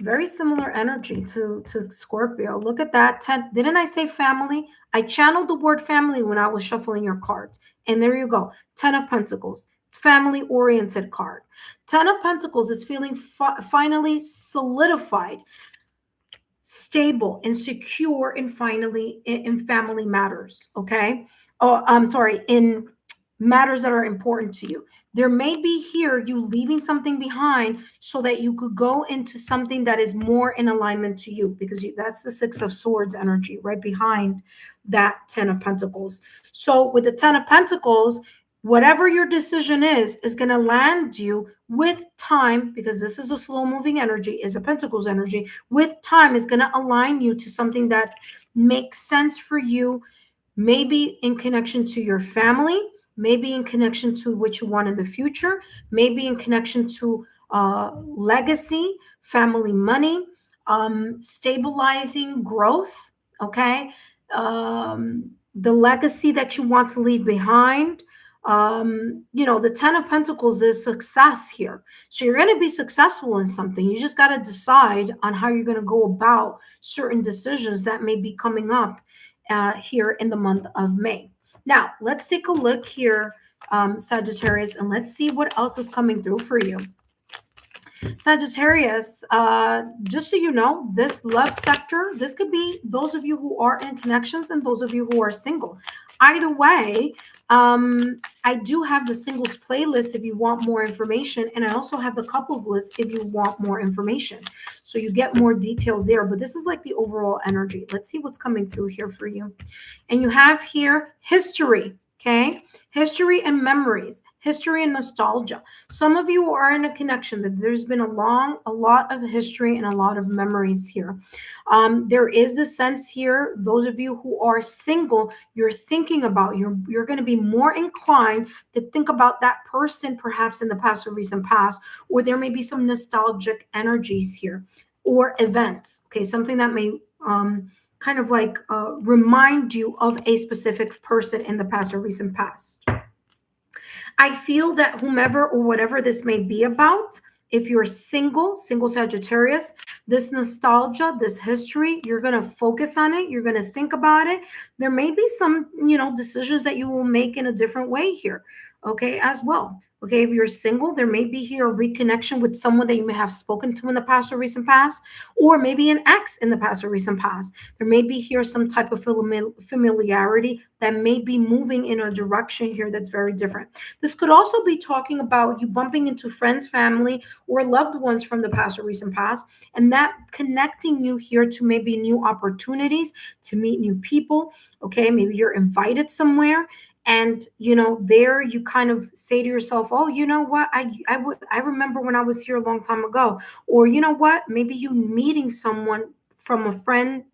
very similar energy to Scorpio. Look at that. 10. Didn't I say family? I channeled the word family when I was shuffling your cards. And there you go. 10 of Pentacles. It's family-oriented card. 10 of Pentacles is feeling finally solidified, stable, and secure in family matters. Okay? Oh, I'm sorry. In matters that are important to you. There may be here you leaving something behind so that you could go into something that is more in alignment to you, because that's the 6 of Swords energy right behind that 10 of Pentacles. So with the 10 of Pentacles, whatever your decision is going to land you with time, because this is a slow moving energy, is a Pentacles energy. With time is going to align you to something that makes sense for you, maybe in connection to your family, maybe in connection to what you want in the future, maybe in connection to legacy, family money, stabilizing growth, okay? The legacy that you want to leave behind. The 10 of Pentacles is success here. So you're going to be successful in something. You just got to decide on how you're going to go about certain decisions that may be coming up here in the month of May. Now, let's take a look here, Sagittarius, and let's see what else is coming through for you. Sagittarius, just so you know, this love sector, this could be those of you who are in connections and those of you who are single. Either way, I do have the singles playlist if you want more information, and I also have the couples list if you want more information. So you get more details there, but this is like the overall energy. Let's see what's coming through here for you. And you have here history, okay? History and memories, history and nostalgia. Some of you are in a connection that there's been a lot of history and a lot of memories here. There is a sense here, those of you who are single, you're thinking about, you're going to be more inclined to think about that person perhaps in the past or recent past, or there may be some nostalgic energies here or events, okay? Something that may kind of like remind you of a specific person in the past or recent past. I feel that whomever or whatever this may be about, if you're single Sagittarius, this nostalgia, this history, you're going to focus on it. You're going to think about it. There may be some, decisions that you will make in a different way here, okay, as well. Okay, if you're single, there may be here a reconnection with someone that you may have spoken to in the past or recent past, or maybe an ex in the past or recent past. There may be here some type of familiarity that may be moving in a direction here that's very different. This could also be talking about you bumping into friends, family, or loved ones from the past or recent past, and that connecting you here to maybe new opportunities, to meet new people. Okay, maybe you're invited somewhere, And there you kind of say to yourself, oh, you know what, I remember when I was here a long time ago. Or you know what, maybe you meeting someone from a friend,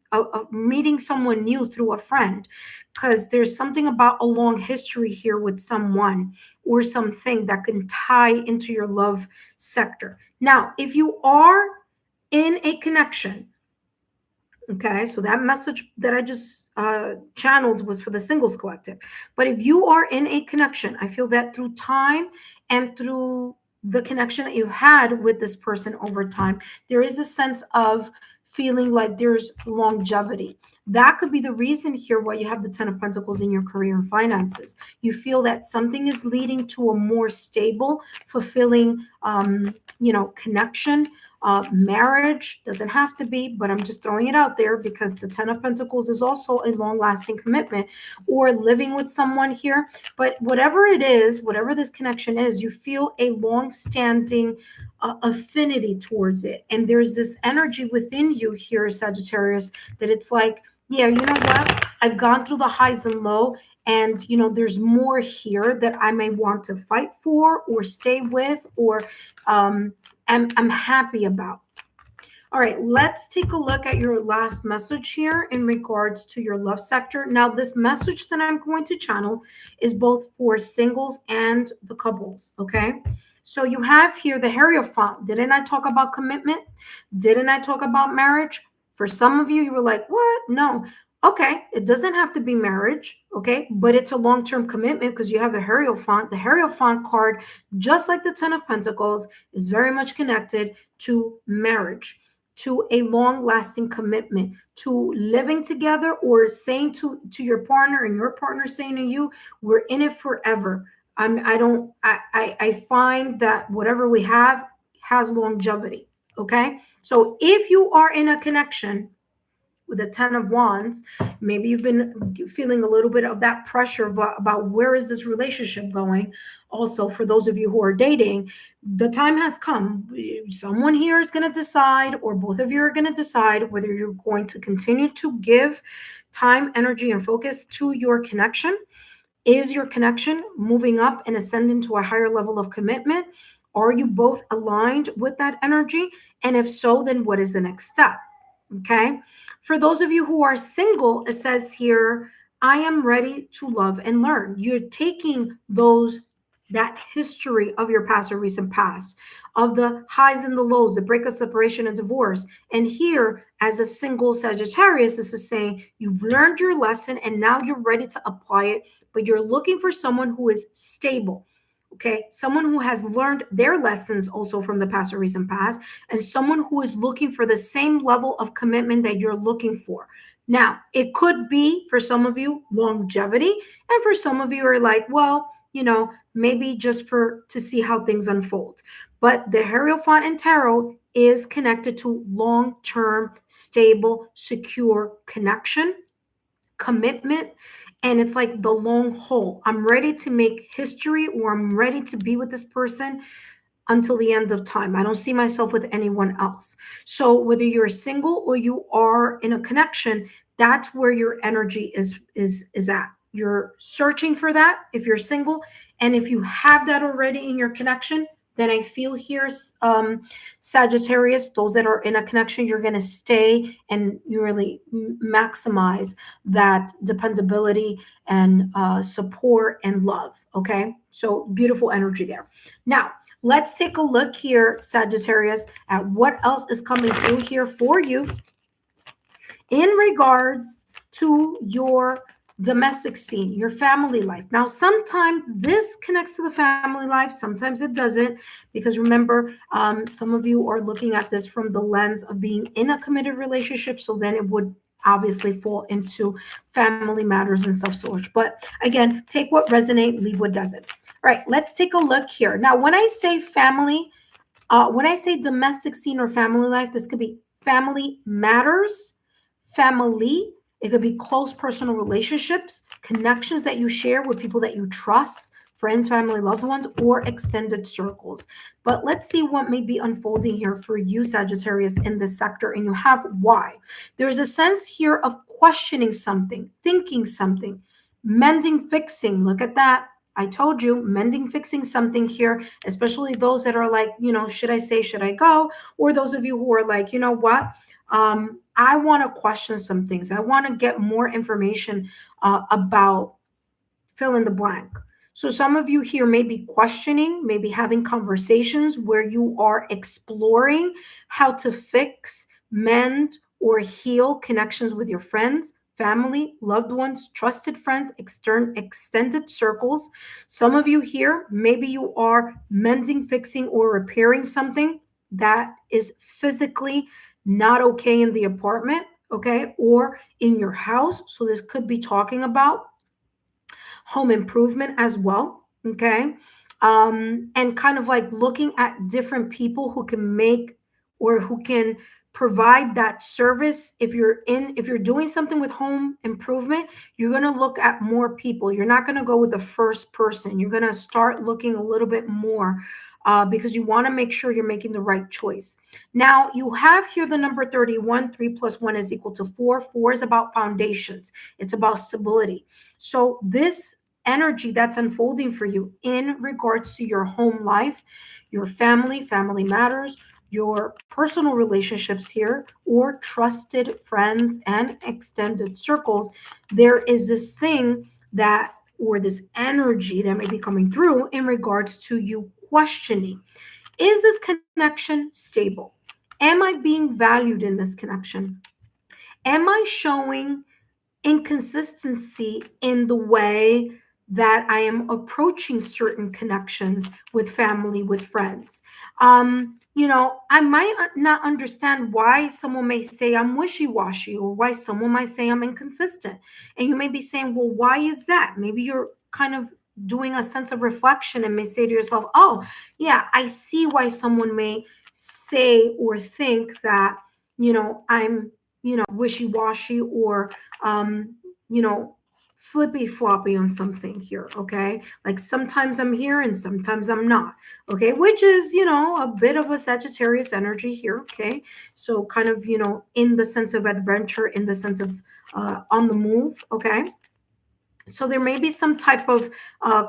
meeting someone new through a friend, because there's something about a long history here with someone or something that can tie into your love sector. Now, if you are in a connection, okay, so that message that I just channeled was for the singles collective. But if you are in a connection, I feel that through time and through the connection that you had with this person over time, there is a sense of feeling like there's longevity. That could be the reason here why you have the 10 of Pentacles in your career and finances. You feel that something is leading to a more stable, fulfilling, connection. Marriage doesn't have to be, but I'm just throwing it out there because the 10 of Pentacles is also a long-lasting commitment, or living with someone here. But whatever it is, whatever this connection is, you feel a long-standing affinity towards it. And there's this energy within you here, Sagittarius, that it's like, yeah, you know what? I've gone through the highs and low, and there's more here that I may want to fight for or stay with, or I'm happy about. All right, let's take a look at your last message here in regards to your love sector. Now, this message that I'm going to channel is both for singles and the couples, okay? So you have here the Hierophant. Didn't I talk about commitment? Didn't I talk about marriage? For some of you, you were like, what? No. Okay, it doesn't have to be marriage, okay? But it's a long-term commitment because you have the Hierophant. The Hierophant card, just like the 10 of Pentacles, is very much connected to marriage, to a long-lasting commitment, to living together, or saying to your partner and your partner saying to you, we're in it forever. I find that whatever we have has longevity, okay? So if you are in a connection with the 10 of Wands, maybe you've been feeling a little bit of that pressure about where is this relationship going. Also, for those of you who are dating, the time has come. Someone here is going to decide, or both of you are going to decide, whether you're going to continue to give time, energy, and focus to your connection. Is your connection moving up and ascending to a higher level of commitment? Are you both aligned with that energy? And if so, then what is the next step? Okay. For those of you who are single, it says here, I am ready to love and learn. You're taking that history of your past or recent past, of the highs and the lows, the breakup, separation, and divorce. And here, as a single Sagittarius, this is saying you've learned your lesson and now you're ready to apply it, but you're looking for someone who is stable. Okay, someone who has learned their lessons also from the past or recent past, and someone who is looking for the same level of commitment that you're looking for. Now, it could be for some of you longevity, and for some of you are like, well, maybe just to see how things unfold. But the Hierophant in Tarot is connected to long-term, stable, secure connection, commitment. And it's like the long haul. I'm ready to make history, or I'm ready to be with this person until the end of time. I don't see myself with anyone else. So whether you're single or you are in a connection, that's where your energy is at. You're searching for that if you're single. And if you have that already in your connection, then I feel here, Sagittarius, those that are in a connection, you're going to stay and you really maximize that dependability and support and love. Okay, so beautiful energy there. Now, let's take a look here, Sagittarius, at what else is coming through here for you in regards to your domestic scene, your family life. Now, sometimes this connects to the family life, sometimes it doesn't, because remember, some of you are looking at this from the lens of being in a committed relationship, so then it would obviously fall into family matters and stuff such. But again, take what resonates, leave what doesn't. All right, let's take a look here. Now, when I say family, when I say domestic scene or family life, this could be family matters, family. It could be close personal relationships, connections that you share with people that you trust, friends, family, loved ones, or extended circles. But let's see what may be unfolding here for you, Sagittarius, in this sector. And you have why. There's a sense here of questioning something, thinking something, Mending, fixing. Look at that. I told you, mending, fixing something here, especially those that are like, should I stay, should I go? Or those of you who are like, you know what? I want to question some things. I want to get more information about fill in the blank. So some of you here may be questioning, maybe having conversations where you are exploring how to fix, mend, or heal connections with your friends, family, loved ones, trusted friends, extended circles. Some of you here, maybe you are mending, fixing, or repairing something that is physically not okay in the apartment, okay, or in your house. So this could be talking about home improvement as well. Okay. And kind of like looking at different people who can make or who can provide that service. If you're doing something with home improvement, you're going to look at more people. You're not going to go with the first person. You're going to start looking a little bit more because you want to make sure you're making the right choice. Now, you have here the number 31. 3 plus 1 is equal to 4. 4 is about foundations, it's about stability. So, this energy that's unfolding for you in regards to your home life, your family matters, your personal relationships here, or trusted friends and extended circles, there is this thing that, or this energy that may be coming through in regards to you questioning, is this connection stable? Am I being valued in this connection? Am I showing inconsistency in the way that I am approaching certain connections with family, with friends? I might not understand why someone may say I'm wishy-washy, or why someone might say I'm inconsistent. And you may be saying, well, why is that? Maybe you're kind of doing a sense of reflection and may say to yourself, oh, yeah, I see why someone may say or think that, I'm, wishy-washy, or um, flippy floppy on something here. Okay. Like sometimes I'm here and sometimes I'm not. Okay. Which is, a bit of a Sagittarius energy here. Okay. So kind of, in the sense of adventure, in the sense of on the move. Okay. So there may be some type of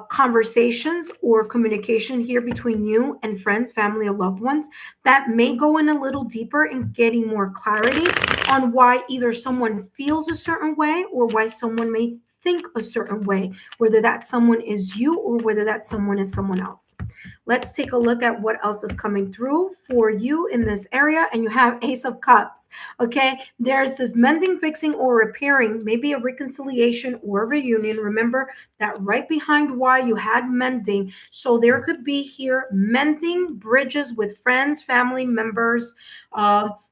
conversations or communication here between you and friends, family, or loved ones that may go in a little deeper in getting more clarity on why either someone feels a certain way or why someone may think a certain way, whether that someone is you or whether that someone is someone else. Let's take a look at what else is coming through for you in this area. And you have Ace of Cups. Okay, there's this mending, fixing, or repairing, maybe a reconciliation or a reunion. Remember that right behind why you had mending. So there could be here mending bridges with friends, family members,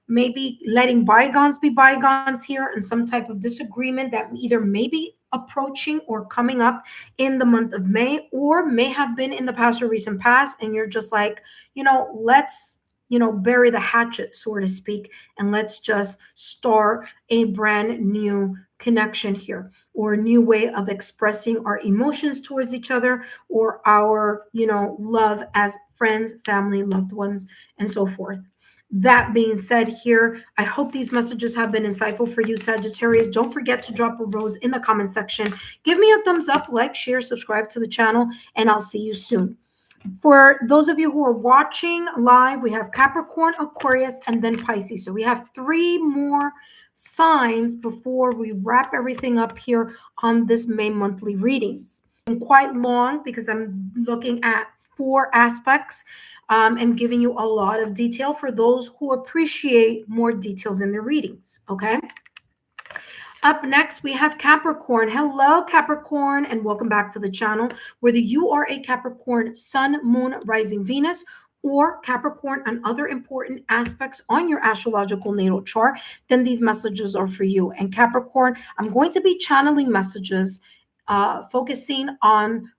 maybe letting bygones be bygones here, and some type of disagreement that either may be approaching or coming up in the month of May, or may have been in the past or recent past. And you're just like, let's, bury the hatchet, so to speak, and let's just start a brand new connection here, or a new way of expressing our emotions towards each other, or our, love as friends, family, loved ones, and so forth. That being said here, I hope these messages have been insightful for you, Sagittarius. Don't forget to drop a rose in the comment section. Give me a thumbs up, like, share, subscribe to the channel, and I'll see you soon. For those of you who are watching live, we have Capricorn, Aquarius, and then Pisces. So we have 3 more signs before we wrap everything up here on this May monthly readings. And quite long because I'm looking at 4 aspects and giving you a lot of detail for those who appreciate more details in their readings. Okay. Up next, we have Capricorn. Hello, Capricorn, and welcome back to the channel. Whether you are a Capricorn Sun, Moon, Rising, Venus, or Capricorn and other important aspects on your astrological natal chart, then these messages are for you. And Capricorn, I'm going to be channeling messages focusing on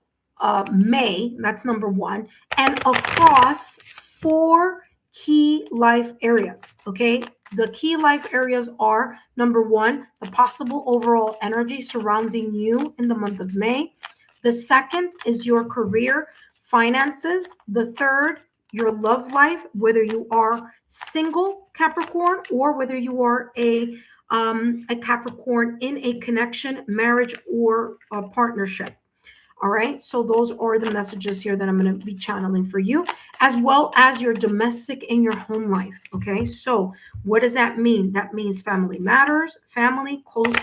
May, that's number 1, and across 4 key life areas. Okay. The key life areas are number 1, the possible overall energy surrounding you in the month of May. The second is your career, finances. The third, your love life, whether you are single Capricorn or whether you are a a Capricorn in a connection, marriage, or a partnership. All right, so those are the messages here that I'm going to be channeling for you, as well as your domestic and your home life. Okay, so what does that mean? That means family matters, family, close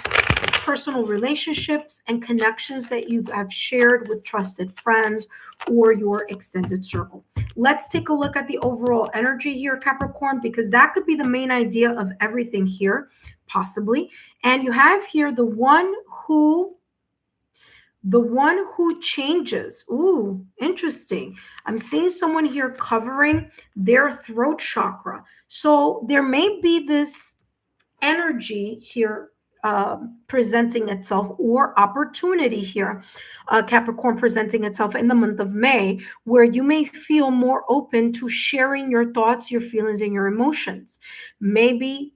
personal relationships, and connections that you have shared with trusted friends or your extended circle. Let's take a look at the overall energy here, Capricorn, because that could be the main idea of everything here, possibly. And you have here the one who changes. Ooh, interesting. I'm seeing someone here covering their throat chakra. So there may be this energy here presenting itself, or opportunity here, Capricorn, presenting itself in the month of May, where you may feel more open to sharing your thoughts, your feelings, and your emotions. Maybe,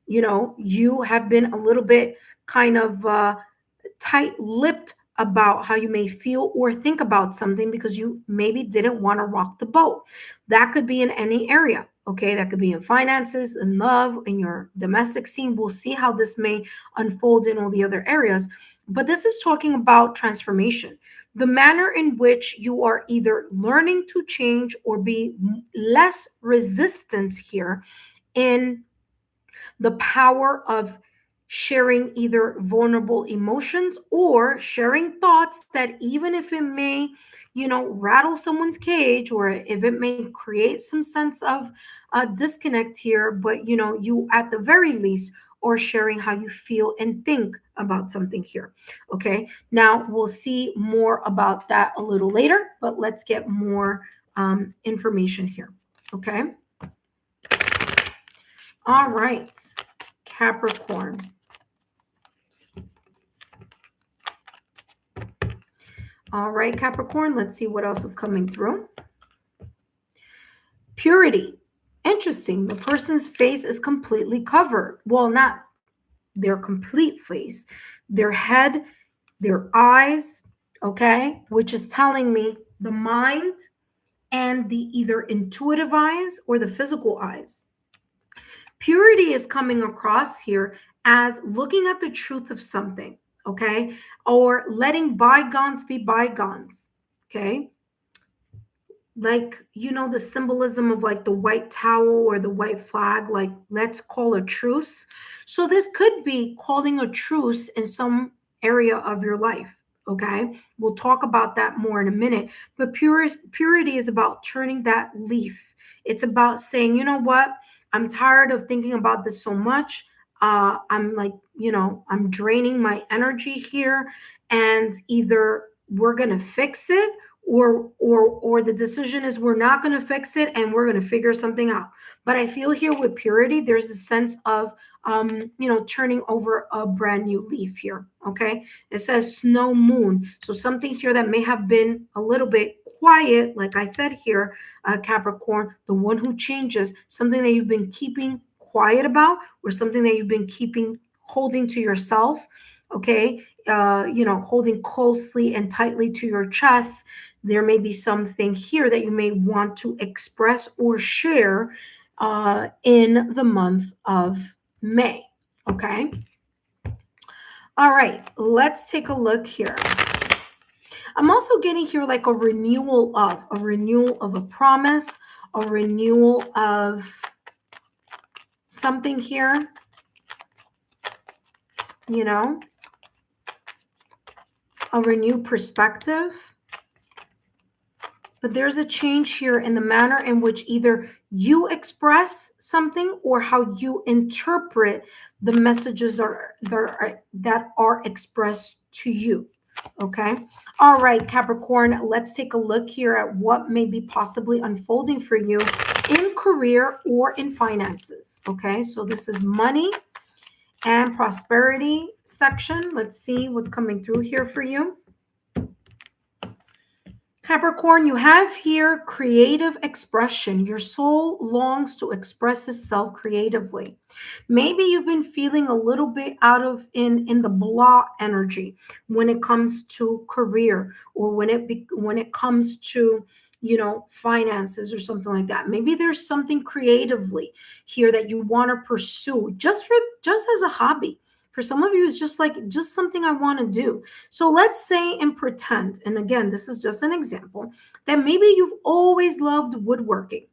you have been a little bit kind of tight-lipped about how you may feel or think about something because you maybe didn't want to rock the boat. That could be in any area. Okay, that could be in finances, in love, in your domestic scene. We'll see how this may unfold in all the other areas. But this is talking about transformation, the manner in which you are either learning to change or be less resistant here in the power of sharing either vulnerable emotions or sharing thoughts that, even if it may, rattle someone's cage, or if it may create some sense of disconnect here, but you at the very least are sharing how you feel and think about something here. Okay, now we'll see more about that a little later, but let's get more information here. Okay. All right, Capricorn. All right, Capricorn, let's see what else is coming through. Purity. Interesting. The person's face is completely covered. Well, not their complete face, their head, their eyes, okay, which is telling me the mind and the either intuitive eyes or the physical eyes. Purity is coming across here as looking at the truth of something, okay, or letting bygones be bygones, okay. Like, the symbolism of like the white towel or the white flag, like let's call a truce. So this could be calling a truce in some area of your life. Okay, we'll talk about that more in a minute. But purity is about turning that leaf. It's about saying, you know what, I'm tired of thinking about this so much. I'm like, I'm draining my energy here, and either we're gonna fix it, or the decision is we're not going to fix it and we're going to figure something out. But I feel here with purity, there's a sense of turning over a brand new leaf here. Okay, it says snow moon, so something here that may have been a little bit quiet, like I said here, Capricorn, the one who changes, something that you've been keeping quiet about, or something that you've been holding to yourself. Okay, holding closely and tightly to your chest. There may be something here that you may want to express or share in the month of May. Okay. All right, let's take a look here. I'm also getting here like a renewal of a promise, a renewal of something here, a renewed perspective. But there's a change here in the manner in which either you express something or how you interpret the messages that are expressed to you. Okay. All right, Capricorn, let's take a look here at what may be possibly unfolding for you in career or in finances. Okay, so this is money and prosperity section. Let's see what's coming through here for you. Capricorn, you have here creative expression. Your soul longs to express itself creatively. Maybe you've been feeling a little bit out of in the blah energy when it comes to career, or when it comes to finances or something like that. Maybe there's something creatively here that you want to pursue just as a hobby. For some of you, it's just something I want to do. So let's say and pretend, and again, this is just an example, that maybe you've always loved woodworking,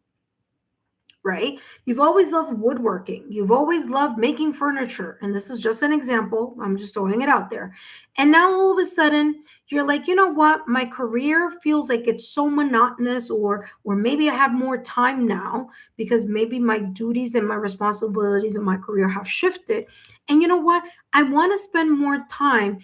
right? You've always loved woodworking. You've always loved making furniture. And this is just an example. I'm just throwing it out there. And now all of a sudden you're like, you know what? My career feels like it's so monotonous, or maybe I have more time now because maybe my duties and my responsibilities in my career have shifted. And you know what? I want to spend more time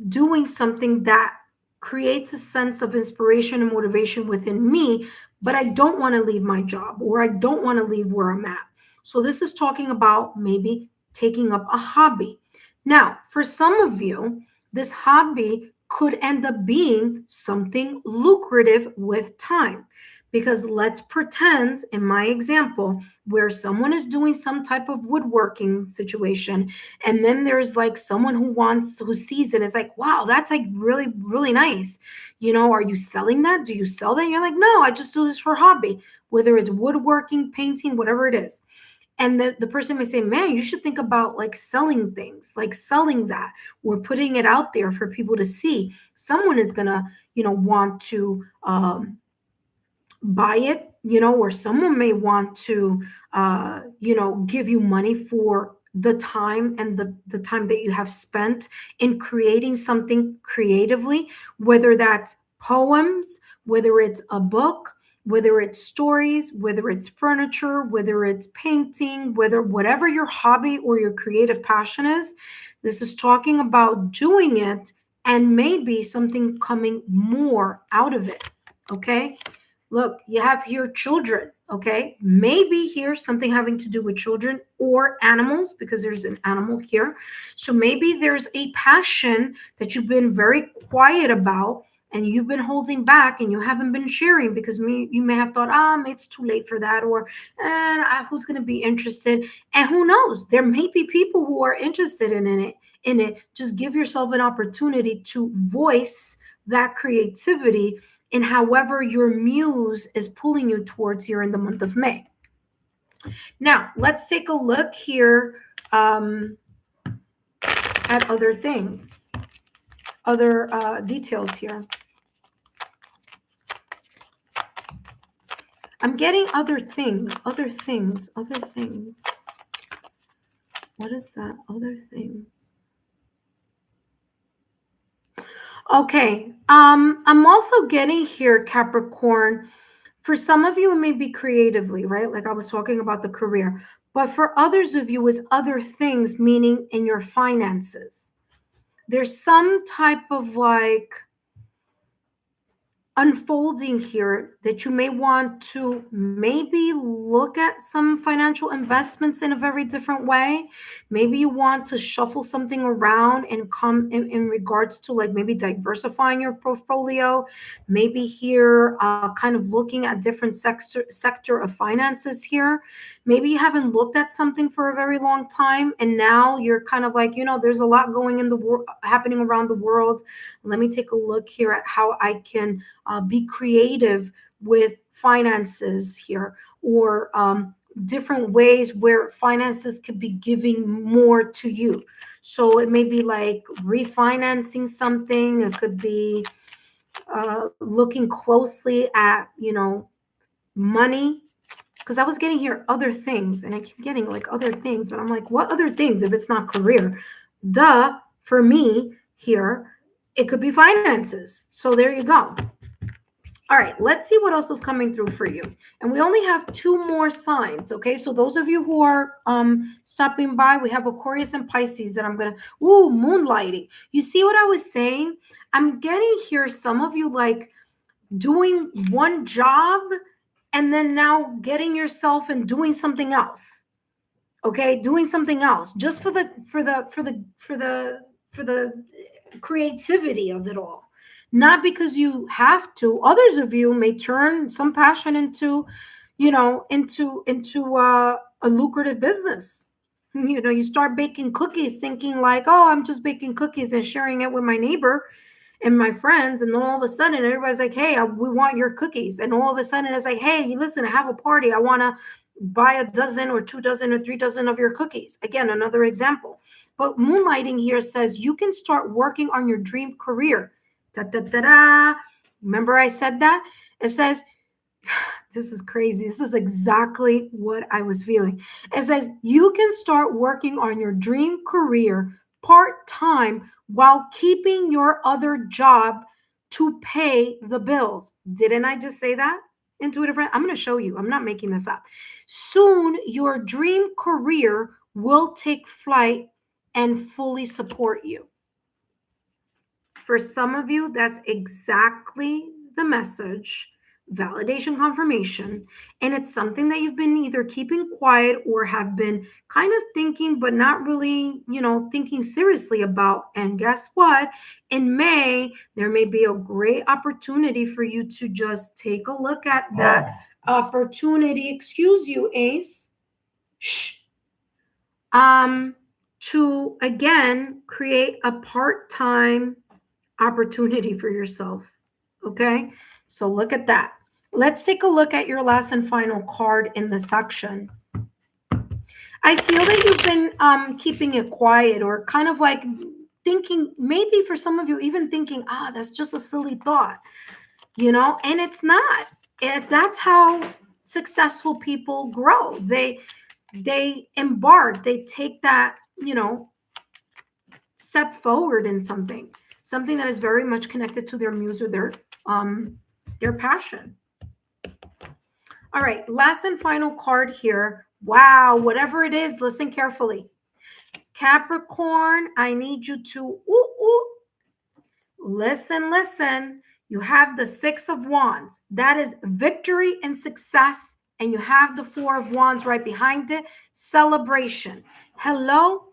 doing something that creates a sense of inspiration and motivation within me, but I don't want to leave my job, or I don't want to leave where I'm at. So this is talking about maybe taking up a hobby. Now, for some of you, this hobby could end up being something lucrative with time. Because let's pretend, in my example, where someone is doing some type of woodworking situation, and then there's like someone who sees it is like, wow, that's like really, really nice. Are you selling that? Do you sell that? And you're like, no, I just do this for hobby, whether it's woodworking, painting, whatever it is. And the person may say, man, you should think about like selling things, like selling that, or putting it out there for people to see. Someone is gonna, want to buy it, or someone may want to, give you money for the time and the time that you have spent in creating something creatively, whether that's poems, whether it's a book, whether it's stories, whether it's furniture, whether it's painting, whatever your hobby or your creative passion is. This is talking about doing it and maybe something coming more out of it. Okay. Look, you have here children, okay? Maybe here's something having to do with children or animals, because there's an animal here. So maybe there's a passion that you've been very quiet about and you've been holding back and you haven't been sharing because you may have thought, it's too late for that, or who's going to be interested? And who knows? There may be people who are interested in it. Just give yourself an opportunity to voice that creativity in however your muse is pulling you towards here in the month of May. Now, let's take a look here at other things, other details here. I'm getting other things. What is that? Other things. Okay. I'm also getting here, Capricorn. For some of you, it may be creatively, right? Like I was talking about the career. But for others of you, is other things, meaning in your finances. There's some type of like unfolding here that you may want to maybe look at some financial investments in a very different way. Maybe you want to shuffle something around and come in regards to like maybe diversifying your portfolio. Maybe here kind of looking at different sector of finances here. Maybe you haven't looked at something for a very long time and now you're kind of like, there's a lot going in the world happening around the world. Let me take a look here at how I can be creative with finances here, or different ways where finances could be giving more to you. So it may be like refinancing something. It could be looking closely at, money. Because I was getting here other things, and I keep getting like other things, but I'm like, what other things if it's not career? Duh, for me here, it could be finances. So there you go. All right, let's see what else is coming through for you. And we only have 2 more signs, okay? So those of you who are stopping by, we have Aquarius and Pisces that I'm going to, moonlighting. You see what I was saying? I'm getting here some of you like doing one job and then now getting yourself and doing something else. Okay? Doing something else just for the creativity of it all. Not because you have to. Others of you may turn some passion into a lucrative business. You start baking cookies thinking like, I'm just baking cookies and sharing it with my neighbor. and my friends, and all of a sudden everybody's like, hey, we want your cookies. And all of a sudden it's like, hey, listen, I have a party. I want to buy a dozen or 2 dozen or 3 dozen of your cookies. Again, another example. But moonlighting here says you can start working on your dream career. Da, da, da, da. Remember I said that? It says, this is crazy. This is exactly what I was feeling. It says you can start working on your dream career part-time while keeping your other job to pay the bills. Didn't I just say that? Intuitive friend, I'm going to show you. I'm not making this up. Soon your dream career will take flight and fully support you. For some of you, that's exactly the message. Validation, confirmation, and it's something that you've been either keeping quiet or have been kind of thinking but not really, thinking seriously about. And guess what? In May, there may be a great opportunity for you to just take a look at that opportunity. Excuse you, Ace. Shh. To again create a part-time opportunity for yourself. Okay, so look at that. Let's take a look at your last and final card in the section. I feel that you've been keeping it quiet, or kind of like thinking, maybe for some of you even thinking, that's just a silly thought, and it's not. That's how successful people grow. They embark, they take that, step forward in something that is very much connected to their muse or their passion. All right, last and final card here. Wow, whatever it is, listen carefully. Capricorn, I need you to listen. You have the 6 of Wands. That is victory and success. And you have the 4 of Wands right behind it. Celebration. Hello.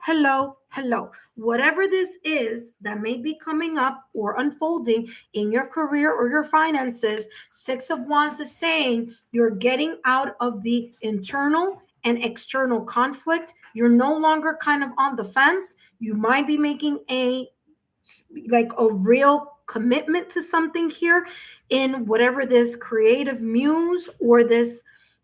Whatever this is that may be coming up or unfolding in your career or your finances, 6 of Wands is saying you're getting out of the internal and external conflict. You're no longer kind of on the fence. You might be making a real commitment to something here in whatever this creative muse or this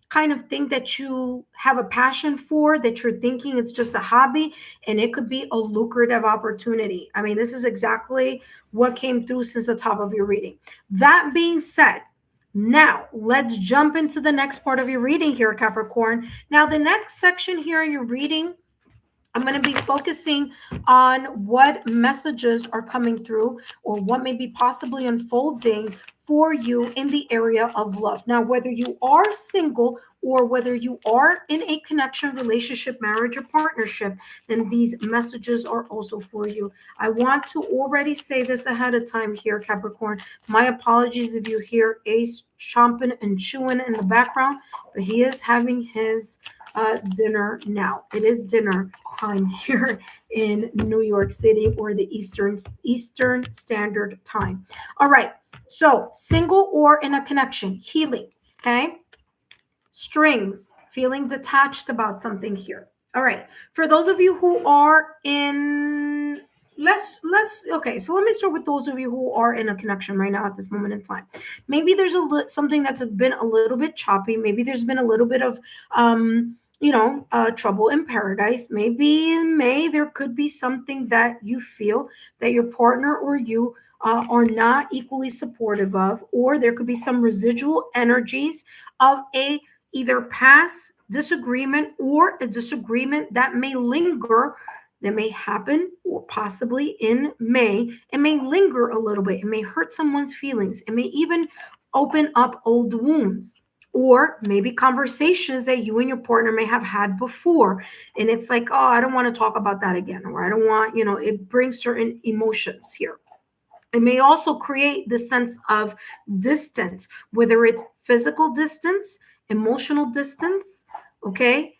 kind of thing that you have a passion for, that you're thinking it's just a hobby, and it could be a lucrative opportunity. I mean, this is exactly what came through since the top of your reading. That being said, now let's jump into the next part of your reading here, Capricorn. Now, the next section here in your reading, I'm going to be focusing on what messages are coming through or what may be possibly unfolding for you in the area of love. Now, whether you are single or whether you are in a connection, relationship, marriage, or partnership, then these messages are also for you. I want to already say this ahead of time here, Capricorn. My apologies if you hear Ace chomping and chewing in the background, but he is having his dinner now. It is dinner time here in New York City, or the Eastern Standard Time. All right. So single or in a connection, healing. Okay. Strings, feeling detached about something here. All right. For those of you who are in, okay. So let me start with those of you who are in a connection right now at this moment in time. Maybe there's something that's been a little bit choppy. Maybe there's been a little bit of, trouble in paradise. Maybe in May, there could be something that you feel that your partner or you are not equally supportive of, or there could be some residual energies of a either past disagreement or a disagreement that may linger, that may happen, or possibly in May. It may linger a little bit. It may hurt someone's feelings. It may even open up old wounds, or maybe conversations that you and your partner may have had before. And it's like, oh, I don't want to talk about that again, or I don't want, it brings certain emotions here. It may also create the sense of distance, whether it's physical distance, emotional distance, okay?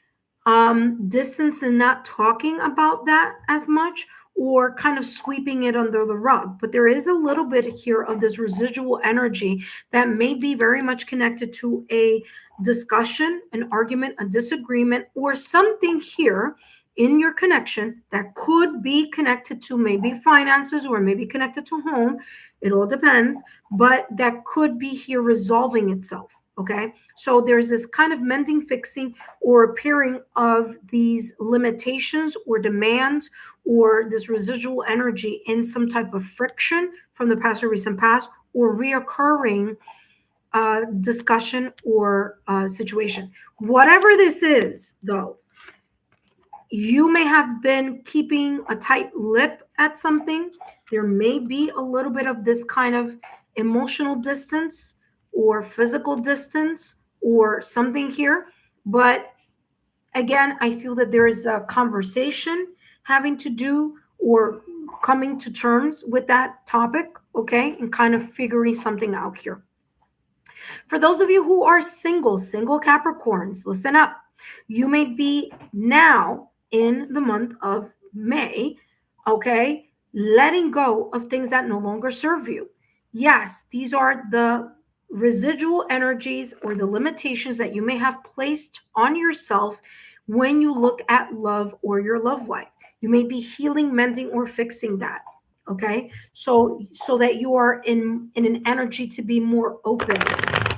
Distance and not talking about that as much, or kind of sweeping it under the rug. But there is a little bit here of this residual energy that may be very much connected to a discussion, an argument, a disagreement, or something here in your connection that could be connected to maybe finances or maybe connected to home. It all depends, but that could be here resolving itself. Okay. So there's this kind of mending, fixing, or appearing of these limitations or demands or this residual energy in some type of friction from the past or recent past, or reoccurring discussion or situation. Whatever this is, though, you may have been keeping a tight lip at something. There may be a little bit of this kind of emotional distance or physical distance or something here. But again, I feel that there is a conversation having to do or coming to terms with that topic, okay, and kind of figuring something out here. For those of you who are single Capricorns, listen up. You may be now in the month of May, okay, letting go of things that no longer serve you. Yes, these are the residual energies or the limitations that you may have placed on yourself when you look at love or your love life. You may be healing, mending, or fixing that. Okay, so that you are in an energy to be more open.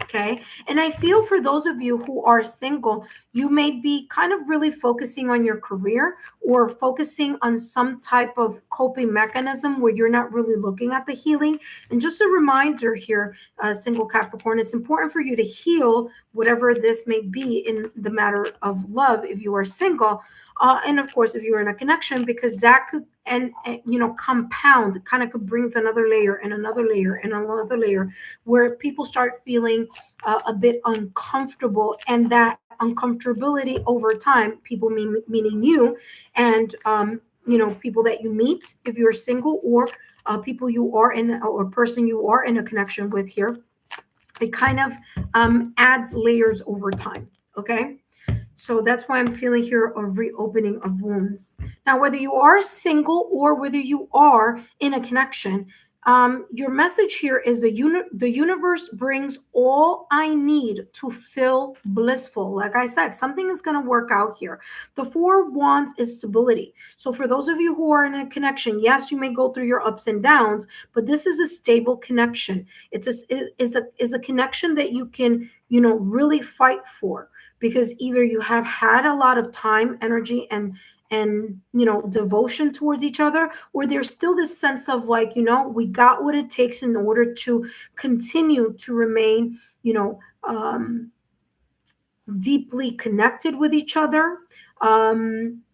Okay. And I feel for those of you who are single, you may be kind of really focusing on your career or focusing on some type of coping mechanism where you're not really looking at the healing. And just a reminder here, single Capricorn, it's important for you to heal whatever this may be in the matter of love if you are single. And of course, if you're in a connection, because that could and compound, it kind of could brings another layer and another layer and another layer where people start feeling a bit uncomfortable, and that uncomfortability over time, people meaning you and people that you meet if you're single, or people you are in, or person you are in a connection with here, it kind of adds layers over time. Okay. So that's why I'm feeling here a reopening of wounds. Now, whether you are single or whether you are in a connection, your message here is the universe brings all I need to feel blissful. Like I said, something is going to work out here. The Four of Wands is stability. So for those of you who are in a connection, yes, you may go through your ups and downs, but this is a stable connection. It's a connection that you can, really fight for, because either you have had a lot of time, energy, and devotion towards each other, or there's still this sense of like, we got what it takes in order to continue to remain, deeply connected with each other,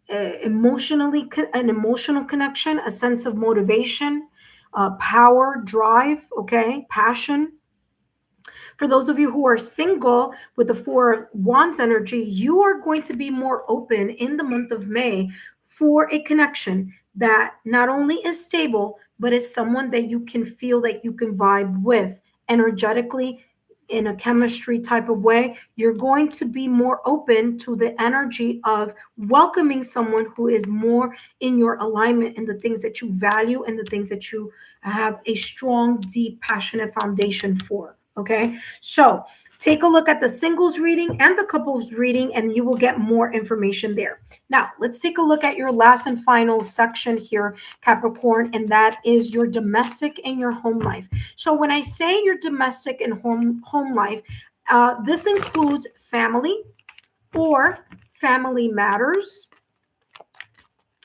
emotionally, an emotional connection, a sense of motivation, power, drive, okay, passion. For those of you who are single with the Four of Wands energy, you are going to be more open in the month of May for a connection that not only is stable, but is someone that you can feel that you can vibe with energetically in a chemistry type of way. You're going to be more open to the energy of welcoming someone who is more in your alignment and the things that you value and the things that you have a strong, deep, passionate foundation for. Okay, so take a look at the singles reading and the couples reading, and you will get more information there. Now, let's take a look at your last and final section here, Capricorn, and that is your domestic and your home life. So when I say your domestic and home life, this includes family or family matters.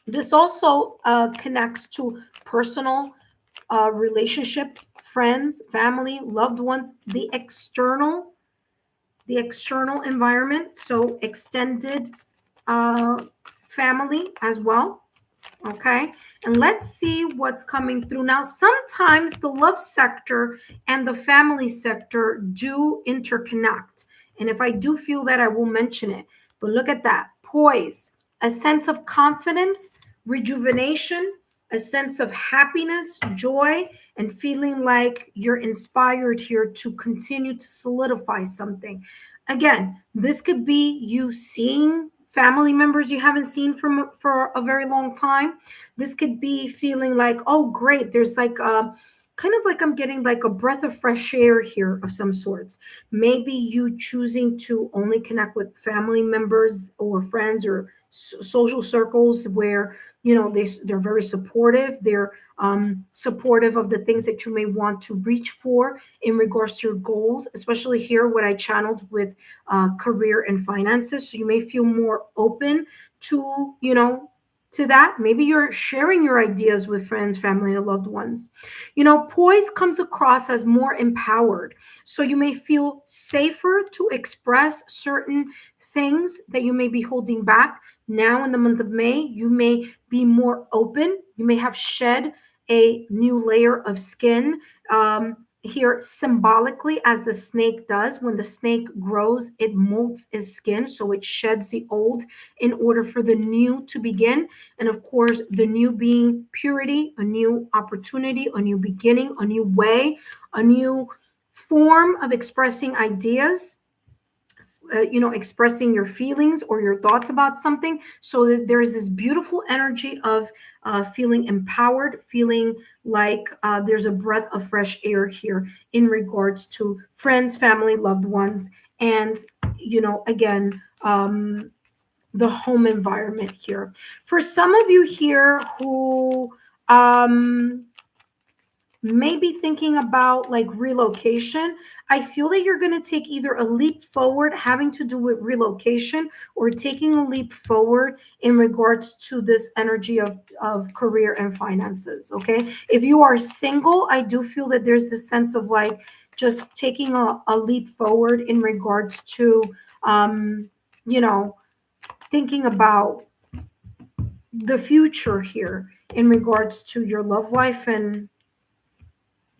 This also connects to personal relationships, friends, family, loved ones, the external environment, so extended family as well. Okay, and let's see what's coming through now. Sometimes the love sector and the family sector do interconnect, and if I do feel that, I will mention it. But look at that: poise, a sense of confidence, rejuvenation, a sense of happiness, joy, and feeling like you're inspired here to continue to solidify something. Again, this could be you seeing family members you haven't seen for a very long time. This could be feeling like, oh, great, there's like kind of like I'm getting like a breath of fresh air here of some sorts. Maybe you choosing to only connect with family members or friends or social circles where they're very supportive. They're supportive of the things that you may want to reach for in regards to your goals, especially here what I channeled with career and finances. So you may feel more open to to that. Maybe you're sharing your ideas with friends, family, or loved ones. Poise comes across as more empowered. So you may feel safer to express certain things that you may be holding back. Now, in the month of May, you may be more open. You may have shed a new layer of skin. Here, symbolically, as the snake does, when the snake grows, it molts its skin. So it sheds the old in order for the new to begin. And of course, the new being purity, a new opportunity, a new beginning, a new way, a new form of expressing ideas, expressing your feelings or your thoughts about something. So that there is this beautiful energy of feeling empowered, feeling like there's a breath of fresh air here in regards to friends, family, loved ones, and, again, the home environment here. For some of you here who maybe thinking about like relocation, I feel that you're going to take either a leap forward having to do with relocation or taking a leap forward in regards to this energy of career and finances. Okay. If you are single, I do feel that there's this sense of like just taking a leap forward in regards to, thinking about the future here in regards to your love life. And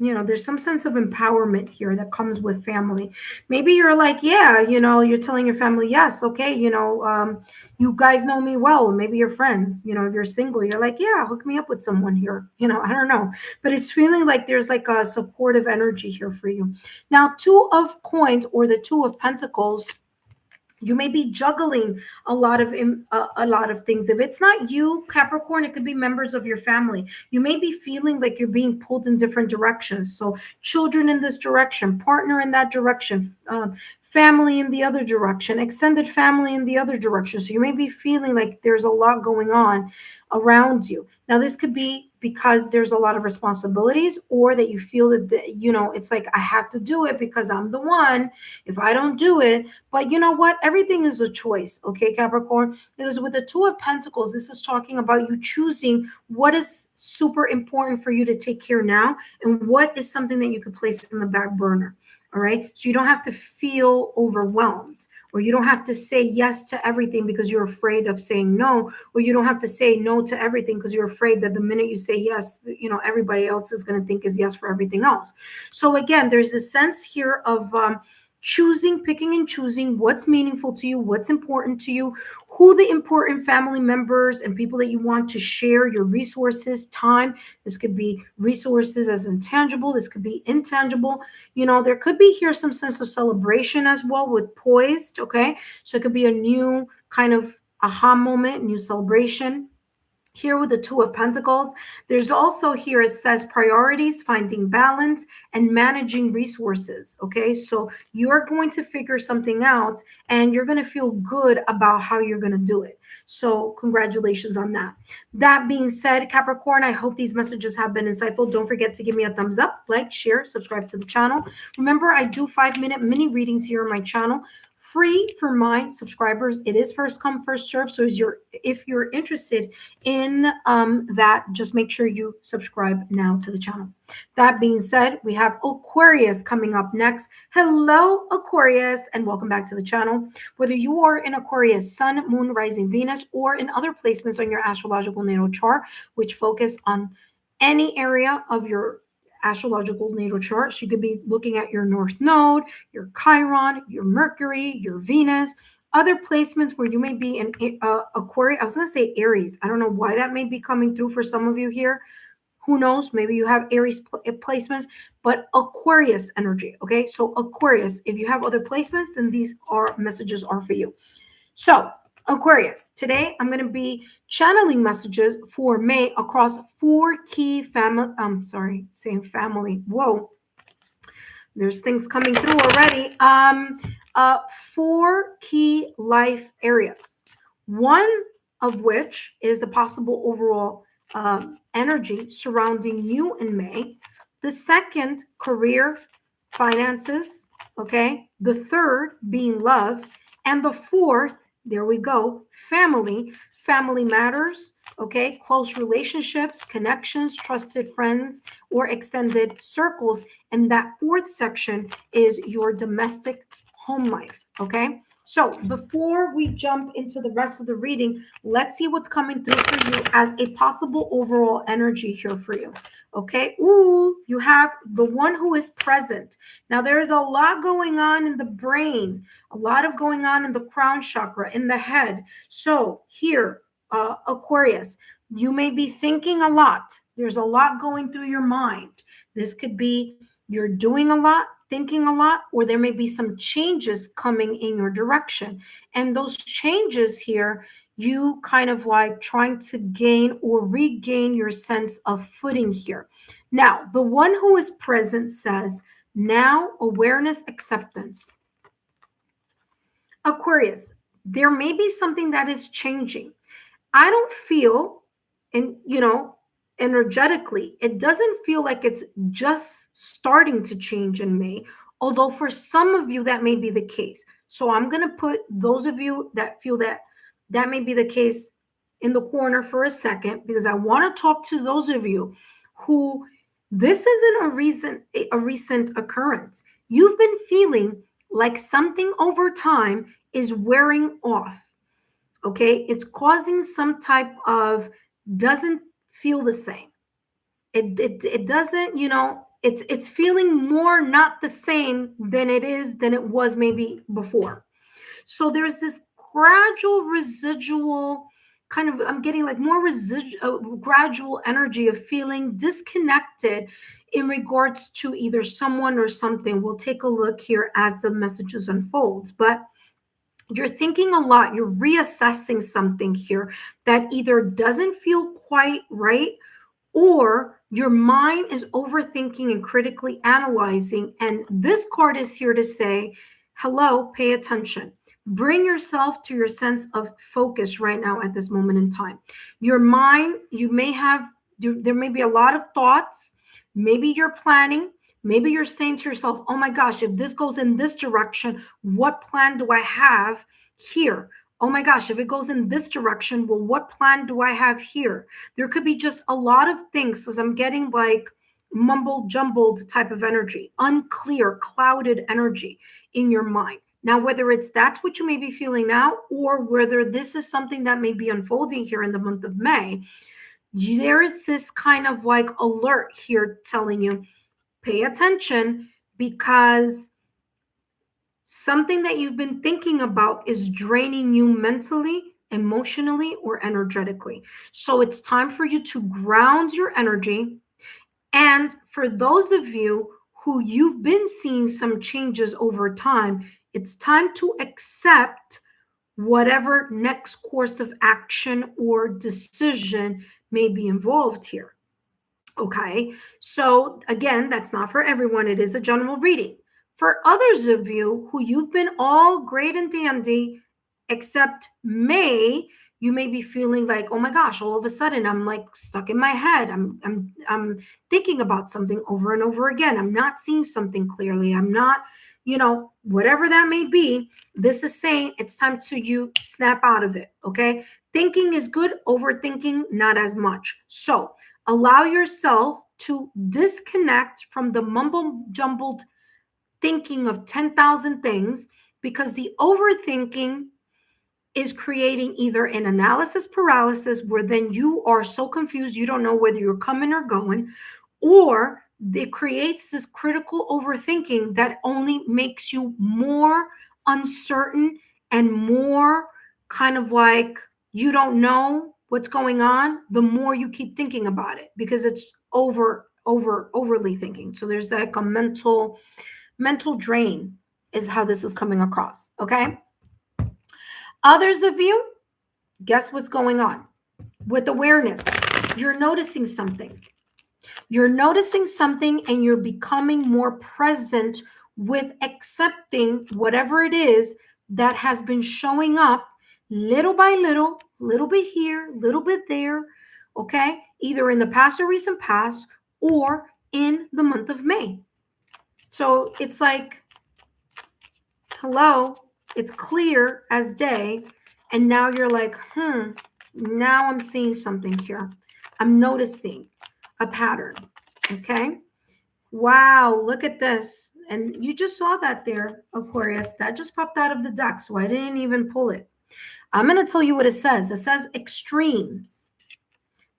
there's some sense of empowerment here that comes with family. Maybe you're like, yeah, you're telling your family, yes, okay, you guys know me well. Maybe you're friends. If you're single, you're like, yeah, hook me up with someone here. I don't know. But it's feeling like there's like a supportive energy here for you. Now, Two of Coins or the Two of Pentacles, you may be juggling a lot of things. If it's not you, Capricorn, it could be members of your family. You may be feeling like you're being pulled in different directions. So children in this direction, partner in that direction, family in the other direction, extended family in the other direction. So you may be feeling like there's a lot going on around you. Now, this could be because there's a lot of responsibilities, or that you feel that, it's like, I have to do it because I'm the one. If I don't do it, but you know what? Everything is a choice, okay, Capricorn? Because with the Two of Pentacles, this is talking about you choosing what is super important for you to take care now and what is something that you could place in the back burner. All right. So you don't have to feel overwhelmed, or you don't have to say yes to everything because you're afraid of saying no, or you don't have to say no to everything because you're afraid that the minute you say yes, everybody else is going to think is yes for everything else. So again, there's a sense here of picking and choosing what's meaningful to you, what's important to you, who the important family members and people that you want to share your resources, time. This could be resources as intangible. This could be intangible. There could be here some sense of celebration as well with poised. Okay. So it could be a new kind of aha moment, new celebration. Here with the Two of Pentacles, there's also here, it says priorities, finding balance, and managing resources. Okay, so you're going to figure something out and you're going to feel good about how you're going to do it. So congratulations on that. That being said, Capricorn, I hope these messages have been insightful. Don't forget to give me a thumbs up, like, share, subscribe to the channel. Remember, I do 5-minute mini readings here on my channel, free for my subscribers. It is first come, first serve. So if you're interested in that, just make sure you subscribe now to the channel. That being said, we have Aquarius coming up next. Hello, Aquarius, and welcome back to the channel. Whether you are in Aquarius, Sun, Moon, Rising, Venus, or in other placements on your astrological natal chart, which focus on any area of your astrological natal chart. So you could be looking at your North Node, your Chiron, your Mercury, your Venus, other placements where you may be in Aquarius. I was going to say Aries. I don't know why that may be coming through for some of you here. Who knows? Maybe you have Aries placements, but Aquarius energy. Okay. So Aquarius, if you have other placements, then these messages are for you. So Aquarius, today I'm going to be channeling messages for May across four key family. I'm sorry, saying family. Whoa, there's things coming through already. Four key life areas. One of which is a possible overall energy surrounding you in May. The second, career, finances. Okay. The third being love, and the fourth, there we go, family. Family matters. Okay. Close relationships, connections, trusted friends, or extended circles. And that fourth section is your domestic home life. Okay. So before we jump into the rest of the reading, let's see what's coming through for you as a possible overall energy here for you. Okay. Ooh, you have the one who is present. Now, there is a lot going on in the brain, a lot of going on in the crown chakra, in the head. So here, Aquarius, you may be thinking a lot. There's a lot going through your mind. This could be you're doing a lot, thinking a lot, or there may be some changes coming in your direction. And those changes here, you kind of like trying to gain or regain your sense of footing here. Now, the one who is present says, now awareness, acceptance. Aquarius, there may be something that is changing. I don't feel, and energetically, it doesn't feel like it's just starting to change in May, although for some of you that may be the case. So I'm going to put those of you that feel that that may be the case in the corner for a second, because I want to talk to those of you who this isn't a recent occurrence. You've been feeling like something over time is wearing off. Okay, it's causing some type of doesn't feel the same. It doesn't, it's feeling more not the same than it was maybe before. So there's this gradual residual kind of, I'm getting like more residual gradual energy of feeling disconnected in regards to either someone or something. We'll take a look here as the messages unfolds, but you're thinking a lot, you're reassessing something here that either doesn't feel quite right, or your mind is overthinking and critically analyzing. And this card is here to say, hello, pay attention. Bring yourself to your sense of focus right now at this moment in time. Your mind, there may be a lot of thoughts. Maybe you're planning. Maybe you're saying to yourself, oh my gosh, if this goes in this direction, what plan do I have here? Oh my gosh, if it goes in this direction, well, what plan do I have here? There could be just a lot of things, because I'm getting like mumbled, jumbled type of energy, unclear, clouded energy in your mind. Now, whether that's what you may be feeling now, or whether this is something that may be unfolding here in the month of May, there is this kind of like alert here telling you, pay attention, because something that you've been thinking about is draining you mentally, emotionally, or energetically. So it's time for you to ground your energy. And for those of you who you've been seeing some changes over time, it's time to accept whatever next course of action or decision may be involved here. Okay, so again, that's not for everyone. It is a general reading. For others of you who you've been all great and dandy, except May, you may be feeling like, oh my gosh, all of a sudden I'm like stuck in my head. I'm thinking about something over and over again. I'm not seeing something clearly. I'm not, whatever that may be. This is saying it's time to you snap out of it. Okay, thinking is good. Overthinking, not as much. So allow yourself to disconnect from the mumble jumbled thinking of 10,000 things, because the overthinking is creating either an analysis paralysis, where then you are so confused you don't know whether you're coming or going, or it creates this critical overthinking that only makes you more uncertain and more kind of like you don't know what's going on the more you keep thinking about it, because it's overly thinking. So there's like a mental drain is how this is coming across. Okay, others of you, Guess what's going on? With awareness, you're noticing something. You're noticing something and you're becoming more present with accepting whatever it is that has been showing up little by little bit here, little bit there, okay? Either in the past or recent past or in the month of May. So it's like, hello, it's clear as day. And now you're like, now I'm seeing something here. I'm noticing a pattern. Okay. Wow, look at this. And you just saw that there, Aquarius. That just popped out of the deck, so I didn't even pull it. I'm going to tell you what it says. It says extremes.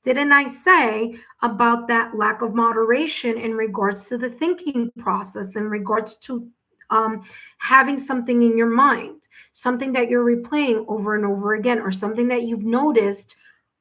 Didn't I say about that lack of moderation in regards to the thinking process, in regards to having something in your mind, something that you're replaying over and over again, or something that you've noticed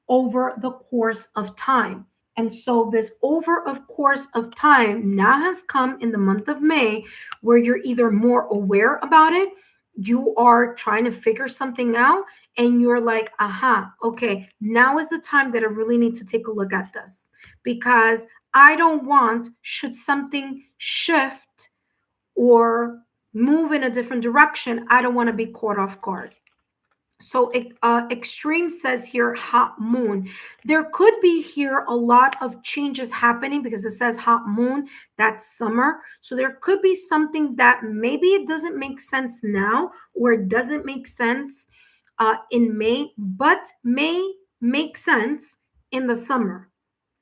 over the course of time? And so this over of course of time now has come in the month of May, where you're either more aware about it, you are trying to figure something out, and you're like, aha, okay, now is the time that I really need to take a look at this, because I don't want, should something shift or move in a different direction, I don't want to be caught off guard. So extreme says here hot moon. There could be here a lot of changes happening, because it says hot moon, that's summer. So there could be something that maybe it doesn't make sense now, or it doesn't make sense in May, but may make sense in the summer.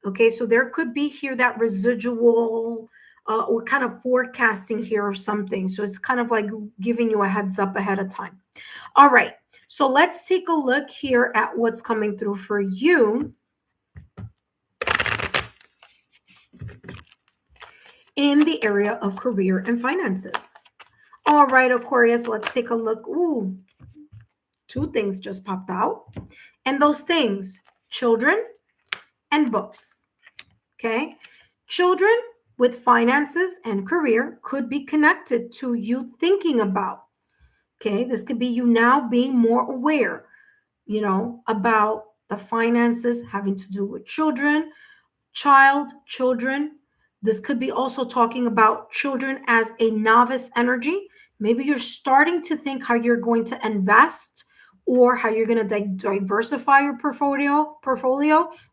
Okay, so there could be here that residual or kind of forecasting here or something. So it's kind of like giving you a heads up ahead of time. All right, so let's take a look here at what's coming through for you in the area of career and finances. All right, Aquarius, let's take a look. Ooh, two things just popped out. And those things, children and books. Okay, children with finances and career could be connected to you thinking about. Okay, this could be you now being more aware, about the finances having to do with children. This could be also talking about children as a novice energy. Maybe you're starting to think how you're going to invest, or how you're going to diversify your portfolio,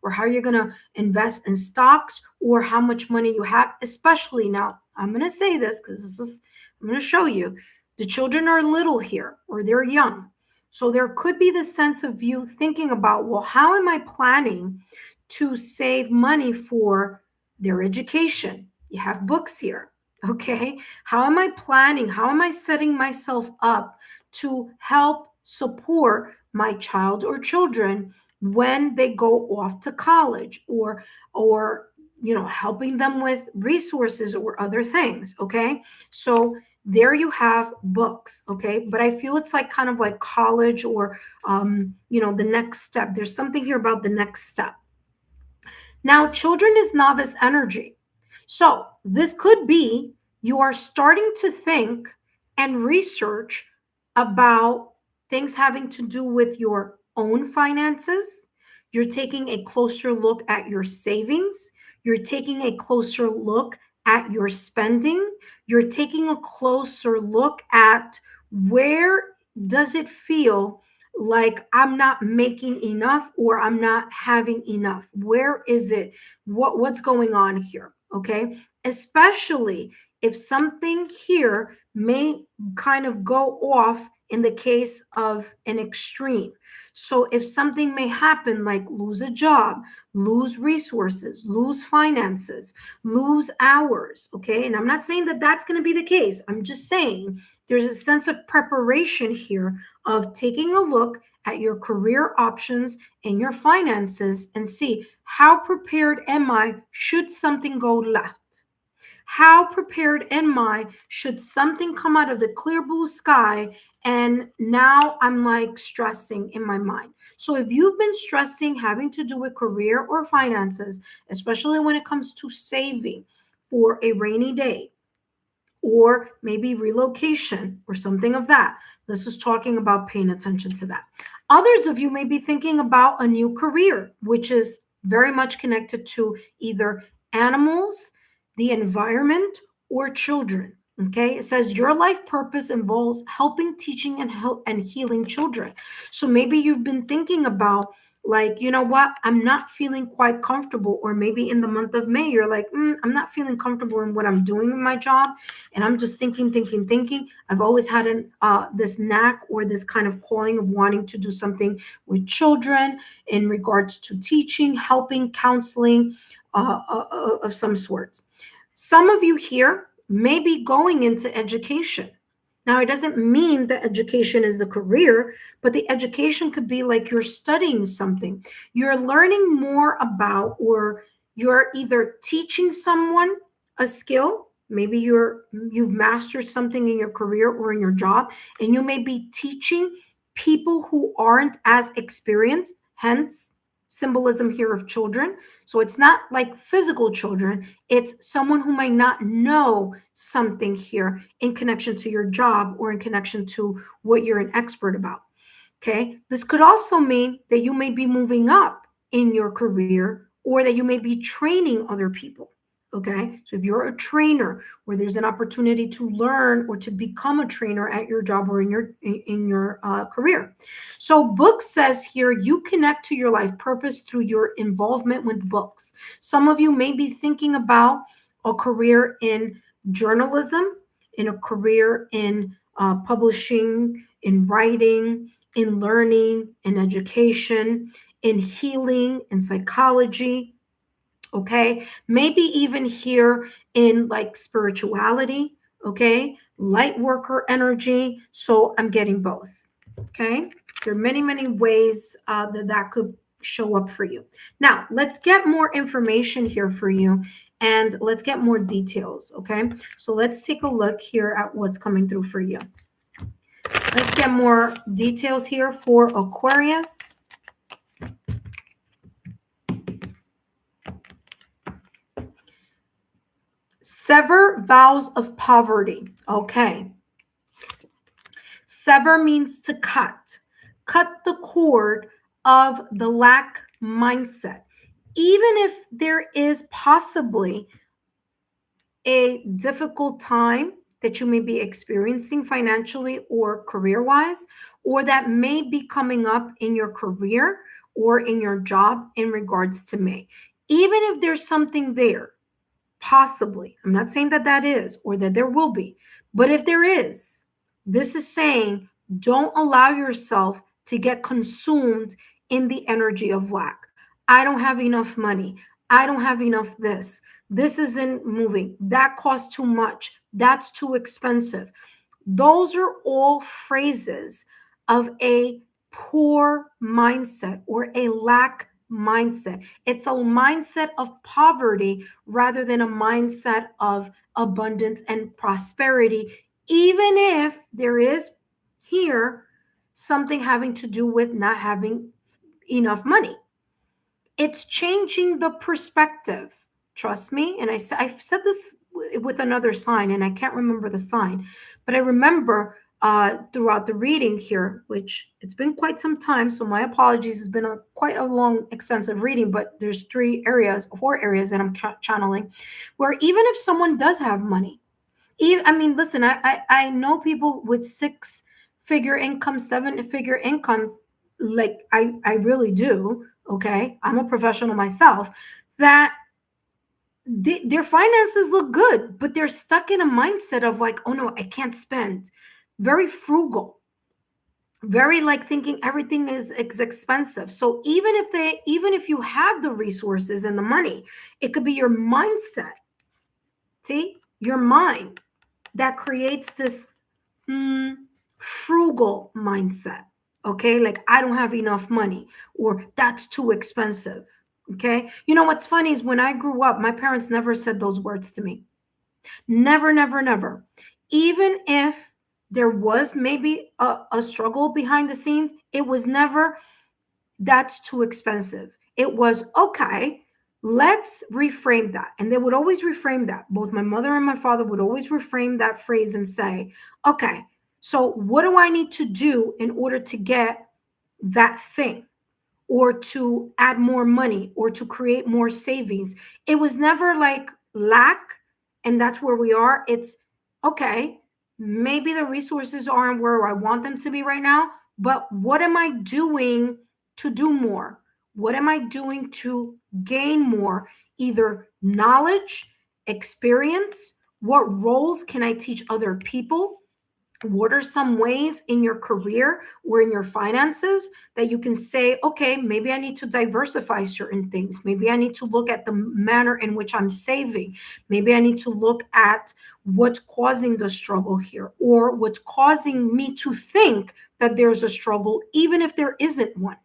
or how you're going to invest in stocks, or how much money you have. Especially now, I'm going to say this because I'm going to show you the children are little here, or they're young. So there could be the sense of you thinking about, well, how am I planning to save money for their education? You have books here. Okay. How am I planning? How am I setting myself up to help support my child or children when they go off to college, or helping them with resources or other things? Okay. So there you have books. Okay. But I feel it's like kind of like college, or the next step. There's something here about the next step. Now, children is novice energy. So this could be you are starting to think and research about things having to do with your own finances. You're taking a closer look at your savings. You're taking a closer look at your spending. You're taking a closer look at where does it feel like I'm not making enough, or I'm not having enough. Where is it? What's going on here? Okay. Especially if something here may kind of go off in the case of an extreme. So if something may happen, like lose a job, lose resources, lose finances, lose hours. Okay. And I'm not saying that that's going to be the case. I'm just saying there's a sense of preparation here of taking a look at your career options and your finances and see, how prepared am I should something go left? How prepared am I should something come out of the clear blue sky and now I'm like stressing in my mind? So if you've been stressing having to do with career or finances, especially when it comes to saving for a rainy day, or maybe relocation or something of that, this is talking about paying attention to that. Others of you may be thinking about a new career, which is very much connected to either animals, the environment, or children. Okay, it says your life purpose involves helping, teaching, and healing children. So maybe you've been thinking about, like, you know what, I'm not feeling quite comfortable. Or maybe in the month of May, you're like, I'm not feeling comfortable in what I'm doing in my job. And I'm just thinking. I've always had this knack or this kind of calling of wanting to do something with children in regards to teaching, helping, counseling of some sorts. Some of you here may be going into education. Now, it doesn't mean that education is a career, but the education could be like you're studying something. You're learning more about, or you're either teaching someone a skill. Maybe you've mastered something in your career or in your job, and you may be teaching people who aren't as experienced, hence symbolism here of children. So it's not like physical children, it's someone who might not know something here in connection to your job or in connection to what you're an expert about. Okay, this could also mean that you may be moving up in your career, or that you may be training other people. Okay, so if you're a trainer, where there's an opportunity to learn or to become a trainer at your job or in your career. So book says here, you connect to your life purpose through your involvement with books. Some of you may be thinking about a career in journalism, in a career in publishing, in writing, in learning, in education, in healing, in psychology. Okay, maybe even here in like spirituality. Okay, light worker energy. So I'm getting both. Okay, there are many ways that could show up for you. Now let's get more information here for you, and let's get more details. Okay, so let's take a look here at what's coming through for you. Let's get more details here for Aquarius. Sever vows of poverty. Okay. Sever means to cut. Cut the cord of the lack mindset. Even if there is possibly a difficult time that you may be experiencing financially or career-wise, or that may be coming up in your career or in your job in regards to May. Even if there's something there, possibly, I'm not saying that that is, or that there will be, but if there is, this is saying don't allow yourself to get consumed in the energy of lack. I don't have enough money. I don't have enough this. This isn't moving. That costs too much. That's too expensive. Those are all phrases of a poor mindset or a lack mindset. It's a mindset of poverty rather than a mindset of abundance and prosperity, even if there is here something having to do with not having enough money. It's changing the perspective. Trust me. And I've said this with another sign, and I can't remember the sign, but I remember throughout the reading here, which it's been quite some time, so my apologies. It's been quite a long, extensive reading, but there's 4 areas that I'm channeling, where even if someone does have money, I mean, listen, I know people with 6-figure incomes, 7-figure incomes, like I really do. Okay, I'm a professional myself, that their finances look good, but they're stuck in a mindset of like, oh no, I can't spend. Very frugal, very like thinking everything is expensive. So even if you have the resources and the money, it could be your mindset. See, your mind that creates this frugal mindset. Okay, like I don't have enough money, or that's too expensive. Okay, you know what's funny is when I grew up, my parents never said those words to me. Never, never, never. Even if there was maybe a struggle behind the scenes, it was never that's too expensive. It was okay. Let's reframe that. And they would always reframe that. Both my mother and my father would always reframe that phrase and say, okay, so what do I need to do in order to get that thing, or to add more money, or to create more savings. It was never like lack, and that's where we are. It's okay, maybe the resources aren't where I want them to be right now, but what am I doing to do more? What am I doing to gain more? Either knowledge, experience, what roles can I teach other people? What are some ways in your career or in your finances that you can say, okay, maybe I need to diversify certain things. Maybe I need to look at the manner in which I'm saving. Maybe I need to look at what's causing the struggle here, or what's causing me to think that there's a struggle, even if there isn't one.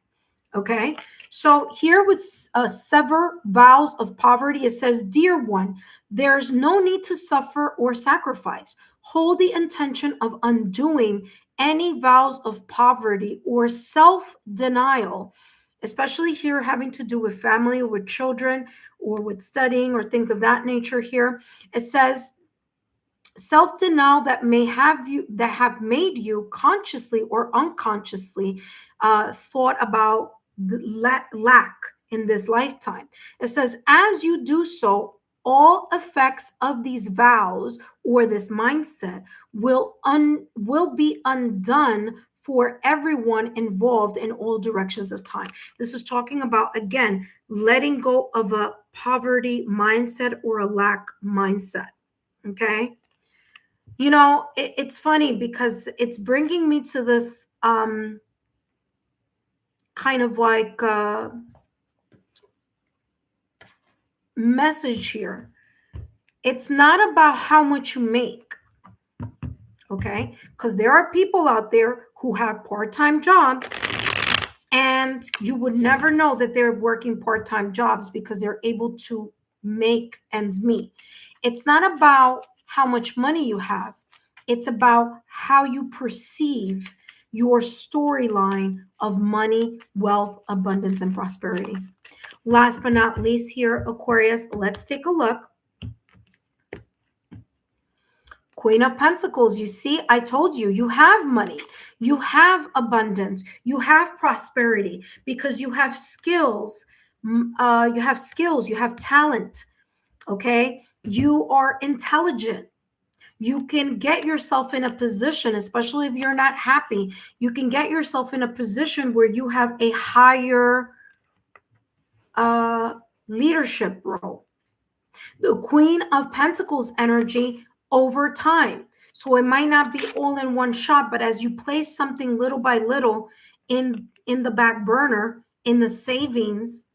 Okay. So here with sever vows of poverty, it says, dear one, there's no need to suffer or sacrifice. Hold the intention of undoing any vows of poverty or self-denial, especially here having to do with family or with children or with studying or things of that nature here. It says, self-denial that have made you consciously or unconsciously thought about the lack in this lifetime. It says, as you do so, all effects of these vows or this mindset will be undone for everyone involved in all directions of time. This is talking about, again, letting go of a poverty mindset or a lack mindset. Okay. You know, it's funny because it's bringing me to this kind of like message here. It's not about how much you make, okay? Because there are people out there who have part-time jobs, and you would never know that they're working part-time jobs because they're able to make ends meet. It's not about how much money you have. It's about how you perceive your storyline of money, wealth, abundance, and prosperity. Last but not least here, Aquarius, let's take a look. Queen of Pentacles, you see, I told you, you have money, you have abundance, you have prosperity because you have skills, you have talent, okay? You are intelligent. You can get yourself in a position, especially if you're not happy, you can get yourself in a position where you have a higher leadership role. The Queen of Pentacles energy over time. So it might not be all in one shot, but as you place something little by little in the back burner, in the savings,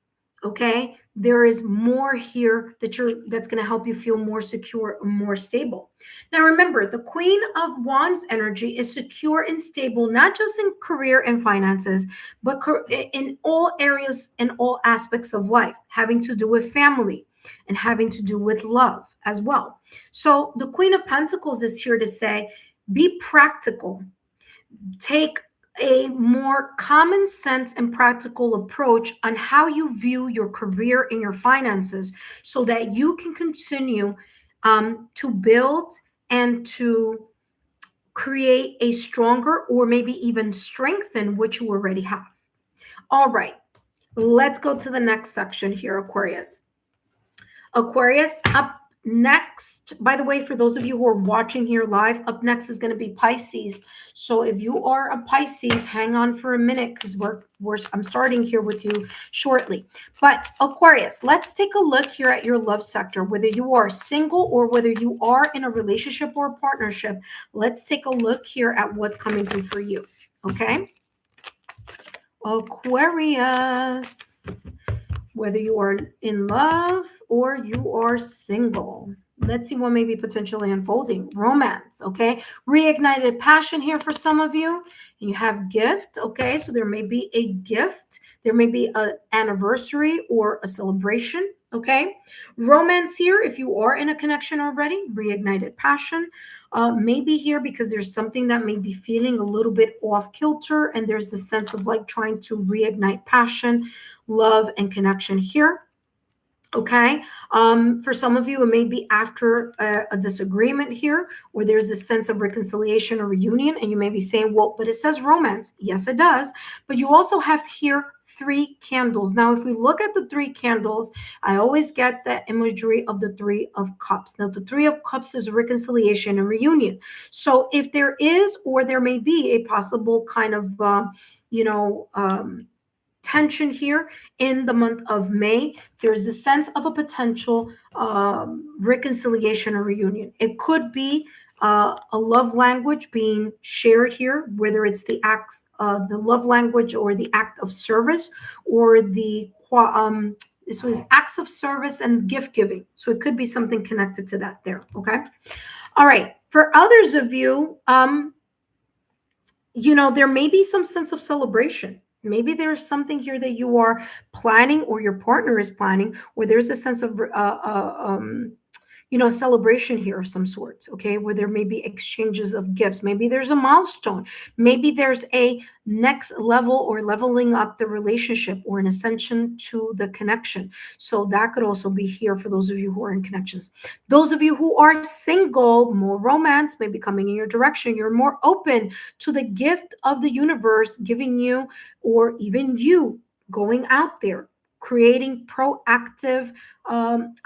okay, there is more here that's going to help you feel more secure and more stable. Now remember, the Queen of Wands energy is secure and stable, not just in career and finances, but in all areas, in all aspects of life, having to do with family and having to do with love as well. So the Queen of Pentacles is here to say, be practical. Take a more common sense and practical approach on how you view your career and your finances so that you can continue to build and to create a stronger or maybe even strengthen what you already have. All right, let's go to the next section here, Aquarius. Aquarius, up next, by the way, for those of you who are watching here live, up next is going to be Pisces. So if you are a Pisces, hang on for a minute because I'm starting here with you shortly. But Aquarius, let's take a look here at your love sector, whether you are single or whether you are in a relationship or a partnership. Let's take a look here at what's coming through for you. Okay, Aquarius, whether you are in love or you are single. Let's see what may be potentially unfolding. Romance, okay? Reignited passion here for some of you. You have gift, okay? So there may be a gift. There may be an anniversary or a celebration, okay? Romance here, if you are in a connection already, reignited passion. Maybe here because there's something that may be feeling a little bit off kilter, and there's the sense of like trying to reignite passion, love, and connection here. Okay. For some of you, it may be after a disagreement here, or there's a sense of reconciliation or reunion, and you may be saying, well, but it says romance. Yes, it does. But you also have here 3 candles. Now, if we look at the 3 candles, I always get that imagery of the 3 of Cups. Now, the 3 of Cups is reconciliation and reunion. So if there is, or there may be a possible kind of, tension here in the month of May, there's a sense of a potential reconciliation or reunion. It could be a love language being shared here, whether it's the acts, the love language, or the act of service, or the this was acts of service and gift giving. So it could be something connected to that there. Okay. All right. For others of you, there may be some sense of celebration. Maybe there's something here that you are planning, or your partner is planning, or there's a sense of celebration here of some sort, okay, where there may be exchanges of gifts. Maybe there's a milestone. Maybe there's a next level, or leveling up the relationship, or an ascension to the connection. So that could also be here for those of you who are in connections. Those of you who are single, more romance may be coming in your direction. You're more open to the gift of the universe giving you, or even you going out there, creating proactive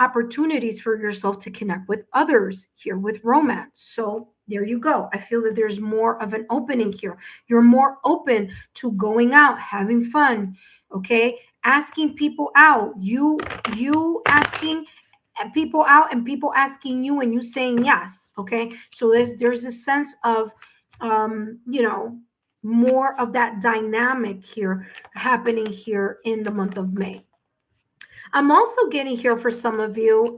opportunities for yourself to connect with others here with romance. So there you go. I feel that there's more of an opening here. You're more open to going out, having fun, okay? Asking people out. You asking people out, and people asking you, and you saying yes, okay? So there's a sense of more of that dynamic here happening here in the month of May. I'm also getting here for some of you,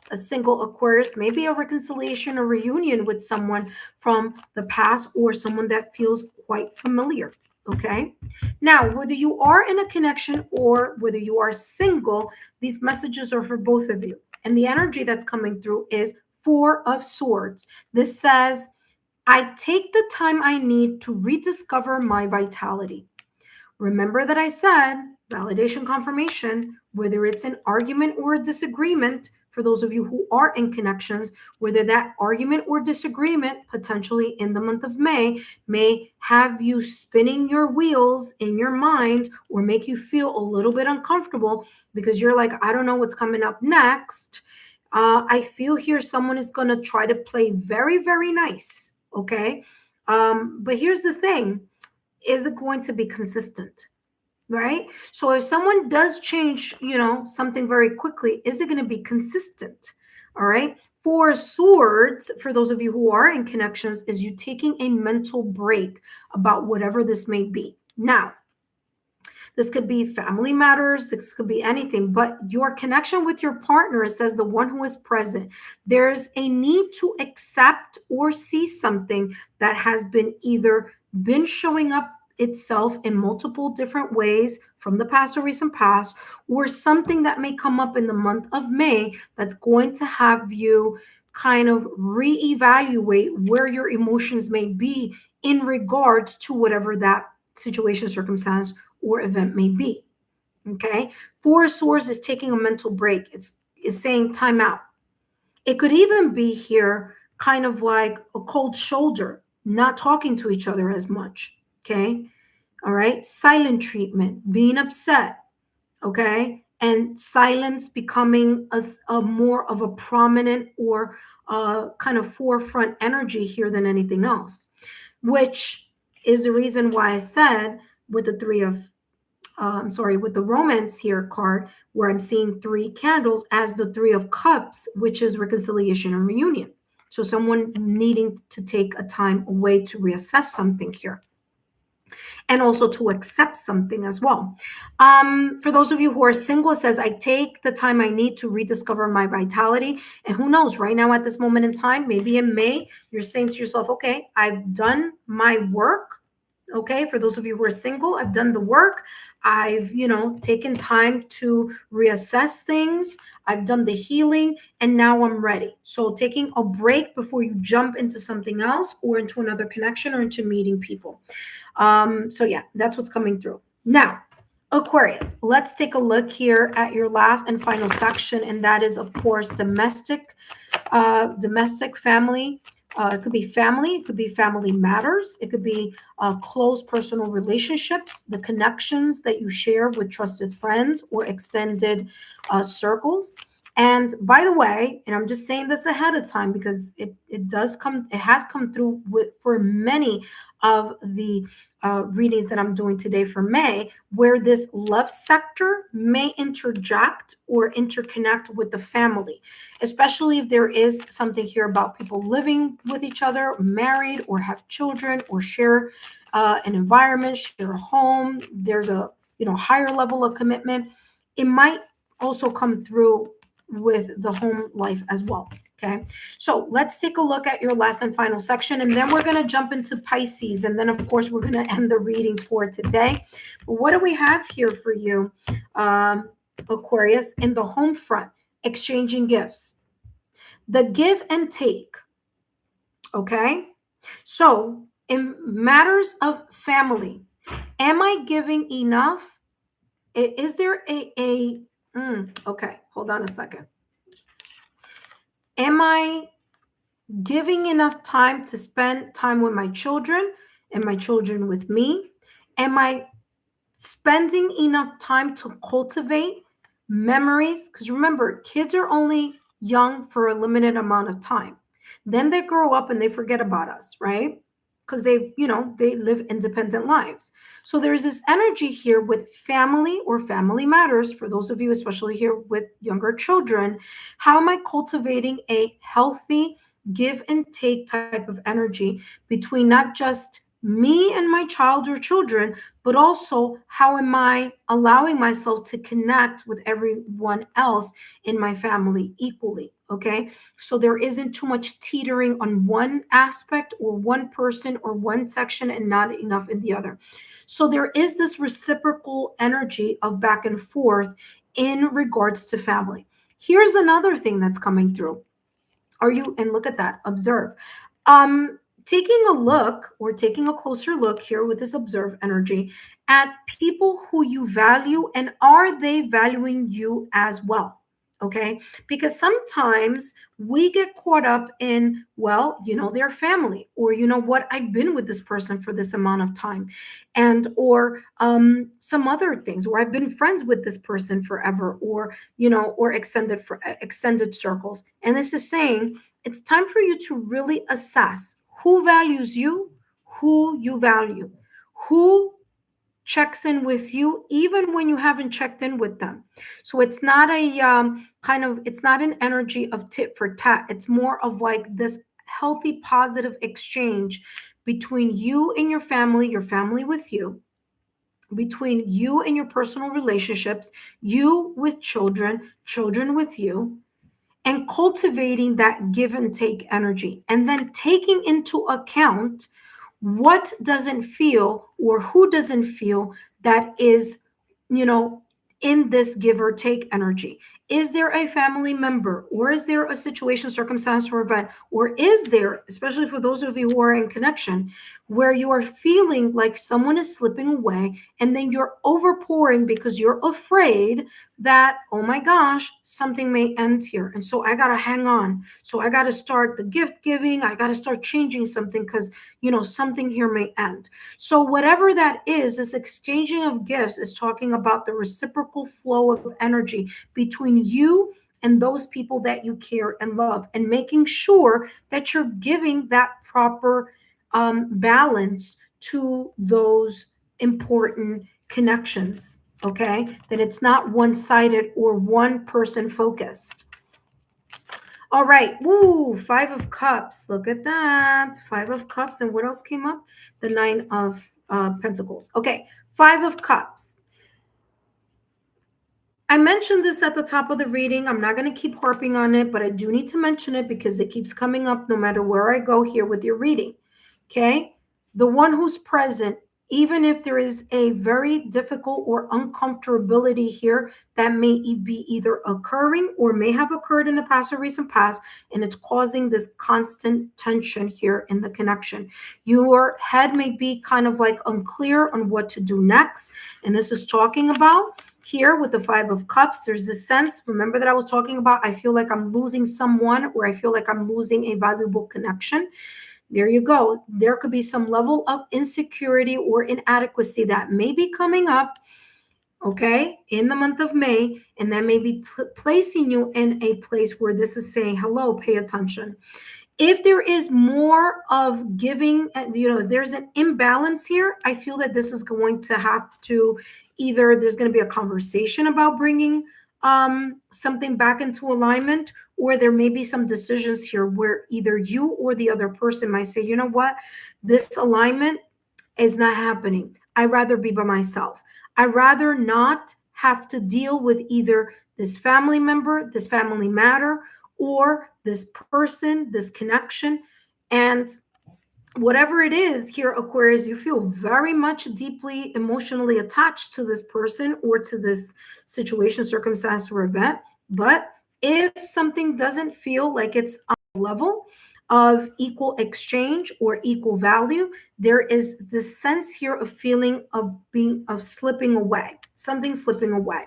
a single Aquarius, maybe a reconciliation or reunion with someone from the past, or someone that feels quite familiar. Okay. Now, whether you are in a connection or whether you are single, these messages are for both of you. And the energy that's coming through is 4 of Swords. This says, I take the time I need to rediscover my vitality. Remember that I said validation, confirmation, whether it's an argument or a disagreement, for those of you who are in connections, whether that argument or disagreement potentially in the month of may have you spinning your wheels in your mind, or make you feel a little bit uncomfortable because you're like, I don't know what's coming up next. I feel here someone is going to try to play very, very nice. Okay. But here's the thing. Is it going to be consistent? Right? So if someone does change, something very quickly, is it going to be consistent? All right. 4 Swords, for those of you who are in connections, is you taking a mental break about whatever this may be. Now, this could be family matters. This could be anything, but your connection with your partner, it says the one who is present. There's a need to accept or see something that has been showing up itself in multiple different ways from the past or recent past, or something that may come up in the month of May that's going to have you kind of reevaluate where your emotions may be in regards to whatever that situation, circumstance, or event may be. Okay. 4 Swords is taking a mental break. It's saying time out. It could even be here kind of like a cold shoulder, not talking to each other as much. Okay. All right. Silent treatment, being upset. Okay. And silence becoming a more of a prominent or kind of forefront energy here than anything else, which is the reason why I said with the with the romance here card, where I'm seeing 3 candles as the 3 of Cups, which is reconciliation and reunion. So someone needing to take a time away to reassess something here, and also to accept something as well. For those of you who are single, it says, I take the time I need to rediscover my vitality. And who knows, right now at this moment in time, maybe in May, you're saying to yourself, okay, I've done my work. Okay, for those of you who are single, I've done the work. I've, taken time to reassess things. I've done the healing, and now I'm ready. So taking a break before you jump into something else, or into another connection, or into meeting people. So yeah, that's what's coming through. Now, Aquarius, let's take a look here at your last and final section, and that is, of course, domestic family. It could be family, it could be family matters, it could be close personal relationships, the connections that you share with trusted friends or extended circles. And by the way, and I'm just saying this ahead of time because it has come through for many of the readings that I'm doing today for May, where this love sector may interject or interconnect with the family, especially if there is something here about people living with each other, married, or have children, or share an environment, share a home. There's a higher level of commitment. It might also come through with the home life as well. Okay, so let's take a look at your last and final section, and then we're going to jump into Pisces, and then of course we're going to end the readings for today. But what do we have here for you, Aquarius? In the home front, exchanging gifts, the give and take. Okay, so in matters of family, am I giving enough? Is there okay, hold on a second. Am I giving enough time to spend time with my children and my children with me? Am I spending enough time to cultivate memories? Because remember, kids are only young for a limited amount of time. Then they grow up and they forget about us, right? Because they live independent lives. So there's this energy here with family or family matters. For those of you, especially here with younger children, how am I cultivating a healthy give and take type of energy between not just me and my child or children, but also how am I allowing myself to connect with everyone else in my family equally? Okay, so there isn't too much teetering on one aspect or one person or one section and not enough in the other. So there is this reciprocal energy of back and forth in regards to family. Here's another thing that's coming through. And look at that, observe. Taking a look or taking a closer look here with this observe energy at people who you value, and are they valuing you as well? Okay, because sometimes we get caught up in, well, their family, or what, I've been with this person for this amount of time, and or some other things, or I've been friends with this person forever, or or extended circles. And this is saying it's time for you to really assess who values you, who you value, who checks in with you even when you haven't checked in with them. So it's not it's not an energy of tit for tat. It's more of like this healthy positive exchange between you and your family with you, between you and your personal relationships, you with children, children with you, and cultivating that give and take energy, and then taking into account what doesn't feel or who doesn't feel that is, in this give or take energy. Is there a family member, or is there a situation, circumstance, or event, or is there, especially for those of you who are in connection, where you are feeling like someone is slipping away, and then you're overpouring because you're afraid that, oh my gosh, something may end here, and so I gotta hang on, so I gotta start the gift giving, I gotta start changing something because something here may end. So whatever that is, this exchanging of gifts is talking about the reciprocal flow of energy between you and those people that you care and love, and making sure that you're giving that proper balance to those important connections. Okay, that it's not one-sided or one person focused. All right. Woo, 5 of Cups. Look at that. 5 of Cups. And what else came up? The 9 of Pentacles. Okay, 5 of Cups. I mentioned this at the top of the reading. I'm not going to keep harping on it, but I do need to mention it because it keeps coming up no matter where I go here with your reading. Okay? The one who's present even if there is a very difficult or uncomfortability here that may be either occurring or may have occurred in the past or recent past, and it's causing this constant tension here in the connection. Your head may be kind of like unclear on what to do next. And this is talking about here with the Five of Cups, there's this sense, remember that I was talking about, I feel like I'm losing someone, or I feel like I'm losing a valuable connection. There you go. There could be some level of insecurity or inadequacy that may be coming up, okay, in the month of May, and that may be placing you in a place where this is saying, hello, pay attention. If there is more of giving, if there's an imbalance here, I feel that this is going to have to either there's going to be a conversation about bringing something back into alignment, or there may be some decisions here where either you or the other person might say, you know what, this alignment is not happening. I'd rather be by myself. I'd rather not have to deal with either this family member, this family matter, or this person, this connection. And whatever it is here, Aquarius, you feel very much deeply emotionally attached to this person or to this situation, circumstance, or event. But if something doesn't feel like it's on a level of equal exchange or equal value, there is this sense here of feeling of slipping away, something slipping away.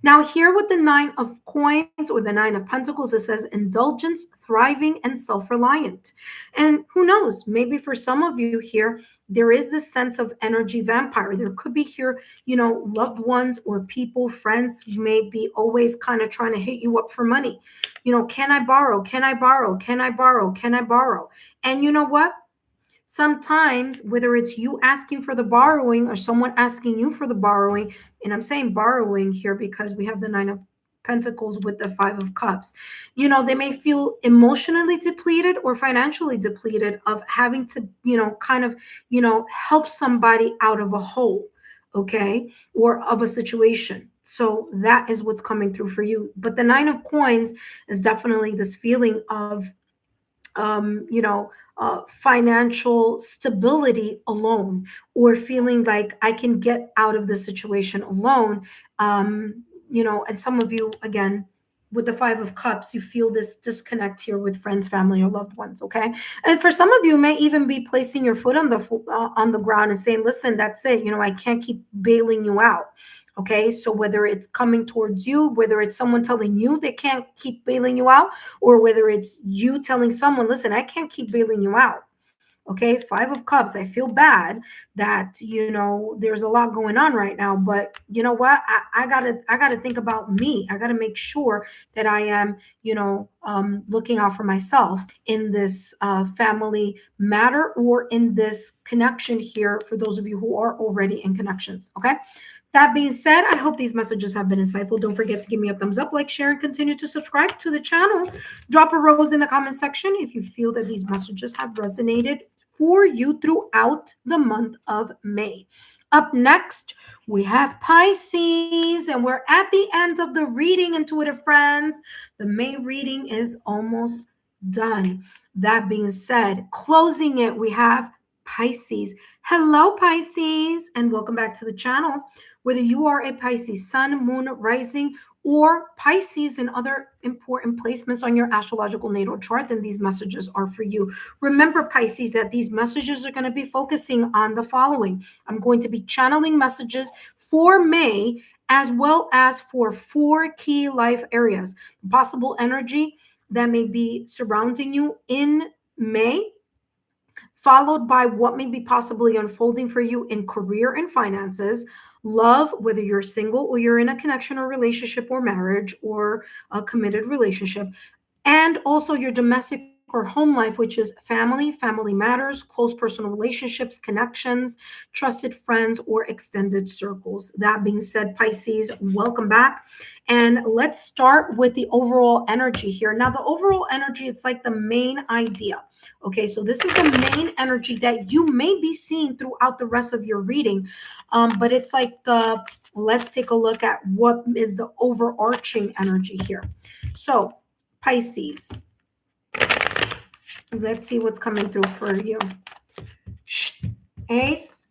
Now, here with the Nine of Coins or the Nine of Pentacles, it says indulgence, thriving, and self-reliant. And who knows, maybe for some of you here, there is this sense of energy vampire. There could be here, loved ones or people, friends may be always kind of trying to hit you up for money. Can I borrow? Can I borrow? Can I borrow? Can I borrow? And you know what? Sometimes, whether it's you asking for the borrowing or someone asking you for the borrowing, and I'm saying borrowing here because we have the Nine of Pentacles with the Five of Cups, they may feel emotionally depleted or financially depleted of having to, help somebody out of a hole, okay, or of a situation. So that is what's coming through for you. But the Nine of Coins is definitely this feeling of financial stability alone, or feeling like I can get out of the situation alone. And some of you, again, with the Five of Cups, you feel this disconnect here with friends, family, or loved ones. Okay, and for some of you, may even be placing your foot on the ground and saying, "Listen, that's it. I can't keep bailing you out." Okay, so whether it's coming towards you, whether it's someone telling you they can't keep bailing you out, or whether it's you telling someone, listen, I can't keep bailing you out. Okay, Five of Cups, I feel bad that, there's a lot going on right now, but you know what? I gotta think about me. I gotta make sure that I am, looking out for myself in this family matter, or in this connection here, for those of you who are already in connections. Okay. That being said, I hope these messages have been insightful. Don't forget to give me a thumbs up, like, share, and continue to subscribe to the channel. Drop a rose in the comment section if you feel that these messages have resonated for you throughout the month of May. Up next, we have Pisces, and we're at the end of the reading, intuitive friends. The May reading is almost done. That being said, closing it, we have Pisces. Hello, Pisces, and welcome back to the channel. Whether you are a Pisces sun, moon, rising, or Pisces and other important placements on your astrological natal chart, then these messages are for you. Remember, Pisces, that these messages are going to be focusing on the following. I'm going to be channeling messages for May, as well as for 4 key life areas. Possible energy that may be surrounding you in May, followed by what may be possibly unfolding for you in career and finances, love, whether you're single or you're in a connection or relationship or marriage or a committed relationship, and also your domestic or home life, which is family, family matters, close personal relationships, connections, trusted friends, or extended circles. That being said, Pisces, welcome back. And let's start with the overall energy here. Now, the overall energy, it's like the main idea. Okay, so this is the main energy that you may be seeing throughout the rest of your reading. But it's like let's take a look at what is the overarching energy here. So, Pisces, let's see what's coming through for you. Ace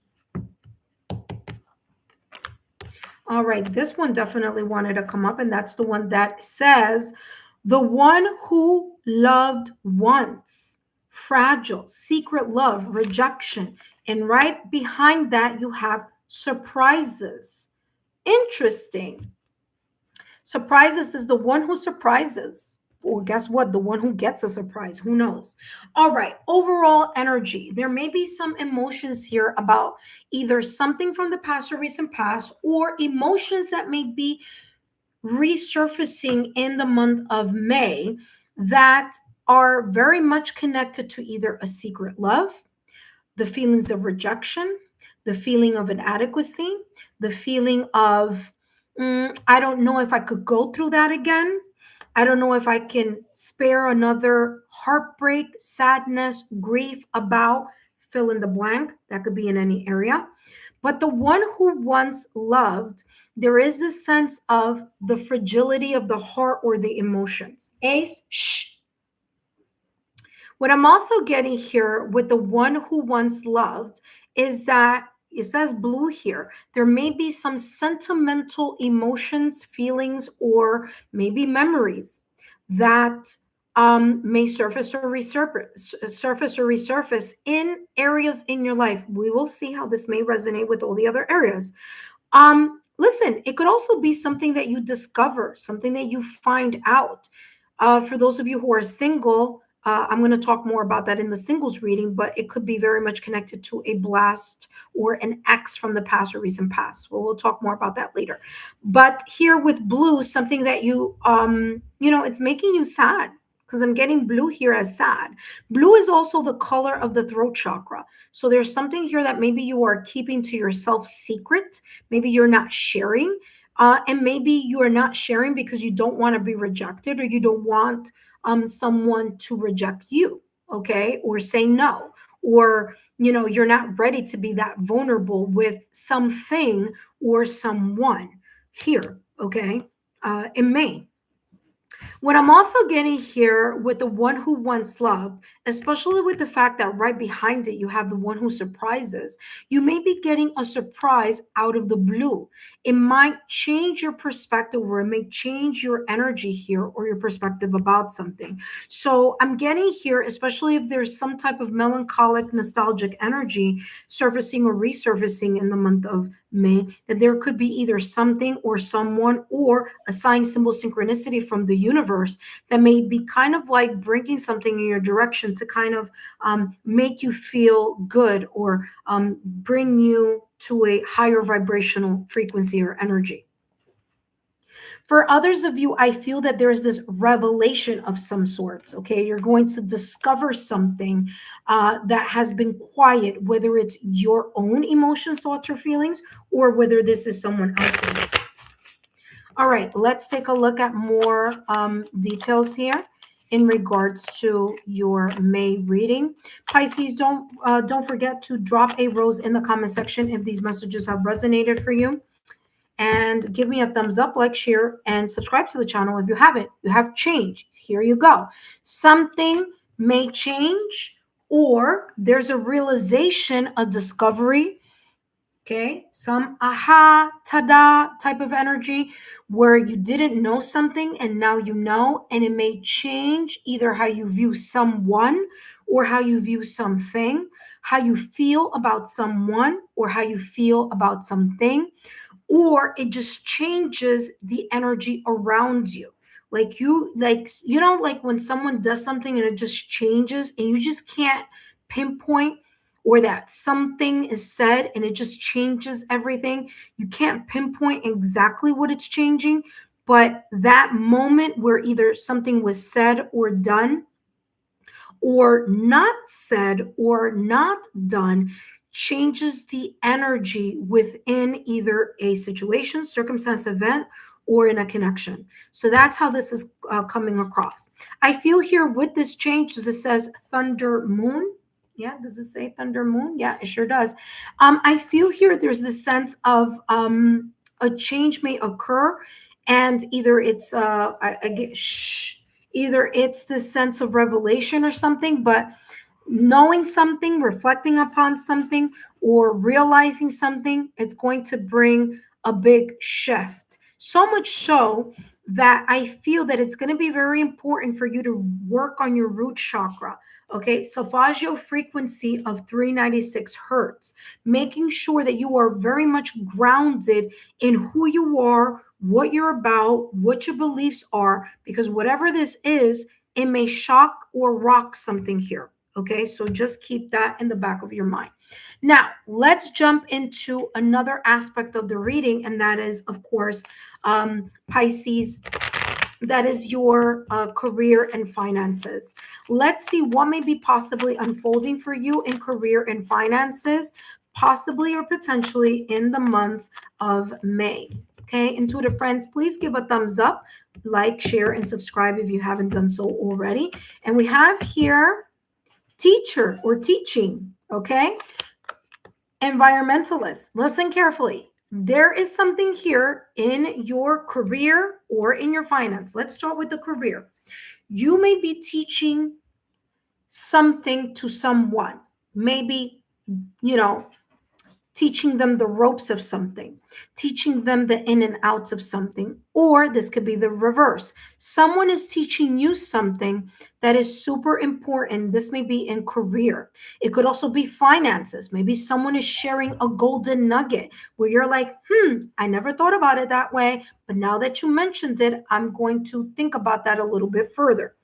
All right, this one definitely wanted to come up, and that's the one that says, the one who loved once, fragile, secret love, rejection. And right behind that, you have surprises. Interesting. Surprises is the one who surprises. Or guess what? The one who gets a surprise. Who knows? All right. Overall energy. There may be some emotions here about either something from the past or recent past, or emotions that may be resurfacing in the month of May that are very much connected to either a secret love, the feelings of rejection, the feeling of inadequacy, the feeling of, I don't know if I could go through that again. I don't know if I can spare another heartbreak, sadness, grief about fill in the blank. That could be in any area. But the one who once loved, there is this sense of the fragility of the heart or the emotions. Ace, shh. What I'm also getting here with the one who once loved is that it says blue here. There may be some sentimental emotions, feelings, or maybe memories that may surface or resurface in areas in your life. We will see how this may resonate with all the other areas. Listen, it could also be something that you discover, something that you find out. For those of you who are single, I'm going to talk more about that in the singles reading, but it could be very much connected to a blast or an ex from the past or recent past. Well, we'll talk more about that later. But here with blue, something that it's making you sad, because I'm getting blue here as sad. Blue is also the color of the throat chakra. So there's something here that maybe you are keeping to yourself secret. Maybe you're not sharing. And maybe you are not sharing because you don't want to be rejected, or you don't want someone to reject you, okay, or say no, or you're not ready to be that vulnerable with something or someone here, okay, in May. What I'm also getting here with the one who once loved, especially with the fact that right behind it you have the one who surprises, you may be getting a surprise out of the blue. It might change your perspective, or it may change your energy here or your perspective about something. So I'm getting here, especially if there's some type of melancholic, nostalgic energy surfacing or resurfacing in the month of May, that there could be either something or someone or a sign, symbol, synchronicity from the universe that may be kind of like bringing something in your direction to kind of make you feel good, or bring you to a higher vibrational frequency or energy. For others of you, I feel that there is this revelation of some sort, okay? You're going to discover something that has been quiet, whether it's your own emotions, thoughts, or feelings, or whether this is someone else's. All right, let's take a look at more details here in regards to your May reading. Pisces, don't forget to drop a rose in the comment section if these messages have resonated for you. And give me a thumbs up, like, share, and subscribe to the channel if you haven't. You have changed. Here you go. Something may change, or there's a realization, a discovery, okay? Some aha, tada type of energy where you didn't know something and now you know, and it may change either how you view someone or how you view something, how you feel about someone or how you feel about something, or it just changes the energy around you. Like like when someone does something and it just changes and you just can't pinpoint, or that something is said and it just changes everything. You can't pinpoint exactly what it's changing, but that moment where either something was said or done, or not said or not done, changes the energy within either a situation, circumstance, event, or in a connection. So that's how this is coming across. I feel here with this change, as it says thunder moon. Yeah, does it say thunder moon? Yeah, it sure does. I feel here there's this sense of a change may occur, and either it's I get either it's this sense of revelation or something, but knowing something, reflecting upon something, or realizing something, it's going to bring a big shift. So much so that I feel that it's going to be very important for you to work on your root chakra. Okay, Solfeggio frequency of 396 hertz, making sure that you are very much grounded in who you are, what you're about, what your beliefs are, because whatever this is, it may shock or rock something here. Okay, so just keep that in the back of your mind. Now, let's jump into another aspect of the reading, and that is, of course, Pisces. That is your career and finances. Let's see what may be possibly unfolding for you in career and finances, possibly or potentially in the month of May. Okay, intuitive friends, please give a thumbs up, like, share, and subscribe if you haven't done so already. And we have here teacher or teaching, okay? Environmentalist, listen carefully. There is something here in your career or in your finance. Let's start with the career. You may be teaching something to someone, maybe, teaching them the ropes of something, teaching them the in and outs of something, or this could be the reverse. Someone is teaching you something that is super important. This may be in career. It could also be finances. Maybe someone is sharing a golden nugget where you're like, I never thought about it that way, but now that you mentioned it, I'm going to think about that a little bit further.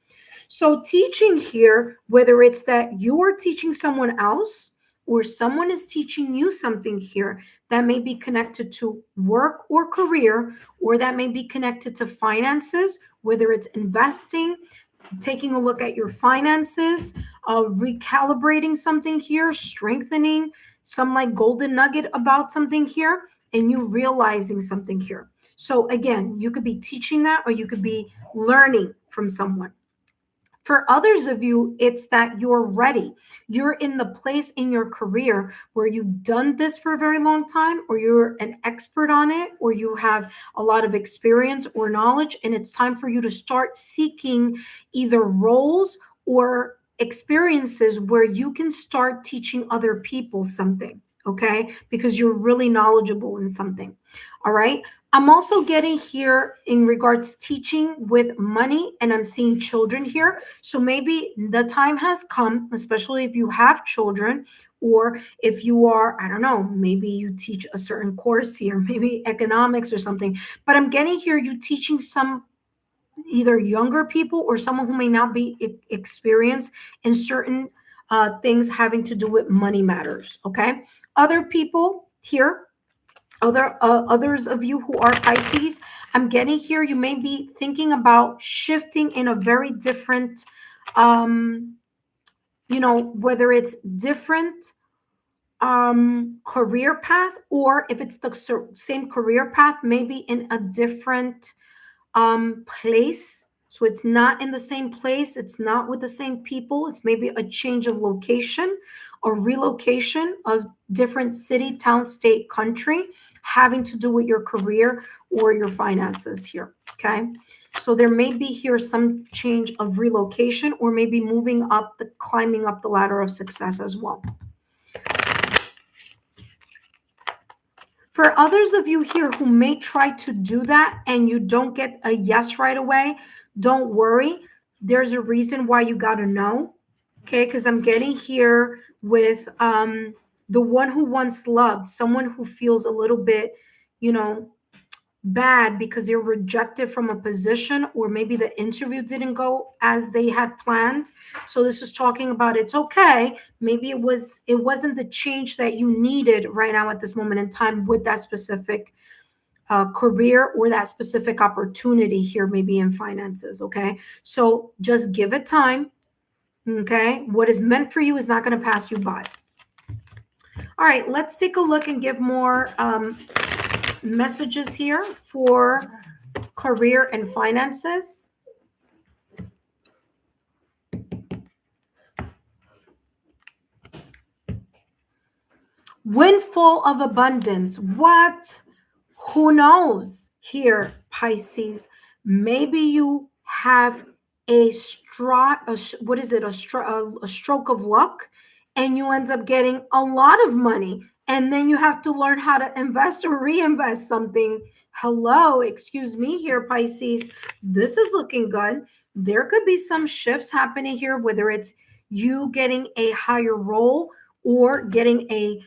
So teaching here, whether it's that you are teaching someone else, or someone is teaching you something here that may be connected to work or career, or that may be connected to finances, whether it's investing, taking a look at your finances, recalibrating something here, strengthening some like golden nugget about something here, and you realizing something here. So again, you could be teaching that, or you could be learning from someone. For others of you, it's that you're ready. You're in the place in your career where you've done this for a very long time, or you're an expert on it, or you have a lot of experience or knowledge, and it's time for you to start seeking either roles or experiences where you can start teaching other people something, okay? Because you're really knowledgeable in something, all right? I'm also getting here in regards to teaching with money, and I'm seeing children here. So maybe the time has come, especially if you have children, or if you are, I don't know, maybe you teach a certain course here, maybe economics or something. But I'm getting here you teaching some either younger people or someone who may not be experienced in certain things having to do with money matters, okay? Other people here, others of you who are Pisces, I'm getting here you may be thinking about shifting in a very different whether it's different career path, or if it's the same career path, maybe in a different place. So it's not in the same place, it's not with the same people, it's maybe a change of location or relocation of different city, town, state, country, having to do with your career or your finances here, okay? So there may be here some change of relocation, or maybe climbing up the ladder of success as well. For others of you here who may try to do that and you don't get a yes right away, don't worry. There's a reason why you got to know, okay? Because I'm getting here with the one who once loved, someone who feels a little bit, bad because they're rejected from a position, or maybe the interview didn't go as they had planned. So this is talking about it's okay. Maybe it wasn't the change that you needed right now at this moment in time with that specific career or that specific opportunity here, maybe in finances, okay? So just give it time, okay? What is meant for you is not going to pass you by. All right, let's take a look and give more messages here for career and finances. Windfall of abundance. What? Who knows here, Pisces? Maybe you have a stroke of luck, and you end up getting a lot of money and then you have to learn how to invest or reinvest something. Hello, excuse me here, Pisces. This is looking good. There could be some shifts happening here, whether it's you getting a higher role or getting a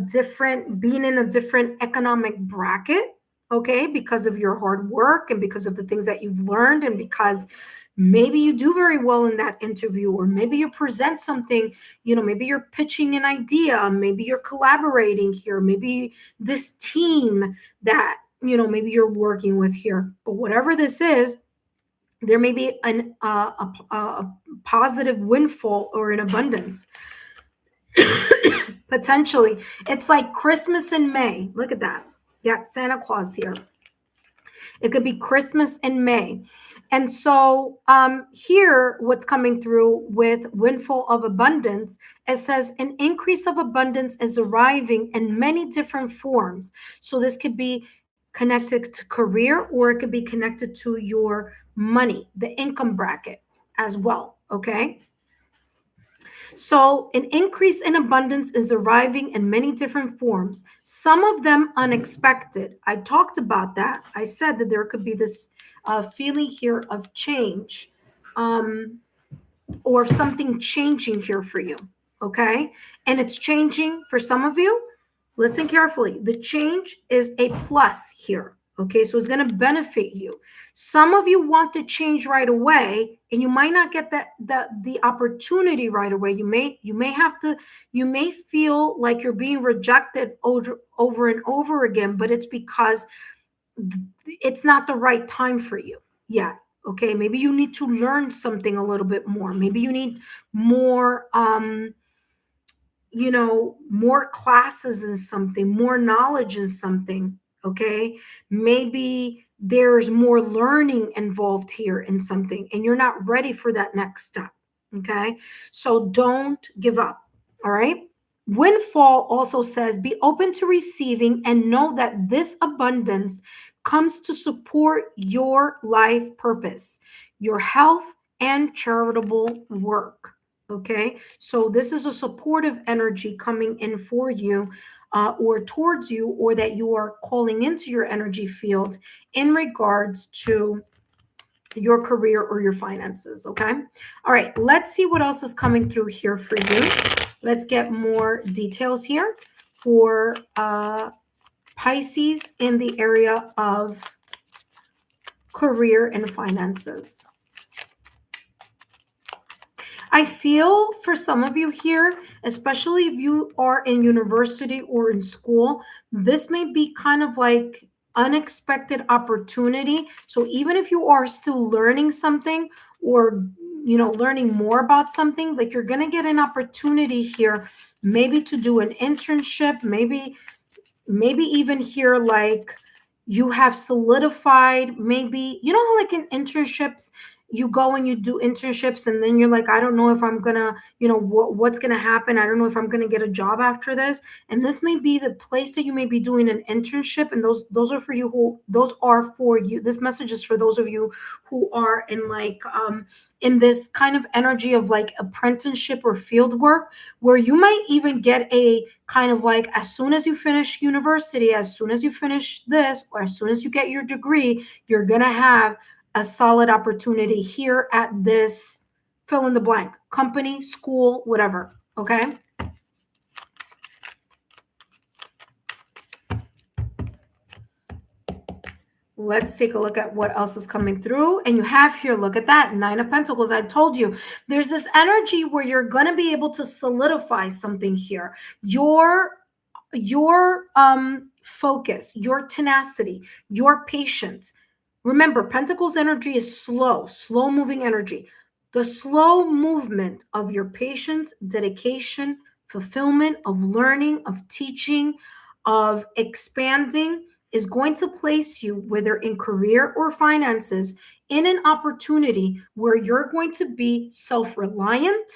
different, being in a different economic bracket, okay, because of your hard work and because of the things that you've learned, and because maybe you do very well in that interview, or maybe you present something, maybe you're pitching an idea, maybe you're collaborating here, maybe this team that maybe you're working with here. But whatever this is, there may be a positive windfall or an abundance. Potentially, it's like Christmas in May. Look at that. Got Santa Claus here. It could be Christmas in May. And so here, what's coming through with windfall of abundance, it says an increase of abundance is arriving in many different forms. So this could be connected to career, or it could be connected to your money, the income bracket as well, okay? So an increase in abundance is arriving in many different forms, some of them unexpected. I talked about that. I said that there could be this feeling here of change, or something changing here for you, okay? And it's changing for some of you. Listen carefully. The change is a plus here. Okay, so it's going to benefit you. Some of you want to change right away, and you might not get the opportunity right away. You may feel like you're being rejected over and over again, but it's because it's not the right time for you yet. Okay, maybe you need to learn something a little bit more. Maybe you need more more classes in something, more knowledge in something. Okay, maybe there's more learning involved here in something, and you're not ready for that next step. Okay, so don't give up. All right. Windfall also says be open to receiving and know that this abundance comes to support your life purpose, your health, and charitable work. Okay, so this is a supportive energy coming in for you, or towards you, or that you are calling into your energy field in regards to your career or your finances. Okay, all right, let's see what else is coming through here for you. Let's get more details here for Pisces in the area of career and finances. I feel for some of you here, especially if you are in university or in school, this may be kind of like unexpected opportunity. So even if you are still learning something, or learning more about something, like you're going to get an opportunity here, maybe to do an internship, maybe even here, like you have solidified, maybe, how like in internships, you go and you do internships, and then you're like, I don't know if I'm gonna, what's gonna happen. I don't know if I'm gonna get a job after this. And this may be the place that you may be doing an internship, and those are for you. This message is for those of you who are in like in this kind of energy of like apprenticeship or field work, where you might even get a kind of like, as soon as you finish university, as soon as you finish this, or as soon as you get your degree, you're gonna have a solid opportunity here at this fill in the blank company, school, whatever. Okay. Let's take a look at what else is coming through. And you have here, look at that, 9 of Pentacles. I told you there's this energy where you're going to be able to solidify something here. Your focus, your tenacity, your patience. Remember, Pentacles energy is slow moving energy. The slow movement of your patience, dedication, fulfillment of learning, of teaching, of expanding is going to place you, whether in career or finances, in an opportunity where you're going to be self-reliant,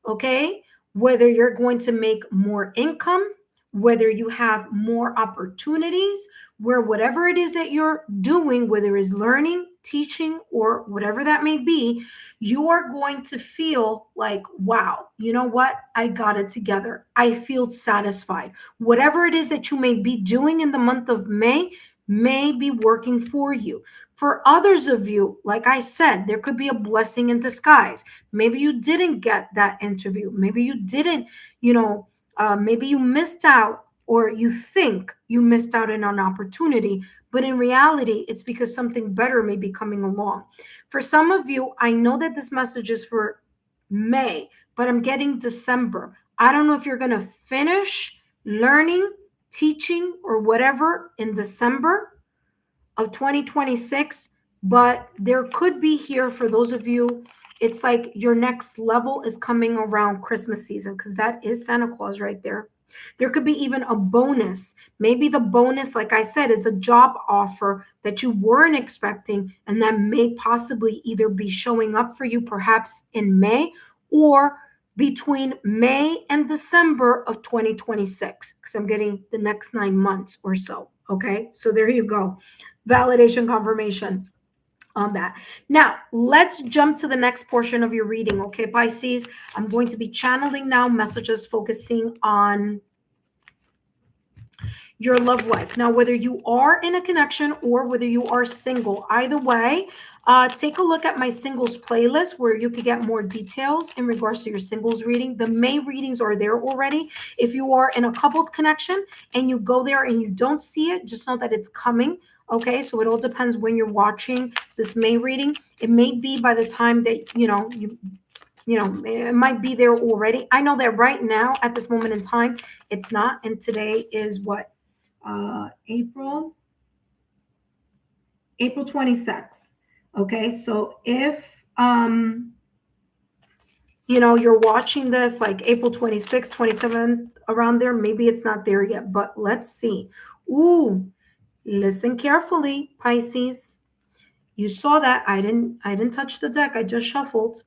okay? Whether you're going to make more income, whether you have more opportunities, where whatever it is that you're doing, whether it's learning, teaching, or whatever that may be, you are going to feel like, wow, you know what? I got it together. I feel satisfied. Whatever it is that you may be doing in the month of may be working for you. For others of you, like I said, there could be a blessing in disguise. Maybe you didn't get that interview. Maybe you didn't, maybe you missed out, or you think you missed out on an opportunity, but in reality, it's because something better may be coming along. For some of you, I know that this message is for May, but I'm getting December. I don't know if you're going to finish learning, teaching, or whatever in December of 2026, but there could be here for those of you, it's like your next level is coming around Christmas season, because that is Santa Claus right there. There could be even a bonus. Maybe the bonus, like I said, is a job offer that you weren't expecting, and that may possibly either be showing up for you perhaps in May or between May and December of 2026, because I'm getting the next 9 months or so. Okay, so there you go. Validation, confirmation on that. Now, let's jump to the next portion of your reading. Okay, Pisces, I'm going to be channeling now messages focusing on your love life. Now, whether you are in a connection or whether you are single, either way, take a look at my singles playlist where you can get more details in regards to your singles reading. The May readings are there already. If you are in a coupled connection and you go there and you don't see it, just know that it's coming. Okay, so it all depends when you're watching this May reading. It may be by the time that it might be there already. I know that right now at this moment in time it's not, and today is what, April 26th. Okay, so if you're watching this like April 26th, 27th, around there, maybe it's not there yet, but let's see. Ooh, listen carefully, Pisces. You saw that I didn't touch the deck. I just shuffled.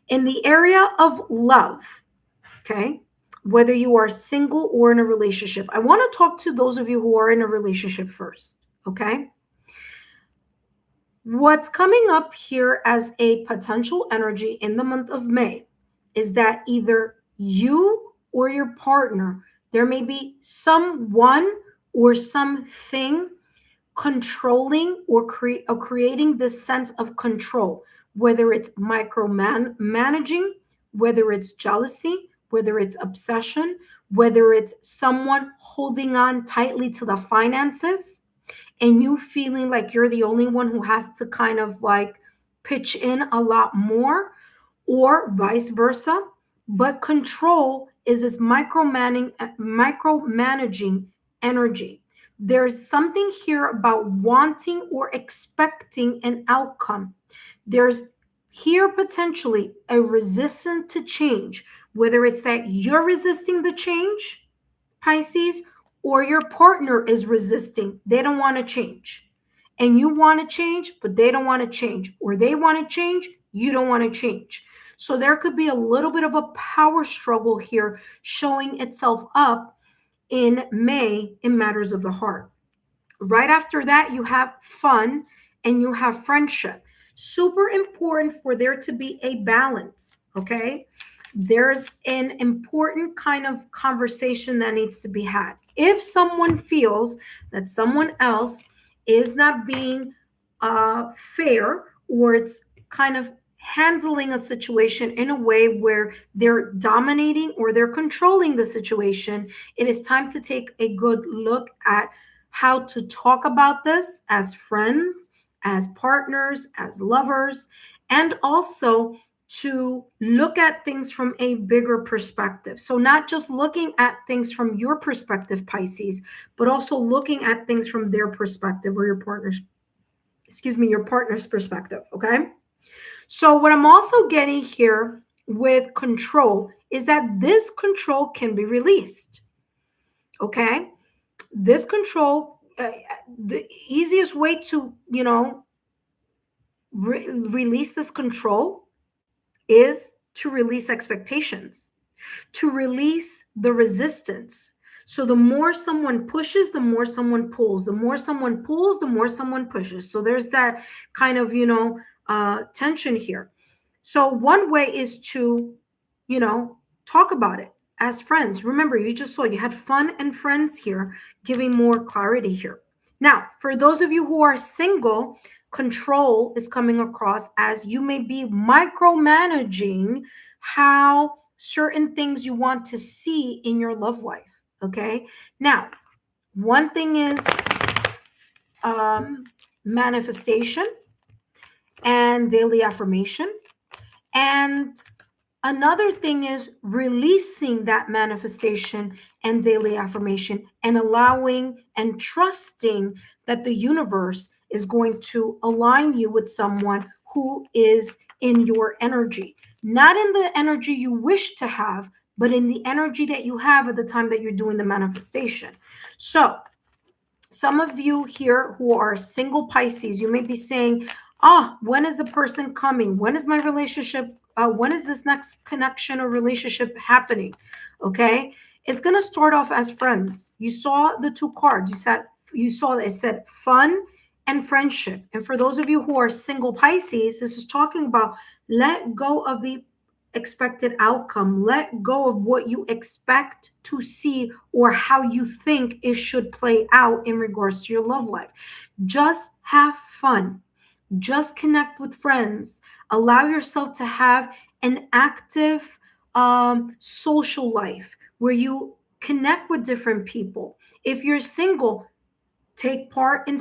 In the area of love, okay, whether you are single or in a relationship, I want to talk to those of you who are in a relationship first, okay? What's coming up here as a potential energy in the month of May is that either you or your partner, there may be someone or something controlling or creating this sense of control, whether it's micromanaging, whether it's jealousy, whether it's obsession, whether it's someone holding on tightly to the finances and you feeling like you're the only one who has to kind of like pitch in a lot more, or vice versa. But control is this micromanaging energy. There's something here about wanting or expecting an outcome. There's here potentially a resistance to change, whether it's that you're resisting the change, Pisces, or your partner is resisting. They don't want to change. And you want to change, but they don't want to change. Or they want to change, you don't want to change. So there could be a little bit of a power struggle here showing itself up in May in matters of the heart. Right after that, you have fun and you have friendship. Super important for there to be a balance, okay? There's an important kind of conversation that needs to be had. If someone feels that someone else is not being fair, or it's kind of handling a situation in a way where they're dominating or they're controlling the situation, it is time to take a good look at how to talk about this as friends, as partners, as lovers, and also to look at things from a bigger perspective. So not just looking at things from your perspective, Pisces, but also looking at things from their perspective, or your partner's perspective, okay? So what I'm also getting here with control is that this control can be released, okay? This control, the easiest way to, release this control is to release expectations, to release the resistance. So the more someone pushes, the more someone pulls. The more someone pulls, the more someone pushes. So there's that kind of, tension here. So one way is to, talk about it as friends. Remember, you just saw you had fun and friends here, giving more clarity here. Now, for those of you who are single, control is coming across as you may be micromanaging how certain things you want to see in your love life. Okay. Now, one thing is manifestation and daily affirmation. And another thing is releasing that manifestation and daily affirmation and allowing and trusting that the universe is going to align you with someone who is in your energy, not in the energy you wish to have, but in the energy that you have at the time that you're doing the manifestation. So, some of you here who are single Pisces, you may be saying, when is the person coming? When is my relationship? When is this next connection or relationship happening? Okay. It's going to start off as friends. You saw the two cards. You saw that it said fun and friendship. And for those of you who are single Pisces, this is talking about let go of the expected outcome. Let go of what you expect to see or how you think it should play out in regards to your love life. Just have fun. Just connect with friends. Allow yourself to have an active social life where you connect with different people. If you're single, take part in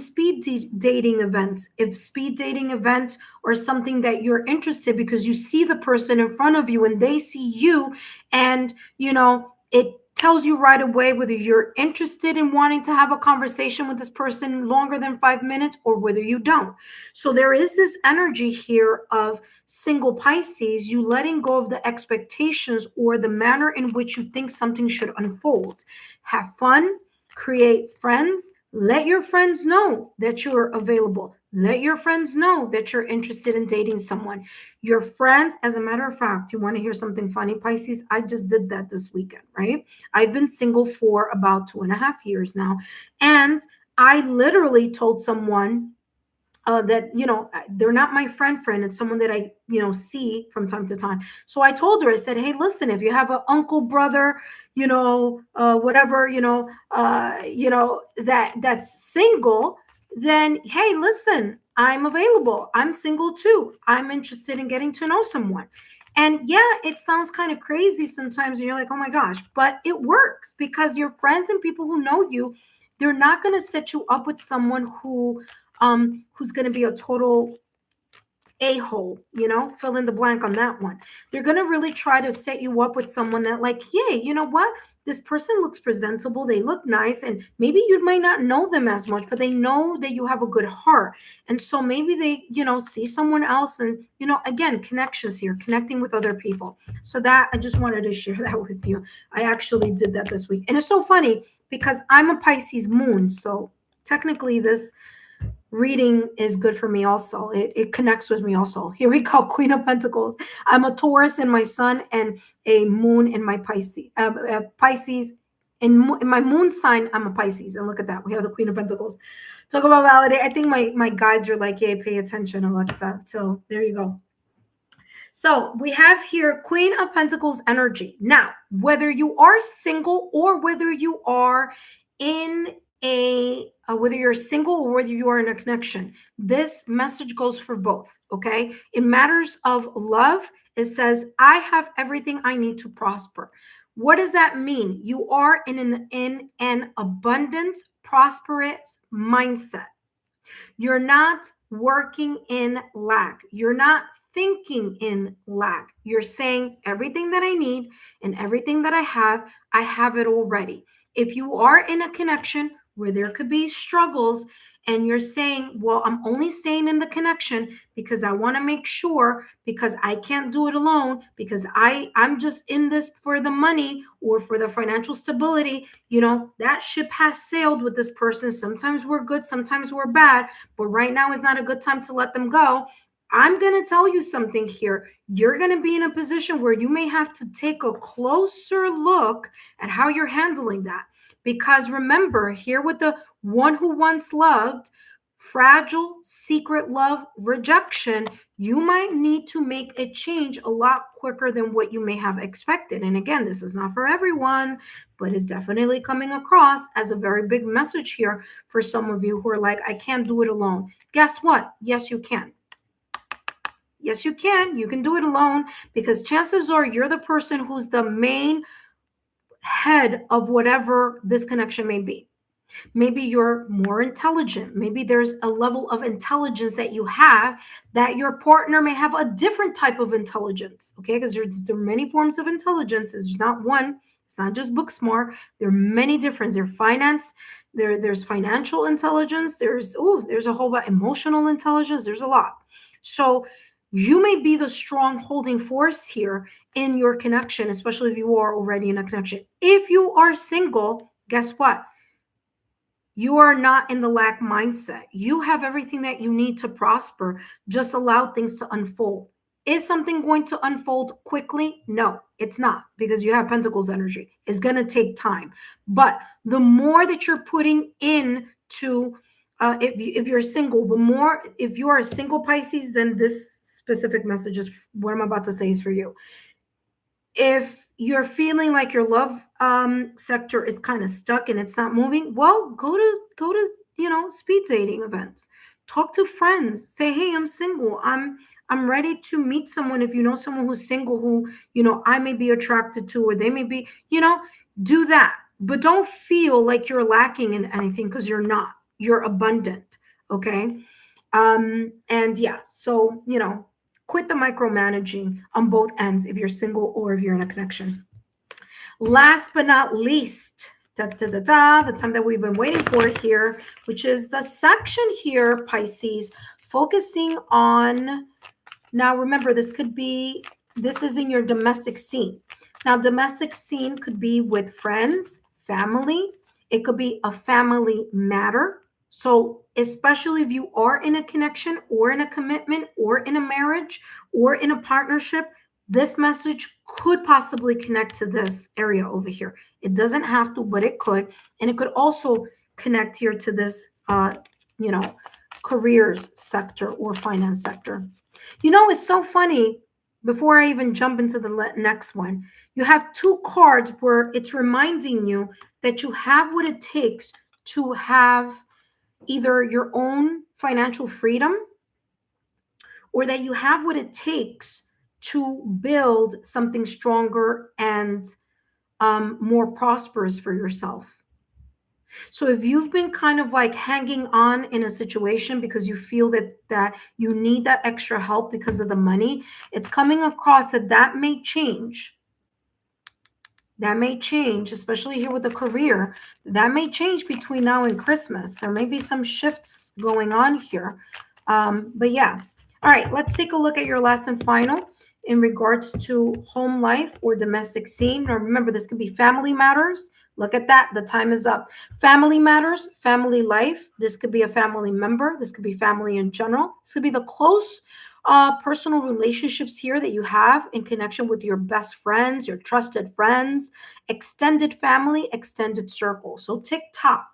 dating events. If speed dating events are something that you're interested because you see the person in front of you and they see you, and it tells you right away whether you're interested in wanting to have a conversation with this person longer than 5 minutes or whether you don't. So there is this energy here of single Pisces, you letting go of the expectations or the manner in which you think something should unfold. Have fun, create friends. Let your friends know that you're available. Let your friends know that you're interested in dating someone. Your friends, as a matter of fact, you want to hear something funny, Pisces? I just did that this weekend, right? I've been single for about 2.5 years now. And I literally told someone that they're not my friend. It's someone that I see from time to time. So I told her, I said, hey, listen, if you have an uncle, brother, whatever, that's single, then hey, listen, I'm available. I'm single too. I'm interested in getting to know someone. And yeah, it sounds kind of crazy sometimes, and you're like, oh my gosh, but it works because your friends and people who know you, they're not going to set you up with someone who's going to be a total a-hole, fill in the blank on that one. They're going to really try to set you up with someone that like, hey, you know what? This person looks presentable. They look nice. And maybe you might not know them as much, but they know that you have a good heart. And so maybe they, see someone else and, again, connections here, connecting with other people. So that I just wanted to share that with you. I actually did that this week. And it's so funny because I'm a Pisces moon. So technically this reading is good for me also. It connects with me also. Here we go, Queen of Pentacles. I'm a Taurus in my sun and a moon in my Pisces. Pisces. In my moon sign, I'm a Pisces. And look at that. We have the Queen of Pentacles. Talk about validate. I think my guides are like, hey, pay attention, Alexa. So there you go. So we have here Queen of Pentacles energy. Now, whether you are single or whether you are in whether you're single or whether you are in a connection, this message goes for both. Okay. In matters of love, it says, I have everything I need to prosper. What does that mean? You are in an abundant, prosperous mindset. You're not working in lack. You're not thinking in lack. You're saying everything that I need and everything that I have it already. If you are in a connection where there could be struggles and you're saying, well, I'm only staying in the connection because I want to make sure, because I can't do it alone, because I'm just in this for the money or for the financial stability, that ship has sailed with this person. Sometimes we're good, sometimes we're bad, but right now is not a good time to let them go. I'm going to tell you something here. You're going to be in a position where you may have to take a closer look at how you're handling that. Because remember, here with the one who once loved, fragile, secret love, rejection, you might need to make a change a lot quicker than what you may have expected. And again, this is not for everyone, but it's definitely coming across as a very big message here for some of you who are like, I can't do it alone. Guess what? Yes, you can. Yes, you can. You can do it alone, because chances are you're the person who's the main head of whatever this connection may be. Maybe you're more intelligent. Maybe there's a level of intelligence that you have that your partner may have a different type of intelligence. Okay, because there are many forms of intelligence. It's not one. It's not just book smart. There are many different. There's finance. There's financial intelligence. There's a whole lot emotional intelligence. There's a lot. So you may be the strong holding force here in your connection, especially if you are already in a connection. If you are single, guess what? You are not in the lack mindset. You have everything that you need to prosper. Just allow things to unfold. Is something going to unfold quickly? No, it's not, because you have Pentacles energy. It's going to take time. But the more that you're putting in to, if you're single, the more, if you are a single Pisces, then this specific message is what I'm about to say is for you. If you're feeling like your love sector is kind of stuck and it's not moving, well, go to speed dating events. Talk to friends. Say, hey, I'm single. I'm ready to meet someone. If you know someone who's single who I may be attracted to, or they may be, do that. But don't feel like you're lacking in anything, because you're not. You're abundant. Okay. And yeah, so quit the micromanaging on both ends if you're single or if you're in a connection. Last but not least, the time that we've been waiting for here, which is the section here, Pisces, focusing on, now remember, this is in your domestic scene. Now, domestic scene could be with friends, family. It could be a family matter. So especially if you are in a connection or in a commitment or in a marriage or in a partnership, this message could possibly connect to this area over here. It doesn't have to, but it could. And it could also connect here to this, careers sector or finance sector. It's so funny. Before I even jump into the next one, you have two cards where it's reminding you that you have what it takes to have either your own financial freedom, or that you have what it takes to build something stronger and more prosperous for yourself. So if you've been kind of like hanging on in a situation because you feel that you need that extra help because of the money, it's coming across that may change. That may change, especially here with the career. That may change between now and Christmas. There may be some shifts going on here. But yeah. All right, let's take a look at your last and final in regards to home life or domestic scene. Now, remember, this could be family matters. Look at that. The time is up. Family matters, family life. This could be a family member. This could be family in general. This could be the close personal relationships here that you have in connection with your best friends, your trusted friends, extended family, extended circle. So TikTok.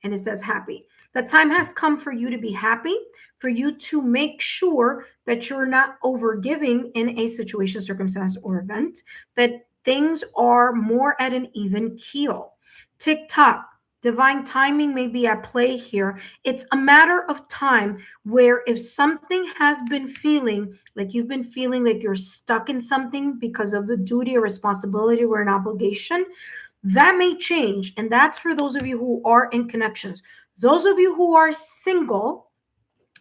And it says happy. The time has come for you to be happy, for you to make sure that you're not overgiving in a situation, circumstance, or event, that things are more at an even keel. TikTok. Divine timing may be at play here. It's a matter of time where if something has been feeling like you've been feeling like you're stuck in something because of a duty or responsibility or an obligation, that may change. And that's for those of you who are in connections. Those of you who are single,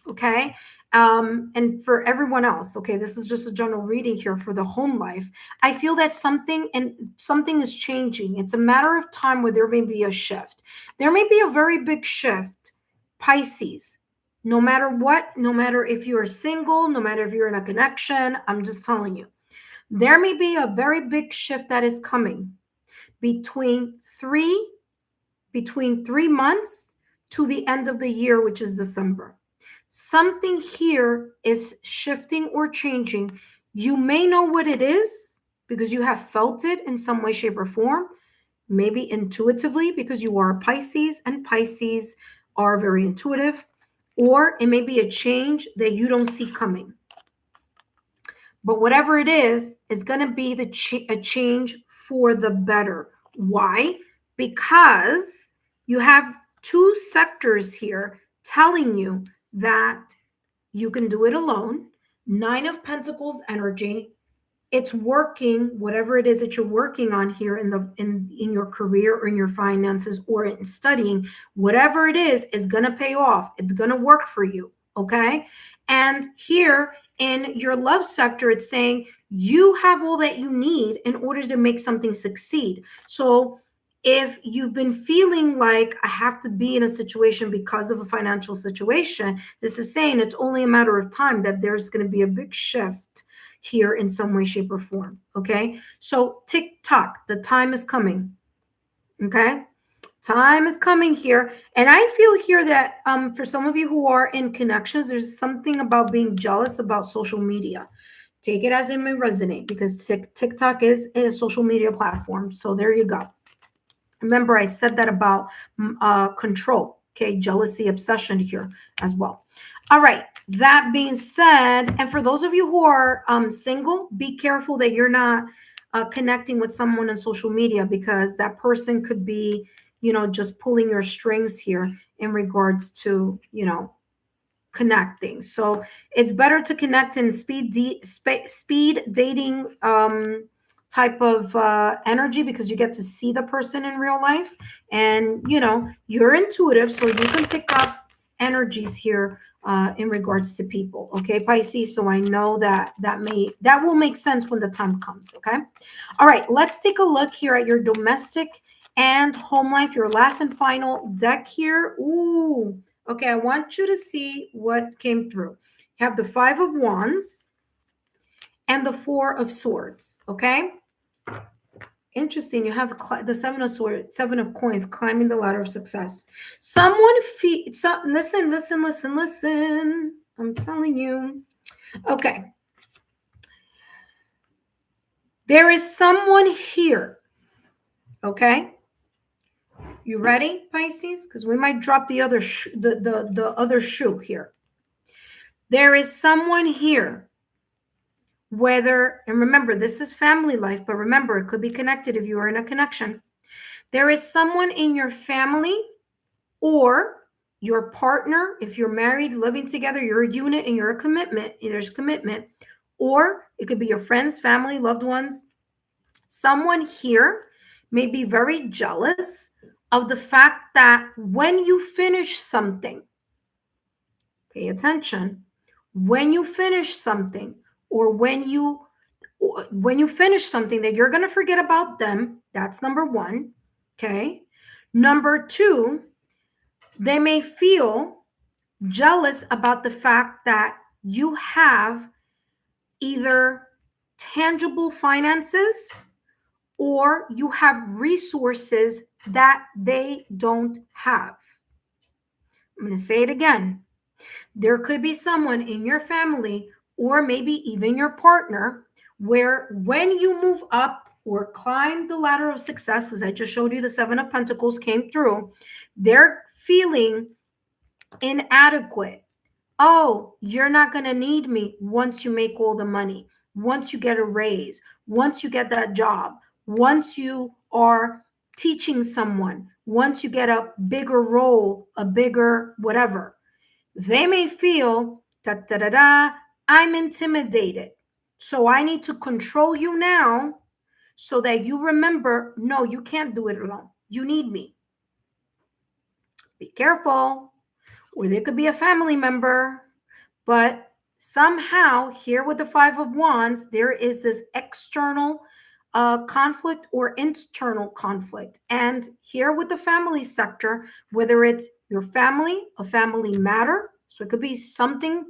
okay, and for everyone else, okay, this is just a general reading here for the home life. I feel that something is changing. It's a matter of time where there may be a shift. There may be a very big shift, Pisces. No matter what, no matter if you're single, no matter if you're in a connection, I'm just telling you, there may be a very big shift that is coming between 3 months to the end of the year, which is December. Something here is shifting or changing. You may know what it is because you have felt it in some way, shape, or form. maybe intuitively because you are a Pisces and Pisces are very intuitive, or it may be a change that you don't see coming. But whatever it is going to be a change for the better. Why? Because you have two sectors here telling you that you can do it alone. Nine of Pentacles energy. It's working, whatever it is that you're working on here in your career or in your finances or in studying, whatever it is going to pay off. It's going to work for you. Okay. And here in your love sector, it's saying you have all that you need in order to make something succeed. So if you've been feeling like I have to be in a situation because of a financial situation, this is saying it's only a matter of time that there's going to be a big shift here in some way, shape, or form. Okay. So tick tock, the time is coming. Okay. Time is coming here. And I feel here that for some of you who are in connections, there's something about being jealous about social media. Take it as it may resonate, because TikTok is a social media platform. So there you go. Remember, I said that about control. Okay. Jealousy, obsession here as well. All right. That being said, and for those of you who are single, be careful that you're not connecting with someone on social media, because that person could be, just pulling your strings here in regards to, connecting. So it's better to connect in speed dating type of energy, because you get to see the person in real life, and you're intuitive, so you can pick up energies here in regards to people. Okay, Pisces. So I know that will make sense when the time comes. Okay. All right. Let's take a look here at your domestic and home life, your last and final deck here. Ooh. Okay. I want you to see what came through. You have the Five of Wands and the Four of Swords. Okay. Interesting. You have the Seven of Swords, Seven of Coins, climbing the ladder of success. Listen. I'm telling you. Okay. There is someone here. Okay. You ready, Pisces? Because we might drop the other the other shoe here. There is someone here. Whether, and remember, this is family life, but remember, it could be connected if you are in a connection. There is someone in your family or your partner, if you're married, living together, you're a unit and you're a commitment, there's commitment, or it could be your friends, family, loved ones. Someone here may be very jealous of the fact that when you finish something, pay attention, when you finish something, or when you finish something, that you're going to forget about them. That's number one. Okay. Number two, they may feel jealous about the fact that you have either tangible finances or you have resources that they don't have. I'm going to say it again. There could be someone in your family or maybe even your partner where when you move up or climb the ladder of success, as I just showed you, the Seven of Pentacles came through, they're feeling inadequate. Oh, you're not going to need me once you make all the money, once you get a raise, once you get that job, once you are teaching someone, once you get a bigger role, a bigger whatever. They may feel, I'm intimidated. So I need to control you now so that you remember, no, you can't do it alone. You need me. Be careful. Or there could be a family member, but somehow here with the Five of Wands, there is this external conflict or internal conflict. And here with the family sector, whether it's your family, a family matter, so it could be something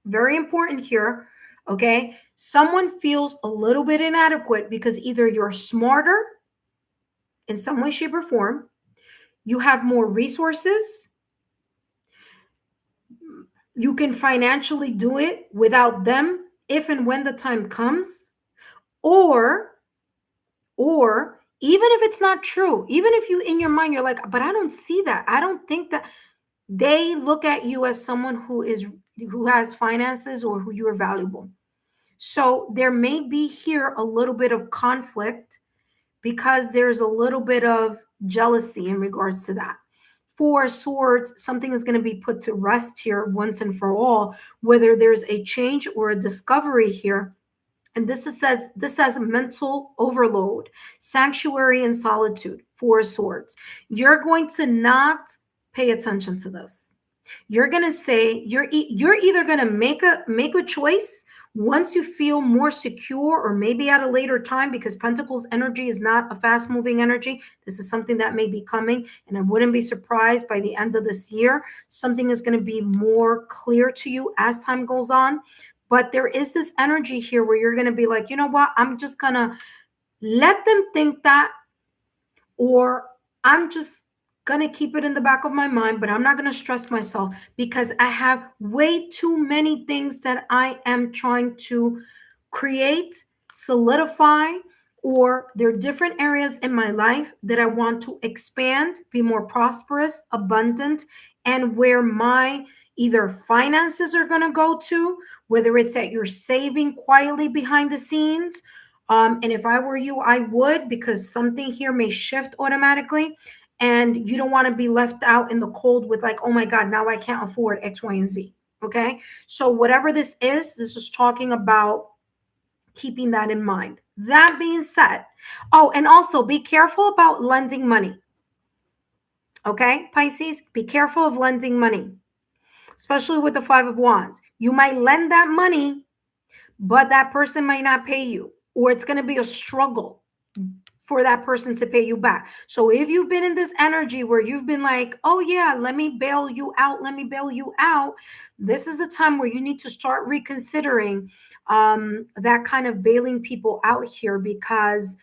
very important here, okay? Someone feels a little bit inadequate because either you're smarter in some way, shape, or form, you have more resources, you can financially do it without them if and when the time comes, or Even if it's not true, even if you in your mind you're like, but I don't see that, I don't think that, they look at you as someone who has finances or who you are valuable. So there may be here a little bit of conflict because there's a little bit of jealousy in regards to that. Four Swords, something is going to be put to rest here once and for all, whether there's a change or a discovery here. And this says mental overload, sanctuary and solitude. Four Swords. You're going to not pay attention to this. You're going to say you're either going to make a choice once you feel more secure, or maybe at a later time, because Pentacles energy is not a fast moving energy. This is something that may be coming, and I wouldn't be surprised by the end of this year something is going to be more clear to you as time goes on. But there is this energy here where you're going to be like, you know what, I'm just going to let them think that, or I'm just going to keep it in the back of my mind, but I'm not going to stress myself because I have way too many things that I am trying to create, solidify, or there are different areas in my life that I want to expand, be more prosperous, abundant, and where my either finances are going to go to, whether it's that you're saving quietly behind the scenes. And if I were you, I would, because something here may shift automatically and you don't want to be left out in the cold with like, oh my God, now I can't afford X, Y, and Z. Okay. So whatever this is talking about keeping that in mind. That being said, oh, and also be careful about lending money. Okay, Pisces, be careful of lending money, especially with the Five of Wands. You might lend that money, but that person might not pay you, or it's going to be a struggle for that person to pay you back. So if you've been in this energy where you've been like, oh yeah, let me bail you out, this is a time where you need to start reconsidering that kind of bailing people out here, because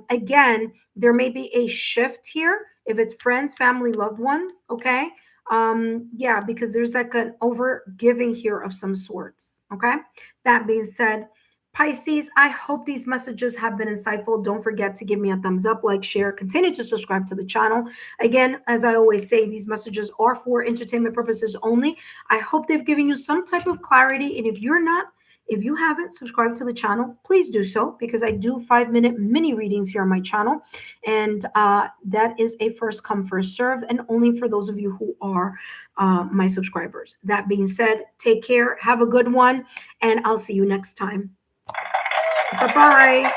again, there may be a shift here if it's friends, family, loved ones. Okay. Yeah, because there's like an over giving here of some sorts. Okay. That being said, Pisces, I hope these messages have been insightful. Don't forget to give me a thumbs up, like, share, continue to subscribe to the channel. Again, as I always say, these messages are for entertainment purposes only. I hope they've given you some type of clarity. And if you haven't subscribed to the channel, please do so, because I do 5-minute mini readings here on my channel. And that is a first come, first serve, and only for those of you who are my subscribers. That being said, take care, have a good one, and I'll see you next time. Bye-bye.